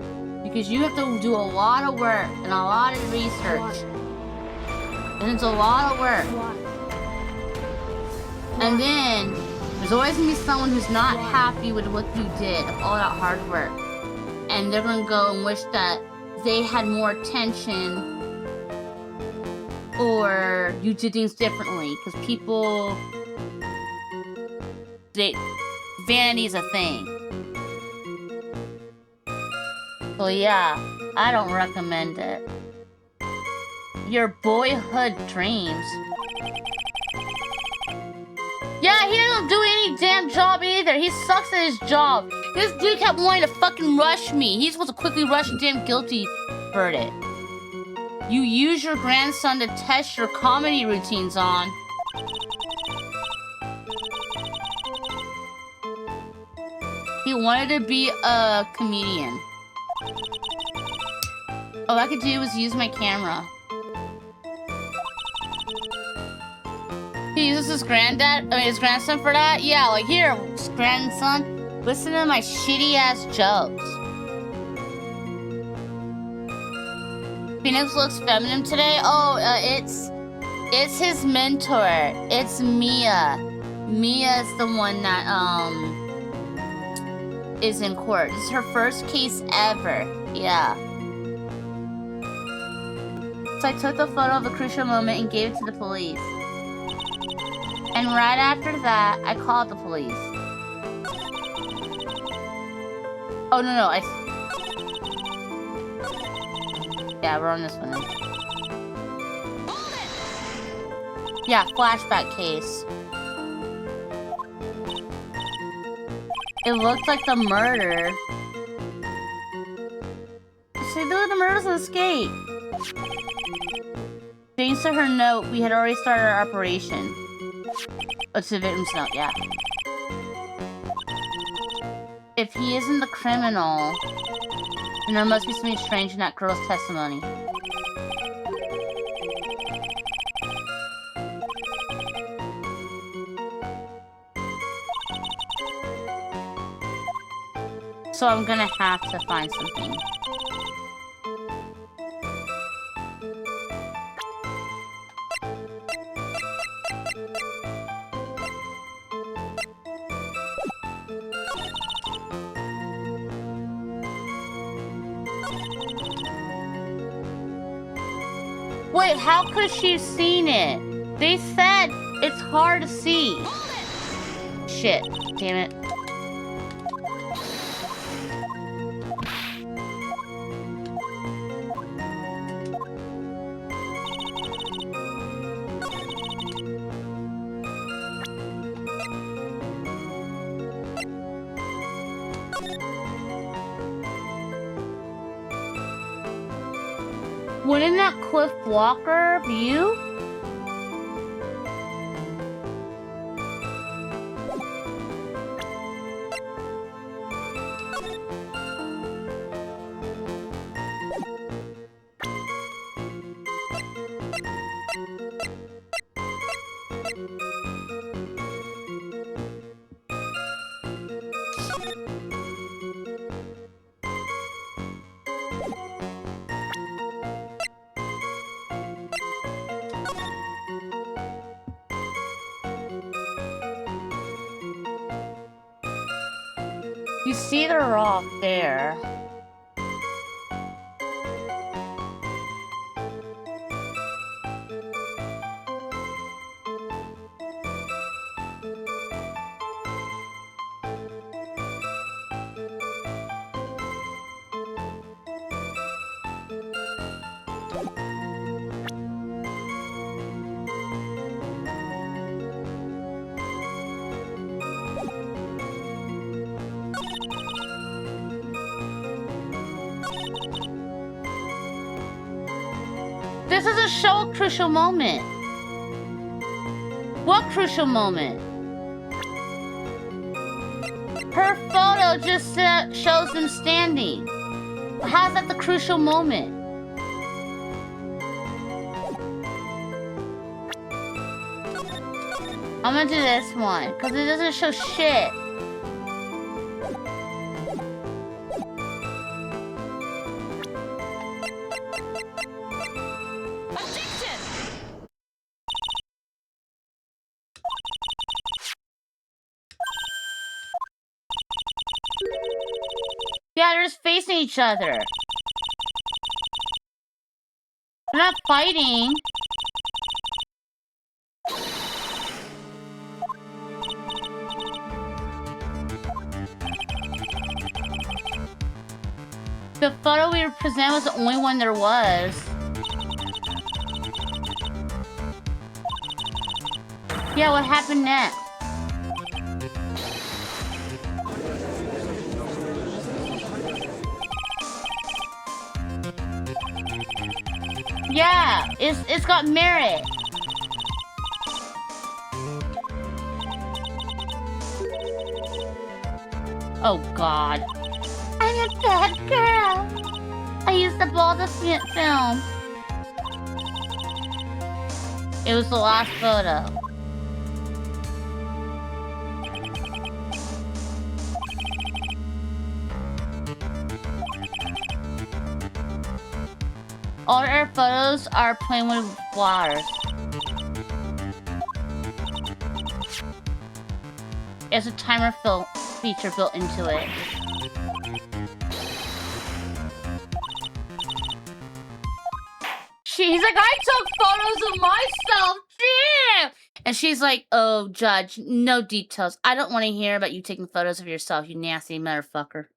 S1: Because you have to do a lot of work and a lot of research. And it's a lot of work. And then, there's always gonna be someone who's not happy with what you did, all that hard work. And they're gonna go and wish that they had more attention or you did things differently. Because people, vanity is a thing. So yeah, I don't recommend it. Your boyhood dreams. Yeah, he doesn't do any damn job either. He sucks at his job. This dude kept wanting to fucking rush me. He's supposed to quickly rush a damn guilty verdict. You use your grandson to test your comedy routines on. He wanted to be a comedian. All I could do was use my camera. He uses his his grandson for that? Yeah, like here, grandson, listen to my shitty ass jokes. Phoenix looks feminine today. Oh, it's his mentor. It's Mia. Mia is the one that is in court. This is her first case ever. Yeah. So I took the photo of the crucial moment and gave it to the police. And right after that, I called the police. Oh, no, yeah, we're on this one. Yeah, flashback case. It looked like the murder. See, the murder's an escape. Thanks to her note, we had already started our operation. Oh, to the victim's note, yeah. If he isn't the criminal, then there must be something strange in that girl's testimony. So I'm gonna have to find something. Wait, how could she have seen it? They said it's hard to see. Shit, damn it. Wouldn't that Cliff Walker view? You see the rock there. This is a show crucial moment. What crucial moment? Her photo just shows them standing. How's that the crucial moment? I'm gonna do this one, because it doesn't show shit. Yeah, they're just facing each other. They're not fighting. The photo we were presented was the only one there was. Yeah, what happened next? Yeah, it's got merit. Oh God. I'm a bad girl. I used the ball to film. It was the last photo. All our photos are playing with flowers. There's a timer feature built into it. She's like, I took photos of myself, damn! And she's like, oh, Judge, no details. I don't want to hear about you taking photos of yourself, you nasty motherfucker.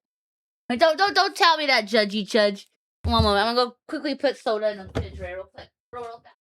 S1: Like, don't tell me that, Judgy Judge. One moment, I'm gonna go quickly put soda in the refrigerator real quick. Real fast.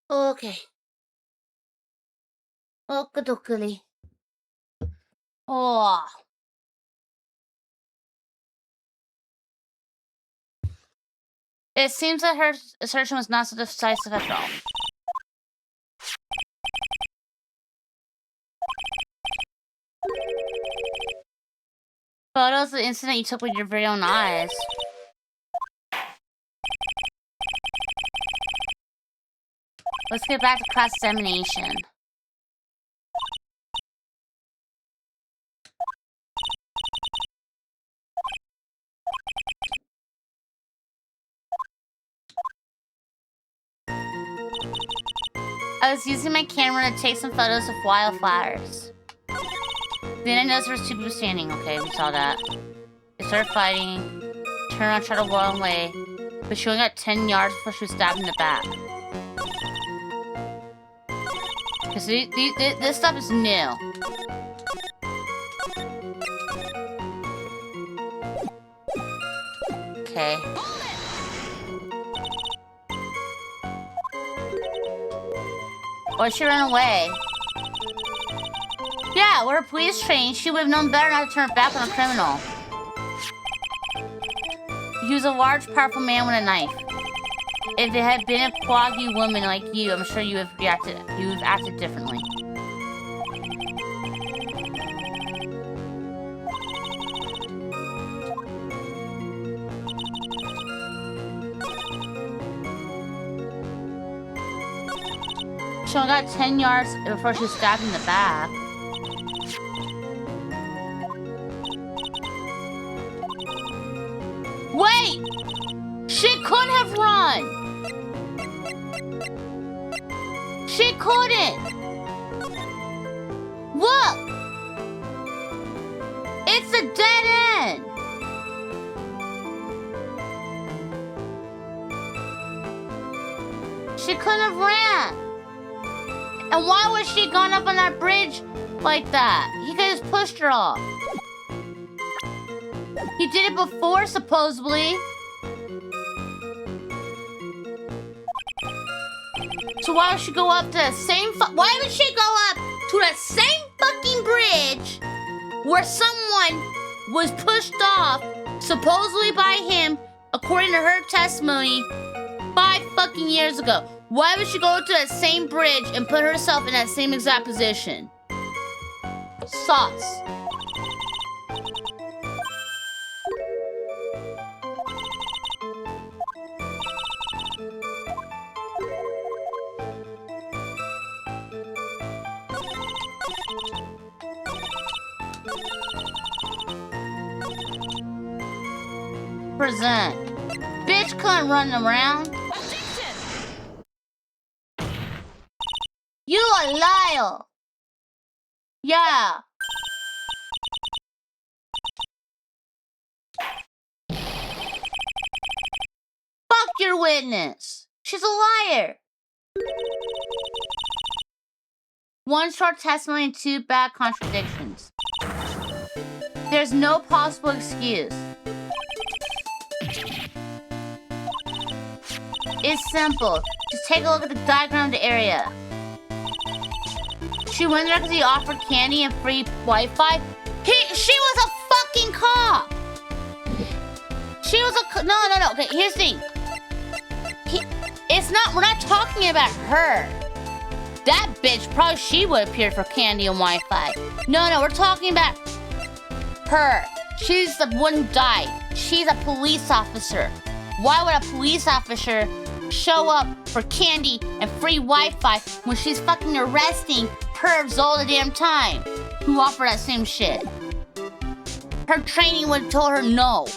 S1: Okay. Okadokali. Oh. It seems that her assertion was not so decisive after all. Photos of the incident you took with your very own eyes. Let's get back to cross-examination. I was using my camera to take some photos of wildflowers. Then I noticed there was two people standing. Okay, we saw that. They started fighting. Turned around, tried to run away. But she only got 10 yards before she was stabbed in the back. Because this stuff is new. Okay. Or she ran away. Yeah, we're police trained. She would have known better not to turn her back on a criminal. He was a large, powerful man with a knife. If it had been a quaggy woman like you, I'm sure you would have acted differently. She only got 10 yards before she was stabbed in the back. Wait! She couldn't have run! She couldn't! Look! It's a dead end! She couldn't have ran! And why was she gone up on that bridge like that? He could have just pushed her off. He did it before, supposedly. So why would she go up to the same why would she go up to that same fucking bridge where someone was pushed off, supposedly by him, according to her testimony, 5 fucking years ago? Why would she go to that same bridge and put herself in that same exact position? Sauce. Present. Bitch couldn't run around. You a liar. Yeah. Fuck your witness. She's a liar. 1 short testimony and 2 bad contradictions. There's no possible excuse. It's simple. Just take a look at the diagram of the area. She went there because he offered candy and free Wi-Fi. She was a fucking cop. She was a no. Okay, here's the thing. We're not talking about her. That bitch, probably she would appear for candy and Wi-Fi. No, we're talking about her. She's the one who died. She's a police officer. Why would a police officer show up for candy and free Wi-Fi when she's fucking arresting pervs all the damn time who offer that same shit? Her training would have told her no.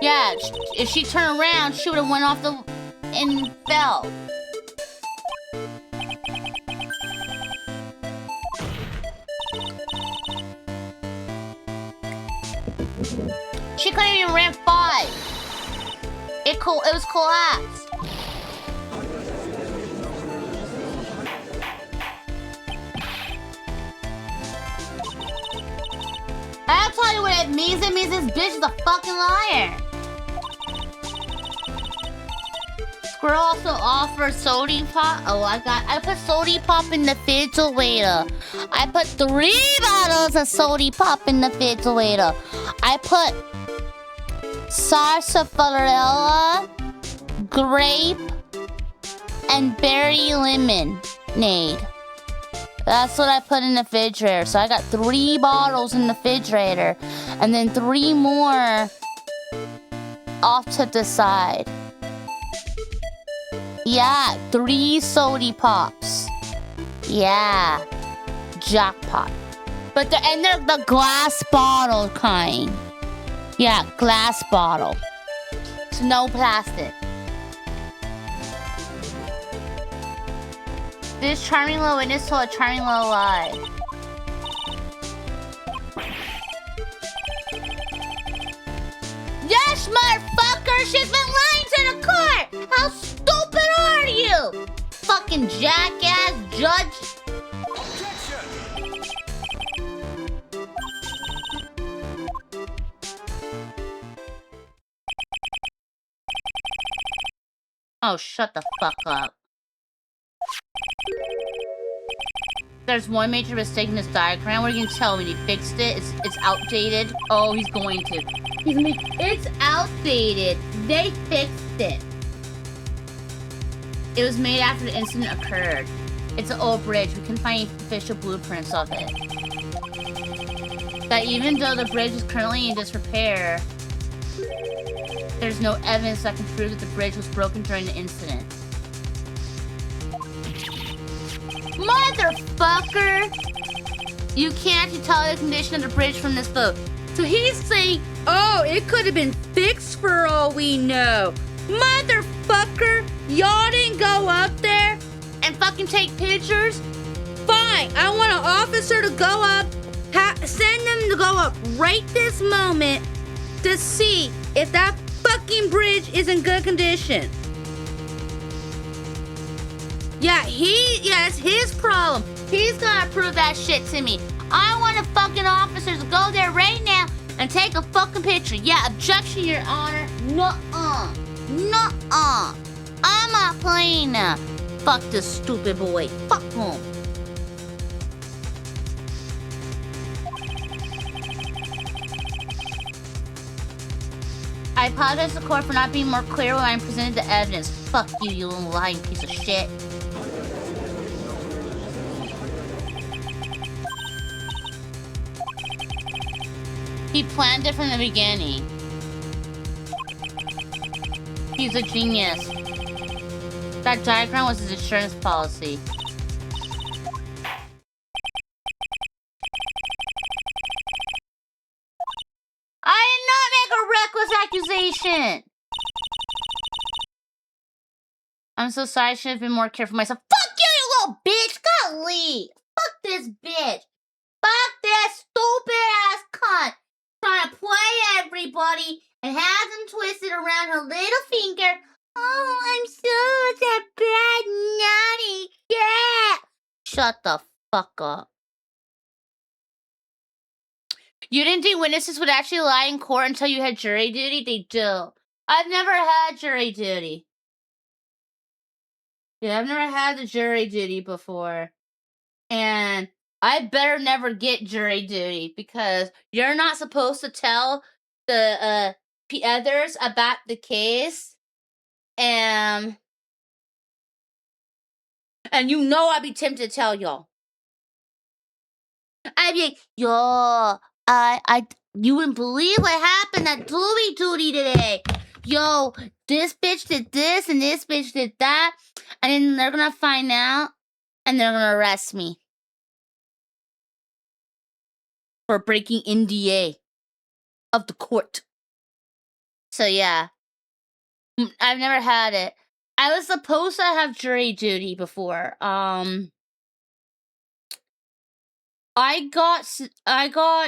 S1: Yeah, if she turned around, she would have went off and fell. She couldn't even ran 5. It was collapsed. I'll tell you what it means. It means this bitch is a fucking liar. Squirrel also offers sody pop. Oh, I put sody pop in the refrigerator. I put 3 bottles of sody pop in the refrigerator. I put sarsaparilla, grape, and berry lemonade. That's what I put in the refrigerator. So I got 3 bottles in the refrigerator, and then 3 more off to the side. Yeah, 3 sody pops. Yeah, jackpot. But they're the glass bottle kind. Yeah, glass bottle. So no plastic. This charming little witness told a charming little lie. Yes, motherfucker! She's been lying to the court! How stupid are you? Fucking jackass judge! Oh, shut the fuck up. There's one major mistake in this diagram. What are you gonna tell me? He fixed it? It's outdated? Oh, he's going to. He's gonna be, it's outdated. They fixed it. It was made after the incident occurred. It's an old bridge. We can find official blueprints of it. That even though the bridge is currently in disrepair, there's no evidence that can prove that the bridge was broken during the incident. Motherfucker! You can't actually tell the condition of the bridge from this photo. So he's saying, oh, it could have been fixed for all we know. Motherfucker, y'all didn't go up there and fucking take pictures? Fine, I want an officer to go up, send them to go up right this moment to see if that fucking bridge is in good condition. Yeah, it's his problem. He's gonna prove that shit to me. I want a fucking officer to go there right now and take a fucking picture. Yeah, objection, Your Honor. Nuh-uh. Nuh-uh. I'm not playing now. Fuck this stupid boy. Fuck him. I apologize to the court for not being more clear when I presented the evidence. Fuck you, you little lying piece of shit. He planned it from the beginning. He's a genius. That diagram was his insurance policy. I did not make a reckless accusation! I'm so sorry, I should have been more careful myself. Fuck you, you little bitch! Golly! Fuck this bitch! Fuck this stupid-ass cunt! Trying to play everybody and have them twisted around her little finger. Oh, I'm such a bad, naughty cat! Shut the fuck up. You didn't think witnesses would actually lie in court until you had jury duty? They do. I've never had jury duty. Yeah, I've never had the jury duty before. And I better never get jury duty because you're not supposed to tell the others about the case. And you know I'd be tempted to tell y'all. I'd be like, yo, you wouldn't believe what happened at jury duty today. Yo, this bitch did this and this bitch did that. And then they're gonna find out and they're gonna arrest me for breaking NDA of the court. So yeah, I've never had it. I was supposed to have jury duty before. I got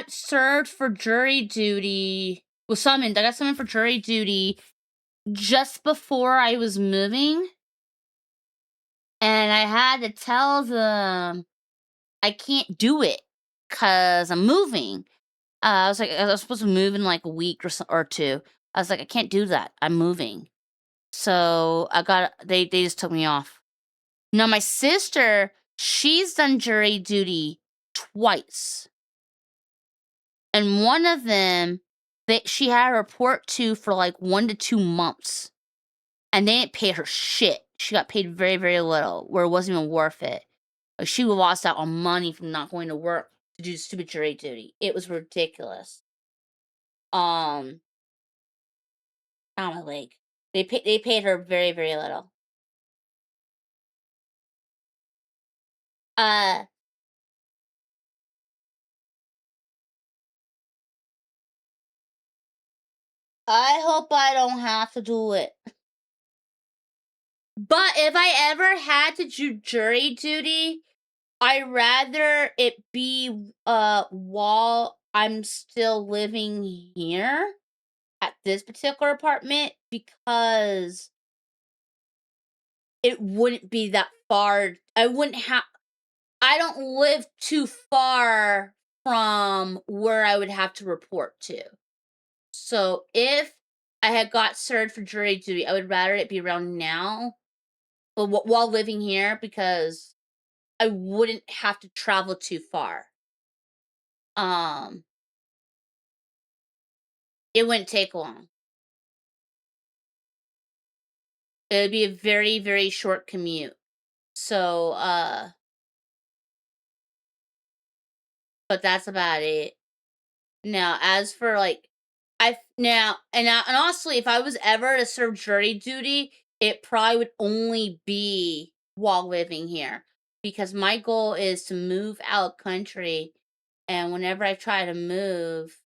S1: served for jury duty. Was summoned. I got summoned for jury duty just before I was moving, and I had to tell them I can't do it because I'm moving. I was supposed to move in like a week or two. I was like, I can't do that. I'm moving. So they just took me off. Now my sister, she's done jury duty twice. And one of them, she had a report to for like 1 to 2 months. And they didn't pay her shit. She got paid very, very little, where it wasn't even worth it. Like, she lost out on money from not going to work to do stupid jury duty. It was ridiculous. I don't know, like, they paid her very, very little. I hope I don't have to do it. But if I ever had to do jury duty, I'd rather it be while I'm still living here at this particular apartment, because it wouldn't be that far. I don't live too far from where I would have to report to. So if I had got served for jury duty, I would rather it be around now, while living here, because I wouldn't have to travel too far. It wouldn't take long. It would be a very, very short commute. So, but that's about it. Now, as for like, and honestly, if I was ever to serve jury duty, it probably would only be while living here, because my goal is to move out of country And whenever I try to move,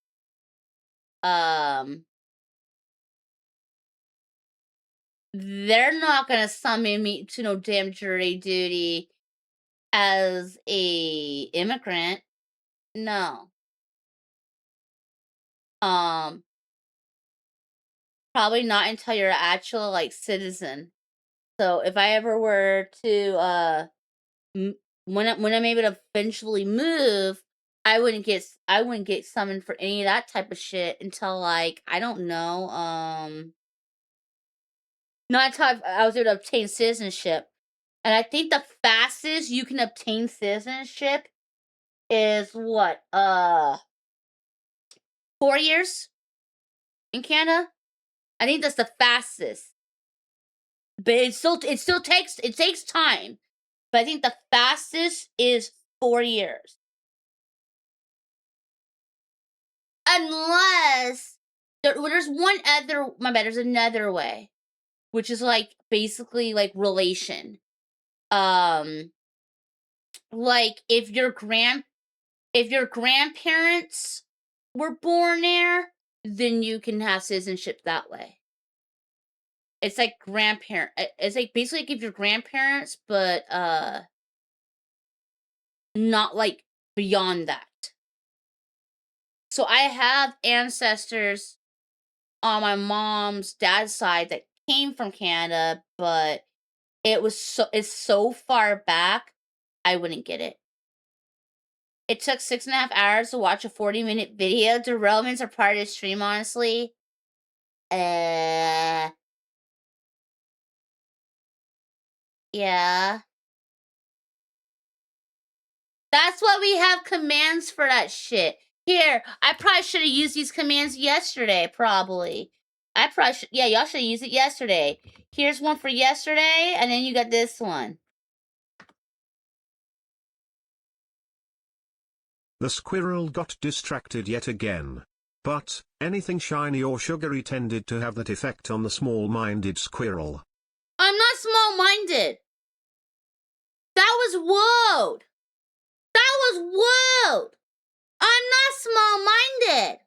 S1: they're not gonna summon me to no damn jury duty as a immigrant. No. Probably not until you're an actual like citizen. So if I ever were to when I'm able to eventually move, I wouldn't get summoned for any of that type of shit until like I don't know, not until I was able to obtain citizenship. And I think the fastest you can obtain citizenship is what 4 years in Canada. I think that's the fastest, but it still takes time. But I think the fastest is 4 years. Unless there's there's another way, which is like basically like relation. Like if your grandparents were born there, then you can have citizenship that way. It's like it's like basically like if your grandparents, but not like beyond that. So I have ancestors on my mom's dad's side that came from Canada, but it's so far back, I wouldn't get it. It took 6.5 hours to watch a 40-minute video. The relevance are part of the stream, honestly. Yeah. That's why we have commands for that shit. Here, I probably should have used these commands yesterday, probably. I probably should, yeah, y'all should have used it yesterday. Here's one for yesterday, and then you got this one.
S3: The squirrel got distracted yet again. But, anything shiny or sugary tended to have that effect on the small-minded squirrel.
S1: I'm not small-minded. That was woad. That was woad. I'm not small-minded.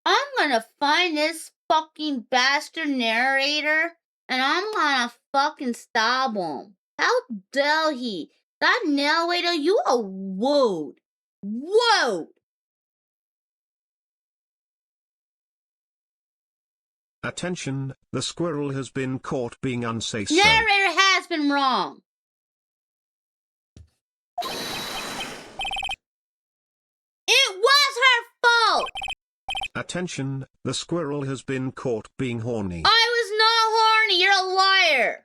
S1: I'm gonna find this fucking bastard narrator, and I'm gonna fucking stab him. How dare he? That narrator, you a woad. Woad.
S3: Attention, the squirrel has been caught being unsafe.
S1: Narrator has been wrong. It was her fault.
S3: Attention, the squirrel has been caught being horny.
S1: I was not horny. You're a liar.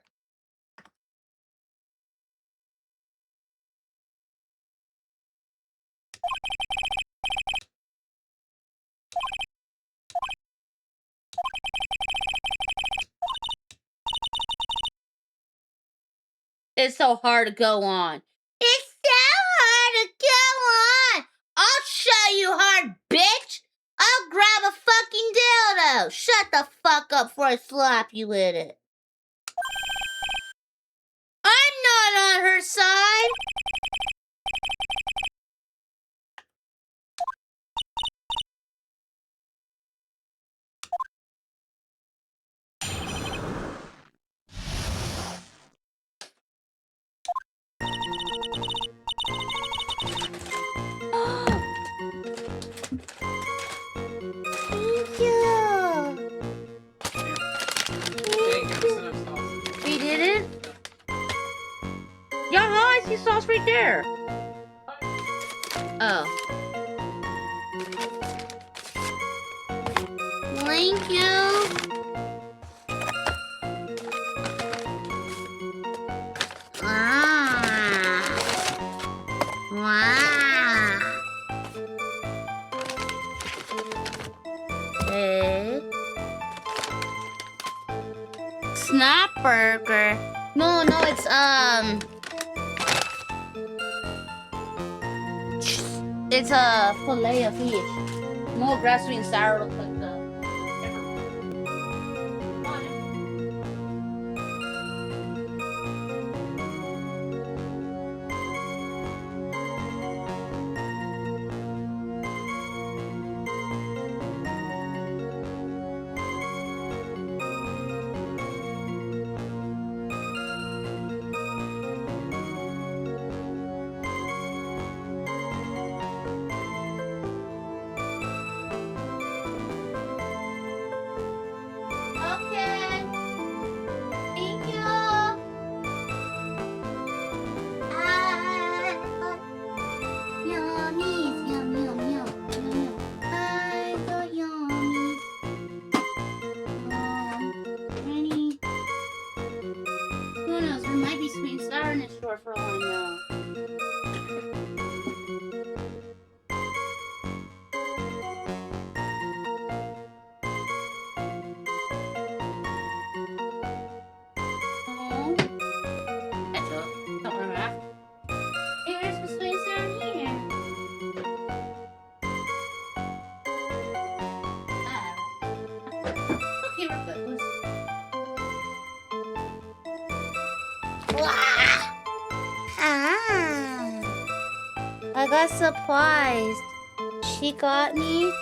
S1: It's so hard to go on. It's so hard to go on. I'll show you hard, bitch. I'll grab a fucking dildo. Shut the fuck up before I slap you with it. I'm not on her side. Thank you. We did it? Yeah, I see sauce right there. Oh. Thank you. Wow. Okay. Snap burger. No, it's it's a fillet of fish. More grass sweet and sour looks like the. I got surprised. She got me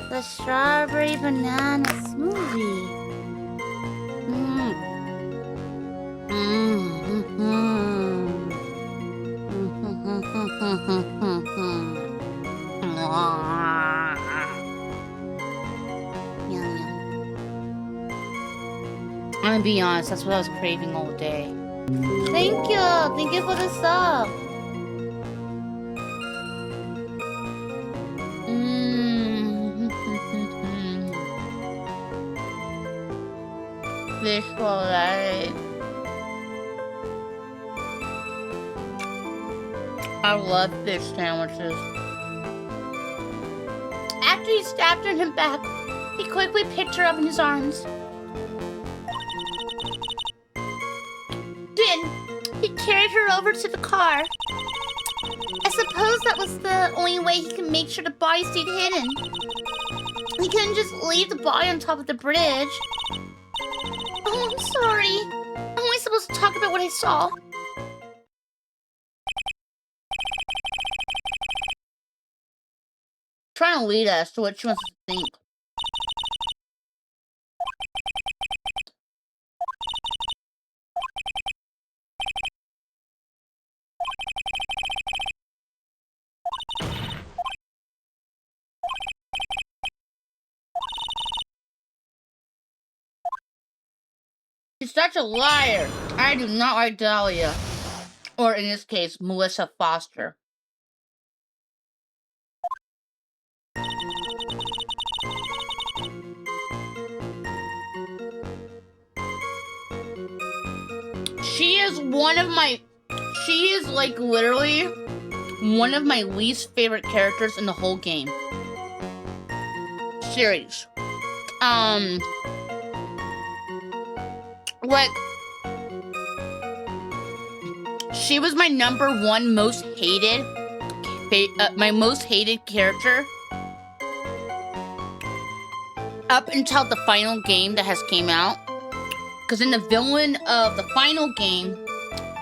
S1: the strawberry banana smoothie. Yum, yum. I'm gonna be honest, that's what I was craving all day. Thank you for the sub. Fish fillet. I love fish sandwiches. After he stabbed her in the back, he quickly picked her up in his arms. Then, he carried her over to the car. I suppose that was the only way he could make sure the body stayed hidden. He couldn't just leave the body on top of the bridge. Oh, I'm sorry. I'm only supposed to talk about what I saw. Trying to lead us to what she wants to think. She's such a liar. I do not like Dahlia. Or in this case, Melissa Foster. She is like literally one of my least favorite characters in the whole game. Series. Like, she was my number one most hated, my most hated character up until the final game that has came out. Because in the villain of the final game,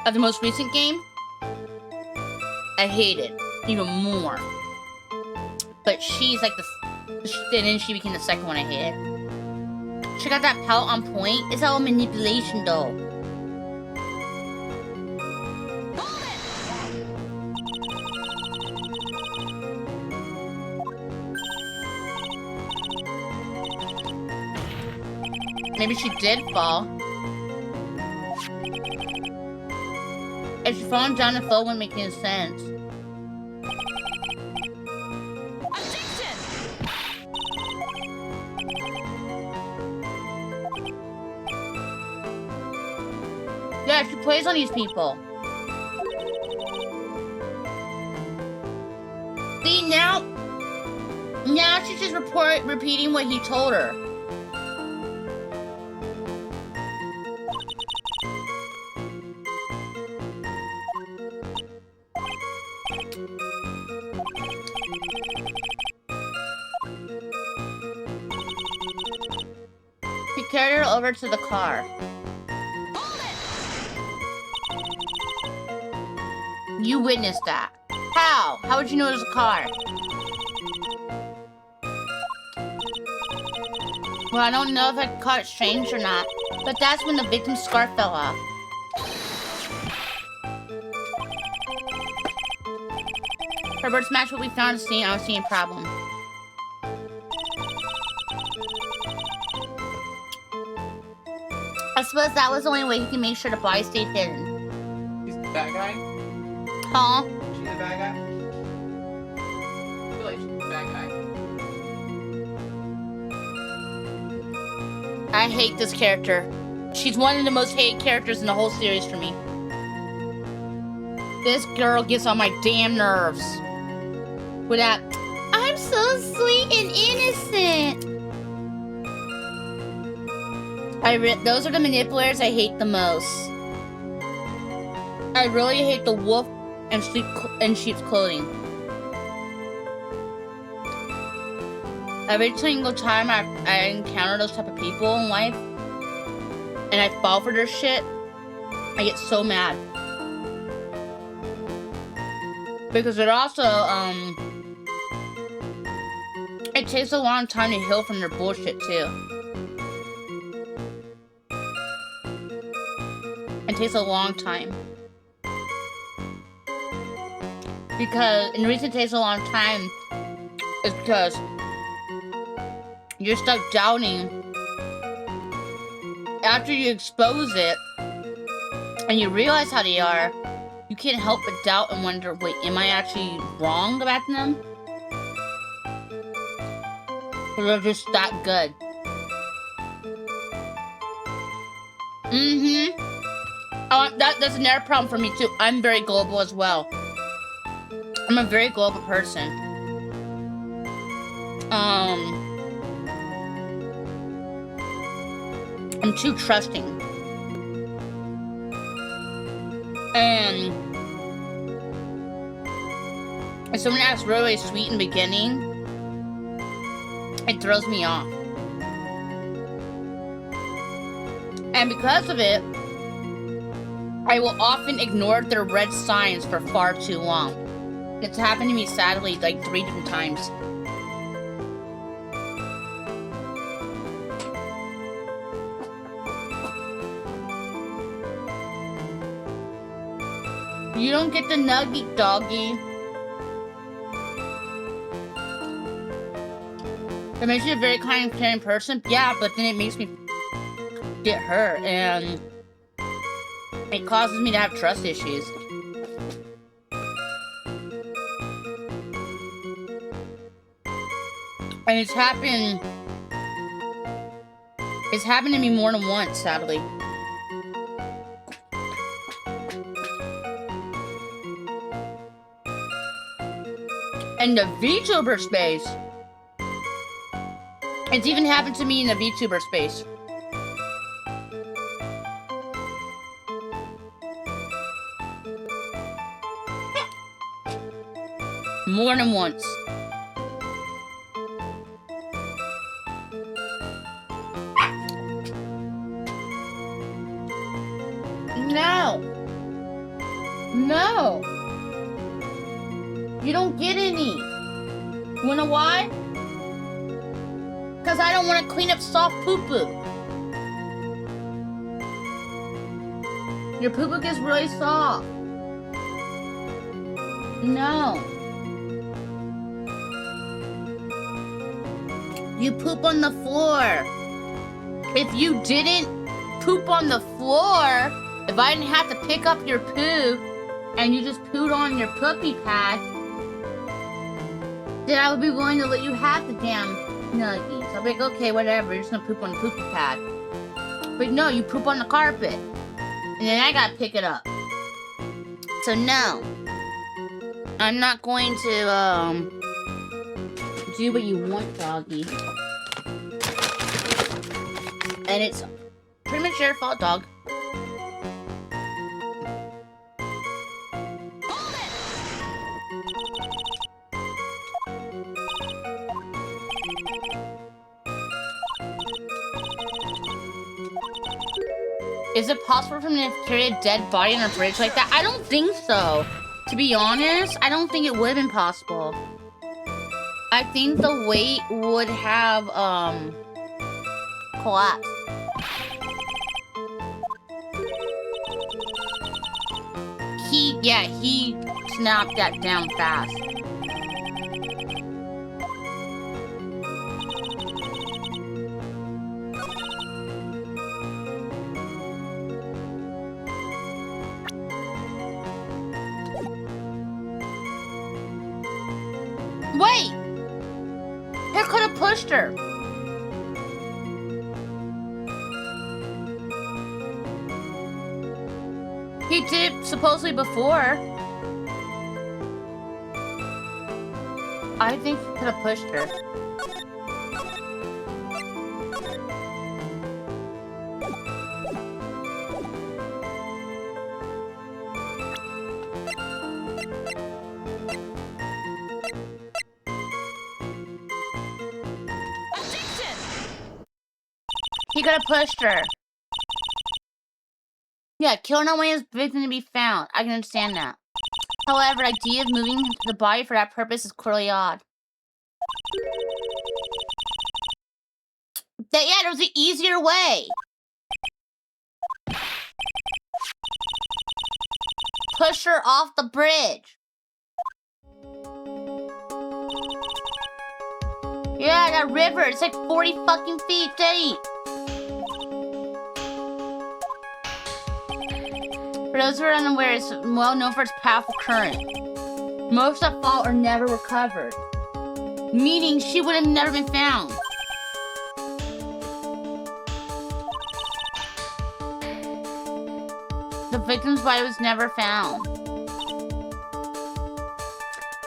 S1: of the most recent game, I hate it even more. But she's like and then she became the second one I hated. She got that palette on point. It's all manipulation though. Maybe she did fall. If she falling down the floor wouldn't make any sense. Yeah, she plays on these people. See, now she's just repeating what he told her. He carried her over to the car. You witnessed that. How? How would you know it was a car? Well, I don't know if I caught it strange or not, but that's when the victim's scarf fell off. Herbert's match what we found to see. I don't see any problem. I suppose that was the only way he can make sure the body stayed hidden.
S5: He's the bad guy?
S1: Huh?
S5: Is she the bad guy? I feel like she's the bad guy.
S1: I hate this character. She's one of the most hated characters in the whole series for me. This girl gets on my damn nerves. With that, I'm so sweet and innocent. Those are the manipulators I hate the most. I really hate the wolf and sheep's clothing. Every single time I encounter those type of people in life, and I fall for their shit, I get so mad. Because it also, it takes a long time to heal from their bullshit, too. It takes a long time. Because, and the reason it takes a long time is because you're stuck doubting. After you expose it, and you realize how they are, you can't help but doubt and wonder, wait, am I actually wrong about them? Or they're just that good. That's another problem for me too. I'm very global as well. I'm a very global person. I'm too trusting. And if someone acts really sweet in the beginning, it throws me off. And because of it, I will often ignore their red signs for far too long. It's happened to me, sadly, like 3 different times. You don't get the nugget, doggy. It makes you a very kind and caring person. Yeah, but then it makes me get hurt, and it causes me to have trust issues. And it's happened to me more than once, sadly. And the VTuber space. It's even happened to me in the VTuber space. More than once. No. No. You don't get any. You wanna why? Because I don't want to clean up soft poo-poo. Your poo-poo gets really soft. No. You poop on the floor. If you didn't poop on the floor, if I didn't have to pick up your poo and you just pooed on your puppy pad, then I would be willing to let you have the damn nuggies. I'll be like, okay, whatever, you're just gonna poop on the poopy pad. But no, you poop on the carpet. And then I gotta pick it up. So no. I'm not going to, do what you want, doggy. And it's pretty much your fault, dog. Is it possible for me to carry a dead body on a bridge like that? I don't think so. To be honest, I don't think it would have been possible. I think the weight would have, collapsed. He snapped that down fast. Wait! He could have pushed her. He did supposedly before. I think he could have pushed her. He could have pushed her. Yeah, killing a way is victim to be found. I can understand that. However, the idea of moving the body for that purpose is clearly odd. Yeah, there was an easier way. Push her off the bridge. Yeah, that river, it's like 40 fucking feet deep. For those who are unaware, it's well known for its powerful current. Most that fall are never recovered, meaning she would have never been found. The victim's body was never found.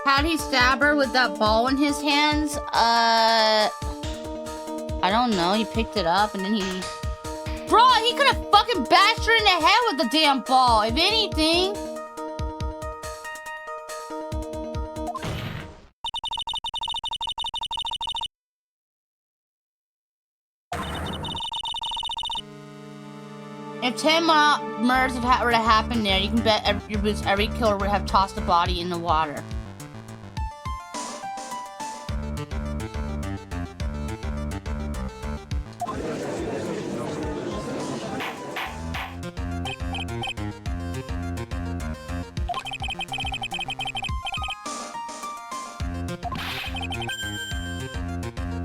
S1: How'd he stab her with that ball in his hands? I don't know. He picked it up and then he... Bro, he could have fucking bashed her in the head with the damn ball, if anything. If 10 murders were to happen there, you can bet every killer would have tossed the body in the water.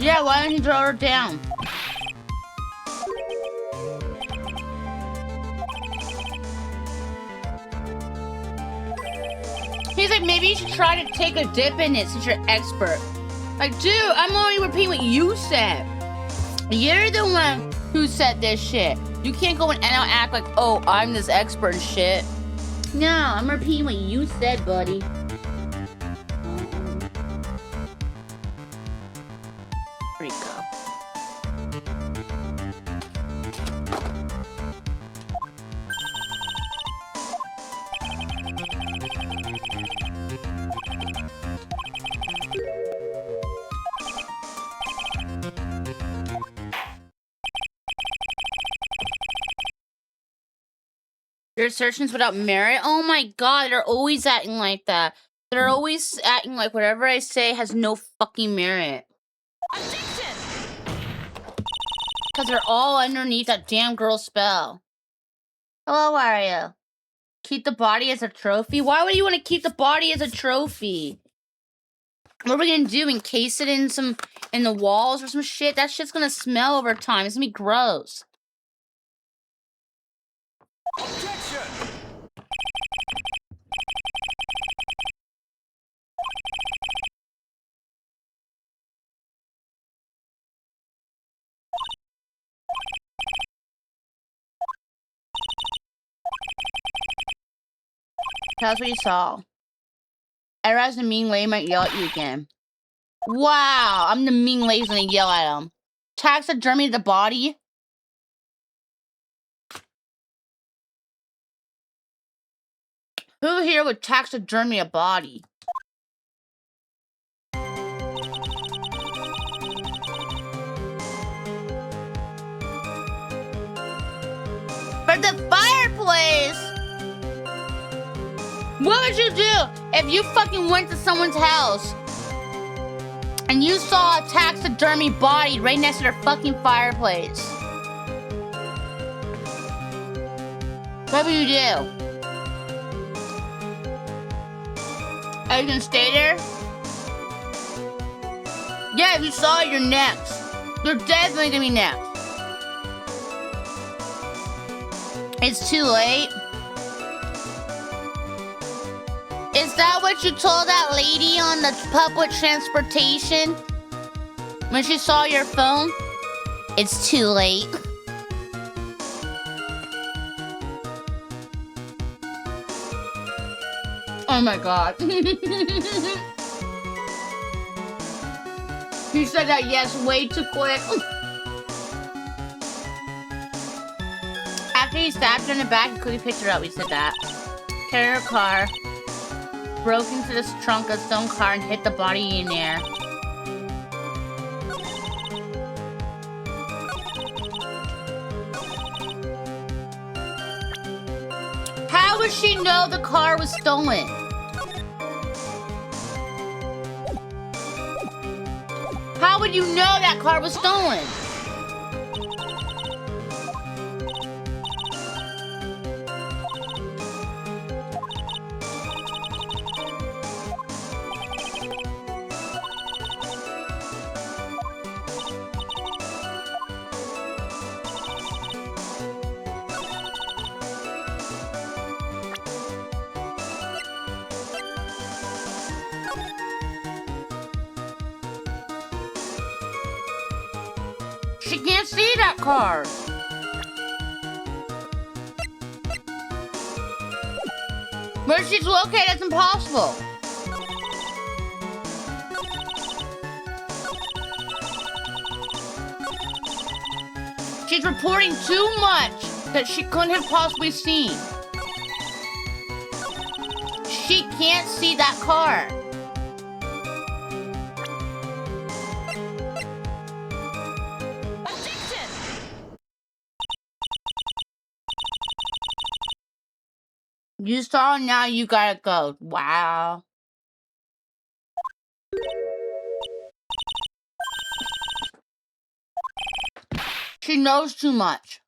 S1: Yeah, why didn't you throw her down? He's like, maybe you should try to take a dip in it since you're expert. Like, dude, I'm only repeating what you said. You're the one who said this shit. You can't go and act like, oh, I'm this expert and shit. No, I'm repeating what you said, buddy. There you go. Your assertions without merit? Oh my god, they're always acting like that. They're always acting like whatever I say has no fucking merit. Because they're all underneath that damn girl spell. Hello, Aria. Keep the body as a trophy? Why would you want to keep the body as a trophy? What are we gonna do? Encase it in the walls or some shit? That shit's gonna smell over time. It's gonna be gross.
S2: Objection!
S1: Tell us what you saw. Era's the mean lady might yell at you again. Wow, I'm the mean lady gonna yell at him. Taxidermy the body? Who here would taxidermy a body? For the fireplace! What would you do if you fucking went to someone's house and you saw a taxidermy body right next to their fucking fireplace? What would you do? Are you gonna stay there? Yeah, if you saw it, you're next. You're definitely gonna be next. It's too late. Is that what you told that lady on the public transportation when she saw your phone? It's too late. Oh my god. You said that yes way too quick. After he stabbed her in the back, he quickly picked her up. We said that. Carried her car. Broke into the trunk of some car and hit the body in there. How would she know the car was stolen? How would you know that car was stolen? She can't see that car. Where she's located, it's impossible. She's reporting too much that she couldn't have possibly seen. She can't see that car. You saw, now you gotta go. Wow. She knows too much.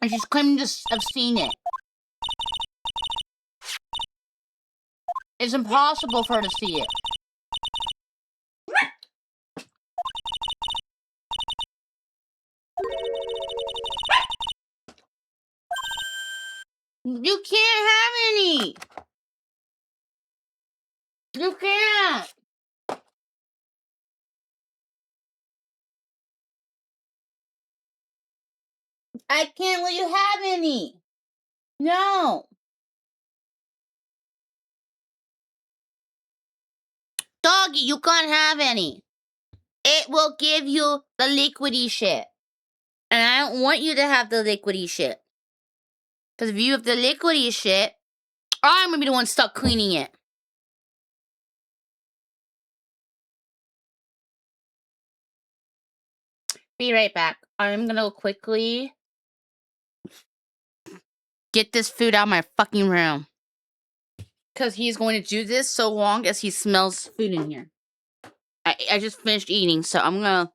S1: And she's claiming to have seen it. It's impossible for her to see it. You can't have any. You can't. I can't let you have any. No. Doggy, you can't have any. It will give you the liquidy shit. And I don't want you to have the liquidy shit. Because if you have the liquidy shit, I'm going to be the one stuck cleaning it. Be right back. I'm going to quickly get this food out of my fucking room. Because he's going to do this so long as he smells food in here. I just finished eating, so I'm going to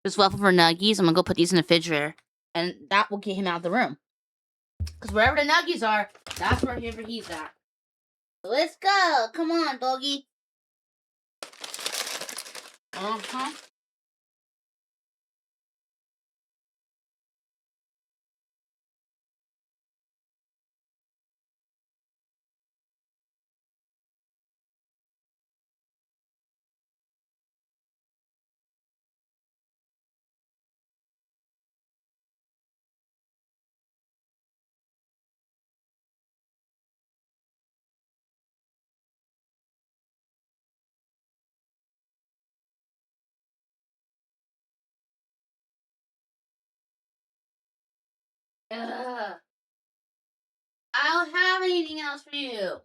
S1: just waffle for nuggies. I'm going to go put these in the refrigerator. And that will get him out of the room. Because wherever the nuggies are, that's wherever he's at. So let's go. Come on, doggy. Uh-huh. Ugh. I don't have anything else for you.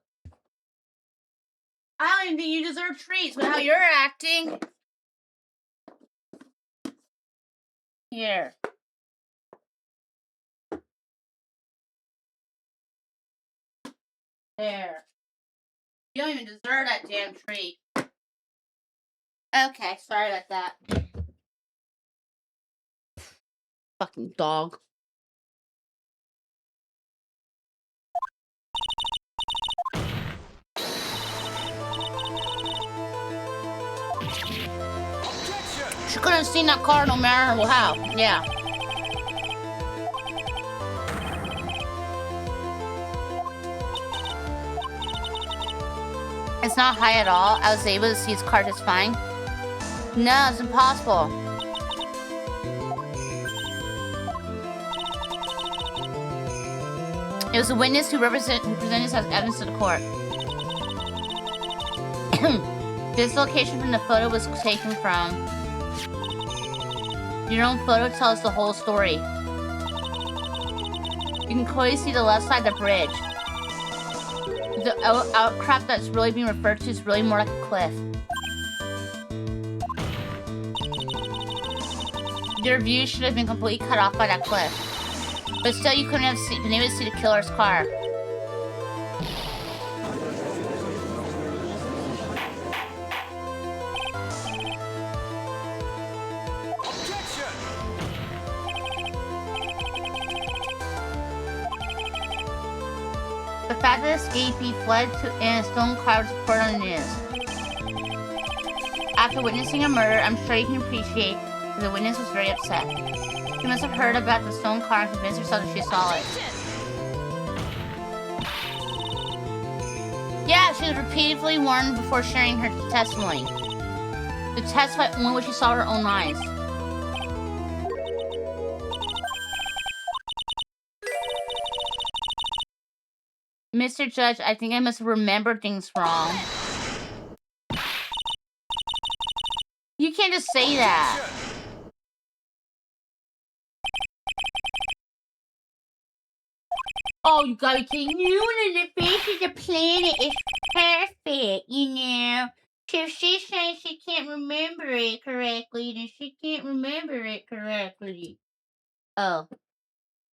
S1: I don't even think you deserve treats with how you're acting. Here. There. You don't even deserve that damn treat. Okay, sorry about that. Fucking dog. She couldn't have seen that car no matter how. Yeah. It's not high at all. I was able to see his car just fine. No, it's impossible. It was a witness who presented us as evidence to the court. This location from the photo was taken from. Your own photo tells the whole story. You can clearly see the left side of the bridge. The outcrop that's really being referred to is really more like a cliff. Your view should have been completely cut off by that cliff. But still, you couldn't have been able to see the killer's car. The fact that the escapee fled in a stolen car was reported on the news. After witnessing a murder, I'm sure you can appreciate that the witness was very upset. She must have heard about the stolen car and convinced herself that she saw it. Yeah, she was repeatedly warned before sharing her testimony. To testify only what she saw with her own eyes. Mr. Judge, I think I must have remembered things wrong. You can't just say that. Oh, you gotta be kidding. You know, the face of the planet is perfect, you know. So if she's saying she can't remember it correctly, then she can't remember it correctly. Oh.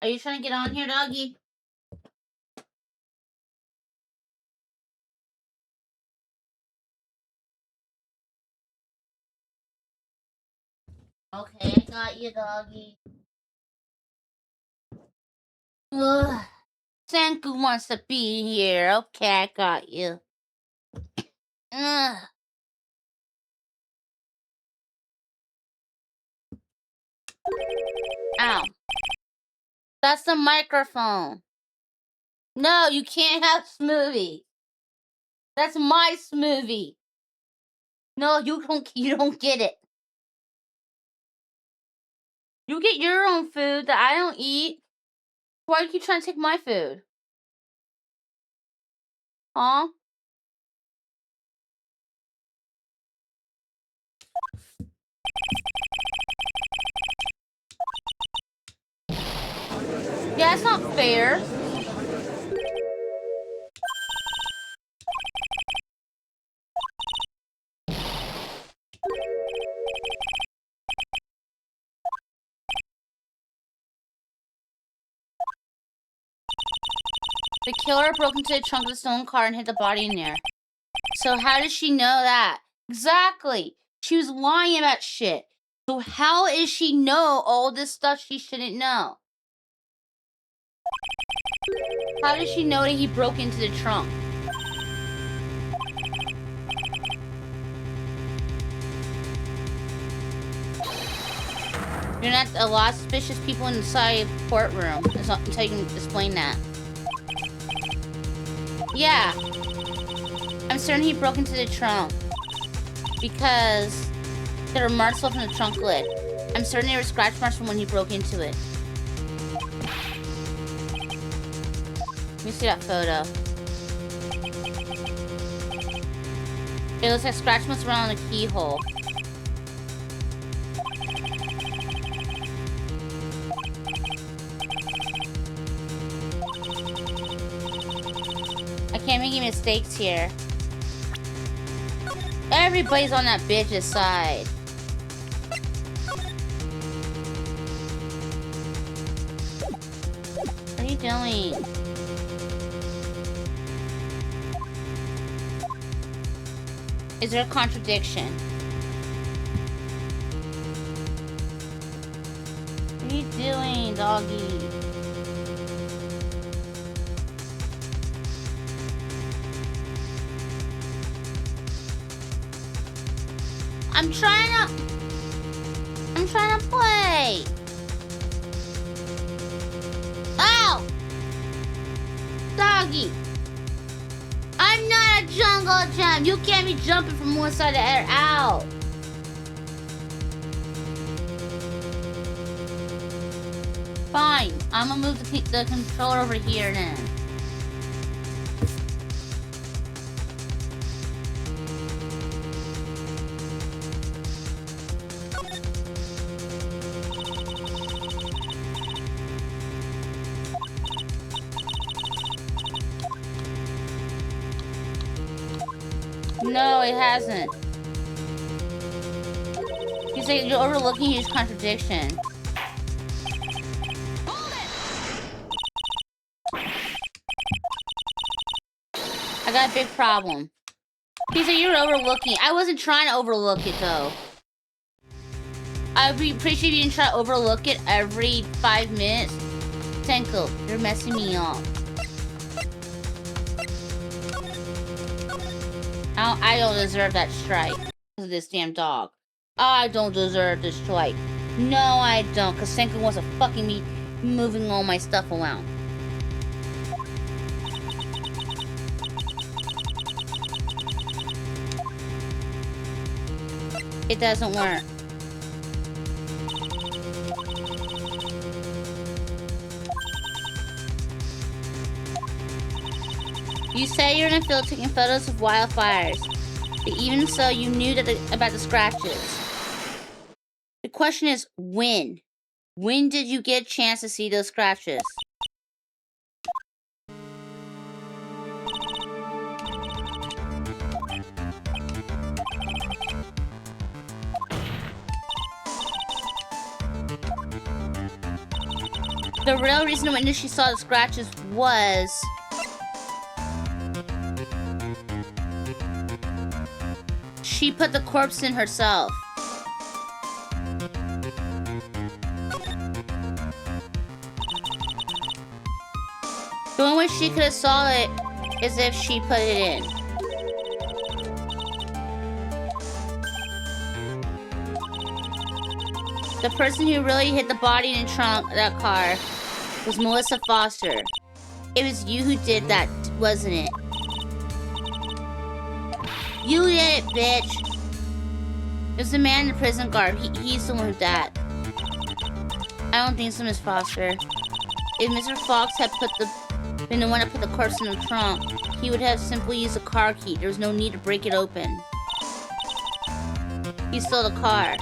S1: Are you trying to get on here, doggy? Okay, I got you, doggy. Ugh. Senku wants to be here. Okay, I got you. Ugh. Ow. That's the microphone. No, you can't have smoothie. That's my smoothie. No, you don't get it. You get your own food that I don't eat. Why are you trying to take my food? Huh? Yeah, it's not fair. The killer broke into the trunk of the stolen car and hid the body in there. So how does she know that? Exactly. She was lying about shit. So how is she know all this stuff she shouldn't know? How does she know that he broke into the trunk? You're not a lot of suspicious people inside the courtroom until you can explain that. Yeah. I'm certain he broke into the trunk. Because there were marks left in the trunk lid. I'm certain there were scratch marks from when he broke into it. Let me see that photo. It looks like scratch marks around the keyhole. I can't make any mistakes here. Everybody's on that bitch's side. What are you doing? Is there a contradiction? What are you doing, doggy? I'm trying to play. Ow! Doggy. I'm not a jungle gym. You can't be jumping from one side to the other. Ow. Fine. I'm gonna move the controller over here then. No, it hasn't. You He's like, you're overlooking his contradiction. I got a big problem. He said you're overlooking. I wasn't trying to overlook it though. I'd be appreciate if you didn't try to overlook it every 5 minutes. Senko, you're messing me up. I don't deserve that strike because of this damn dog. I don't deserve this strike. No, I don't, because Senko wants to fucking me moving all my stuff around. It doesn't work. You say you're in a field taking photos of wildfires, but even so, you knew that about the scratches. The question is, when? When did you get a chance to see those scratches? The real reason when she saw the scratches was she put the corpse in herself. The only way she could have saw it is if she put it in. The person who really hid the body in the trunk of that car was Melissa Foster. It was you who did that, wasn't it? You did it, bitch. It was the man in the prison garb. He's the one who died. I don't think so, Miss Foster. If Mr. Fox had been the one that put the corpse in the trunk, he would have simply used a car key. There was no need to break it open. He stole the car.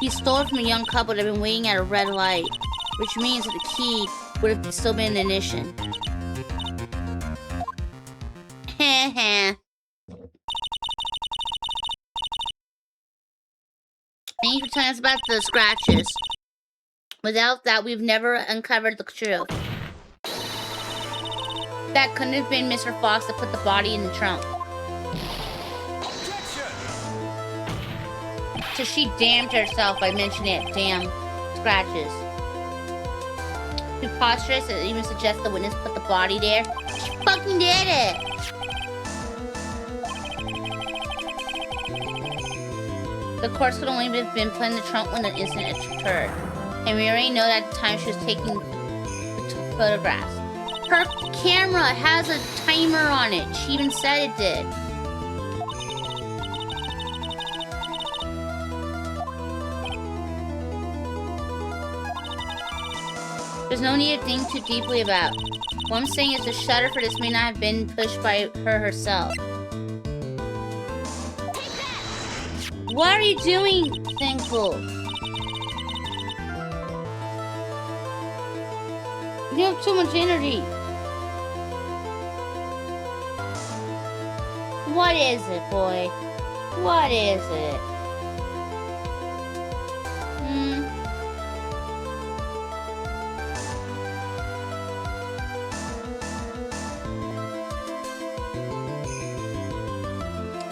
S1: He stole it from a young couple that had been waiting at a red light, which means that the key would have still been in ignition. Heh. Thank you for telling us about the scratches. Without that, we've never uncovered the truth. That couldn't have been Mr. Fox that put the body in the trunk. So she damned herself by mentioning it. Damn scratches. Preposterous that even suggests the witness put the body there. She fucking did it! The corpse could only have been put in the trunk when the incident occurred. And we already know that at the time she was taking the photographs. Her camera has a timer on it. She even said it did. There's no need to think too deeply about. What I'm saying is the shutter for this may not have been pushed by her herself. What are you doing, Thankful? You have too much energy. What is it, boy? What is it?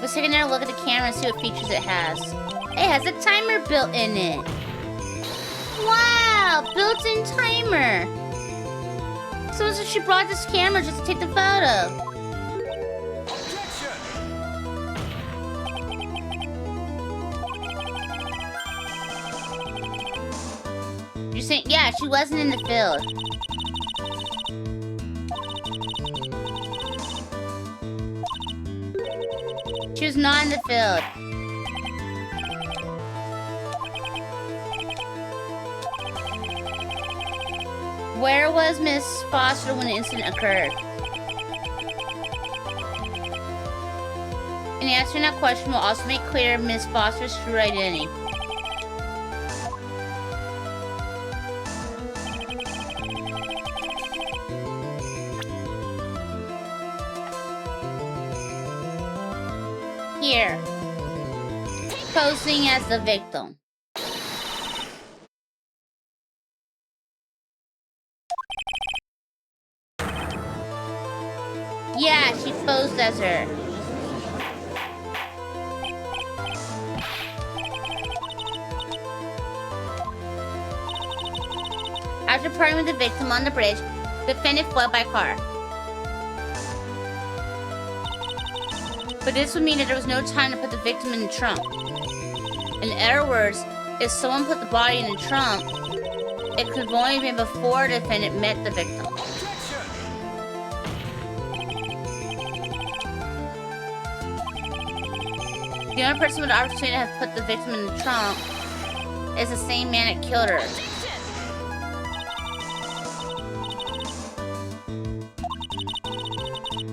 S1: Let's take another look at the camera and see what features it has. It has a timer built in it. Wow, built-in timer. So she brought this camera just to take the photo. You're saying, yeah, she wasn't in the field. She was not in the field. Where was Miss Foster when the incident occurred? And answering that question will also make clear Miss Foster's true identity. Here. posing as the victim. Yeah, she posed as her. After parting with the victim on the bridge, the defendant fled by car. But this would mean that there was no time to put the victim in the trunk. In other words, if someone put the body in the trunk, it could have only been before the defendant met the victim. The only person with the opportunity to have put the victim in the trunk is the same man that killed her.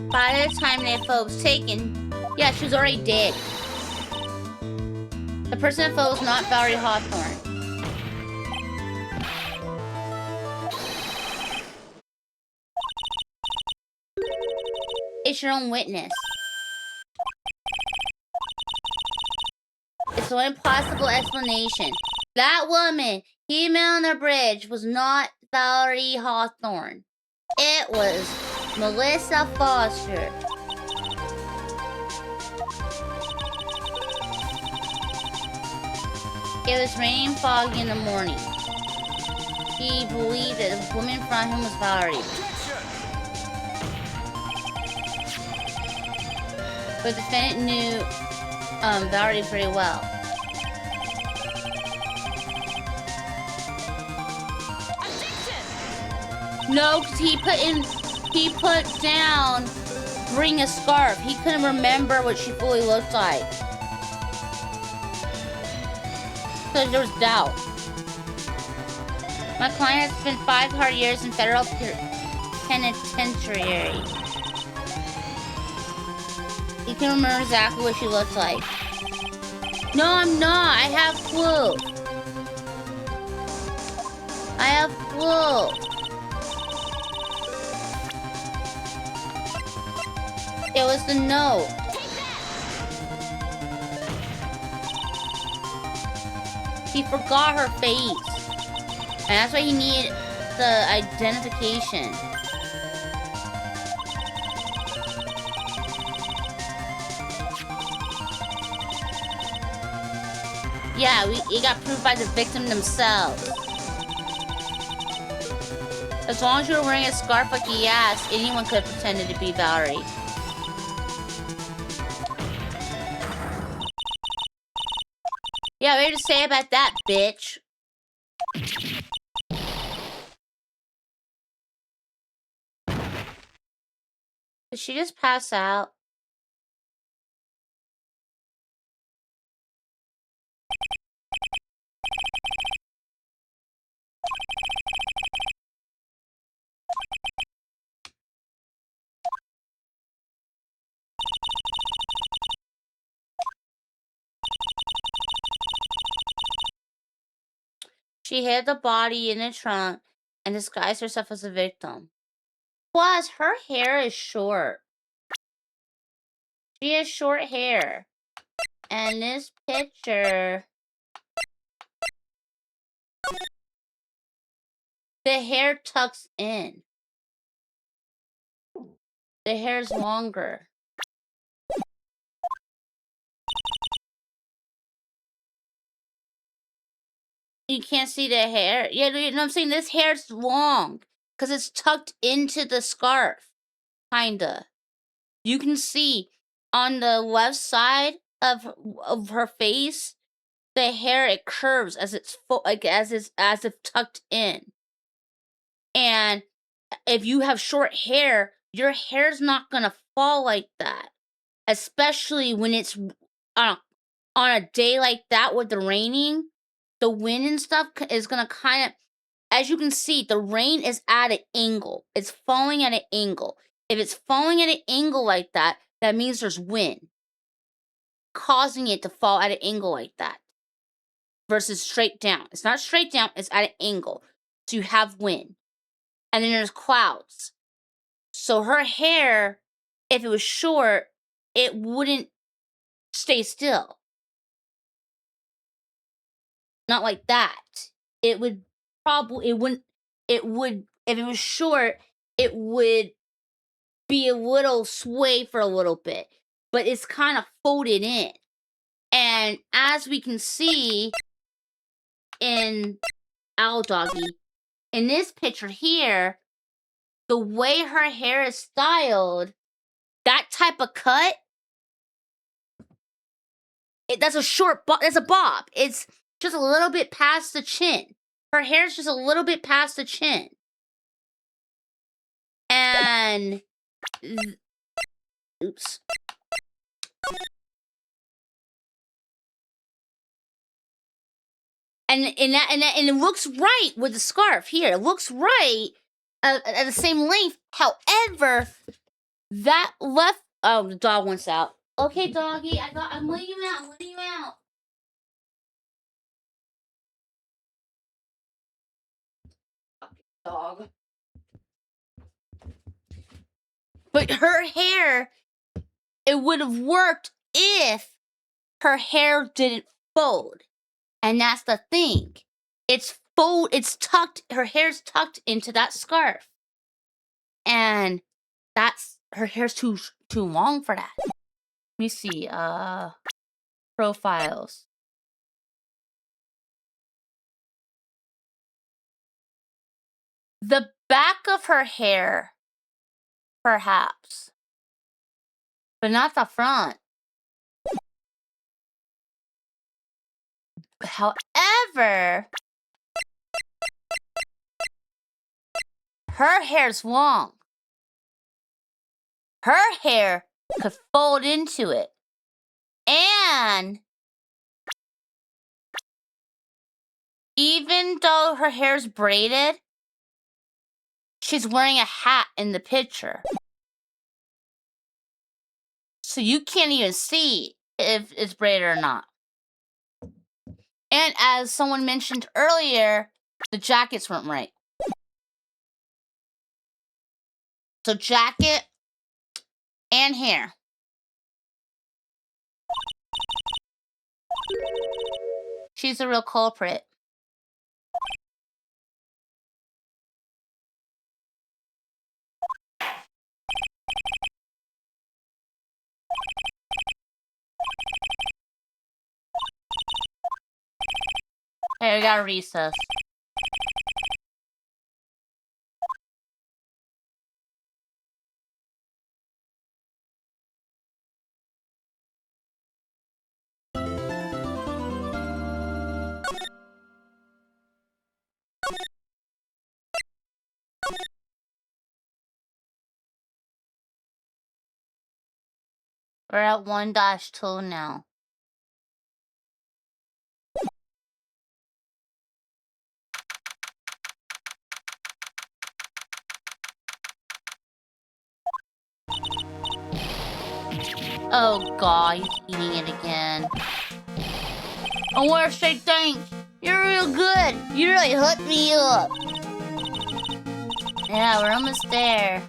S1: By the time that photo was taken, yeah, she was already dead. The person that photo was not Valerie Hawthorne. It's your own witness. It's the only possible explanation. That woman, female on the bridge, was not Valerie Hawthorne. It was Melissa Foster. It was raining foggy in the morning. He believed that the woman in front of him was Valerie. But the defendant knew Valerie pretty well. No, because he put down bring a scarf. He couldn't remember what she fully looked like. So there was doubt. My client has spent 5 hard years in federal penitentiary. He can remember exactly what she looked like. No, I'm not. I have flu. I have flu. It was the note. He forgot her face. And that's why he needed the identification. Yeah, it got proved by the victim themselves. As long as you were wearing a scarf like he asked, anyone could have pretended to be Valerie. Yeah, what do you say about that, bitch? Did she just pass out? She hid the body in the trunk and disguised herself as a victim. Plus, her hair is short. She has short hair. And this picture... the hair tucks in. The hair's longer. You can't see the hair. Yeah, you know what I'm saying? This hair's long because it's tucked into the scarf. Kinda. You can see on the left side of her face, the hair, it curves as it's as if tucked in. And if you have short hair, your hair's not gonna fall like that, especially when it's on a day like that with the raining. The wind and stuff is gonna kind of, as you can see, the rain is at an angle. It's falling at an angle. If it's falling at an angle like that, that means there's wind causing it to fall at an angle like that versus straight down. It's not straight down, it's at an angle. So you have wind. And then there's clouds. So her hair, if it was short, it wouldn't stay still. Not like that. It would probably, it wouldn't, it would, if it was short, it would be a little sway for a little bit. But it's kind of folded in. And as we can see in Owl Doggy, in this picture here, the way her hair is styled, that type of cut, that's a short bob. That's a bob. It's just a little bit past the chin. Her hair's just a little bit past the chin. And oops. And it looks right with the scarf here. It looks right at the same length. However, that left. Oh, the dog wants out. Okay, doggy, I'm letting you out. I'm letting you out. Dog. But her hair, it would have worked if her hair didn't fold. And that's the thing. It's tucked, her hair's tucked into that scarf. And her hair's too long for that. Let me see, profiles. The back of her hair, perhaps. But not the front. However, her hair's long. Her hair could fold into it. And even though her hair's braided, she's wearing a hat in the picture. So you can't even see if it's braided or not. And as someone mentioned earlier, the jackets weren't right. So jacket and hair. She's a real culprit. Hey, we gotta recess. We're at 1-2 now. Oh god, he's eating it again. I want to say thanks. You're real good. You really hooked me up. Yeah, we're almost there.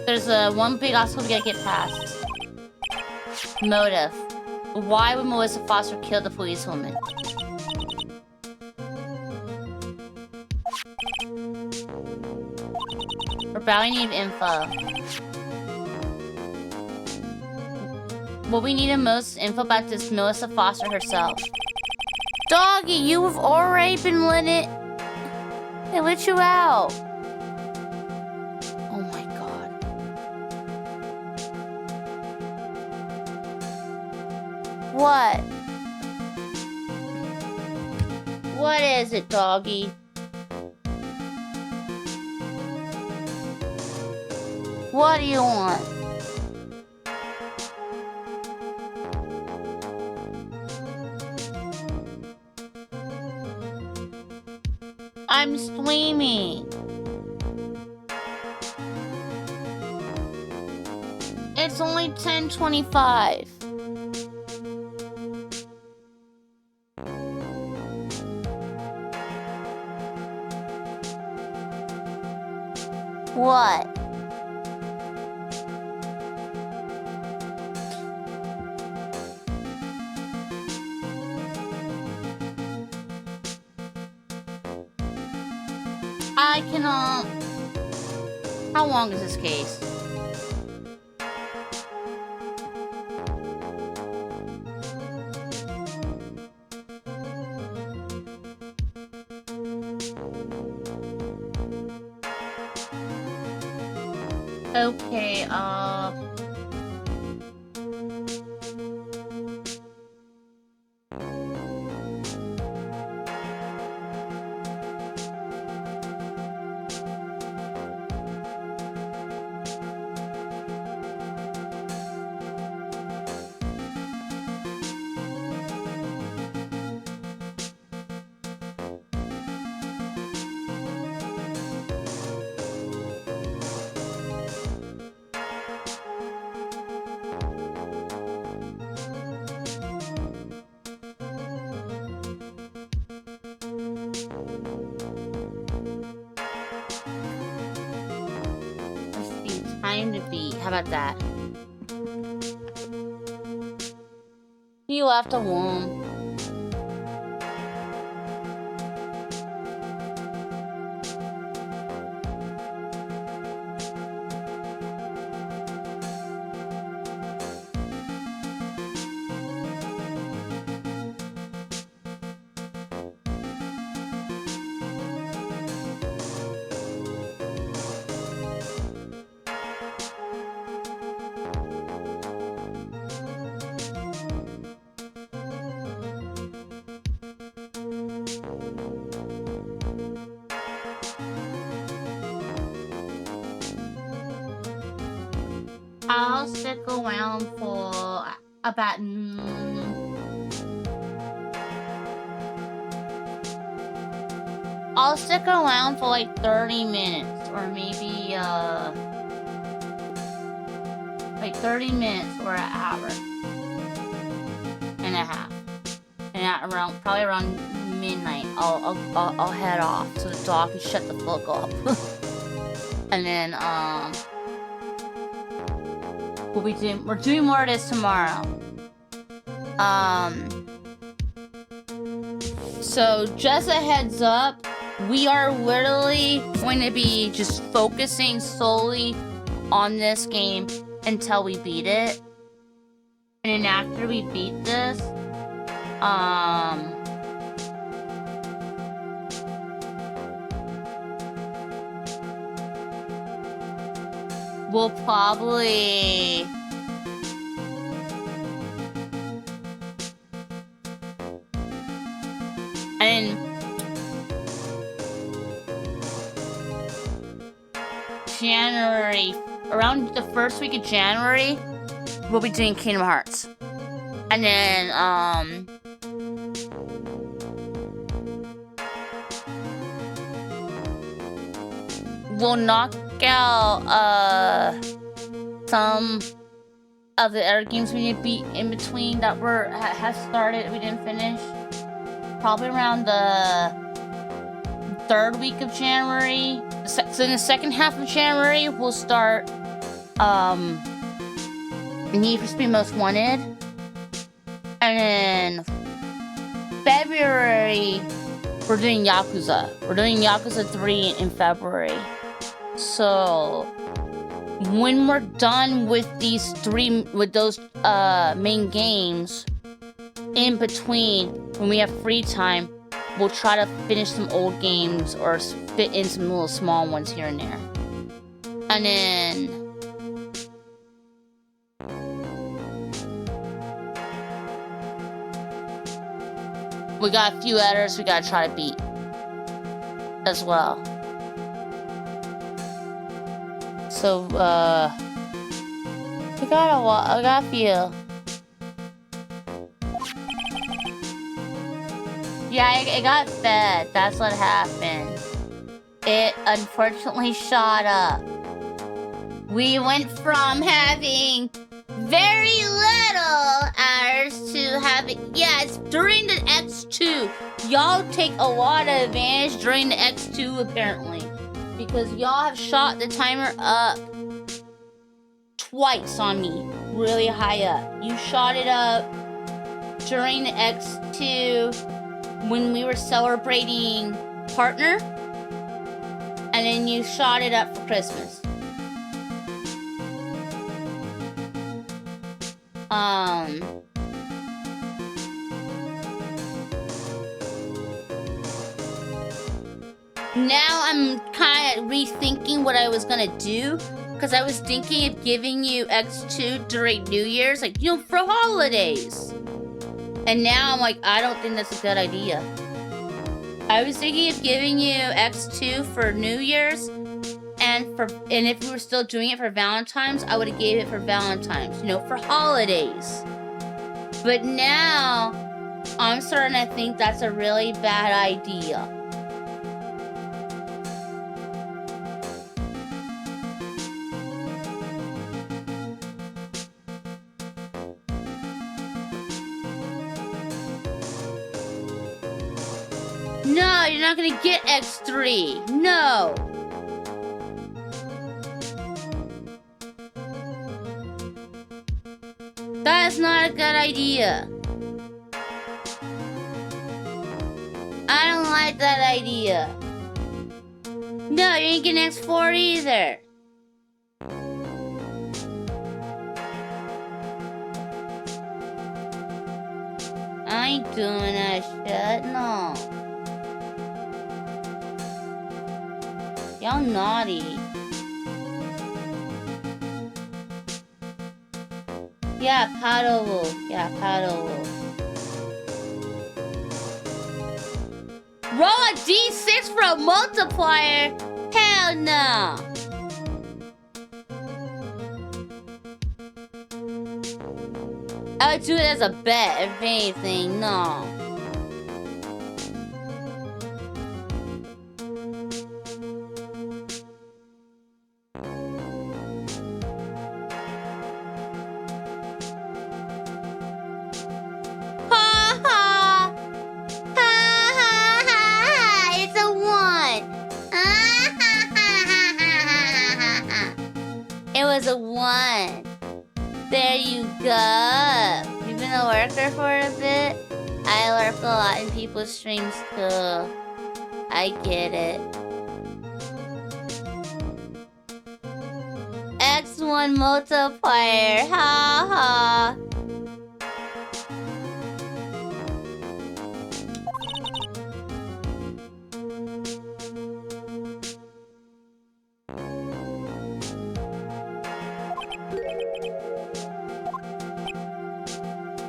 S1: There's one big obstacle we gotta get past. Motive. Why would Melissa Foster kill the policewoman? We're about to need info. What we need the most info about this Melissa Foster herself. Doggy, you've already been let it. They let you out. Oh my god. What? What is it, doggy? What do you want? I'm streaming. It's only 10:25. What? I can, how long is this case? Okay, let's see, time to beat. How about that? You left a womb. I'll stick around for about I'll stick around for like 30 minutes or maybe like 30 minutes or an hour and a half. And at around probably around midnight I'll head off so the dog can shut the fuck up. And then we're doing more of this tomorrow. So just a heads up, we are literally going to be just focusing solely on this game until we beat it. And then after we beat this, we'll probably January, around the first week of January, we'll be doing Kingdom Hearts. And then, we'll knock out, some of the other games we need to beat in between that have started, we didn't finish. Probably around the third week of January. So in the second half of January, we'll start Need for Speed Most Wanted. And then February, we're doing Yakuza. We're doing Yakuza 3 in February. So when we're done with those main games, in between, when we have free time, we'll try to finish some old games or fit in some little small ones here and there. And then we got a few others we gotta try to beat as well. So we got a few. Yeah, it got fed. That's what happened. It unfortunately shot up. We went from having very little hours to having... Yeah, it's during the X2. Y'all take a lot of advantage during the X2, apparently. Because y'all have shot the timer up twice on me. Really high up. You shot it up during the X2... when we were celebrating partner, and then you shot it up for Christmas. Now I'm kind of rethinking what I was gonna do, because I was thinking of giving you X2 during New Year's, like, you know, for holidays. And now I'm like, I don't think that's a good idea. I was thinking of giving you X2 for New Year's, and if we were still doing it for Valentine's, I would have gave it for Valentine's, you know, for holidays. But now I'm starting to think that's a really bad idea. No, you're not gonna get X3. No. That is not a good idea. I don't like that idea. No, you ain't getting X4 either. I ain't doing that shit, no. Y'all naughty. Yeah, paddle wolf. Yeah, paddle wolf. Roll a D6 for a multiplier? Hell no. I would do it as a bet, if anything, no. Ha ha! Ha ha ha! It's a 1! Ah, ha, ha, ha, ha, ha, ha. It was a 1. There you go. You've been a lurker for a bit? I lurk a lot in people's streams too. I get it. X1 multiplier. Ha ha.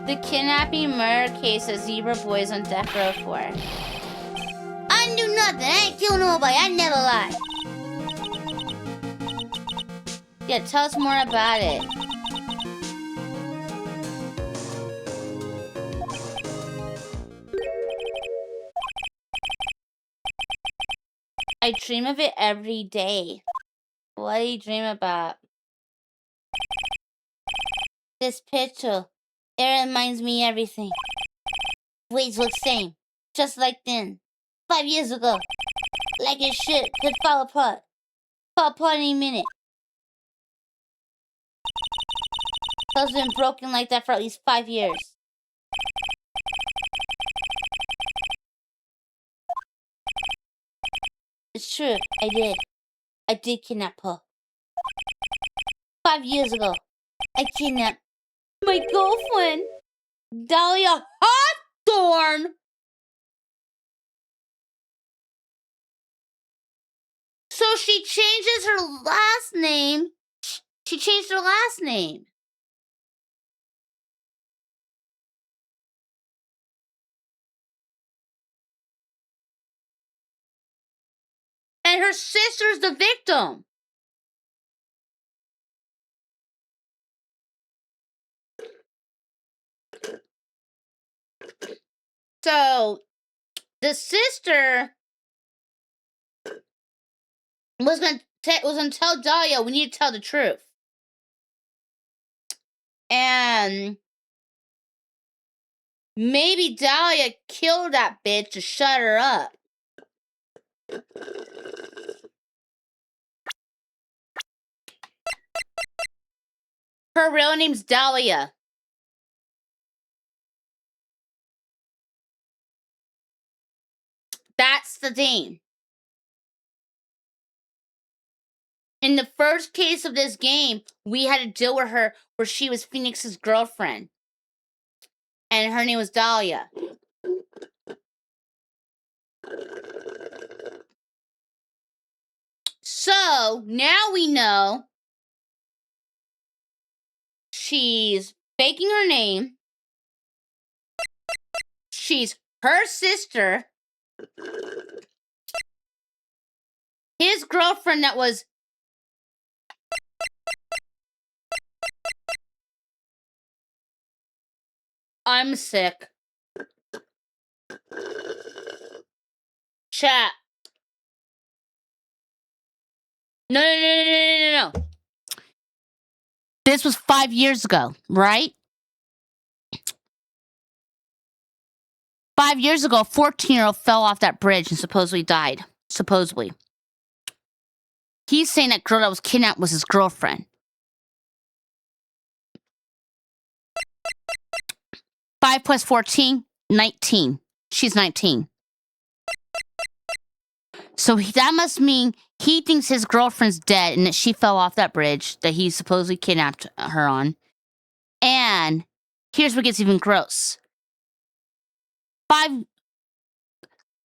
S1: The kidnapping murder case of Zebra Boys on Death Row 4. I knew nothing. I ain't kill nobody. I never lie. Yeah, tell us more about it. I dream of it every day. What do you dream about? This picture. It reminds me everything. Ways look same. Just like then. 5 years ago. Like it shit could fall apart. Fall apart any minute. It's been broken like that for at least 5 years. It's true. I did kidnap her. 5 years ago. I kidnapped my girlfriend, Dahlia Hawthorne. So she changes her last name. She changed her last name. And her sister's the victim. So the sister was gonna tell Dahlia, we need to tell the truth. And maybe Dahlia killed that bitch to shut her up. Her real name's Dahlia. That's the thing. In the first case of this game, we had to deal with her where she was Phoenix's girlfriend. And her name was Dahlia. So, now we know she's faking her name. She's her sister. His girlfriend that was... I'm sick. Chat. No. This was 5 years ago, right? 5 years ago, a 14-year-old fell off that bridge and supposedly died. Supposedly. He's saying that girl that was kidnapped was his girlfriend. 5 plus 14, 19. She's 19. So that must mean he thinks his girlfriend's dead and that she fell off that bridge that he supposedly kidnapped her on. And here's what gets even gross.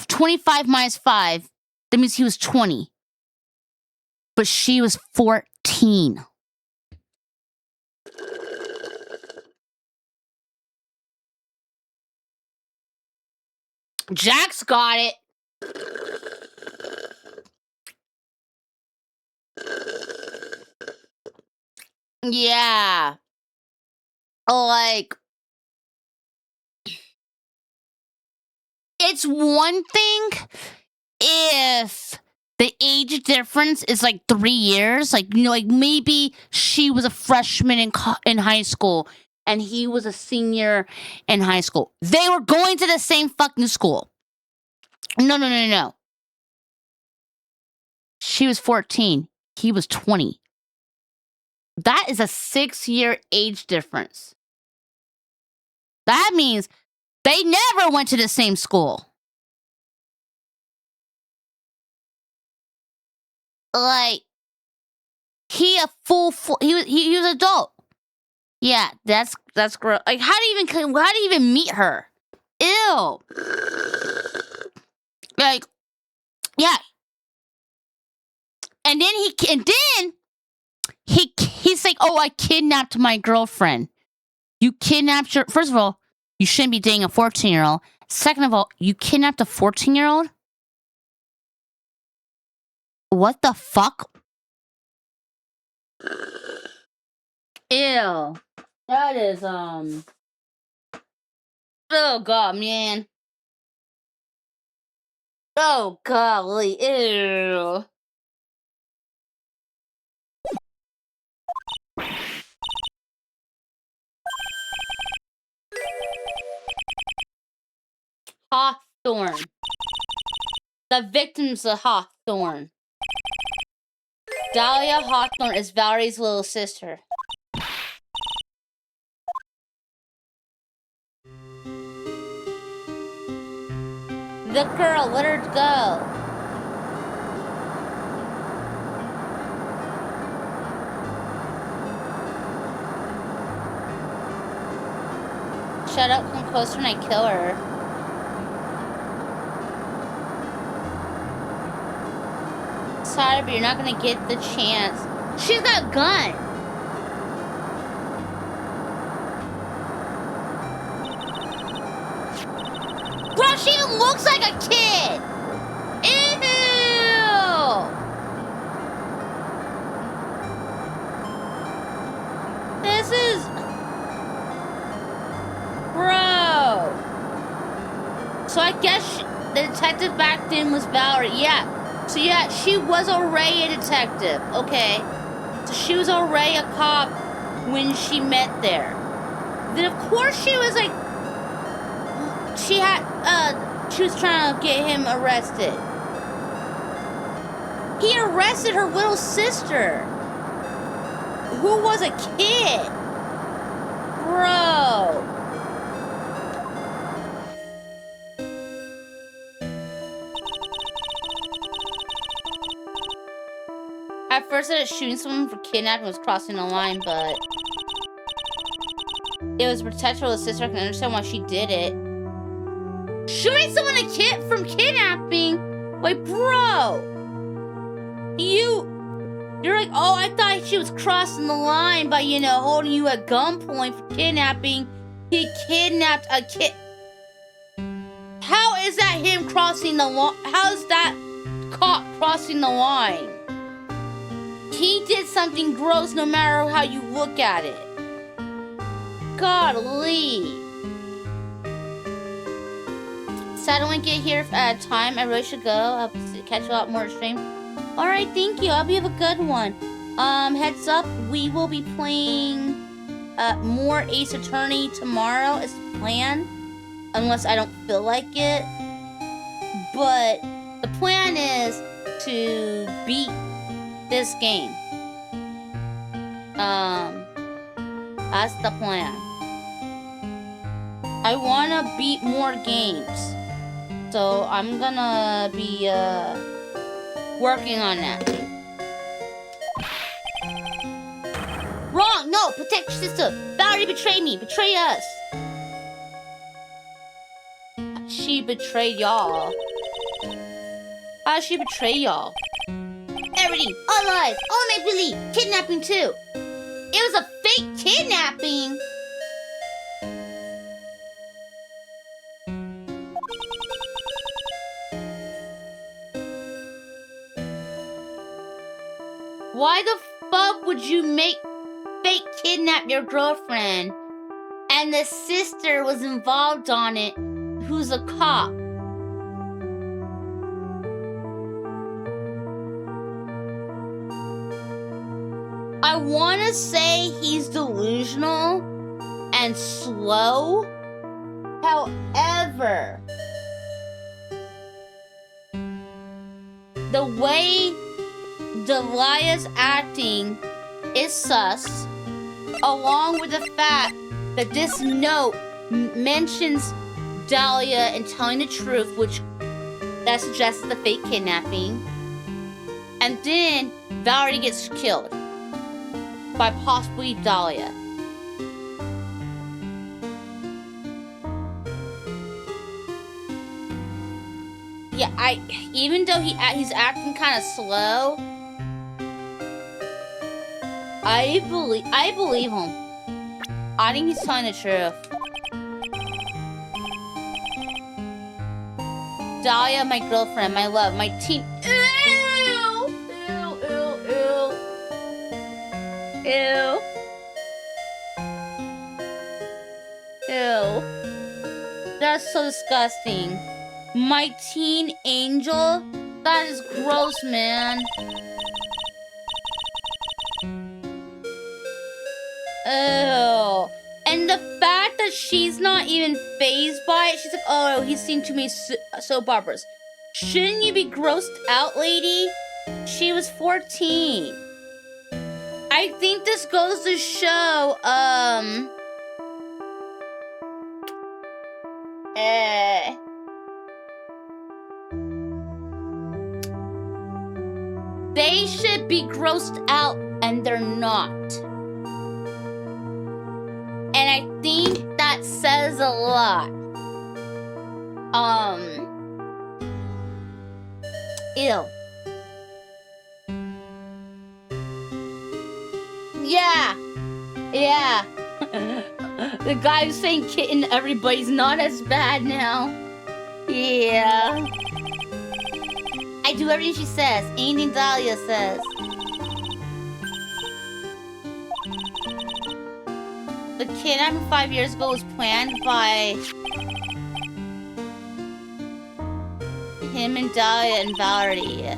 S1: 25 minus 5, that means he was 20. But she was 14. Jack's got it. Yeah. Like, it's one thing if the age difference is like 3 years. Like, you know, like maybe she was a freshman in high school and he was a senior in high school. They were going to the same fucking school. No. She was 14. He was 20. That is a 6-year age difference. That means they never went to the same school. Like, he was adult. Yeah, that's gross. Like, how do you even meet her? Ew. Like, yeah. And then he's like, oh, I kidnapped my girlfriend. You kidnapped your... First of all, you shouldn't be dating a 14-year-old. Second of all, you kidnapped a 14-year-old? What the fuck? Ew. That is, Oh, God, man. Oh, golly. Ew. Hawthorne. The victim's a Hawthorne. Dahlia Hawthorne is Valerie's little sister. The girl, let her go. Shut up, come closer and I kill her. Sorry, but you're not gonna get the chance. She's got a gun. Bro, she looks like a kid. Ew. This is... Bro. So I guess the detective back then was Valerie. Yeah. So yeah, she was already a detective. Okay. So she was already a cop when she met there. Then of course she was like... She was trying to get him arrested. He arrested her little sister, who was a kid. Bro. At first said that shooting someone for kidnapping was crossing the line, but it was protective of the sister. I can understand why she did it. Shooting someone from kidnapping? Like, bro! You're like, oh, I thought she was crossing the line by, you know, holding you at gunpoint for kidnapping. He kidnapped a kid. How is that him crossing the line? How is that cop crossing the line? He did something gross no matter how you look at it. Golly. Sad I won't get here at a time. I really should go. I'll catch a lot more stream. Alright, thank you. I hope you have a good one. Heads up, we will be playing more Ace Attorney tomorrow is the plan. Unless I don't feel like it. But the plan is to beat this game. That's the plan. I wanna beat more games. So I'm gonna be working on that. Wrong! No! Protect your sister! Valerie betrayed me! Betray us! She betrayed y'all. How did she betray y'all? Everything! All lies! All make-believe! Kidnapping too! It was a fake kidnapping! Why the fuck would you make fake kidnap your girlfriend and the sister was involved on it who's a cop? I want to say he's delusional and slow. However, the way Dahlia's acting is sus, along with the fact that this note mentions Dahlia and telling the truth, which that suggests the fake kidnapping. And then Valerie gets killed by possibly Dahlia. Yeah, even though he's acting kind of slow, I believe him. I think he's telling the truth. Dahlia, my girlfriend, my love, my team. Ew! Ew, ew, ew. Ew. Ew. That's so disgusting. My teen angel? That is gross, man. Ew. And the fact that she's not even fazed by it, she's like, oh, he's seen too many soap operas. Shouldn't you be grossed out, lady? She was 14. I think this goes to show, they should be grossed out, and they're not. And I think that says a lot. Ew. Yeah. Yeah. The guy who's saying kitten everybody's not as bad now. Yeah. I do everything she says. Anything Dahlia says. The kidnapping 5 years ago was planned by him and Dahlia and Valerie.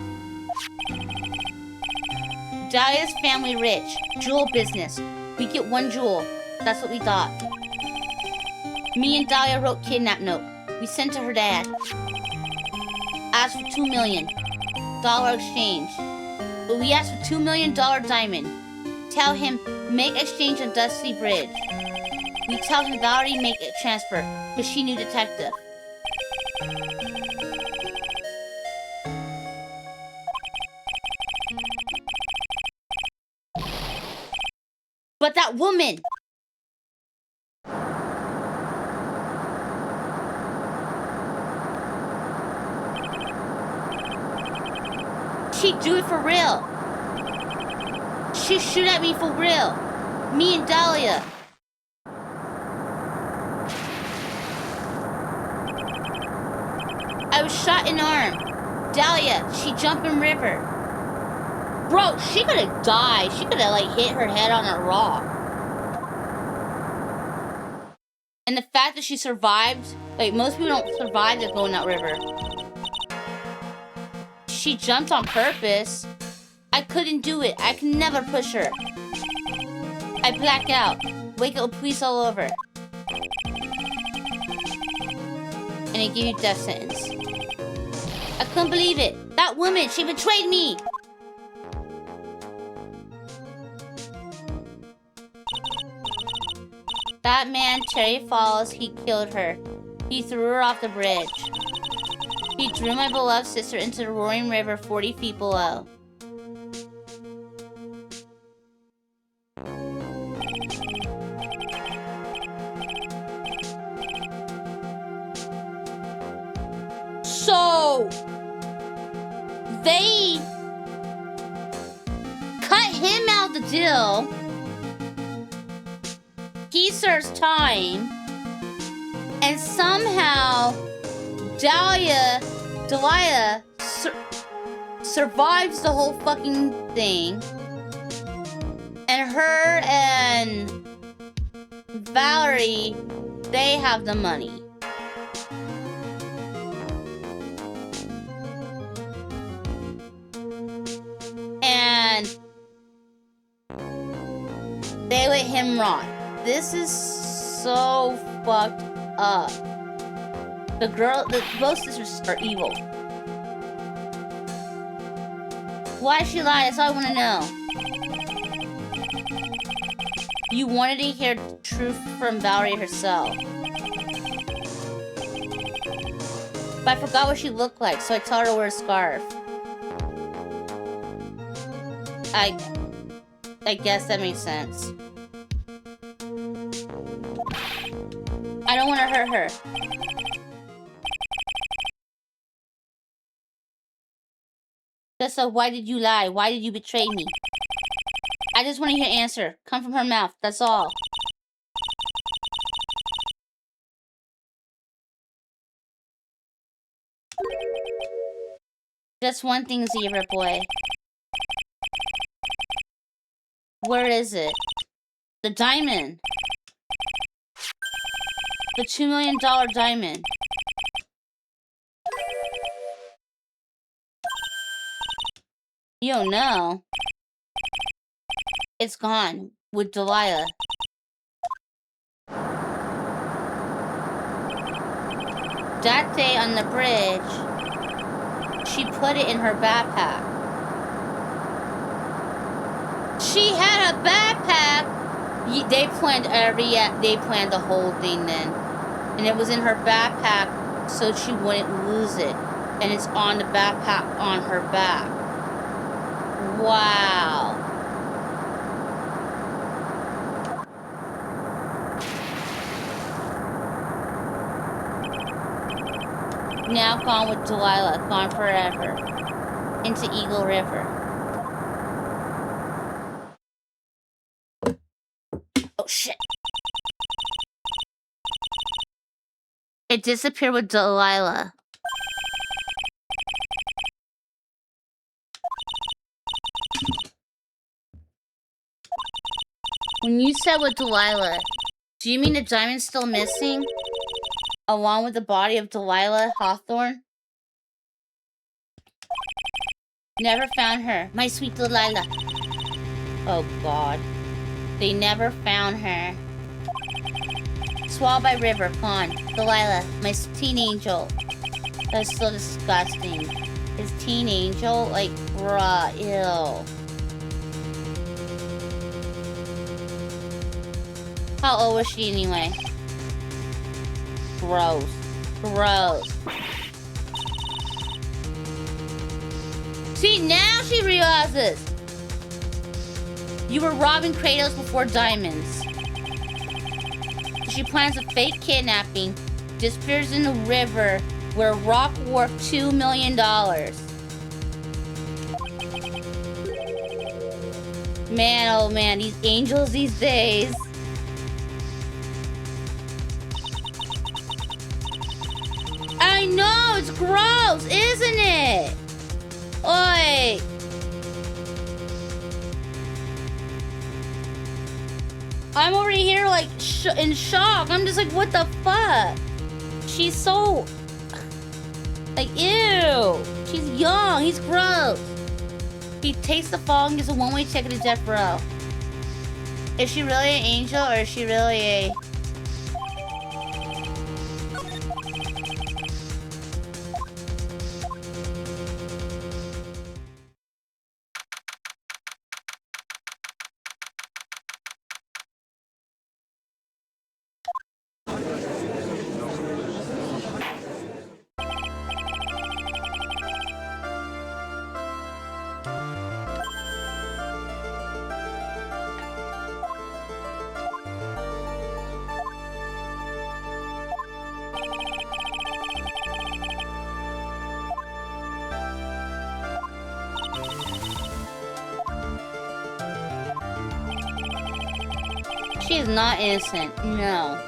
S1: Dahlia's family rich. Jewel business. We get 1 jewel. That's what we thought. Me and Dahlia wrote kidnap note. We sent to her dad. Asked for $2 million exchange. But we asked for $2 million diamond. Tell him, make exchange on Dusty Bridge. We tell him Valerie make a transfer, because she knew detective. That woman! She'd do it for real. She'd shoot at me for real. Me and Dahlia. I was shot in the arm. Dahlia, she jumped in river. Bro, she could have died. She could have, like, hit her head on a rock. And the fact that she survived, like, most people don't survive that go in that river. She jumped on purpose. I couldn't do it. I could never push her. I black out. Wake up police all over. And they give you death sentence. I couldn't believe it. That woman, she betrayed me. That man, Terry Falls, he killed her. He threw her off the bridge. He threw my beloved sister into the roaring river 40 feet below. So, they cut him out the deal. He serves time, and somehow Dahlia survives the whole fucking thing, and her and Valerie, they have the money. And they let him rot. This is so fucked up. Both sisters are evil. Why did she lie? That's all I want to know. You wanted to hear the truth from Valerie herself. But I forgot what she looked like, so I told her to wear a scarf. I guess that makes sense. I don't want to hurt her. So why did you lie? Why did you betray me? I just want to hear an answer. Come from her mouth. That's all. Just one thing, Zebra Boy. Where is it? The diamond. The $2 million diamond. You don't know. It's gone with Delilah. That day on the bridge, she put it in her backpack. She had a backpack. They planned the whole thing then. And it was in her backpack so she wouldn't lose it. And it's on the backpack on her back. Wow. Now gone with Delilah, gone forever. Into Eagle River. Oh shit. It disappeared with Delilah. When you said with Delilah, do you mean the diamond's still missing? Along with the body of Delilah Hawthorne? Never found her. My sweet Delilah. Oh God. They never found her. Swallowed by river, gone. Delilah, my teen angel. That's so disgusting. His teen angel? Like, bruh, ew. How old was she anyway? Gross. Gross. See, now she realizes. You were robbing Kratos before diamonds. She plans a fake kidnapping, disappears in the river where rock worth $2 million. Man, oh man, these angels these days. I know, it's gross, isn't it? Oi. I'm already here like in shock. I'm just like, what the fuck? She's so like, ew. She's young. He's gross. He takes the fall and gives a one-way ticket to death row. Is she really an angel or is she really a... She is not innocent. No.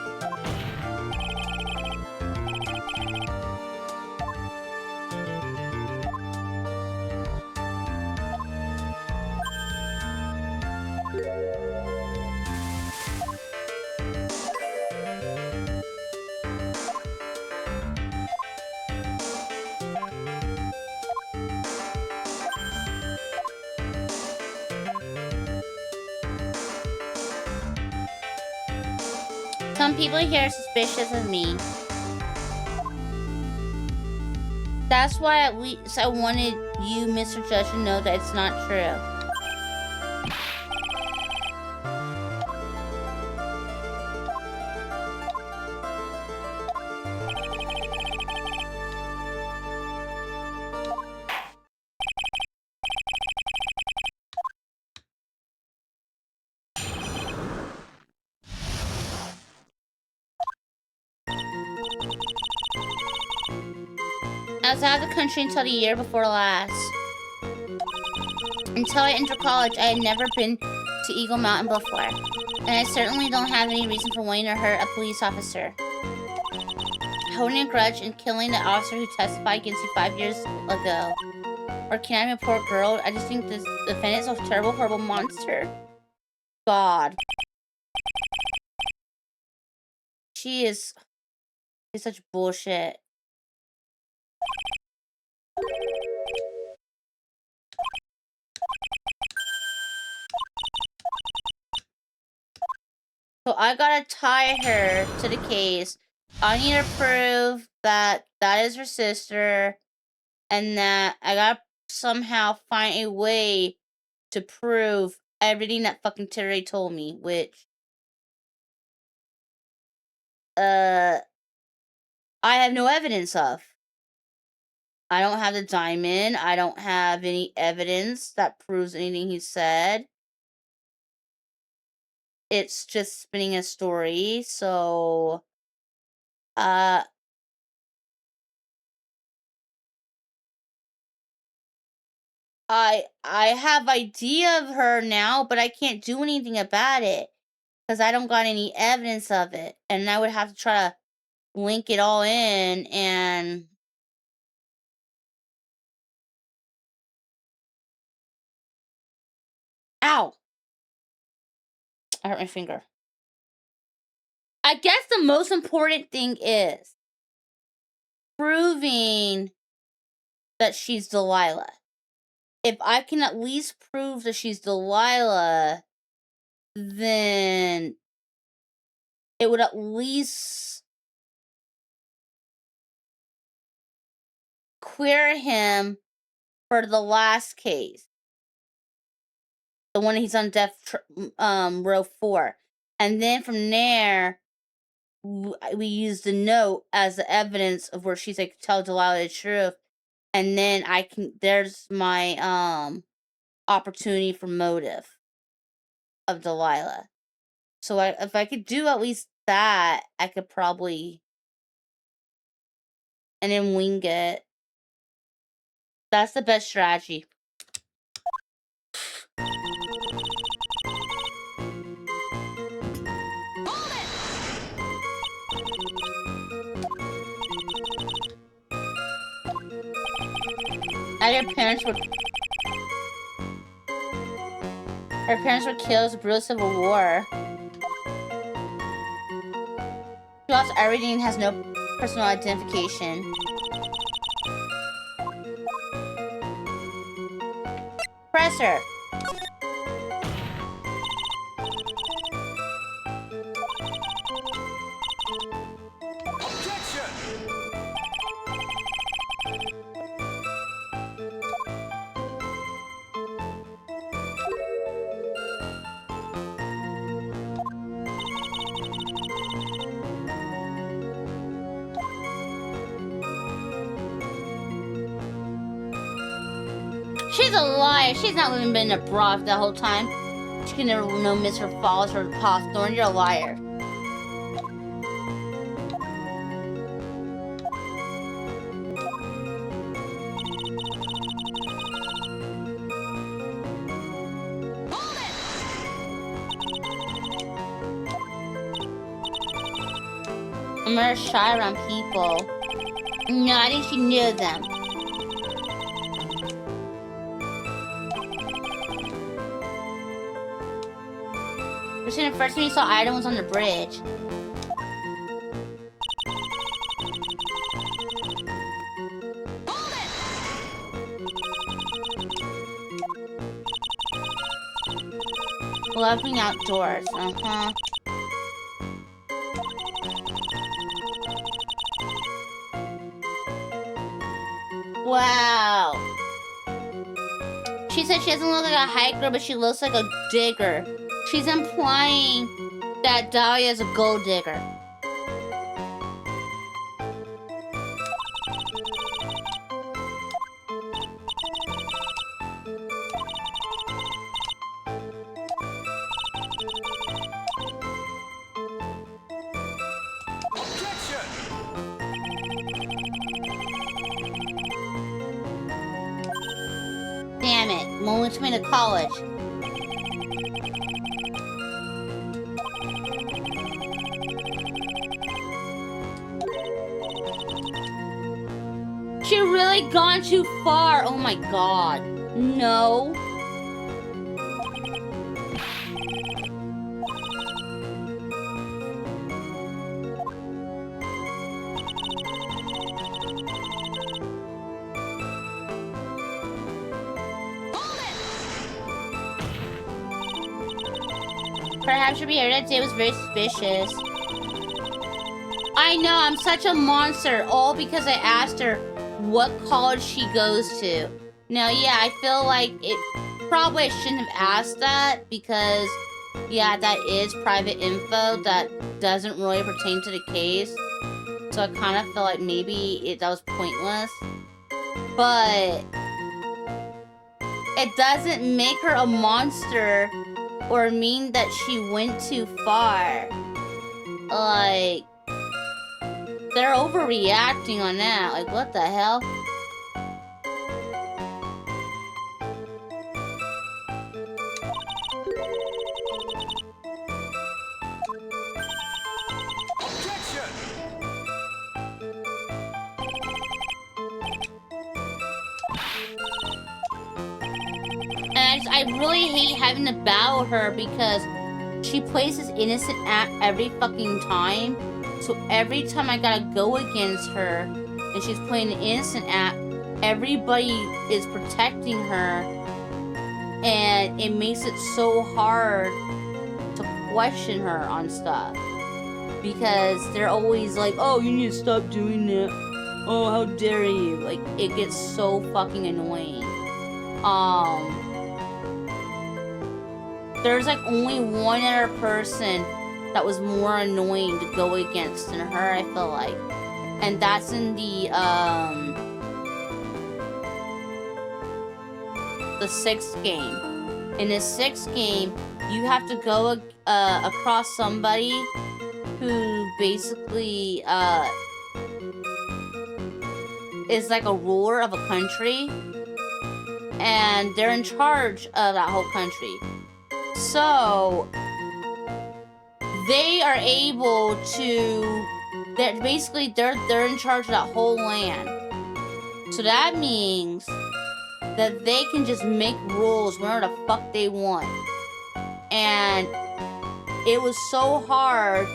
S1: Some people here are suspicious of me. That's why at least I wanted you, Mr. Judge, to know that it's not true. I was out of the country until the year before last. Until I entered college, I had never been to Eagle Mountain before. And I certainly don't have any reason for wanting to hurt a police officer. Holding a grudge and killing the officer who testified against you 5 years ago. Or kidnapping a poor girl. I just think this defendant is a terrible, horrible monster. God. She's such bullshit. So I gotta tie her to the case. I need to prove that that is her sister, and that I gotta somehow find a way to prove everything that fucking Terry told me, which I have no evidence of. I don't have the diamond. I don't have any evidence that proves anything he said. It's just spinning a story, so I have idea of her now, but I can't do anything about it because I don't got any evidence of it, and I would have to try to link it all in and ow, I hurt my finger. I guess the most important thing is proving that she's Delilah. If I can at least prove that she's Delilah, then it would at least clear him for the last case. The one he's on death row 4. And then from there, we use the note as the evidence of where she's like, tell Delilah the truth. And then there's my opportunity for motive. of Delilah. So if I could do at least that, I could probably... And then wing it. That's the best strategy. Her parents were killed in the brutal civil war. She lost everything and has no personal identification. Press her. She's a liar. She's not even been a broth the whole time. She can never know Mr. Falls or Hawthorne. You're a liar. I'm very shy around people. No, I think she knew them. The first time you saw Ida was on the bridge. Loving outdoors, Wow. She said she doesn't look like a hiker, but she looks like a digger. She's implying that Dahlia is a gold digger. Damn it, moment to me to college. She really gone too far. Oh my god. No. Perhaps your behavior that day was very suspicious. I know, I'm such a monster, all because I asked her what college she goes to. Now, yeah, I feel like probably I shouldn't have asked that because, yeah, that is private info that doesn't really pertain to the case. So I kind of feel like maybe that was pointless. But it doesn't make her a monster or mean that she went too far. Like, they're overreacting on that. Like, what the hell? And I really hate having to battle her because she plays this innocent act every fucking time. So every time I gotta go against her and she's playing an innocent act, everybody is protecting her. And it makes it so hard to question her on stuff. Because they're always like, oh, you need to stop doing that. Oh, how dare you. Like, it gets so fucking annoying. There's like only one other person that was more annoying to go against than her, I feel like. And that's in the 6th game. In the 6th game, you have to go across somebody who basically is like a ruler of a country, and they're in charge of that whole country. So they are able to. They're basically they're in charge of that whole land. So that means that they can just make rules whenever the fuck they want. And it was so hard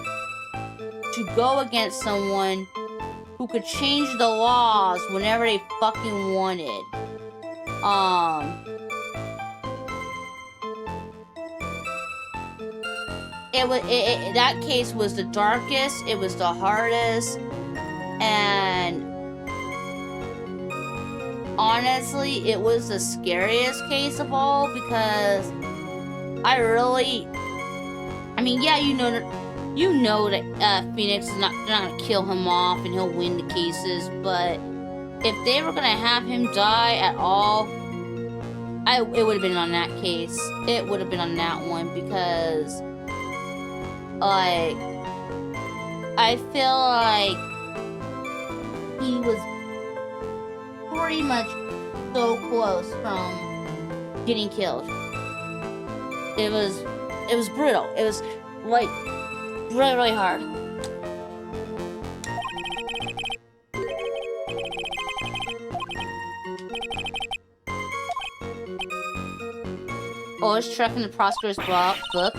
S1: to go against someone who could change the laws whenever they fucking wanted. That case was the darkest, it was the hardest, and honestly, it was the scariest case of all because yeah, you know that Phoenix is not gonna kill him off and he'll win the cases, but if they were gonna have him die at all, it would have been on that case. It would have been on that one because, like, I feel like he was pretty much so close from getting killed. It was brutal. It was like really, really hard. Oh, it's tracking the prosecutor's book.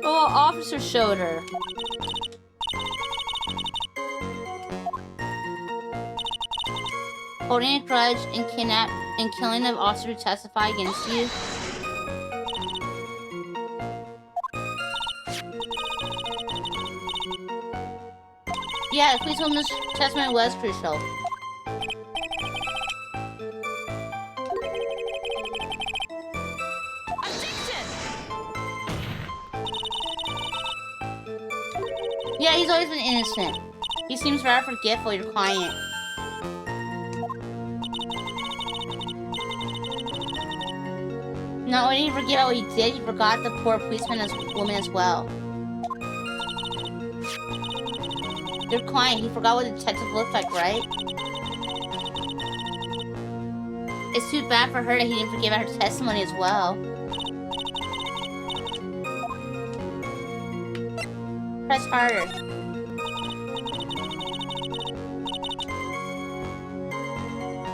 S1: Oh, officer showed her. Holding a grudge and killing an officer to testify against you. Yeah, please tell him this testimony was crucial. Yeah, he's always been innocent. He seems rather forgetful, your client. Not only did he forget what he did, he forgot the poor policeman as woman as well. Your client, he forgot what the detective looked like, right? It's too bad for her that he didn't forget about her testimony as well. Press harder.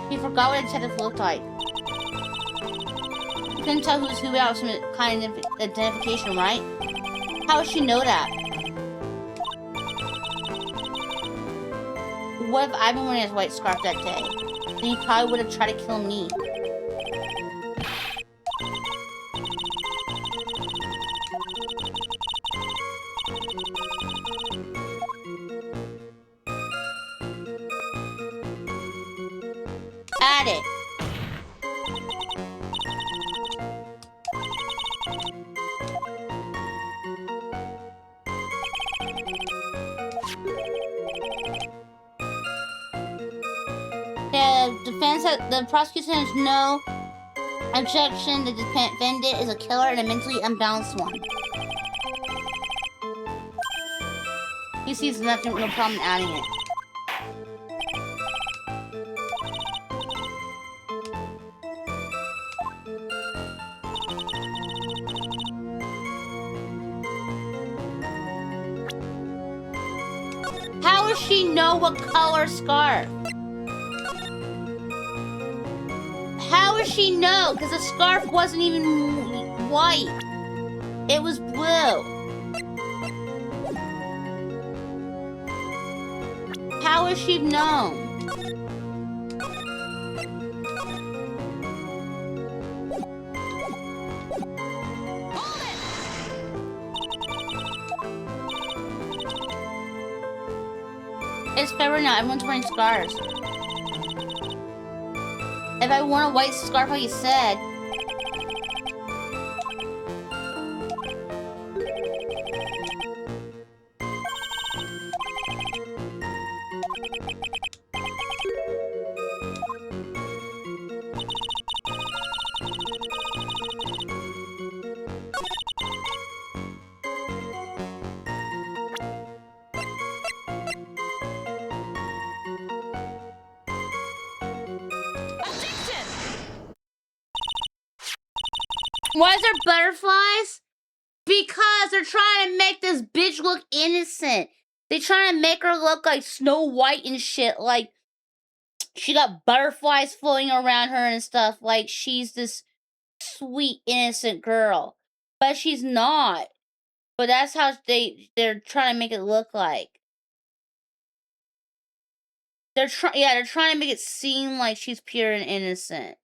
S1: He forgot what the detective looked like. You couldn't tell who's who without some kind of identification, right? How would she know that? What if I'd been wearing his white scarf that day? Then he probably would have tried to kill me. Add it. The prosecution has no objection. The defendant is a killer and a mentally unbalanced one. He sees no problem in adding it. How does she know what color scarf? How does she know? Because the scarf wasn't even white. It was blue. How has she known? It's February now. Everyone's wearing scarves. If I wore a white scarf like you said... Why is there butterflies? Because they're trying to make this bitch look innocent. They're trying to make her look like Snow White and shit. Like, she got butterflies floating around her and stuff. Like, she's this sweet, innocent girl. But she's not. But that's how they're trying to make it look like. They're trying to make it seem like she's pure and innocent.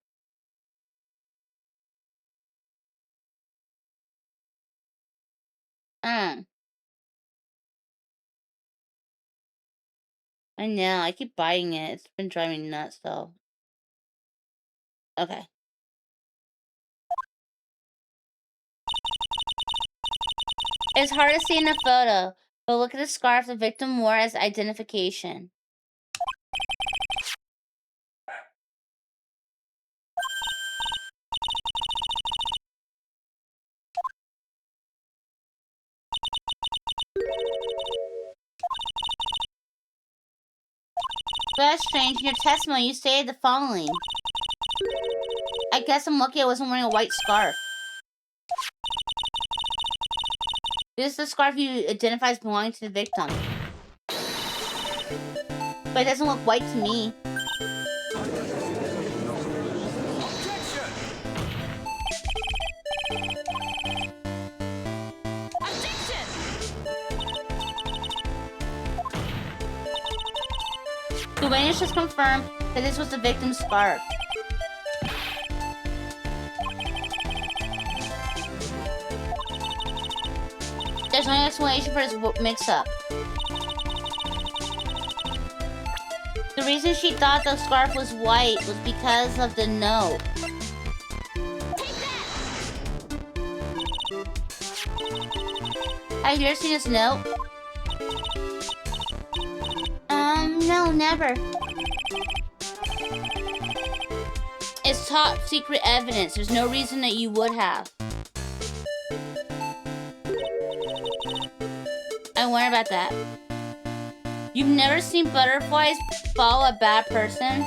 S1: I know, I keep biting it. It's been driving me nuts, though. Okay. It's hard to see in the photo, but look at the scarf the victim wore as identification. That's strange. In your testimony, you stated the following. I guess I'm lucky I wasn't wearing a white scarf. This is the scarf you identify as belonging to the victim. But it doesn't look white to me. The witness just confirmed that this was the victim's scarf. There's no explanation for this mix-up. The reason she thought the scarf was white was because of the note. Have you ever seen this note? No, never. It's top secret evidence. There's no reason that you would have. I wonder about that. You've never seen butterflies follow a bad person?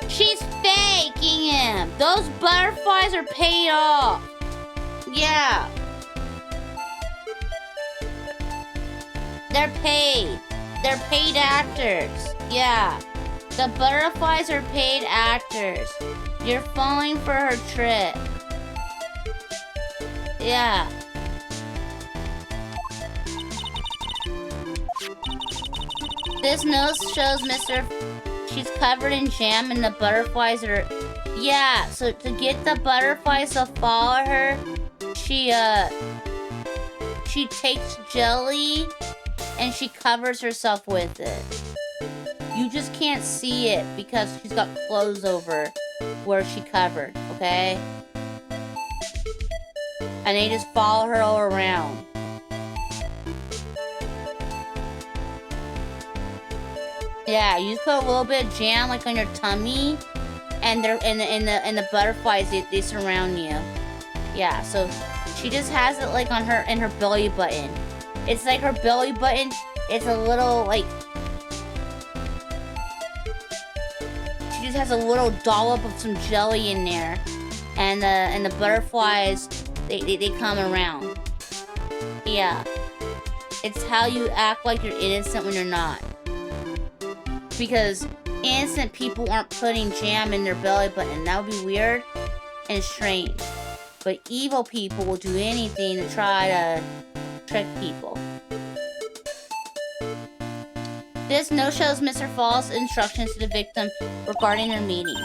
S1: She's faking him. Those butterflies are paid off. Yeah. They're paid. They're paid actors. Yeah. The butterflies are paid actors. You're falling for her trick. Yeah. This note shows she's covered in jam and the butterflies are... Yeah, so to get the butterflies to follow her, she takes jelly and she covers herself with it. You just can't see it because she's got clothes over where she covered, okay? And they just follow her all around. Yeah, you just put a little bit of jam like on your tummy, and the butterflies they surround you. Yeah, so she just has it like on her belly button. It's like her belly button. It's a little like she just has a little dollop of some jelly in there, and the butterflies they come around. Yeah, it's how you act like you're innocent when you're not. Because innocent people aren't putting jam in their belly button. That would be weird and strange. But evil people will do anything to try to trick people. This note shows Mr. Fall's instructions to the victim regarding their meeting.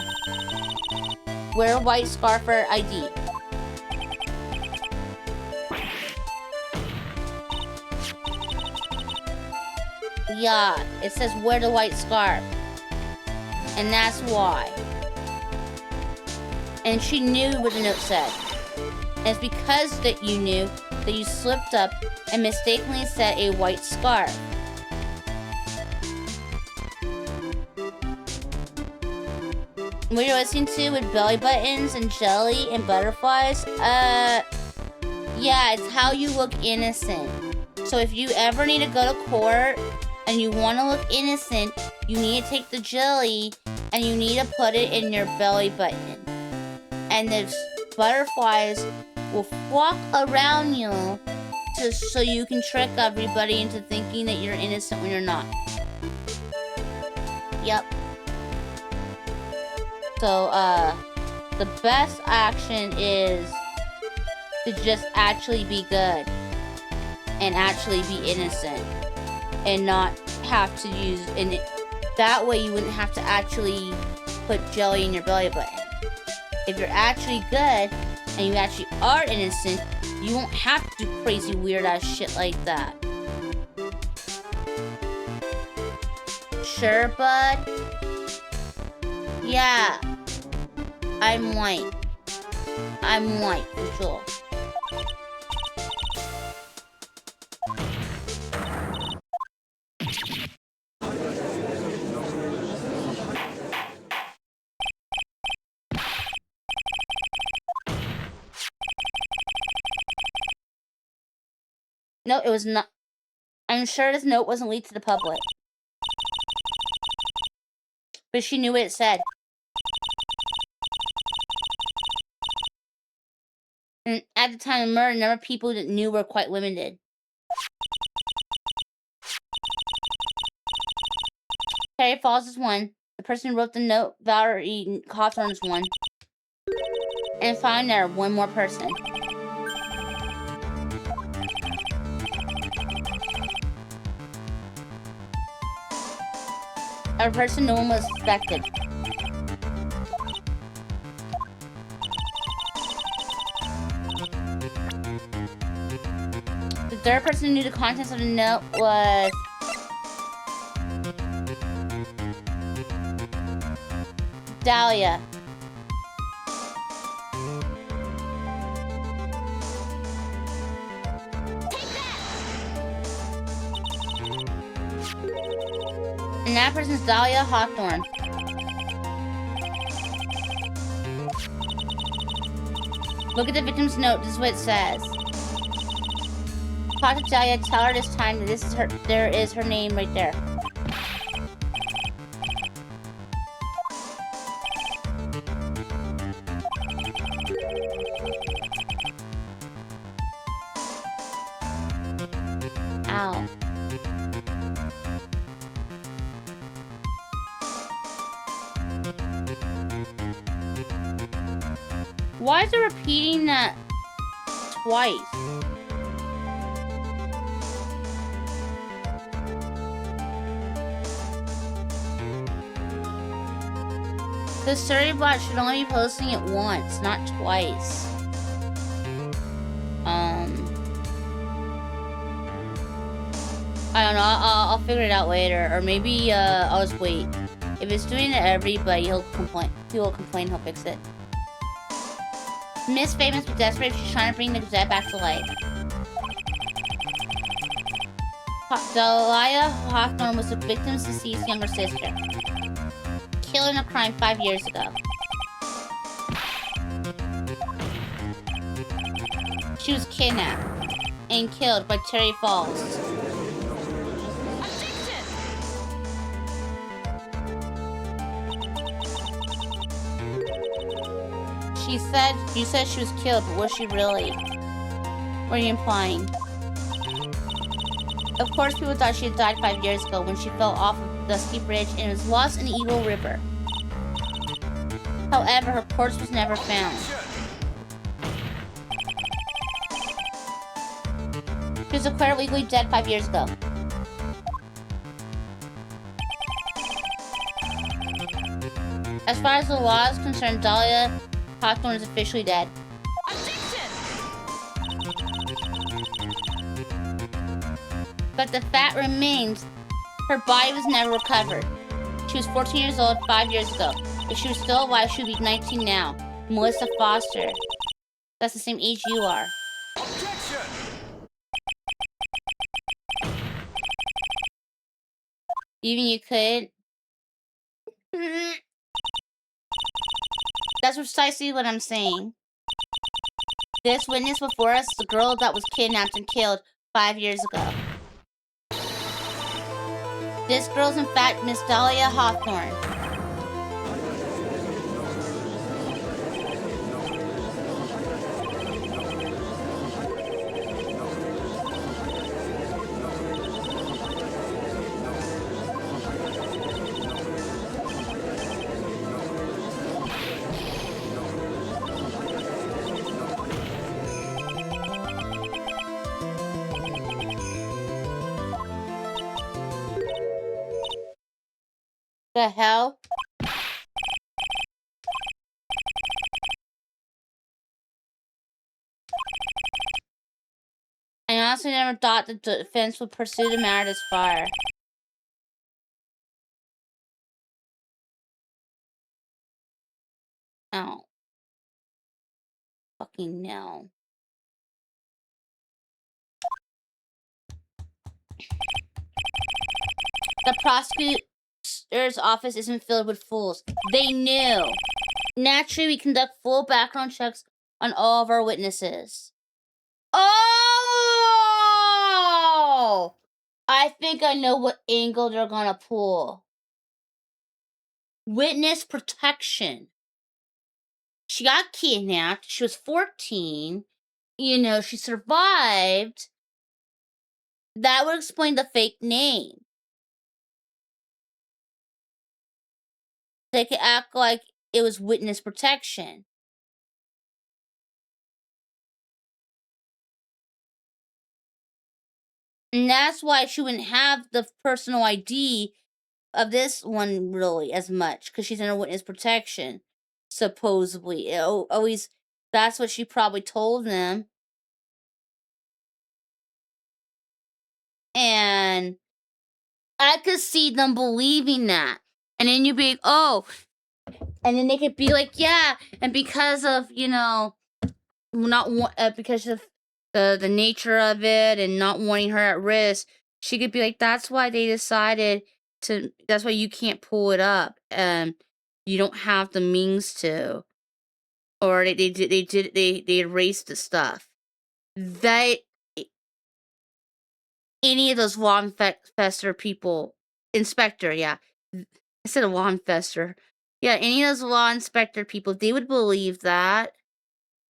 S1: Wear a white scarf for ID. Yeah, it says wear the white scarf. And that's why. And she knew what the note said. And it's because that you knew that you slipped up and mistakenly said a white scarf. What you're listening to with belly buttons and jelly and butterflies, yeah, it's how you look innocent. So if you ever need to go to court and you want to look innocent, you need to take the jelly and you need to put it in your belly button. and the butterflies will flock around you just so you can trick everybody into thinking that you're innocent when you're not. Yep. So, the best action is to just actually be good and actually be innocent and not have to use, and that way you wouldn't have to actually put jelly in your belly button. If you're actually good and you actually are innocent, you won't have to do crazy weird ass shit like that. Sure, bud? Yeah. I'm white. I'm white, for sure. No, it was not. I'm sure this note wasn't leaked to the public. But she knew what it said. And at the time of murder, the number of people that knew were quite limited. Harry Falls is one. The person who wrote the note, Valerie Hawthorne, is one. And finally, there, one more person. A person no one was suspected. The third person who knew the contents of the note was Dahlia. And that person's Dahlia Hawthorne. Look at the victim's note. This is what it says. Talk to Dahlia. Tell her this time that this is her. There is her name right there. Ow. Why is it repeating that twice? The story bot should only be posting it once, not twice. I don't know. I'll figure it out later, or maybe I'll just wait. If it's doing it to everybody, he'll complain. He'll complain. He'll fix it. Miss Famous but desperate. She's trying to bring the Gazette back to life. Dahlia Hawthorne was the victim's deceased younger sister, killed in a crime 5 years ago. She was kidnapped and killed by Terry Falls. You said she was killed, but was she really? What are you implying? Of course, people thought she had died 5 years ago when she fell off of the steep ridge and was lost in the Eagle River. However, her corpse was never found. She was declared legally dead 5 years ago. As far as the law is concerned, Dahlia Hawthorne is officially dead. But the fact remains, her body was never recovered. She was 14 years old 5 years ago. If she was still alive, she would be 19 now. Melissa Foster. That's the same age you are. Even you could. That's precisely what I'm saying. This witness before us is the girl that was kidnapped and killed 5 years ago. This girl's in fact Miss Dahlia Hawthorne. The hell? I honestly never thought that the defense would pursue the matter this far. Oh. Fucking no. The prosecutor's office isn't filled with fools. They knew. Naturally, we conduct full background checks on all of our witnesses. Oh! I think I know what angle they're gonna pull. Witness protection. She got kidnapped. She was 14. You know, she survived. That would explain the fake name. They could act like it was witness protection. And that's why she wouldn't have the personal ID of this one really as much, because she's under witness protection, supposedly. Always, that's what she probably told them. And I could see them believing that. And then you'd be like, oh, and then they could be like, yeah, and because of, you know, because of the nature of it and not wanting her at risk, she could be like, that's why they decided to, that's why you can't pull it up, and you don't have the means to, or they erased the stuff. Any of those law infester people, inspector, yeah, I said a law infester, yeah, any of those law inspector people, they would believe that.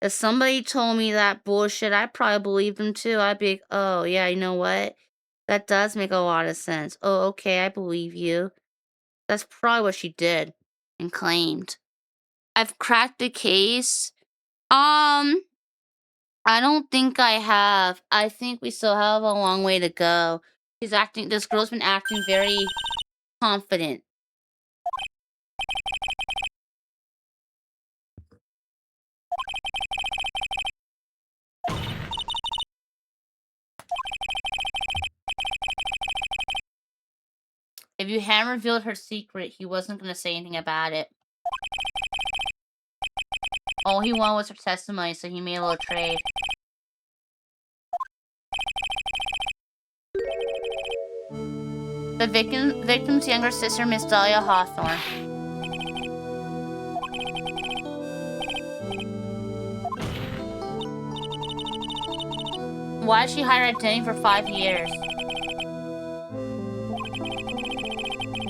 S1: If somebody told me that bullshit, I'd probably believe them too. I'd be like, oh, yeah, you know what? That does make a lot of sense. Oh, okay, I believe you. That's probably what she did and claimed. I've cracked the case. I don't think I have. I think we still have a long way to go. This girl's been acting very confident. If you hadn't revealed her secret, he wasn't going to say anything about it. All he wanted was her testimony, so he made a little trade. The victim's younger sister, Miss Dahlia Hawthorne. Why did she hide her identity for 5 years?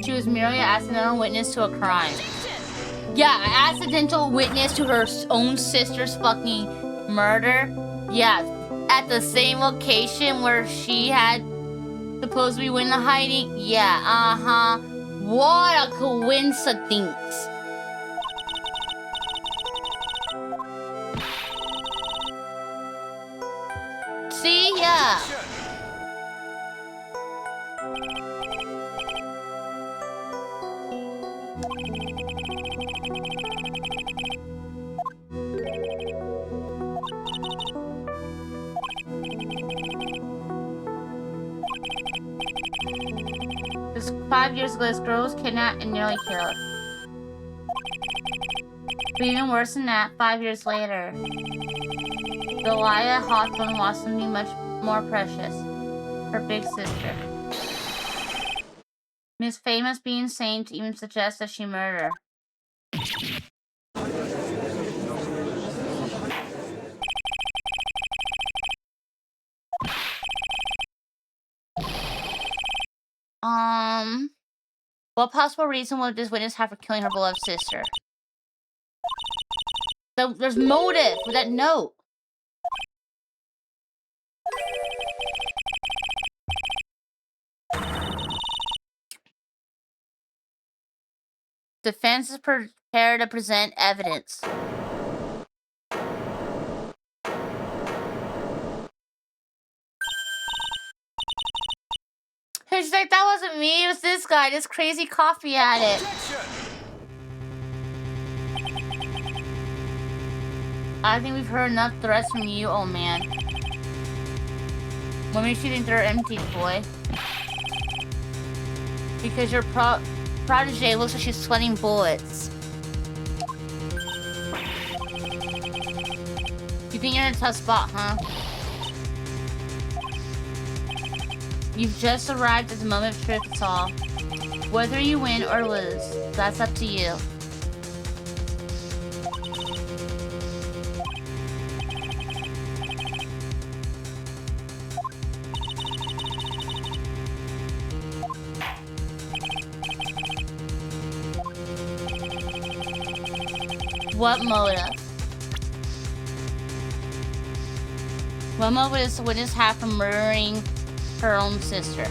S1: She was merely an accidental witness to a crime. Yeah, an accidental witness to her own sister's fucking murder. Yeah, at the same location where she had supposedly went into hiding. Yeah, what a coincidence. See, yeah. This 5 years ago, this girl was kidnapped and nearly killed. But even worse than that, 5 years later, Dahlia Hawthorne lost something much more precious. Her big sister. Miss Faye must be insane to even suggest that she murder. What possible reason would this witness have for killing her beloved sister? There's motive with that note. Defense is prepared to present evidence. She's like, that wasn't me. It was this guy, this crazy coffee addict. I think we've heard enough threats from you, old man. What makes you think they're empty, boy? Because your protege looks like she's sweating bullets. You think you're in a tough spot, huh? You've just arrived at the moment of truth, it's all. Whether you win or lose, that's up to you. What motive? What motive does the witness have for murdering her own sister?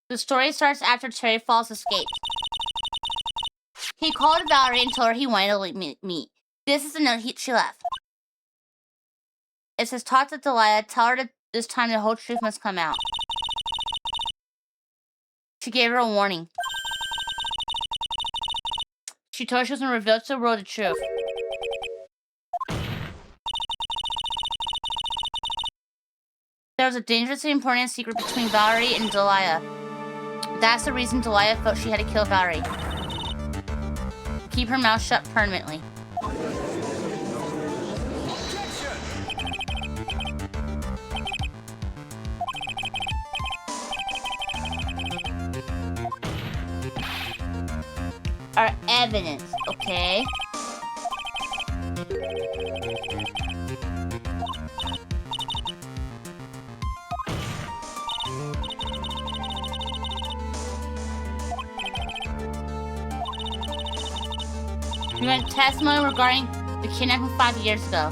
S1: The story starts after Terry Falls escaped. He called Valerie and told her he wanted to meet. This is the note she left. It says, talk to Delia, tell her that this time the whole truth must come out. She gave her a warning. She told her she was going to reveal to the world the truth. There was a dangerously important secret between Valerie and Delia. That's the reason Delia felt she had to kill Valerie. Keep her mouth shut permanently. Our evidence, okay? We went testimony regarding the kidnapping 5 years ago.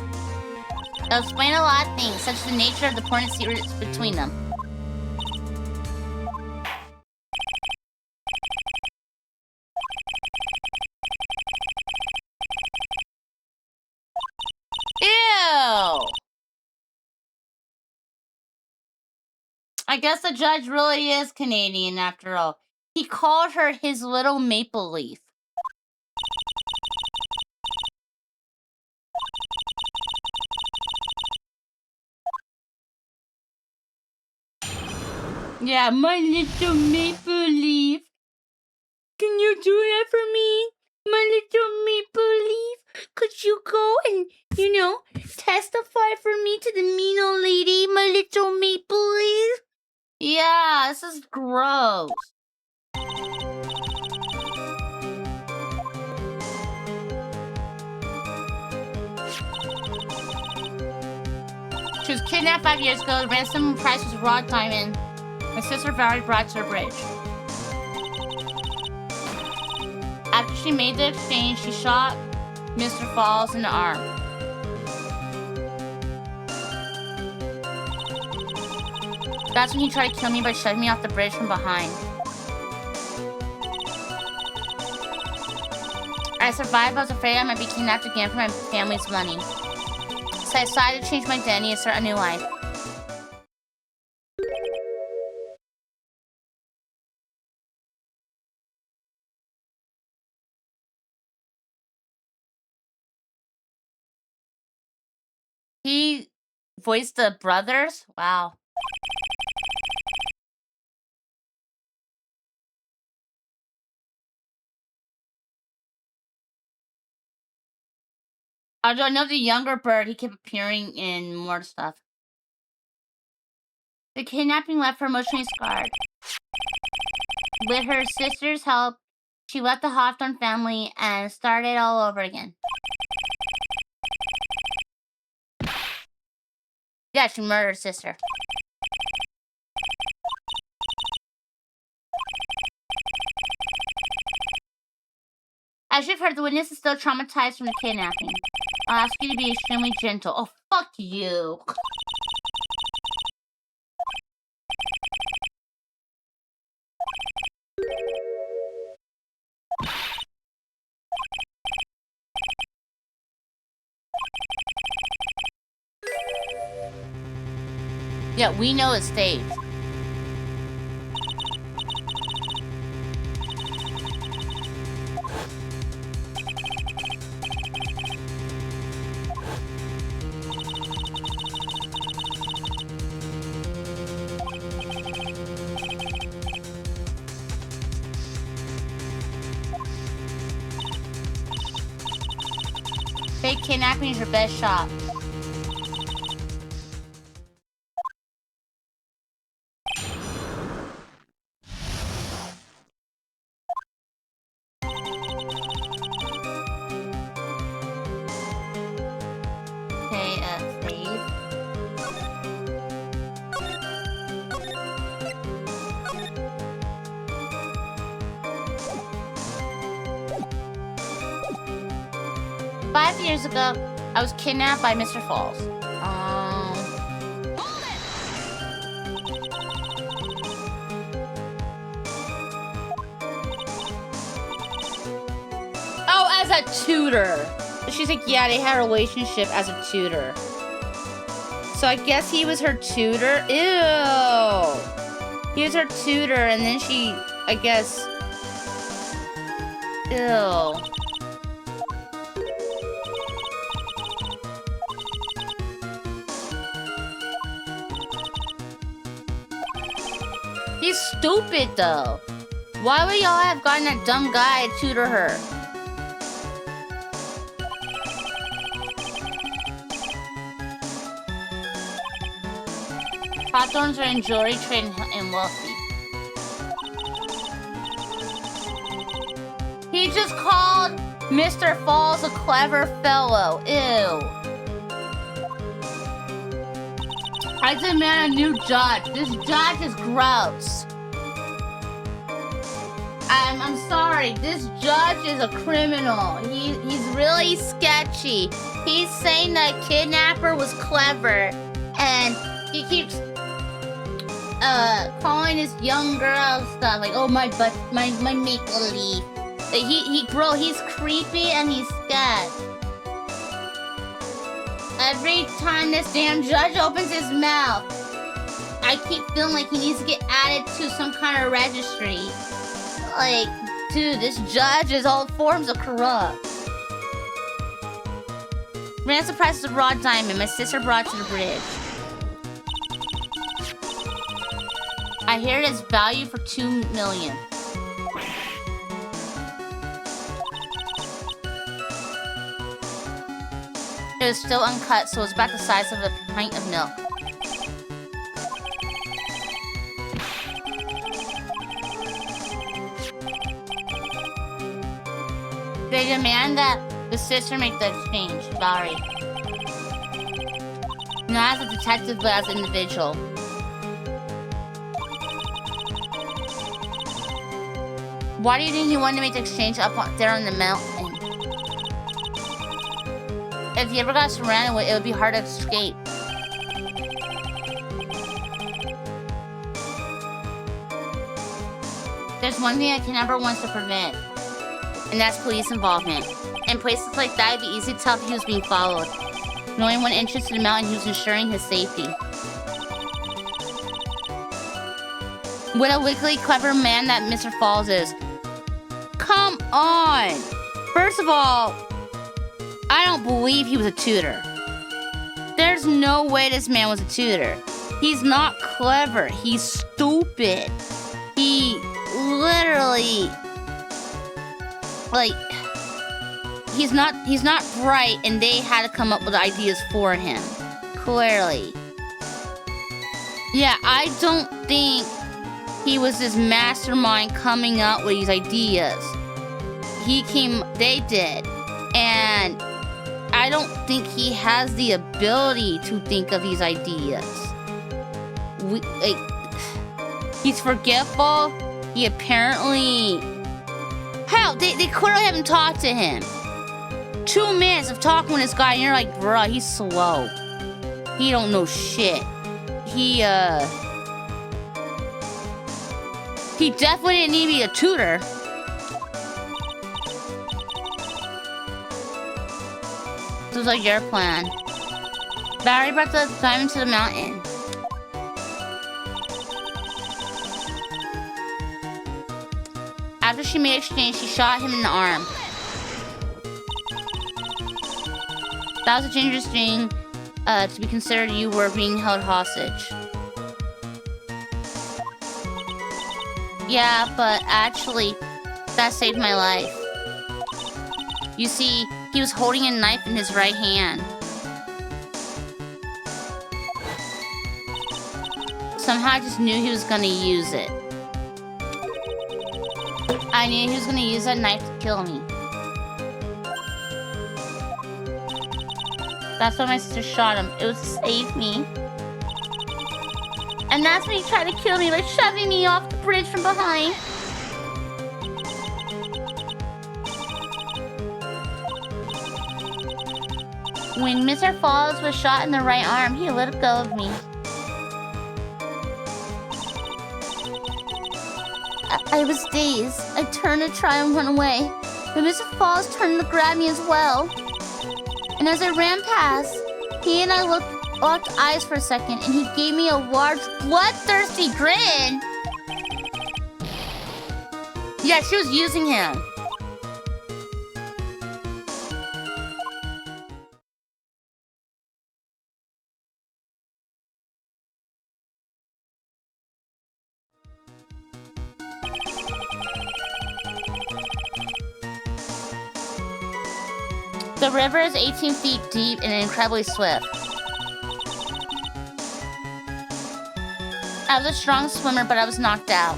S1: They'll explain a lot of things, such as the nature of the important secrets between them. Ew! I guess the judge really is Canadian after all. He called her his little maple leaf. Yeah, my little maple leaf. Can you do that for me? My little maple leaf? Could you go and, testify for me to the mean old lady, my little maple leaf? Yeah, this is gross. She was kidnapped 5 years ago. The ransom price was raw diamond. My sister Valerie brought to her bridge. After she made the exchange, she shot Mr. Falls in the arm. That's when he tried to kill me by shoving me off the bridge from behind. I survived, but I was afraid I might be kidnapped again for my family's money. So I decided to change my identity and start a new life. He voiced the brothers? Wow. Although I know the younger bird, he kept appearing in more stuff. The kidnapping left her emotionally scarred. With her sister's help, she left the Hawthorne family and started all over again. Yeah, she murdered her sister. As you've heard, the witness is still traumatized from the kidnapping. I'll ask you to be extremely gentle. Oh, fuck you. Yeah, we know it's staged. Fake kidnapping is your best shot. Okay, save. Five years ago, I was kidnapped by Mr. Falls. Oh, as a tutor. She's like, yeah, they had a relationship as a tutor. So I guess he was her tutor. Ew. He was her tutor, and then she, I guess. Ew. He's stupid, though. Why would y'all have gotten that dumb guy to tutor her? Hawthorns are in jewelry trade and wealthy. He just called Mr. Falls a clever fellow. Ew. I demand a new judge. This judge is gross. I'm sorry. This judge is a criminal. He's really sketchy. He's saying the kidnapper was clever, and he keeps calling this young girl stuff like, oh my make believe. Bro, he's creepy and he's scared. Every time this damn judge opens his mouth, I keep feeling like he needs to get added to some kind of registry. Like, dude, this judge is all forms of corrupt. Ransom price is a raw diamond. My sister brought it to the bridge. I hear it is valued for $2 million. It is still uncut, so it's about the size of a pint of milk. They demand that the sister make the exchange, Valerie. Not as a detective, but as an individual. Why do you think he wanted to make the exchange up there on the mountain? If you ever got surrounded with it, would be hard to escape. There's one thing I never wants to prevent, and that's police involvement. In places like that, it'd be easy to tell if he was being followed. Knowing one entrance to the mountain, he was ensuring his safety. What a wickedly clever man that Mr. Falls is. Come on! First of all, I don't believe he was a tutor. There's no way this man was a tutor. He's not clever. He's stupid. He literally, like, he's not bright, and they had to come up with ideas for him. Clearly. Yeah, I don't think he was this mastermind coming up with these ideas. They did. And I don't think he has the ability to think of these ideas. He's forgetful. He apparently... Hell, they clearly haven't talked to him. 2 minutes of talking with this guy, and you're like, bruh, he's slow. He don't know shit. He definitely didn't need to be a tutor. This was like your plan. Barry brought the diamond to the mountain. she made exchange, she shot him in the arm. That was a dangerous thing to be considered. You were being held hostage. Yeah, but actually, that saved my life. You see, he was holding a knife in his right hand. Somehow I just knew he was gonna use it. I knew he was gonna use that knife to kill me. That's why my sister shot him. It was to save me. And that's when he tried to kill me by shoving me off the bridge from behind. When Mr. Falls was shot in the right arm, he let go of me. I was dazed. I turned to try and run away, but Mr. Falls turned to grab me as well. And as I ran past, he and I locked eyes for a second, and he gave me a large, bloodthirsty grin. Yeah, she was using him. The river is 18 feet deep and incredibly swift. I was a strong swimmer, but I was knocked out.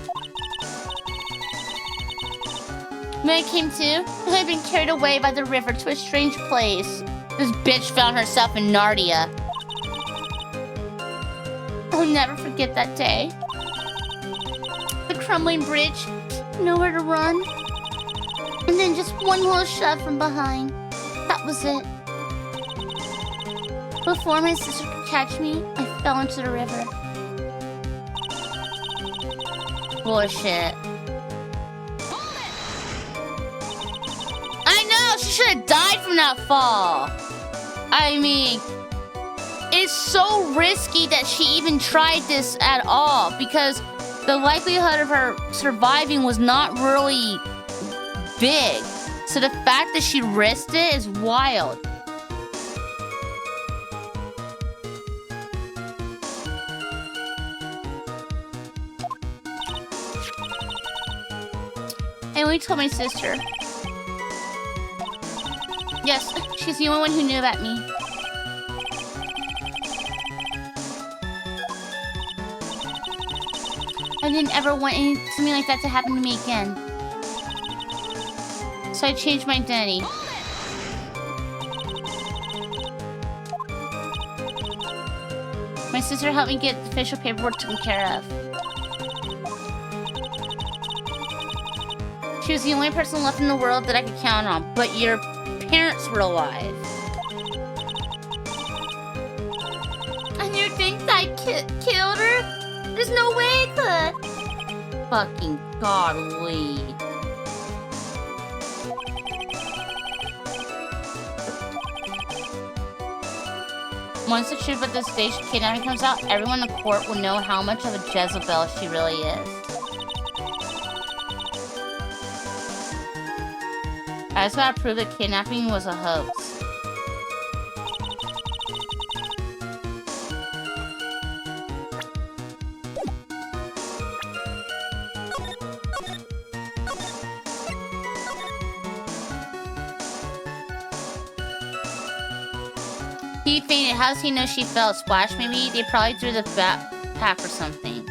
S1: When I came to, I had been carried away by the river to a strange place. This bitch found herself in Narnia. I'll never forget that day. The crumbling bridge, nowhere to run. And then just one little shove from behind. That was it. Before my sister could catch me, I fell into the river. Bullshit. I know! She should have died from that fall! I mean, it's so risky that she even tried this at all, because the likelihood of her surviving was not really big. So the fact that she risked it is wild. And we told my sister. Yes, she's the only one who knew about me. I didn't ever want something like that to happen to me again. So I changed my identity. My sister helped me get the official paperwork taken care of. She was the only person left in the world that I could count on, but your parents were alive. And you think I killed her? There's no way I could. Fucking godly. Once the truth about the stage kidnapping comes out, everyone in the court will know how much of a Jezebel she really is. I just gotta prove that kidnapping was a hoax. He fainted. How does he know she fell? Splash maybe? They probably threw the backpack or something.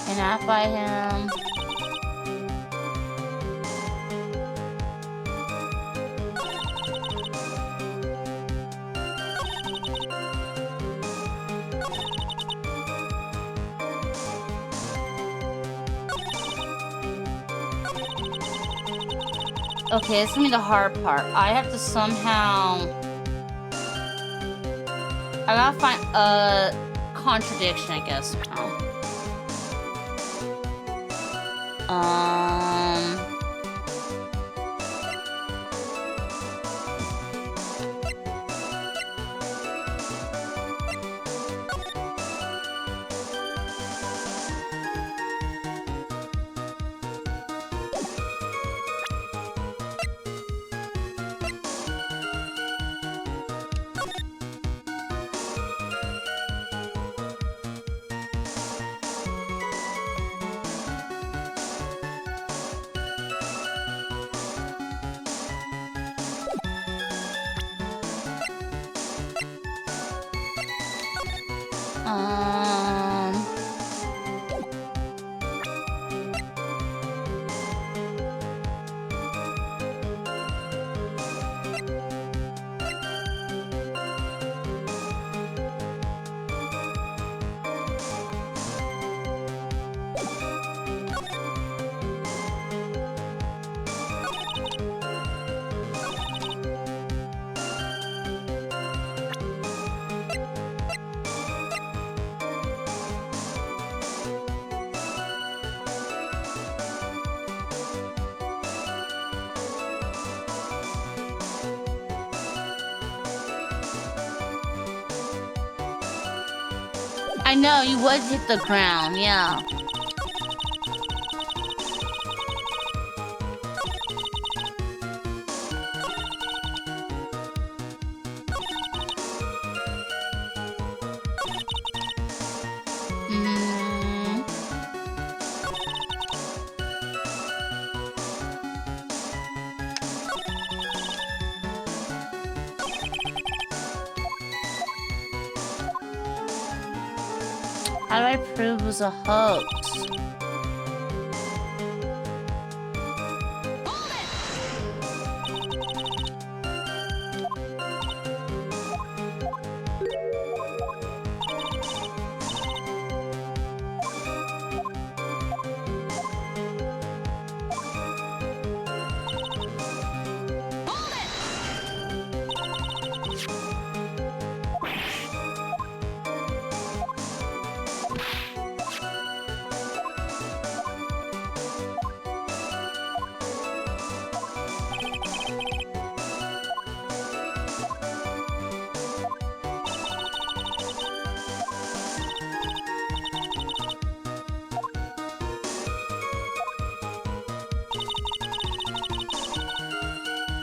S1: Can I buy him? Okay, this is gonna be the hard part. I have to somehow... I gotta find a contradiction, I guess, now. I know, you would hit the ground, yeah. How do I prove it was a hoax?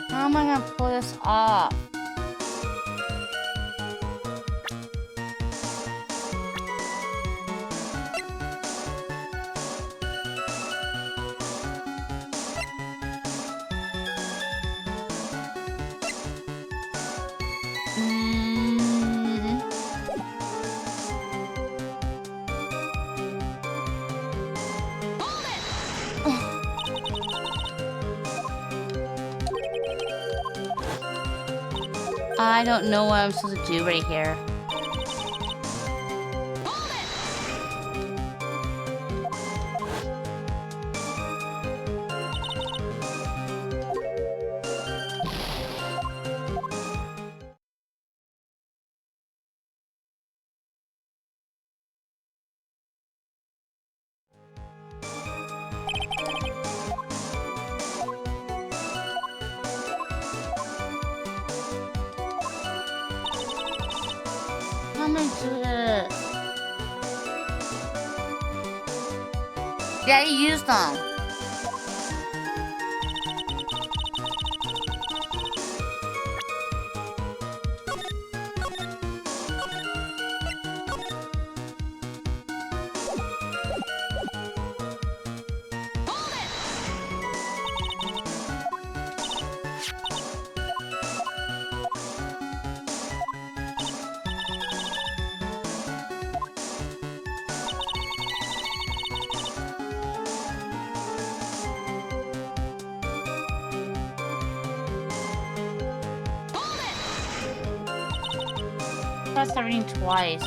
S1: How am I gonna pull this off? I don't know what I'm supposed to do right here. How am I gonna do this? Yeah, you used them. Press everything twice.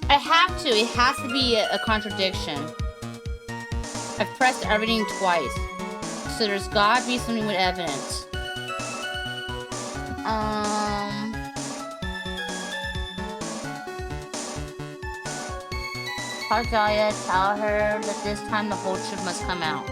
S1: I have to. It has to be a contradiction. I've pressed everything twice. So there's gotta be something with evidence. Argalia, tell her that this time the whole truth must come out.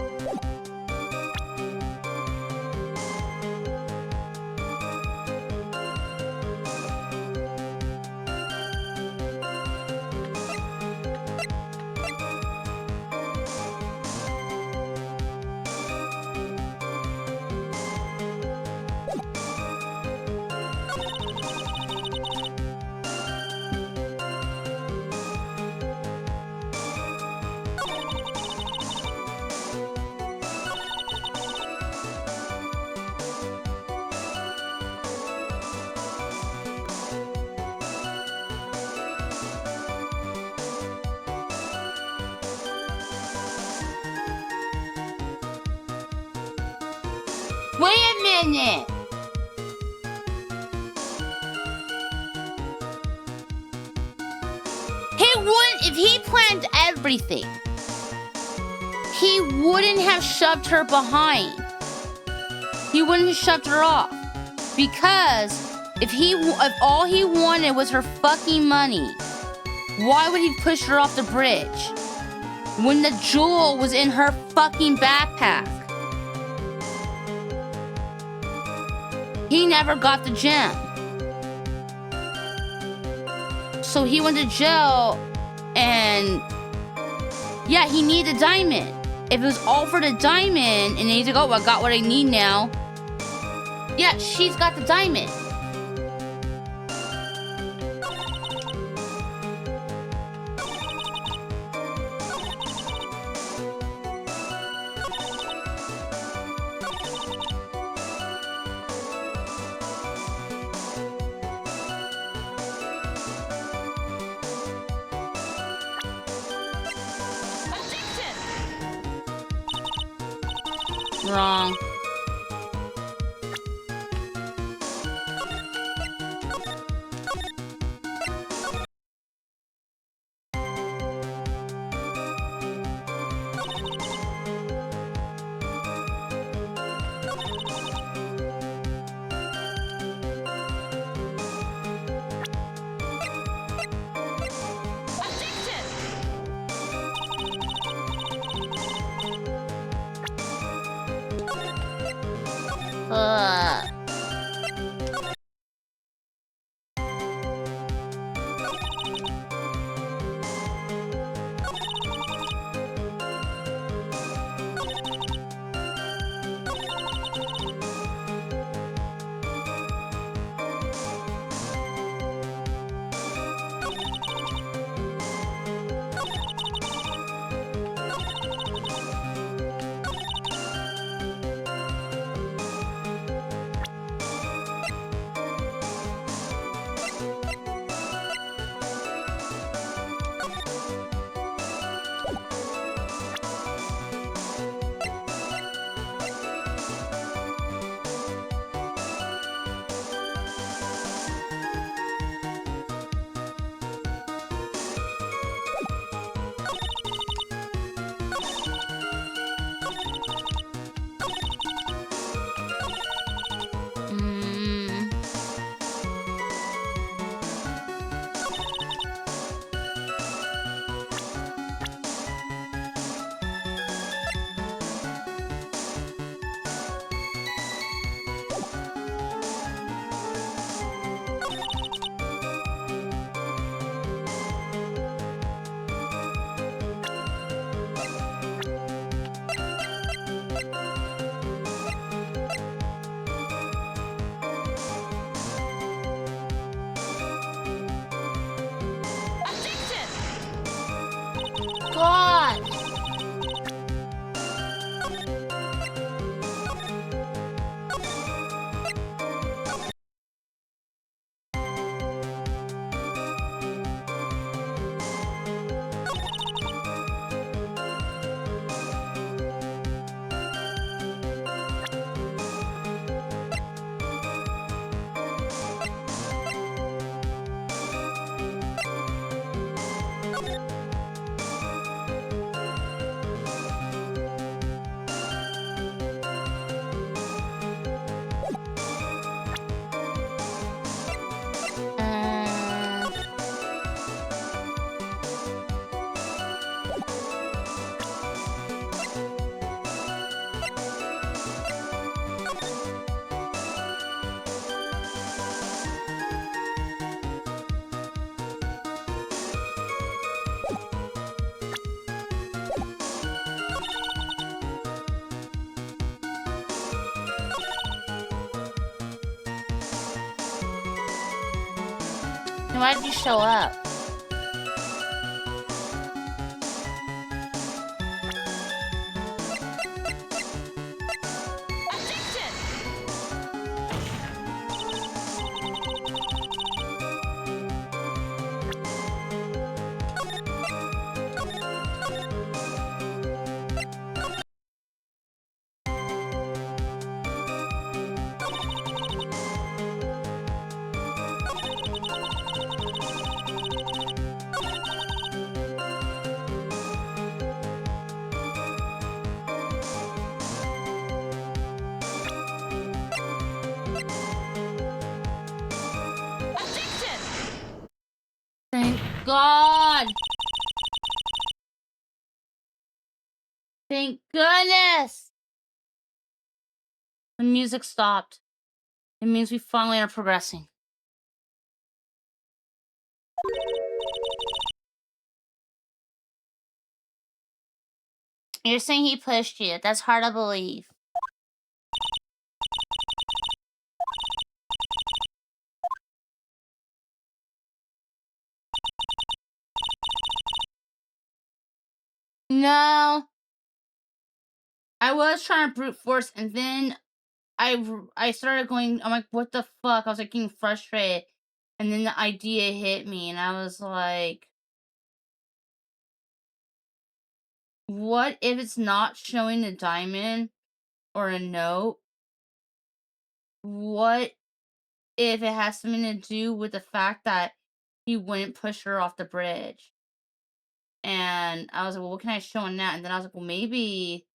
S1: Wait a minute! He wouldn't, if he planned everything, he wouldn't have shoved her behind. He wouldn't have shoved her off. Because if all he wanted was her fucking money, why would he push her off the bridge? When the jewel was in her fucking backpack. He never got the gem. So he went to jail and yeah, he needed a diamond. If it was all for the diamond and he's like, oh, I got what I need now. Yeah, she's got the diamond. Wrong. Then why did you show up? Thank God! Thank goodness! The music stopped. It means we finally are progressing. You're saying he pushed you. That's hard to believe. No. I was trying to brute force, and then I started going, I'm like, what the fuck? I was like getting frustrated. And then the idea hit me, and I was like, what if it's not showing a diamond or a note? What if it has something to do with the fact that he wouldn't push her off the bridge? And I was like, well, what can I show in that? And then I was like, well, maybe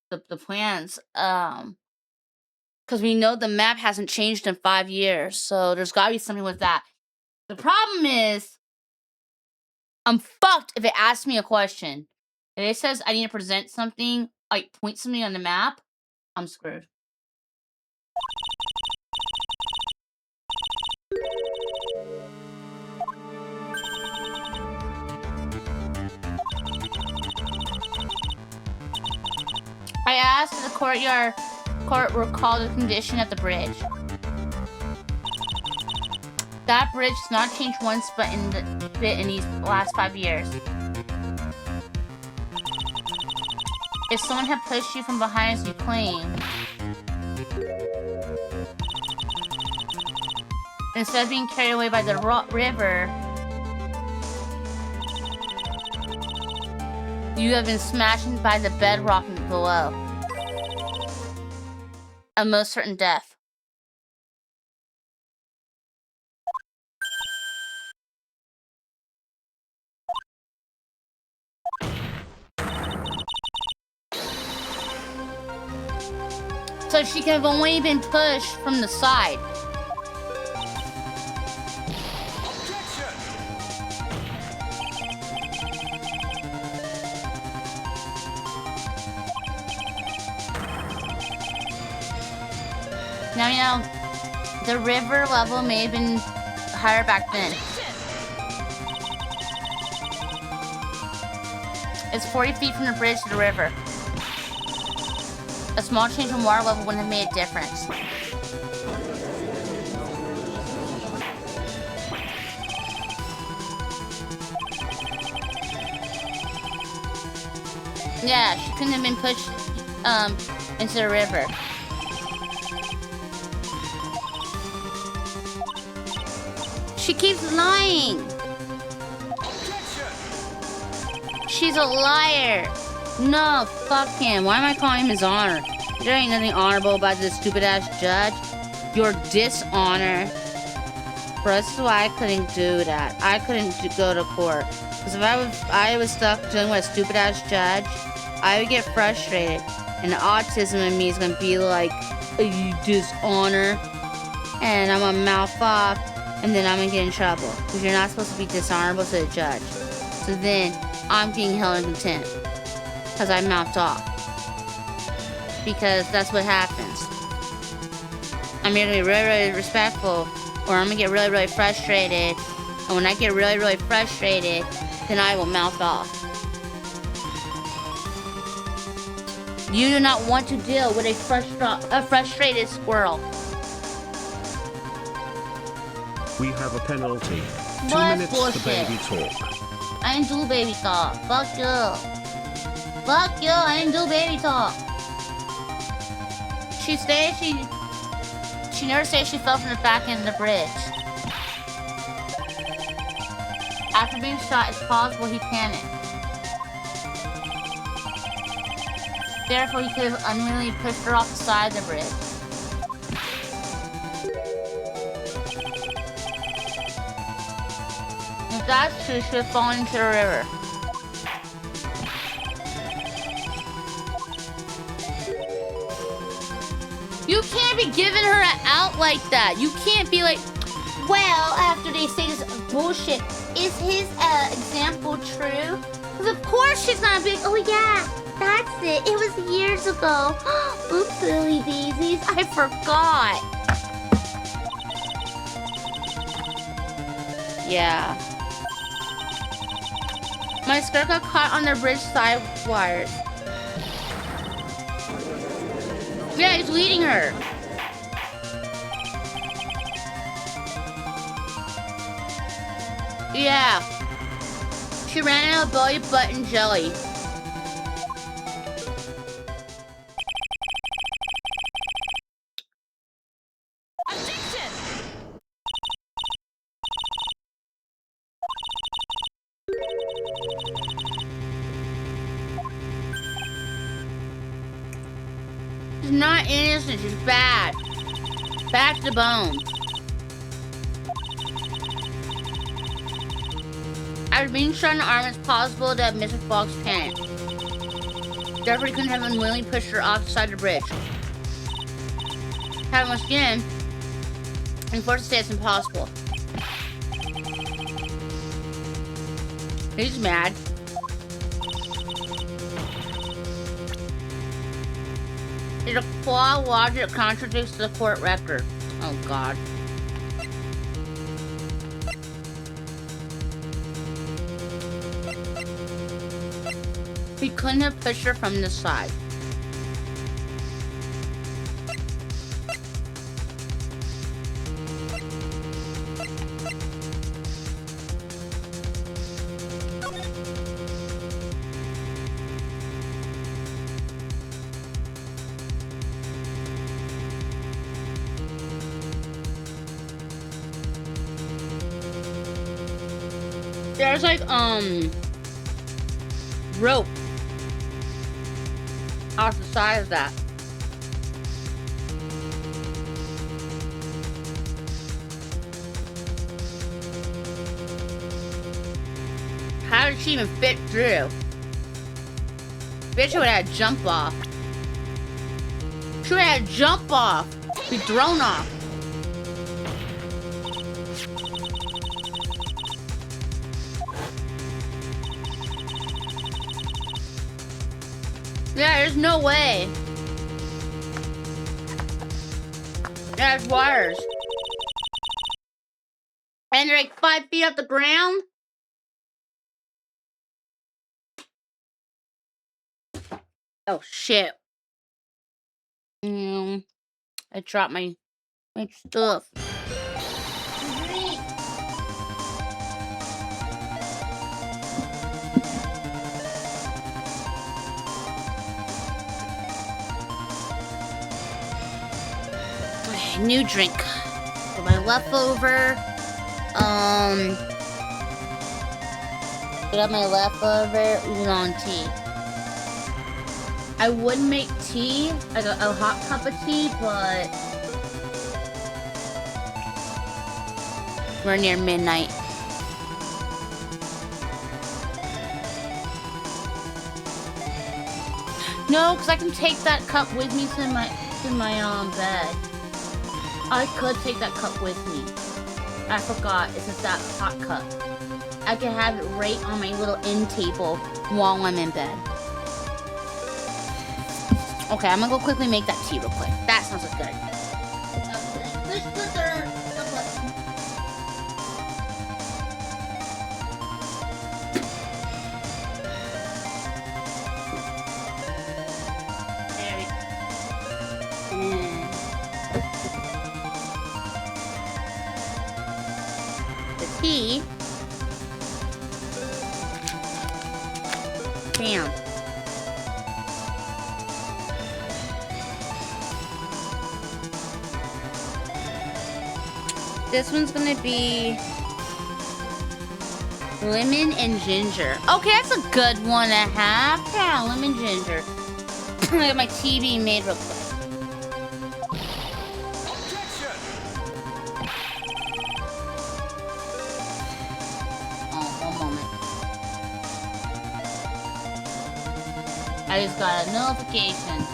S1: the plans, because we know the map hasn't changed in 5 years, so there's gotta be something with that. The problem is, I'm fucked if it asks me a question. If it says I need to present something, like point something on the map, I'm screwed. I asked if the court recall the condition of the bridge. That bridge has not changed once but in these last 5 years. If someone had pushed you from behind as you claim, instead of being carried away by the river, you have been smashed by the bedrock below. A most certain death. So she can have only been pushed from the side. Now you know, the river level may have been higher back then. It's 40 feet from the bridge to the river. A small change in water level wouldn't have made a difference. Yeah, she couldn't have been pushed into the river. She keeps lying. She's a liar. No, fuck him. Why am I calling him his honor? There ain't nothing honorable about this stupid ass judge. Your dishonor. Bro, this is why I couldn't do that. I couldn't go to court. Because if I was stuck dealing with a stupid ass judge, I would get frustrated. And the autism in me is gonna be like, you dishonor. And I'm gonna mouth off. And then I'm gonna get in trouble. Because you're not supposed to be dishonorable to the judge. So then, I'm being held in contempt. Because I mouthed off. Because that's what happens. I'm either gonna be really, really respectful, or I'm gonna get really, really frustrated. And when I get really, really frustrated, then I will mouth off. You do not want to deal with a frustrated squirrel.
S3: We have a penalty. 2
S1: What
S3: minutes
S1: bullshit?
S3: to baby talk.
S1: I didn't do baby talk. Fuck you. Fuck you, I didn't do baby talk. She never said she fell from the back end of the bridge. After being shot, it's possible he panicked. Therefore, he could have unwillingly pushed her off the side of the bridge. If that's true, she would have fallen into the river. You can't be giving her an out like that. You can't be like, well, after they say this bullshit, is his example true? Because of course she's gonna be like, oh yeah, that's it. It was years ago. Oops, silly daisies, I forgot. Yeah. My skirt got caught on the bridge side wires. Yeah, he's leading her. Yeah. She ran out of belly button jelly.
S6: Objection!
S1: She's not innocent, she's bad. Bad to the bone. After being shot in the arm, it's possible that Mr. Fox panicked. Therefore, he couldn't have unwillingly pushed her off the side of the bridge. Having once again, and forced to say it's impossible. He's mad. There's a flaw of logic that contradicts the court record. Oh, God. He couldn't have pushed her from the side. There's like, rope off the side of that. How did she even fit through? Bitch would have had a jump off. She would have had a jump off. Be thrown off. Yeah, there's no way. Yeah, there's wires. And they're like 5 feet off the ground. Oh, shit. I dropped my stuff. New drink. For my leftover. Got my leftover oolong tea. I would make tea, like a hot cup of tea, but we're near midnight. No, because I can take that cup with me to my bed. I could take that cup with me. I forgot, it's just that hot cup. I can have it right on my little end table while I'm in bed. Okay, I'm gonna go quickly make that tea real quick. That sounds good. Push the button. There we go. key. Bam. This one's gonna be lemon and ginger. Okay, that's a good 1.5. Yeah, lemon ginger. I got my TV made real quick. Oh, one moment. I just got a notification.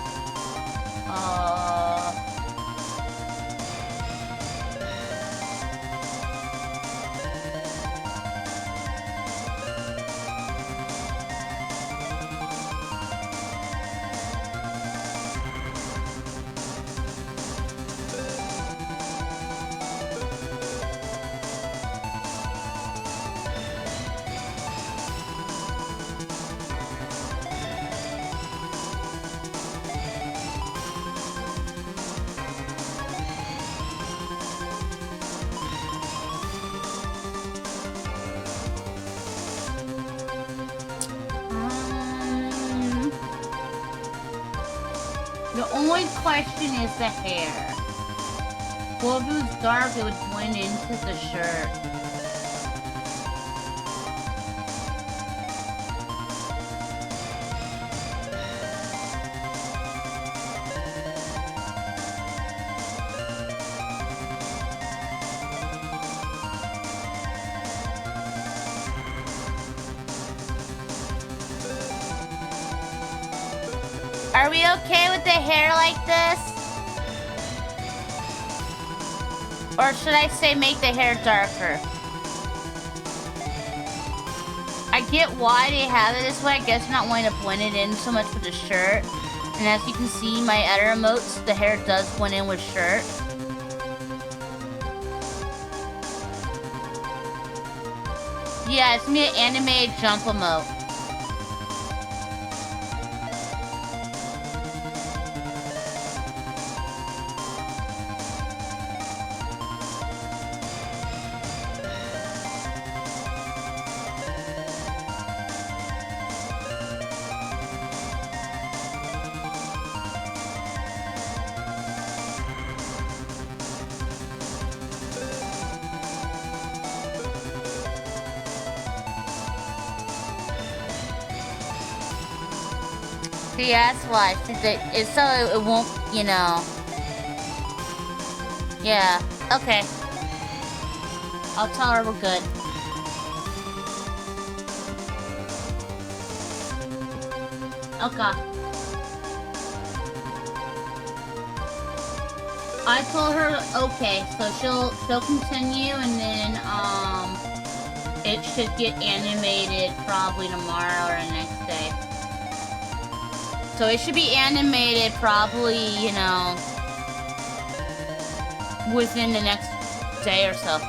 S1: The only question is the hair. Well, if it was dark, it would blend into the shirt. Are we okay with the hair like this? Or should I say make the hair darker? I get why they have it this way. I guess not wanting to blend it in so much with the shirt. And as you can see, my other emotes, the hair does blend in with shirt. Yeah, it's gonna be an animated jump emote. Yeah, that's why. It's so it won't, you know. Yeah, okay. I'll tell her we're good. Okay. I told her okay, so she'll continue, and then it should get animated probably tomorrow or the next day. So it should be animated probably, you know, within the next day or so.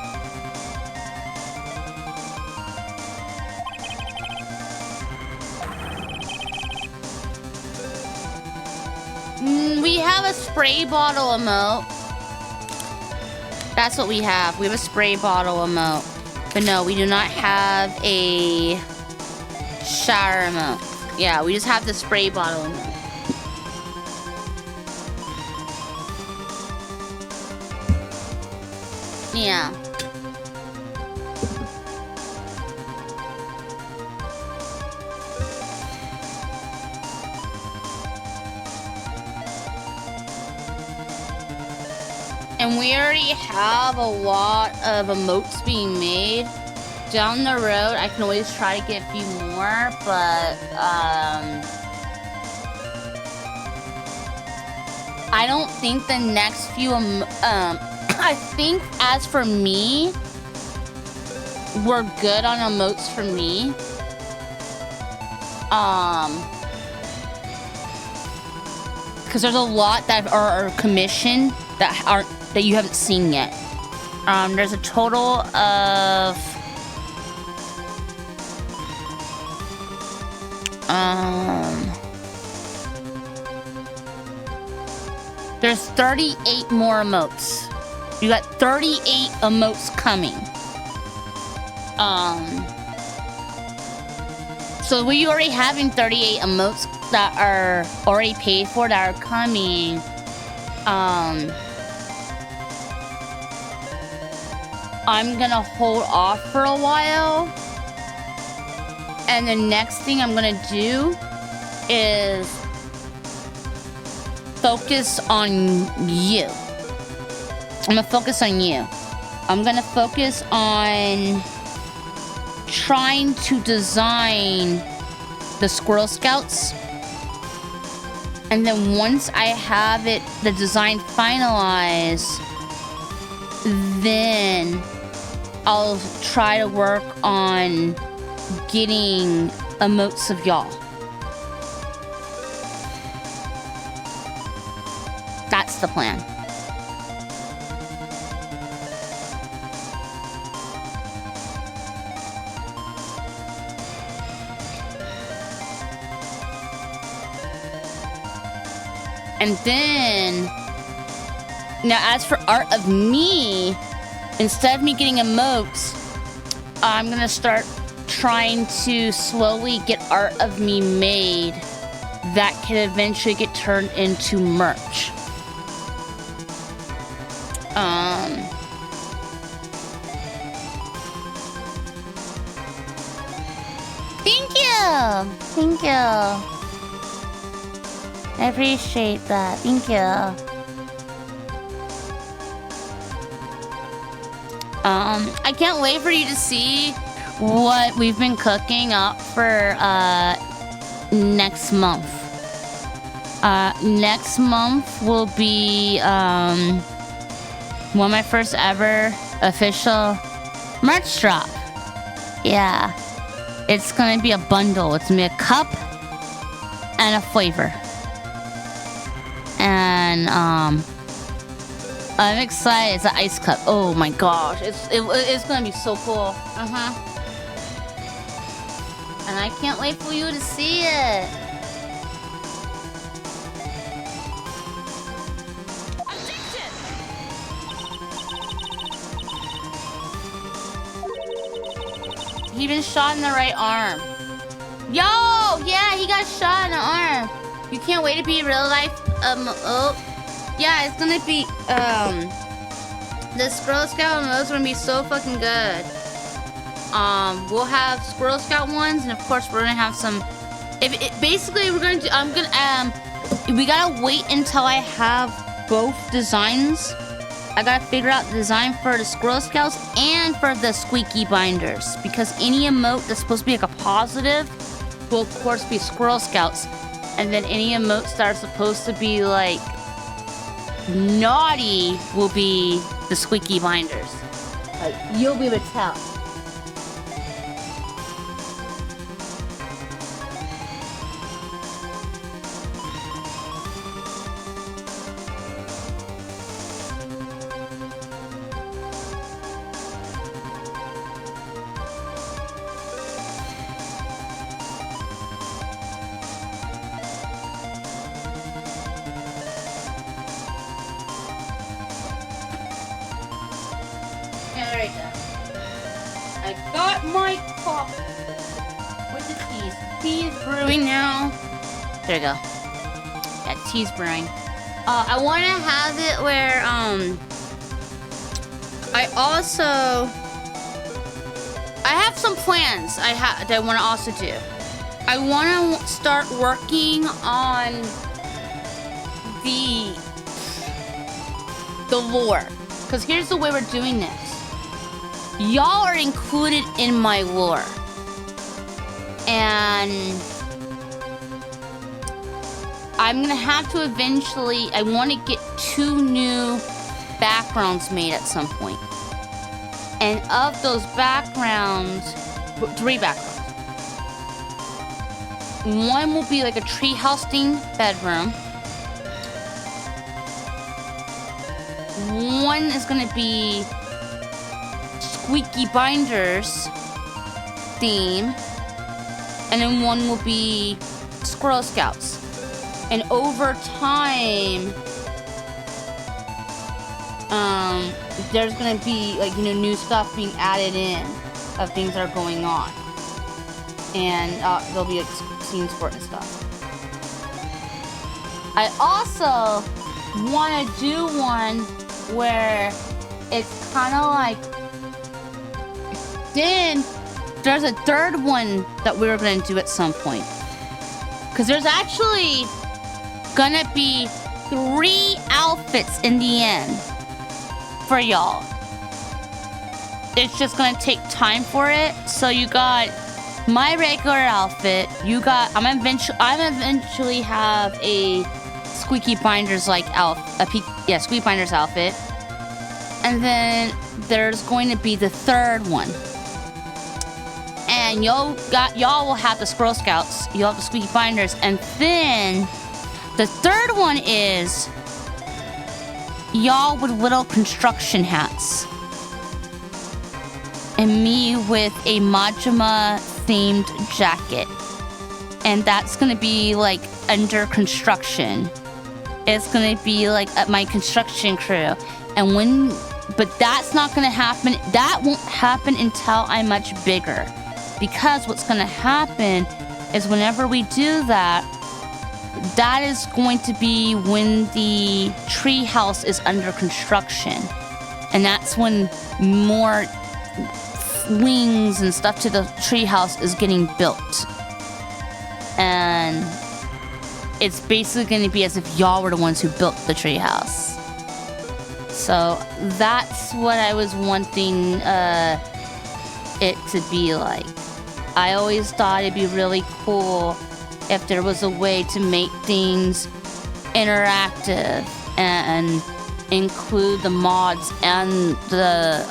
S1: We have a spray bottle emote. That's what we have. We have a spray bottle emote. But no, we do not have a shower emote. Yeah, we just have the spray bottle emote. Yeah. And we already have a lot of emotes being made. Down the road, I can always try to get a few more, but I don't think the next few I think as for me, we're good on emotes for me. Because there's a lot that are commissioned that you haven't seen yet. There's a total of there's 38 more emotes. You got 38 emotes coming. So we already having 38 emotes that are already paid for that are coming. I'm gonna hold off for a while. And the next thing I'm gonna do is focus on you. I'm gonna focus on you. I'm gonna focus on trying to design the Squirrel Scouts. And then once I have the design finalized, then I'll try to work on getting emotes of y'all. That's the plan. And then, now as for art of me, instead of me getting emotes, I'm gonna start trying to slowly get art of me made that can eventually get turned into merch. Thank you! Thank you. I appreciate that. Thank you. I can't wait for you to see what we've been cooking up for next month. Next month will be one of my first ever official merch drop. Yeah. It's gonna be a bundle. It's gonna be a cup and a flavor. And I'm excited. It's an ice cup. Oh my gosh, it's gonna be so cool. And I can't wait for you to see it. He been shot in the right arm. Yo, yeah, he got shot in the arm. You can't wait to be real life. Yeah, it's gonna be the Squirrel Scout emotes gonna be so fucking good. We'll have Squirrel Scout ones, and of course we're gonna have some. Basically we're going to. We gotta wait until I have both designs. I gotta figure out the design for the Squirrel Scouts and for the squeaky binders, because any emote that's supposed to be like a positive will of course be Squirrel Scouts, and then any emotes that are supposed to be like naughty will be the squeaky binders. Like, you'll be able to tell. I got my cup with the teas. Tea is brewing now. There you go. Yeah, tea's brewing. I want to have it where I have some plans that I want to also do. I want to start working on the lore, because here's the way we're doing this. Y'all are included in my lore. And I'm gonna have to eventually, I want to get 2 new backgrounds made at some point. And of those backgrounds, 3 backgrounds. One will be like a treehouse themed bedroom. One is gonna be squeaky binders theme, and then one will be Squirrel Scouts. And over time, there's gonna be like, new stuff being added in. of things that are going on. And there'll be scenes for it and stuff. I also want to do one where it's kind of like... Then there's a third one that we're going to do at some point. Because there's actually going to be 3 outfits in the end for y'all. It's just going to take time for it. So you got my regular outfit. You got... I'm eventually have a Squeaky Binders like Squeaky Binders outfit. And then there's going to be the third one. And y'all will have the Squirrel Scouts. You'll have the Squeaky Binders. And then the third one is y'all with little construction hats. And me with a Majima themed jacket. And that's gonna be like under construction. It's gonna be like my construction crew. But that's not gonna happen. That won't happen until I'm much bigger. Because what's gonna happen is whenever we do that, that is going to be when the treehouse is under construction. And that's when more wings and stuff to the treehouse is getting built. And it's basically going to be as if y'all were the ones who built the treehouse. So that's what I was wanting it to be like. I always thought it'd be really cool if there was a way to make things interactive and include the mods and the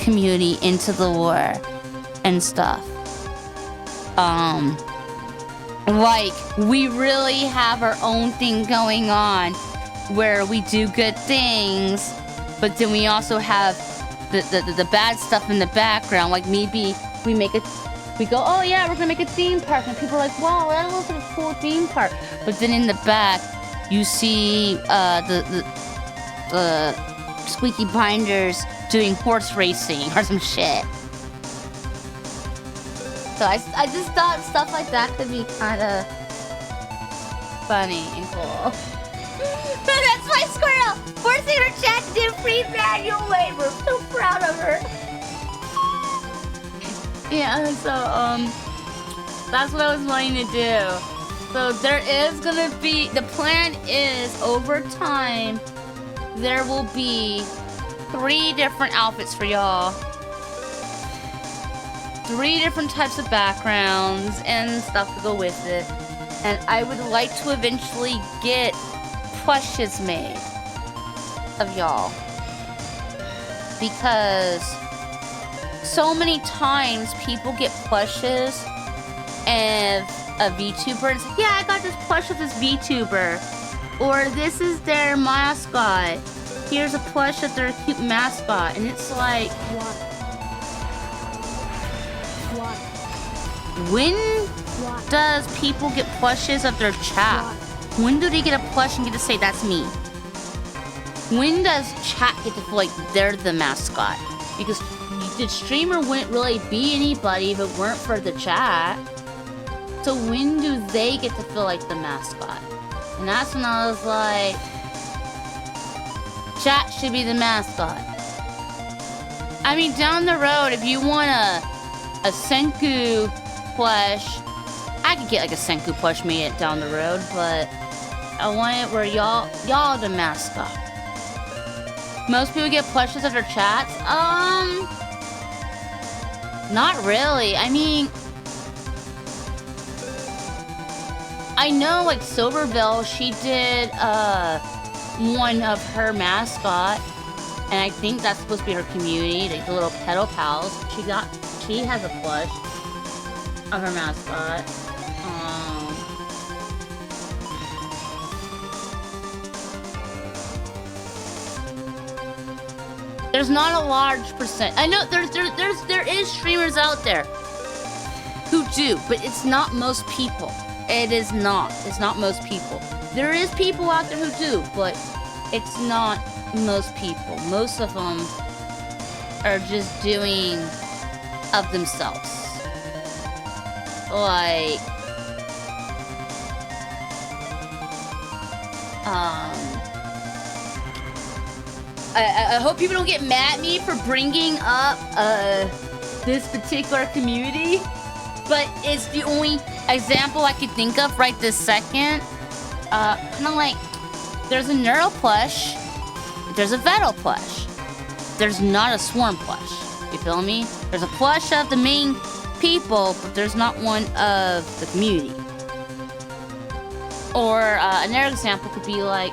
S1: community into the lore and stuff. Like, we really have our own thing going on where we do good things, but then we also have the bad stuff in the background. Like maybe we go, oh yeah, we're gonna make a theme park, and people are like, wow, that looks like a cool theme park. But then in the back, you see the Squeaky Binders doing horse racing or some shit. So I just thought stuff like that could be kind of funny and cool. That's my squirrel! Forcing her chat to do free manual labor. I'm so proud of her. Yeah, so, that's what I was wanting to do. So there is gonna be, the plan is over time, there will be 3 different outfits for y'all. 3 different types of backgrounds and stuff to go with it. And I would like to eventually get plushes made of y'all. Because so many times people get plushes and a VTuber and say, yeah, I got this plush of this VTuber. Or this is their mascot. Here's a plush of their cute mascot. And it's like, when does people get plushes of their chat? When do they get a plush and get to say, that's me? When does chat get to feel like they're the mascot? Because the streamer wouldn't really be anybody if it weren't for the chat. So when do they get to feel like the mascot? And that's when I was like, chat should be the mascot. I mean, down the road, if you want a Senku plush, I could get like a Senku plush made it down the road, but I want it where y'all the mascot. Most people get plushes of their chats. Not really. I mean, I know like Soberville, she did one of her mascot, and I think that's supposed to be her community, like the little pedal pals. She has a plush of her mascot. There's not a large percent. I know there is streamers out there who do, but it's not most people. It is not. It's not most people. There is people out there who do, but it's not most people. Most of them are just doing of themselves. Like, I hope people don't get mad at me for bringing up this particular community, but it's the only example I could think of right this second. Kind of like, there's a Neuro plush, there's a Vettel plush. There's not a Swarm plush. You feel me? There's a plush of the main people, but there's not one of the community. Or another example could be like,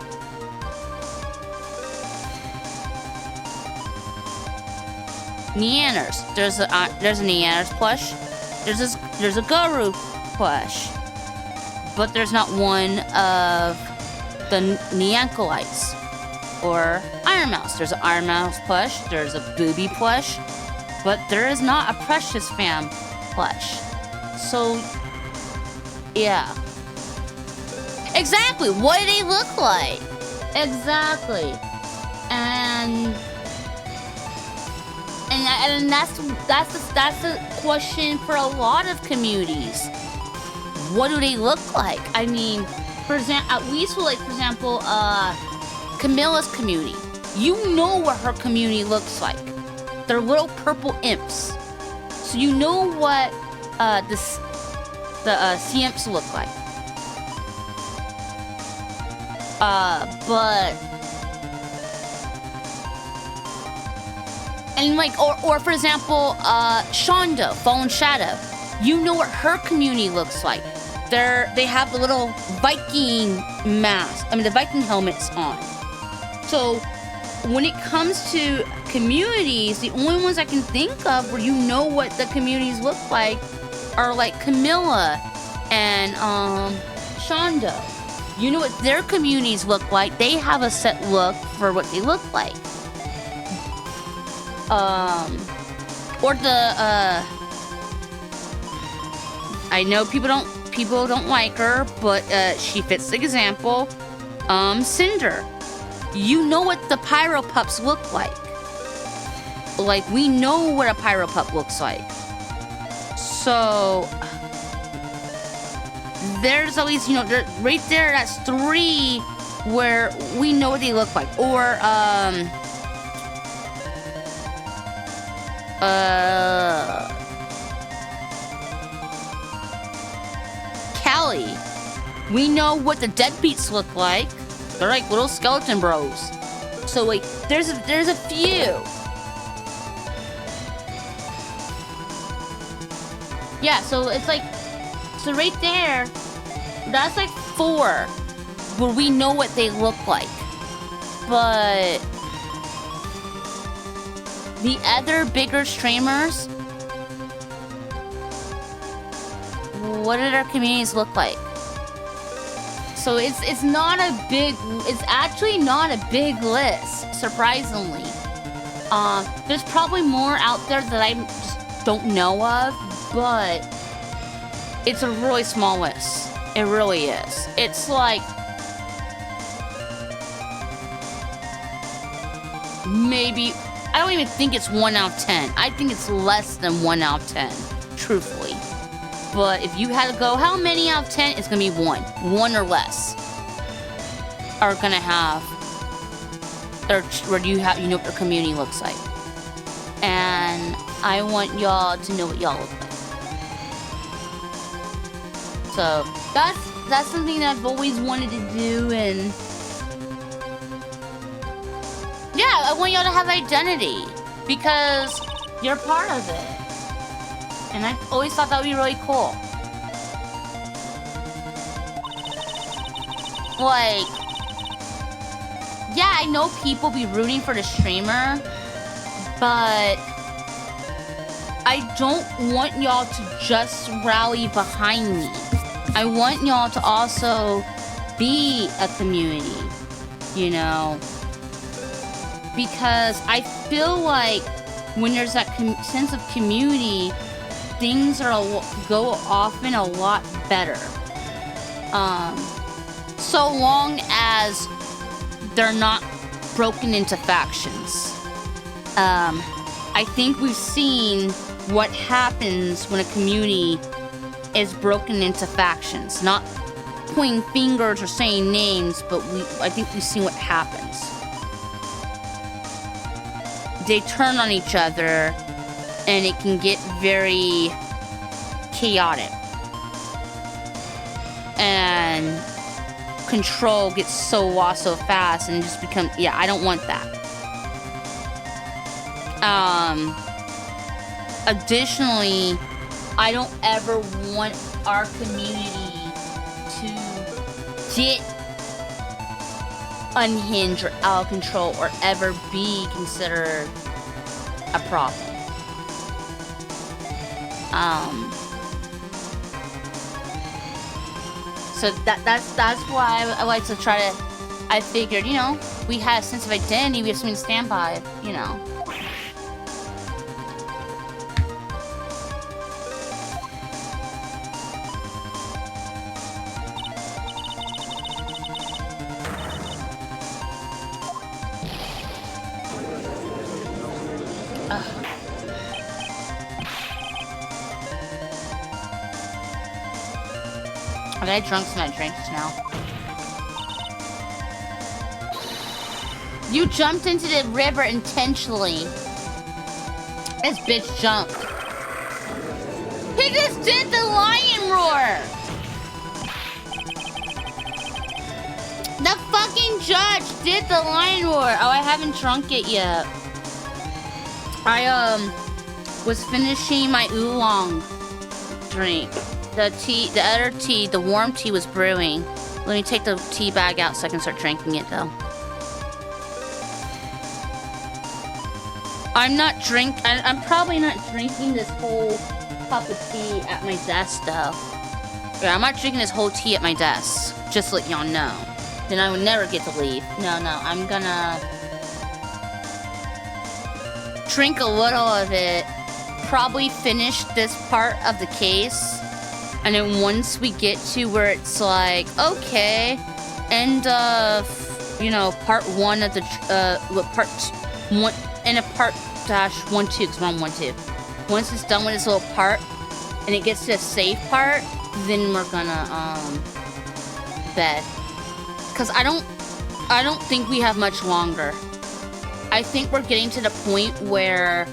S1: Neanders. There's a Neanders plush. There's a Guru plush, but there's not one of the Neankalites or Iron Mouse. There's an Iron Mouse plush. There's a Booby plush, but there is not a Precious Fam plush. So, yeah. Exactly. What do they look like? Exactly. And that's a question for a lot of communities. What do they look like? I mean, for example, at least for example, Camilla's community. You know what her community looks like. They're little purple imps. So you know what the CMps look like. But and like, or for example, Shonda, Fallen Shadow. You know what her community looks like. They have the little Viking mask. I mean, the Viking helmets on. So when it comes to communities, the only ones I can think of where you know what the communities look like are like Camilla and Shonda. You know what their communities look like. They have a set look for what they look like. Or the I know people don't like her, but she fits the example. Cinder. You know what the Pyro Pups look like. Like, we know what a Pyro Pup looks like. So there's always, you know, right there, that's 3 where we know what they look like. Or Callie. We know what the Deadbeats look like. They're like little skeleton bros. So like, there's a few. Yeah, so it's like, so right there, that's like 4 where we know what they look like. But the other bigger streamers, what do their communities look like? So it's actually not a big list, surprisingly. There's probably more out there that I just don't know of, but it's a really small list. It really is. It's like maybe, I don't even think it's 1 out of 10. I think it's less than 1 out of 10, truthfully. But if you had to go, how many out of 10? It's gonna be 1. 1 or less are gonna have, or you know what their community looks like. And I want y'all to know what y'all look like. So that's something that I've always wanted to do, and yeah, I want y'all to have identity because you're part of it. And I always thought that would be really cool. Like, yeah, I know people be rooting for the streamer, but I don't want y'all to just rally behind me. I want y'all to also be a community, you know? Because I feel like when there's that sense of community, things go often a lot better. So long as they're not broken into factions. I think we've seen what happens when a community is broken into factions. Not pointing fingers or saying names, but I think we see what happens. They turn on each other, and it can get very chaotic. And control gets so lost so fast, and it just becomes, yeah, I don't want that. Additionally, I don't ever want our community to get unhinged or out of control or ever be considered a problem. So that's why I like to try to. I figured, you know, we had a sense of identity. We have something to stand by, you know. I got drunk some of my drinks now. You jumped into the river intentionally. This bitch jumped. He just did the lion roar! The fucking judge did the lion roar! Oh, I haven't drunk it yet. I, was finishing my oolong drink. The other tea, the warm tea was brewing. Let me take the tea bag out so I can start drinking it, though. I'm probably not drinking this whole cup of tea at my desk, though. Yeah, I'm not drinking this whole tea at my desk. Just to let y'all know. Then I would never get to leave. No, I'm gonna drink a little of it. Probably finish this part of the case. And then once we get to where it's like, okay, end of, you know, part one of the, part one, and a part dash 1-2, because we're on 1-2. Once it's done with this little part, and it gets to a safe part, then we're gonna, bed. Because I don't think we have much longer. I think we're getting to the point where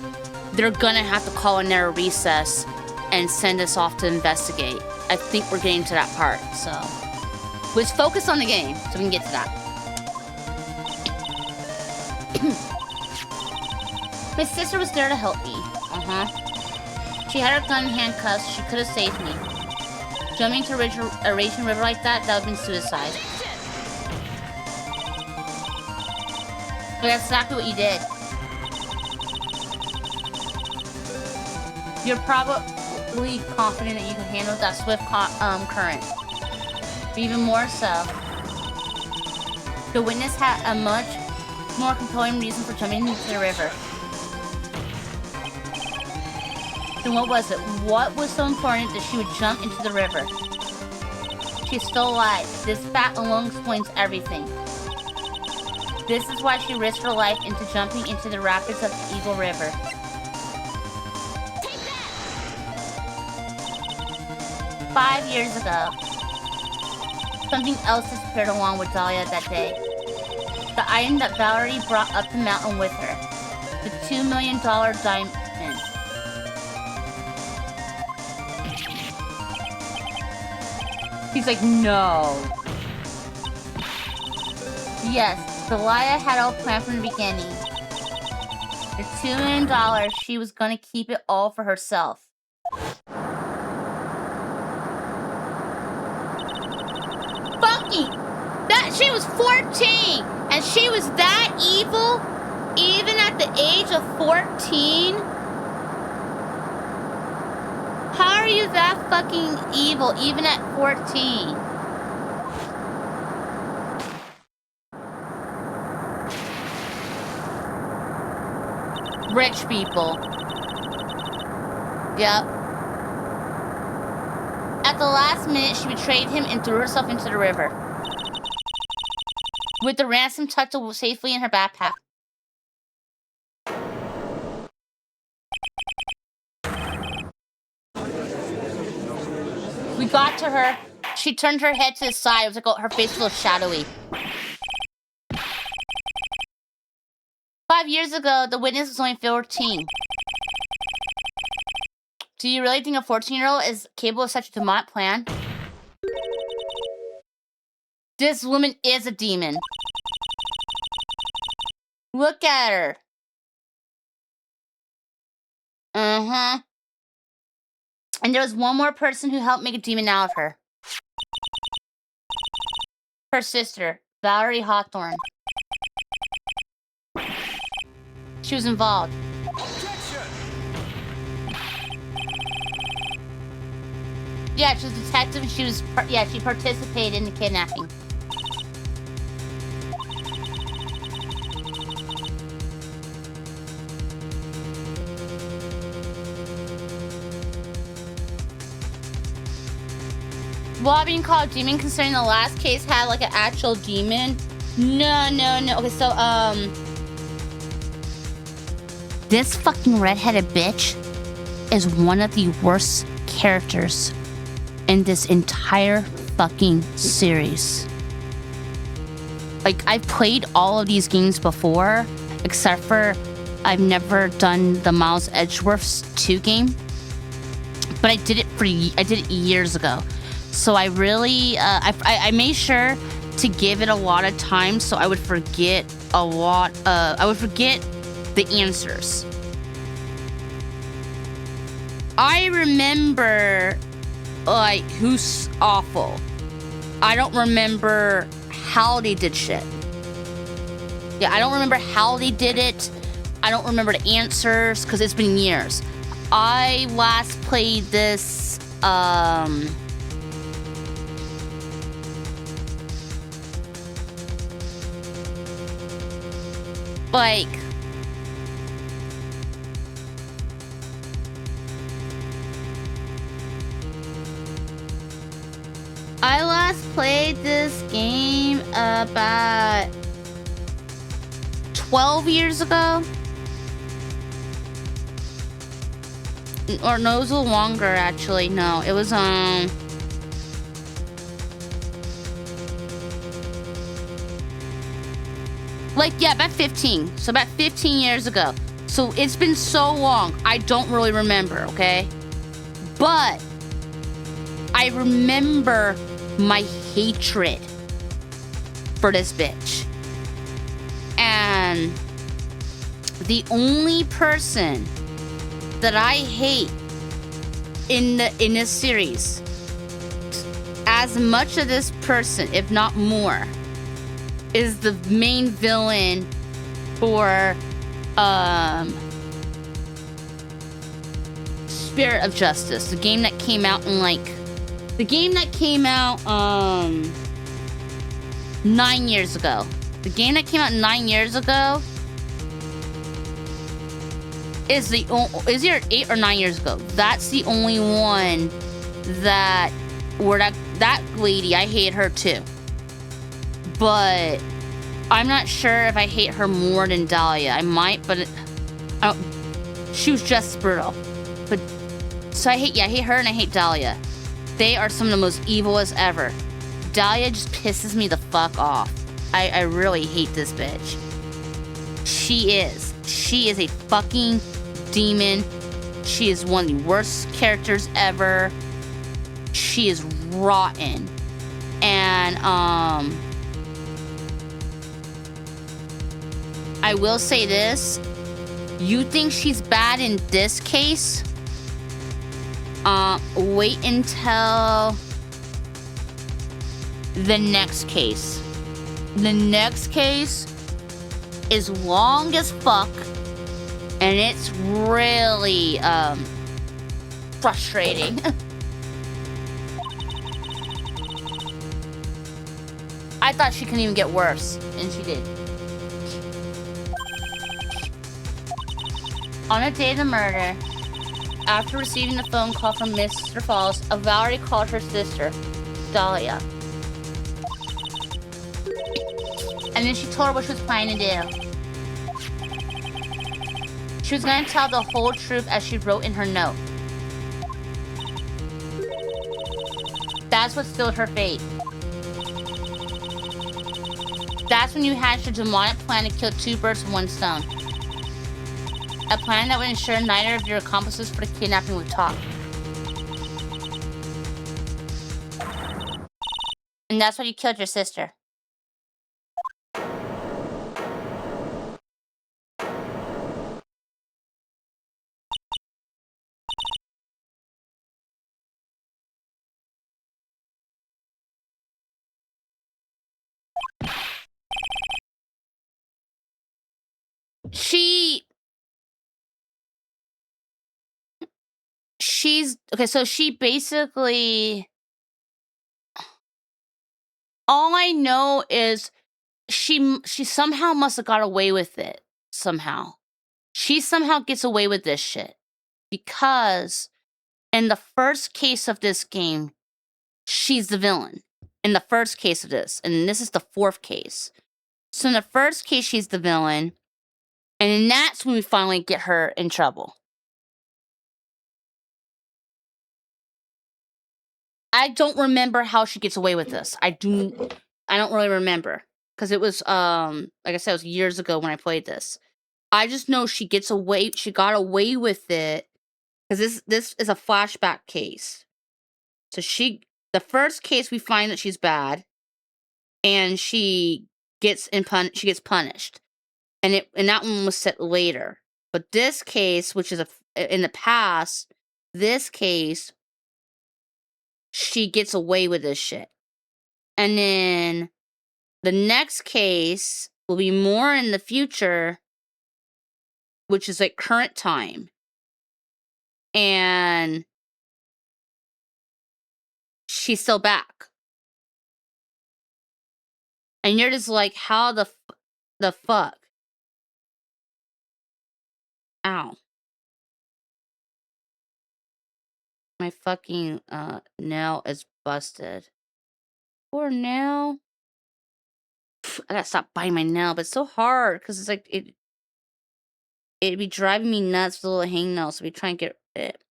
S1: they're gonna have to call another recess and send us off to investigate. I think we're getting to that part, so let's focus on the game so we can get to that. My sister was there to help me. She had her gun in handcuffs. She could have saved me. Jumping to a raging river like that would have been suicide. But that's exactly what you did. You're probably confident that you can handle that swift current. But even more so, the witness had a much more compelling reason for jumping into the river. Then what was it? What was so important that she would jump into the river? She's still alive. This fact alone explains everything. This is why she risked her life into jumping into the rapids of the Eagle River. 5 years ago, something else disappeared along with Dahlia that day. The item that Valerie brought up the mountain with her. The $2 million diamond. He's like, no. Yes, Dahlia had all planned from the beginning. The $2 million, she was gonna keep it all for herself. That she was 14 and she was that evil even at the age of 14? How are you that fucking evil even at 14? Rich people. Yep. At the last minute, she betrayed him and threw herself into the river. With the ransom tucked safely in her backpack. got to her. She turned her head to the side. It was like her face was a little shadowy. 5 years ago, the witness was only 14. Do you really think a 14-year-old is capable of such a demonic plan? This woman is a demon. Look at her. Uh-huh. And there was one more person who helped make a demon out of her. Her sister, Valerie Hawthorne. She was involved. Yeah, she was a detective and she participated in the kidnapping. Well, being called demon considering the last case had like an actual demon. No. Okay, so this fucking redheaded bitch is one of the worst characters in this entire fucking series. Like, I've played all of these games before, except for I've never done the Miles Edgeworth's 2 game. But I did it years ago. So I really, I made sure to give it a lot of time so I would forget a lot, I would forget the answers. I remember, like, who's awful. I don't remember how they did shit. Yeah, I don't remember how they did it. I don't remember the answers, because it's been years. I last played this, like, I last played this game about 12 years ago. Or no, it was a little longer actually. No, it was like, yeah, about 15. So about 15 years ago. So it's been so long, I don't really remember, okay? But I remember my hatred for this bitch. And the only person that I hate in this series, as much of this person, if not more, is the main villain for Spirit of Justice, the game that came out in 9 years ago. The game that came out 9 years ago is either 8 or 9 years ago. That's the only one that lady, I hate her too. But I'm not sure if I hate her more than Dahlia. I might, but she was just brutal. But so I hate her and I hate Dahlia. They are some of the most evilest ever. Dahlia just pisses me the fuck off. I really hate this bitch. She is a fucking demon. She is one of the worst characters ever. She is rotten. And I will say this. You think she's bad in this case? Wait until the next case. The next case is long as fuck, and it's really frustrating. I thought she couldn't even get worse, and she did. On the day of the murder, after receiving the phone call from Mr. Falls, Valerie called her sister, Dahlia. And then she told her what she was planning to do. She was going to tell the whole truth as she wrote in her note. That's what sealed her fate. That's when you hatched your demonic plan to kill 2 birds with 1 stone. A plan that would ensure neither of your accomplices for the kidnapping would talk. And that's why you killed your sister. She's okay, so she basically, all I know is she somehow must have got away with it somehow. She somehow gets away with this shit because in the first case of this game, she's the villain. In the first case of this, and this is the 4th case. So in the first case, she's the villain, and that's when we finally get her in trouble. I don't remember how she gets away with this. I don't really remember because it was like I said, it was years ago when I played this. I just know she got away with it because this is a flashback case. So the first case we find that she's bad, and she gets punished, and that one was set later. But this case, which is in the past, this case, she gets away with this shit. And then the next case will be more in the future, which is like current time. And she's still back. And you're just like, how the fuck? Ow. My fucking nail is busted. Poor nail. I gotta stop biting my nail, but it's so hard because it's like it'd be driving me nuts with the little hangnail, so we try and get it.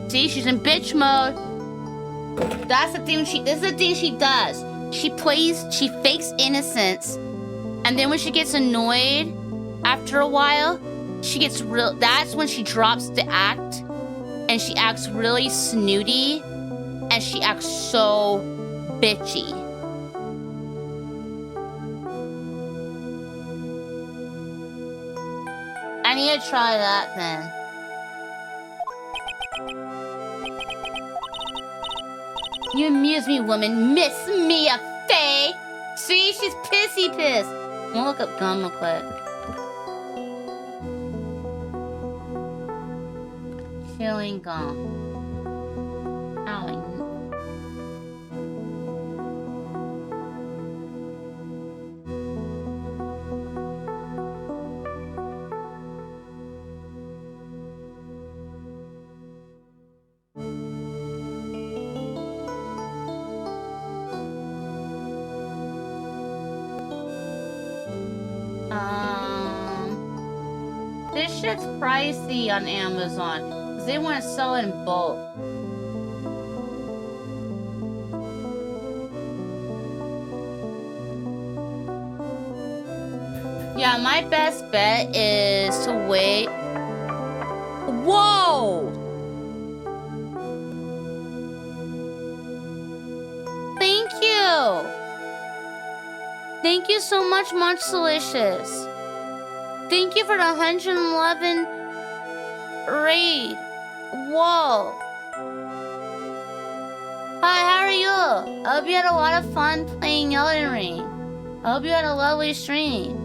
S1: See, she's in bitch mode. That's the thing this is the thing she does. She fakes innocence, and then when she gets annoyed after a while, she gets that's when she drops the act, and she acts really snooty, and she acts so bitchy. I need to try that then. You amuse me, woman. Miss Mia Faye. See, she's pissed. I'm gonna look up gum real quick. Chewing gum. Owie. This shit's pricey on Amazon because they want to sell it in bulk. Yeah, my best bet is to wait. Whoa! Thank you! Thank you so much, Munch Delicious. Thank you for the 111 raid. Whoa. Hi, how are you? I hope you had a lot of fun playing Elden Ring. I hope you had a lovely stream.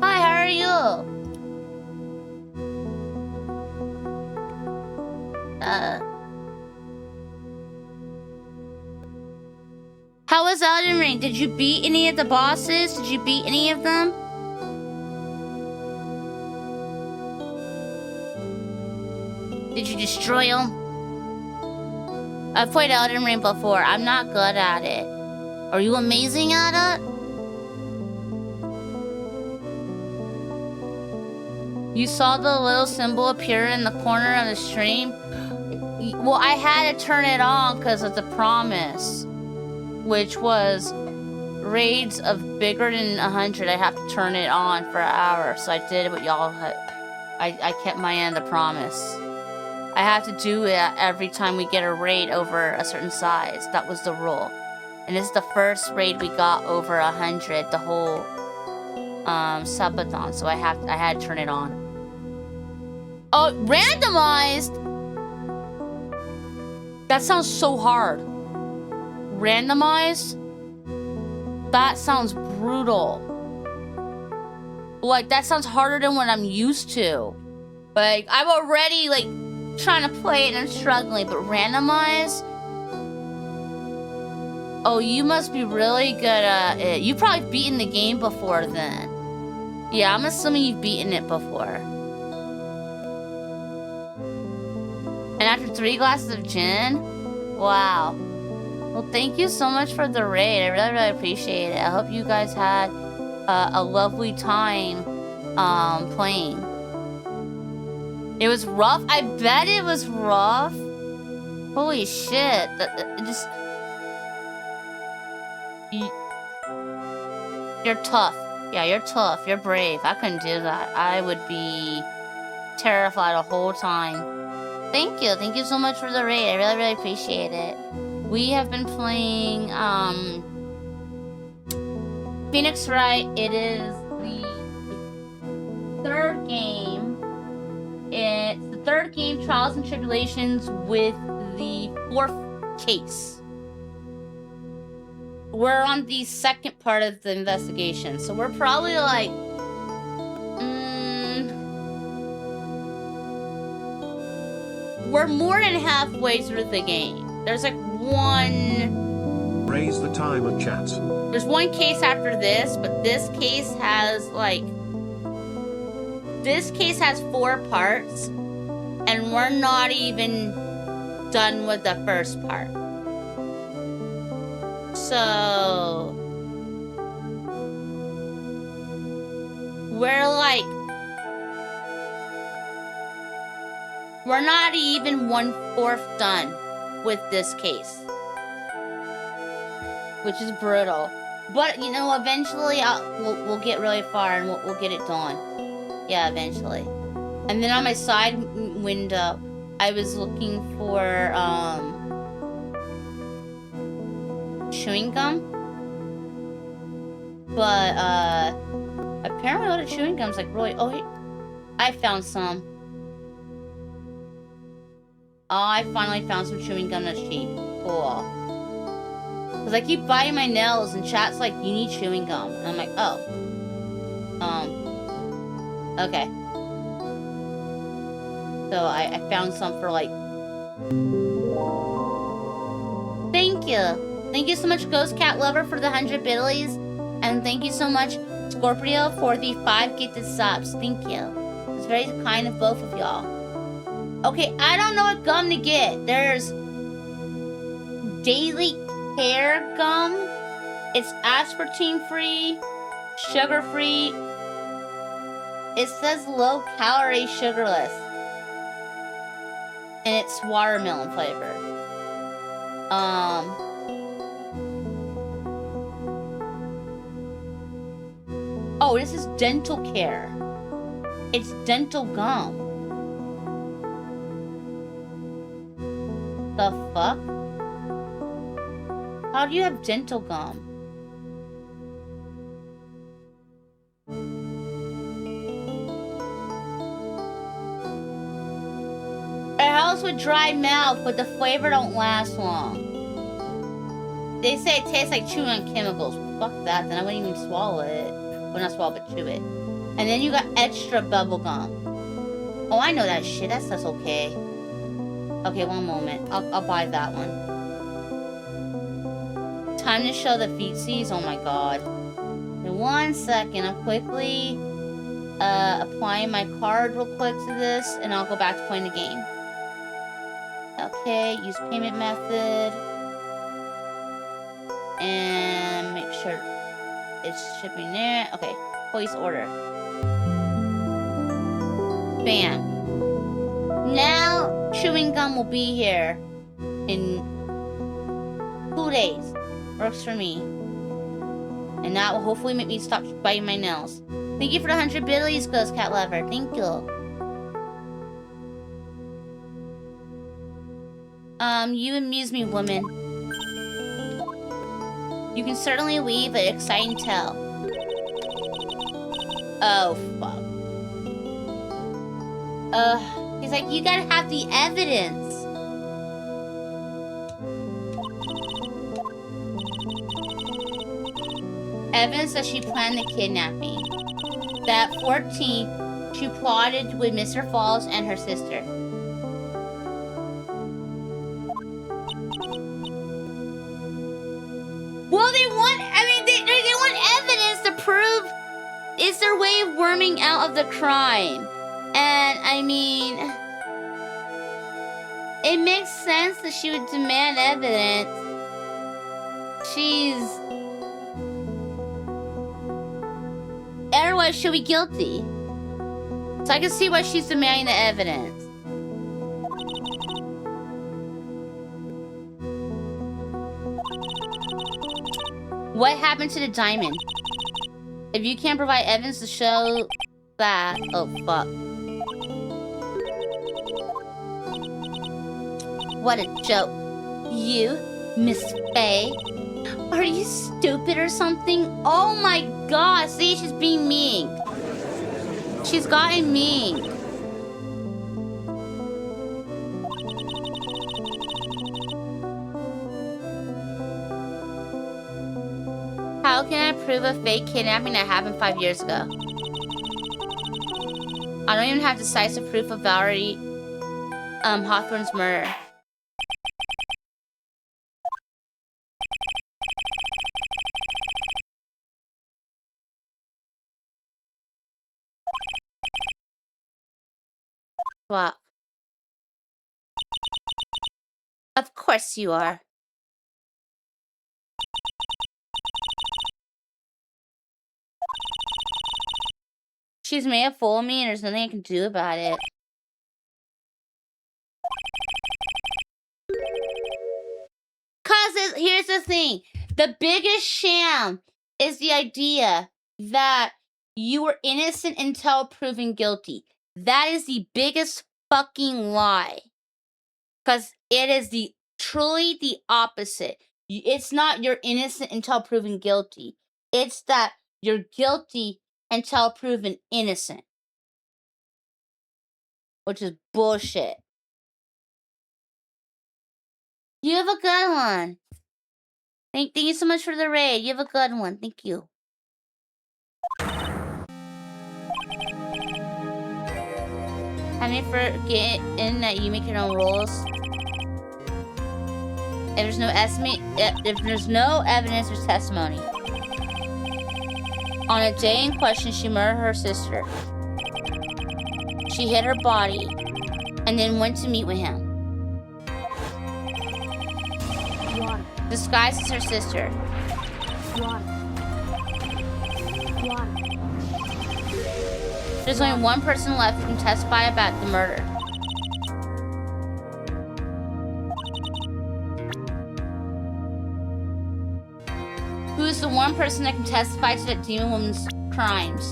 S1: Hi, how are you? How was Elden Ring? Did you beat any of the bosses? Did you beat any of them? Did you destroy them? I've played Elden Ring before. I'm not good at it. Are you amazing at it? You saw the little symbol appear in the corner of the stream? Well, I had to turn it on because of the promise, which was raids of bigger than 100. I have to turn it on for an hour. So I did what y'all had. I kept my end of the promise. I have to do it every time we get a raid over a certain size. That was the rule. And this is the first raid we got over 100, the whole subathon. So I had to turn it on. Oh, randomized? That sounds so hard. Randomized? That sounds brutal. Like, that sounds harder than what I'm used to. Like, I'm already, like, trying to play it and I'm struggling, but randomized? Oh, you must be really good at it. You've probably beaten the game before then. Yeah, I'm assuming you've beaten it before. And after 3 glasses of gin? Wow. Well, thank you so much for the raid. I really, really appreciate it. I hope you guys had a lovely time playing. It was rough. I bet it was rough. Holy shit. You're tough. Yeah, you're tough. You're brave. I couldn't do that. I would be terrified the whole time. Thank you. Thank you so much for the raid. I really, really appreciate it. We have been playing Phoenix Wright. It is the 3rd game. It's the 3rd game, Trials and Tribulations, with the 4th case. We're on the 2nd part of the investigation, so we're probably like we're more than halfway through the game. There's like one...
S3: Raise the timer, chat.
S1: There's one case after this, but this case has like... This case has 4 parts, and we're not even done with the first part. So... We're like... We're not even 1/4 done with this case. Which is brutal. But, you know, eventually we'll get really far and we'll get it done. Yeah, eventually. And then on my side window, I was looking for chewing gum. But apparently all the chewing gum's like really... Oh, I found some. Oh, I finally found some chewing gum that's cheap. Cool. Because I keep biting my nails and chat's like, you need chewing gum. And I'm like, oh. Okay. So I found some for like... Thank you. Thank you so much, Ghost Cat Lover, for the 100 biddies. And thank you so much, Scorpio, for the 5 gifted subs. Thank you. It's very kind of both of y'all. Okay, I don't know what gum to get. There's Daily Care Gum. It's aspartame free, sugar free. It says low calorie, sugarless. And it's watermelon flavor. Oh, this is dental care. It's dental gum. The fuck? How do you have dental gum? It helps with dry mouth, but the flavor don't last long. They say it tastes like chewing on chemicals. Well, fuck that, then I wouldn't even swallow it. Well, not swallow, but chew it. And then you got extra bubble gum. Oh, I know that shit. That's okay. Okay, one moment. I'll buy that one. Time to show the feetsies. Oh my god. In 1 second, I'm quickly applying my card real quick to this, and I'll go back to playing the game. Okay. Okay, use payment method. And make sure it's shipping there. Okay, place order. Bam. Now, chewing gum will be here in 2 days. Works for me. And that will hopefully make me stop biting my nails. Thank you for the 100 billies, Ghost Cat Lover. Thank you. You amuse me, woman. You can certainly weave an exciting tale. Oh, fuck. He's like, you gotta have the evidence. Evidence that she planned the kidnapping. That 14, she plotted with Mr. Falls and her sister. Well, they want, they want evidence to prove it's their way of worming out of the crime. And, I mean, it makes sense that she would demand evidence. Otherwise, she'll be guilty. So I can see why she's demanding the evidence. What happened to the diamond? If you can't provide evidence to show that... Oh, fuck. What a joke. You, Miss Faye? Are you stupid or something? Oh my god, see, she's being mean. She's gotten mean. How can I prove a fake kidnapping that happened 5 years ago? I don't even have decisive proof of Valerie Hawthorne's murder. What? Of course you are. She's made a fool of me and there's nothing I can do about it. Cause here's the thing. The biggest sham is the idea that you were innocent until proven guilty. That is the biggest fucking lie. Because it is truly the opposite. It's not you're innocent until proven guilty. It's that you're guilty until proven innocent. Which is bullshit. You have a good one. Thank you so much for the raid. You have a good one. Thank you. Have me forget in that you make your own rules. If there's no evidence or testimony. On a day in question, she murdered her sister. She hid her body and then went to meet with him. Disguised as her sister. There's only one person left who can testify about the murder. Who is the one person that can testify to that demon woman's crimes?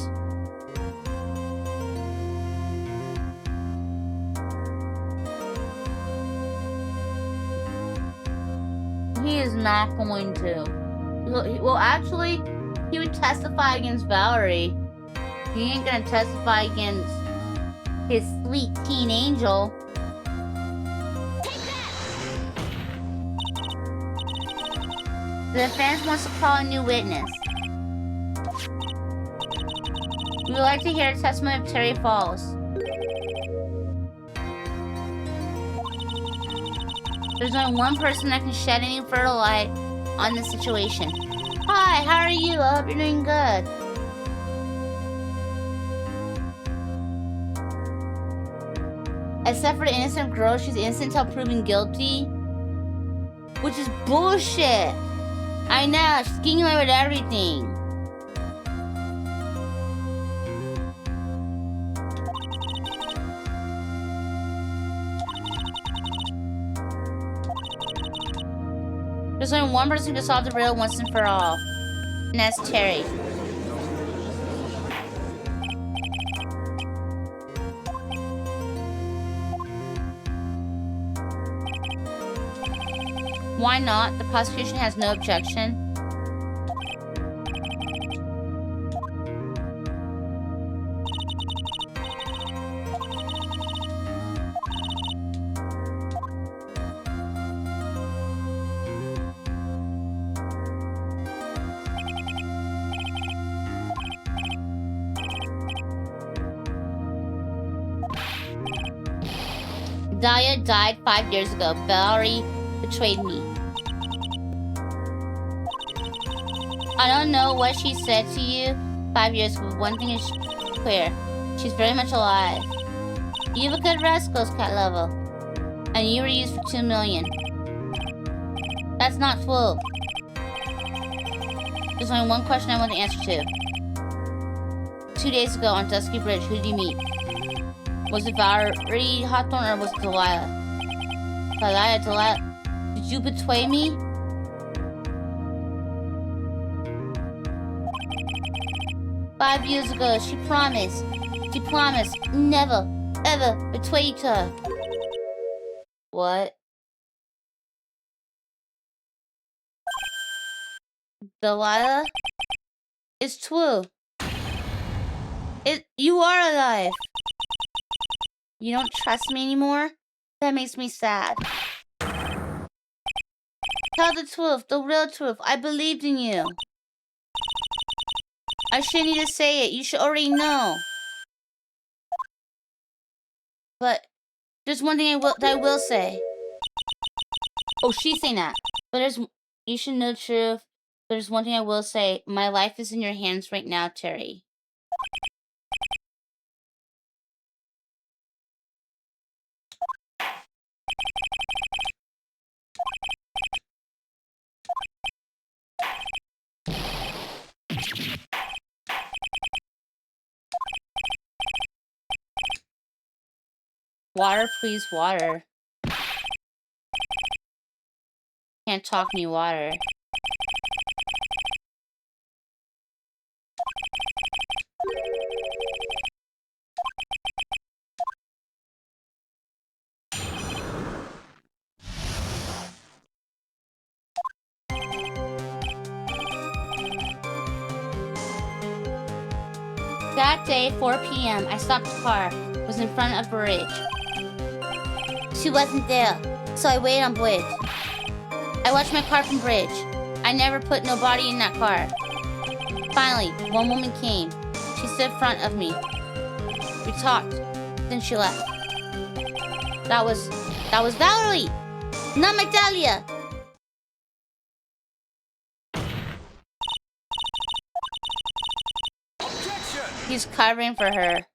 S1: He is not going to. Well, actually, he would testify against Valerie. He ain't gonna testify against his sweet teen angel. The defense wants to call a new witness. We would like to hear the testimony of Terry Falls. There's only one person that can shed any further light on the situation. Hi, how are you? I hope you're doing good. Except for the innocent girl, she's innocent until proven guilty. Which is bullshit. I know, she's getting away with everything. There's only one person who can solve the riddle once and for all. And that's Terry. Why not? The prosecution has no objection. Dahlia died 5 years ago. Valerie betrayed me. I don't know what she said to you 5 years ago, but one thing is clear. She's very much alive. You have a good rascals cat level. And you were used for 2 million. That's not full. There's only one question I want the answer to. 2 days ago on Dusky Bridge, who did you meet? Was it Valerie Hawthorne or was it Delilah? Delilah, did you betray me? Five years ago, she promised never, ever betray her. What? Delilah? It's true. You are alive. You don't trust me anymore? That makes me sad. Tell the truth, the real truth. I believed in you. I shouldn't need to say it. You should already know. But there's one thing that I will say. Oh, she's saying that. But you should know the truth. But there's one thing I will say. My life is in your hands right now, Terry. Water, please, water. Can't talk me water. That day, 4 p.m., I stopped the car. Was in front of a bridge. She wasn't there, so I waited on bridge. I watched my car from bridge. I never put nobody in that car. Finally, one woman came. She stood in front of me. We talked. Then she left. That was Valerie, not my Dahlia. He's covering for her.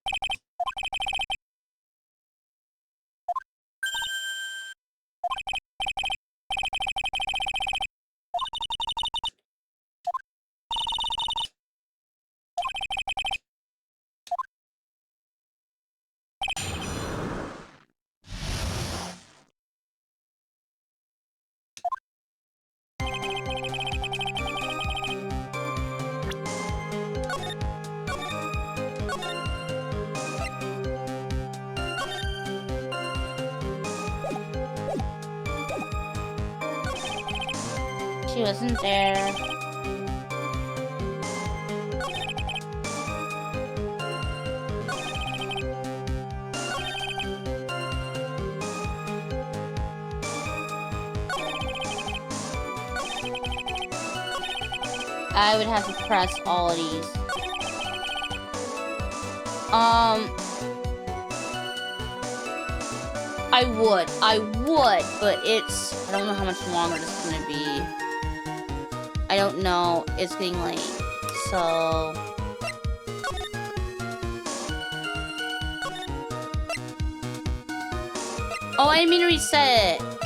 S1: She wasn't there. I would have to press all of these. I would, but I don't know how much longer this is gonna be. I don't know, it's getting late, so... Oh, I didn't mean to reset it.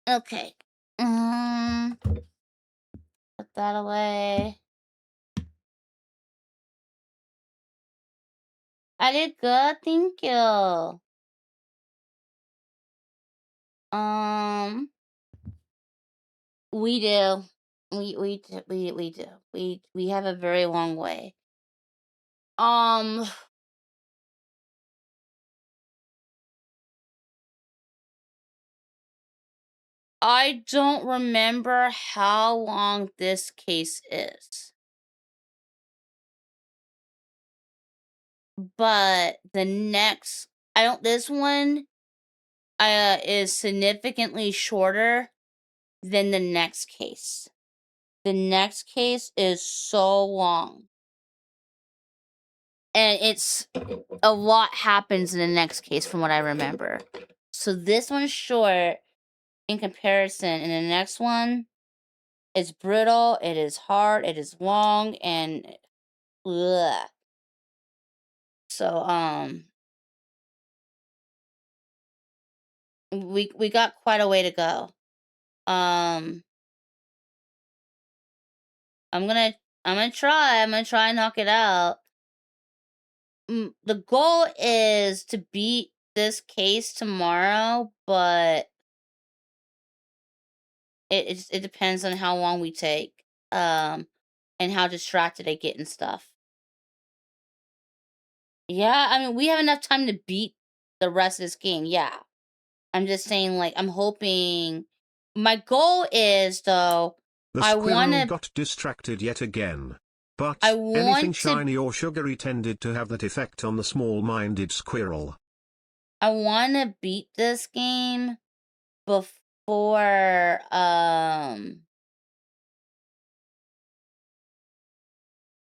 S1: Okay. Put that away. I did good, thank you. We do. We do. We have a very long way. I don't remember how long this case is. But the next this one is significantly shorter than the next case. The next case is so long. And it's a lot happens in the next case from what I remember. So this one's short in comparison, and the next one is brittle, it is hard, it is long, and ugh. So we got quite a way to go. I'm gonna try and knock it out. The goal is to beat this case tomorrow, but it depends on how long we take, and how distracted I get and stuff. Yeah, I mean, we have enough time to beat the rest of this game, yeah. I'm just saying, like, I'm hoping my goal is, though,
S3: The
S1: I
S3: squirrel
S1: wanna
S3: got distracted yet again. But
S1: I
S3: anything
S1: want to
S3: shiny or sugary tended to have that effect on the small-minded squirrel.
S1: I wanna beat this game before,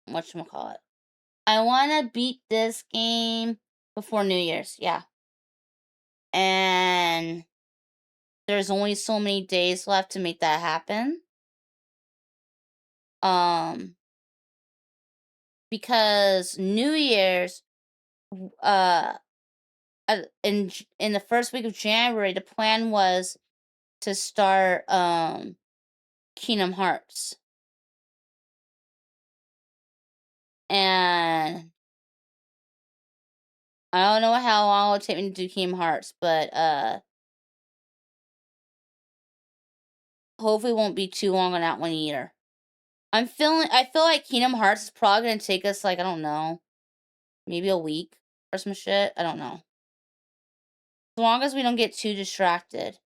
S1: whatchamacallit. I wanna beat this game before New Year's, yeah. And there's only so many days left to make that happen. Because New Year's, uh, in the first week of January, the plan was to start Kingdom Hearts, and I don't know how long it'll take me to do Kingdom Hearts, but hopefully it won't be too long on that one either. I feel like Kingdom Hearts is probably gonna take us, like, I don't know, maybe a week or some shit. I don't know. As long as we don't get too distracted.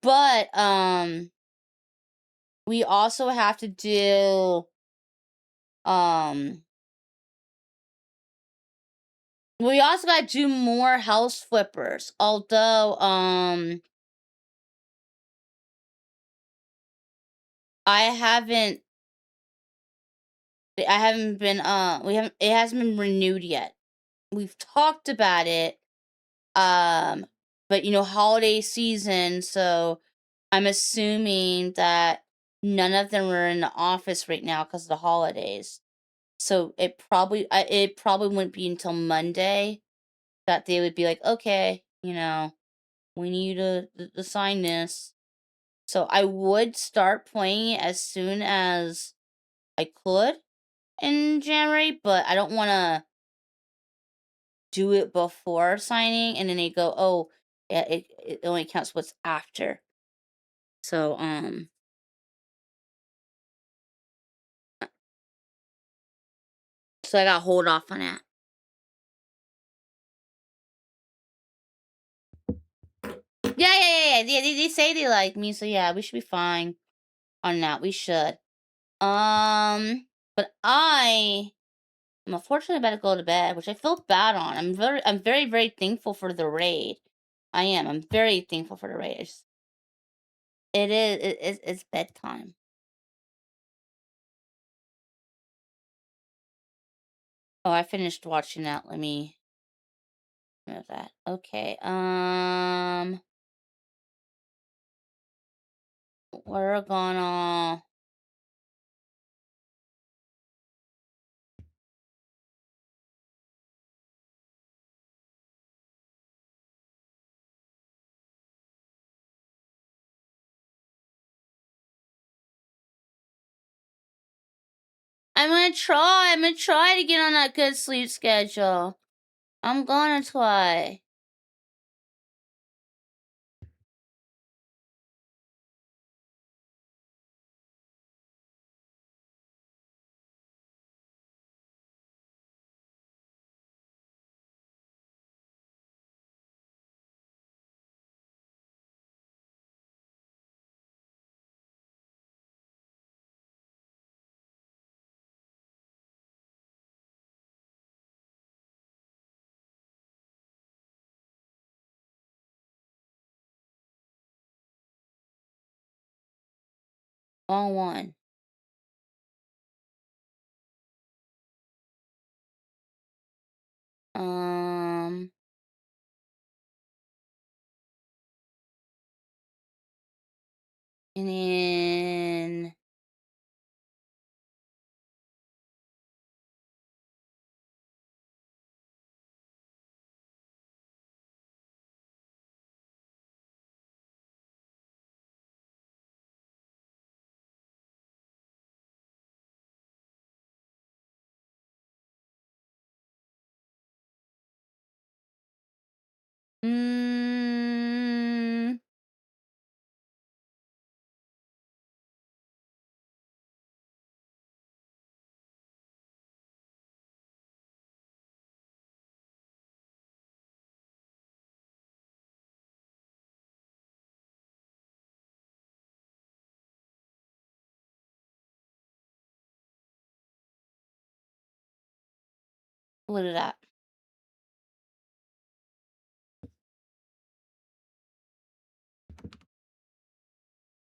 S1: But we also have to do we also gotta do more house flippers. Although I haven't been it hasn't been renewed yet. We've talked about it, but holiday season, so I'm assuming that none of them are in the office right now because of the holidays. So it probably wouldn't be until Monday that they would be like, okay, we need you to sign this. So I would start playing it as soon as I could in January, but I don't want to do it before signing and then they go, oh, yeah, it only counts what's after. So, so I gotta hold off on that. Yeah. They say they like me, so yeah, we should be fine on that. We should. But I'm unfortunately about to go to bed, which I feel bad on. I'm very thankful for the raid. I am. I'm very thankful for the raid. It's bedtime. Oh, I finished watching that. Let me move that. Okay. We're gonna. I'm gonna try. I'm gonna try to get on that good sleep schedule. I'm gonna try. Wrong one. Um. And then. Mm, look at that.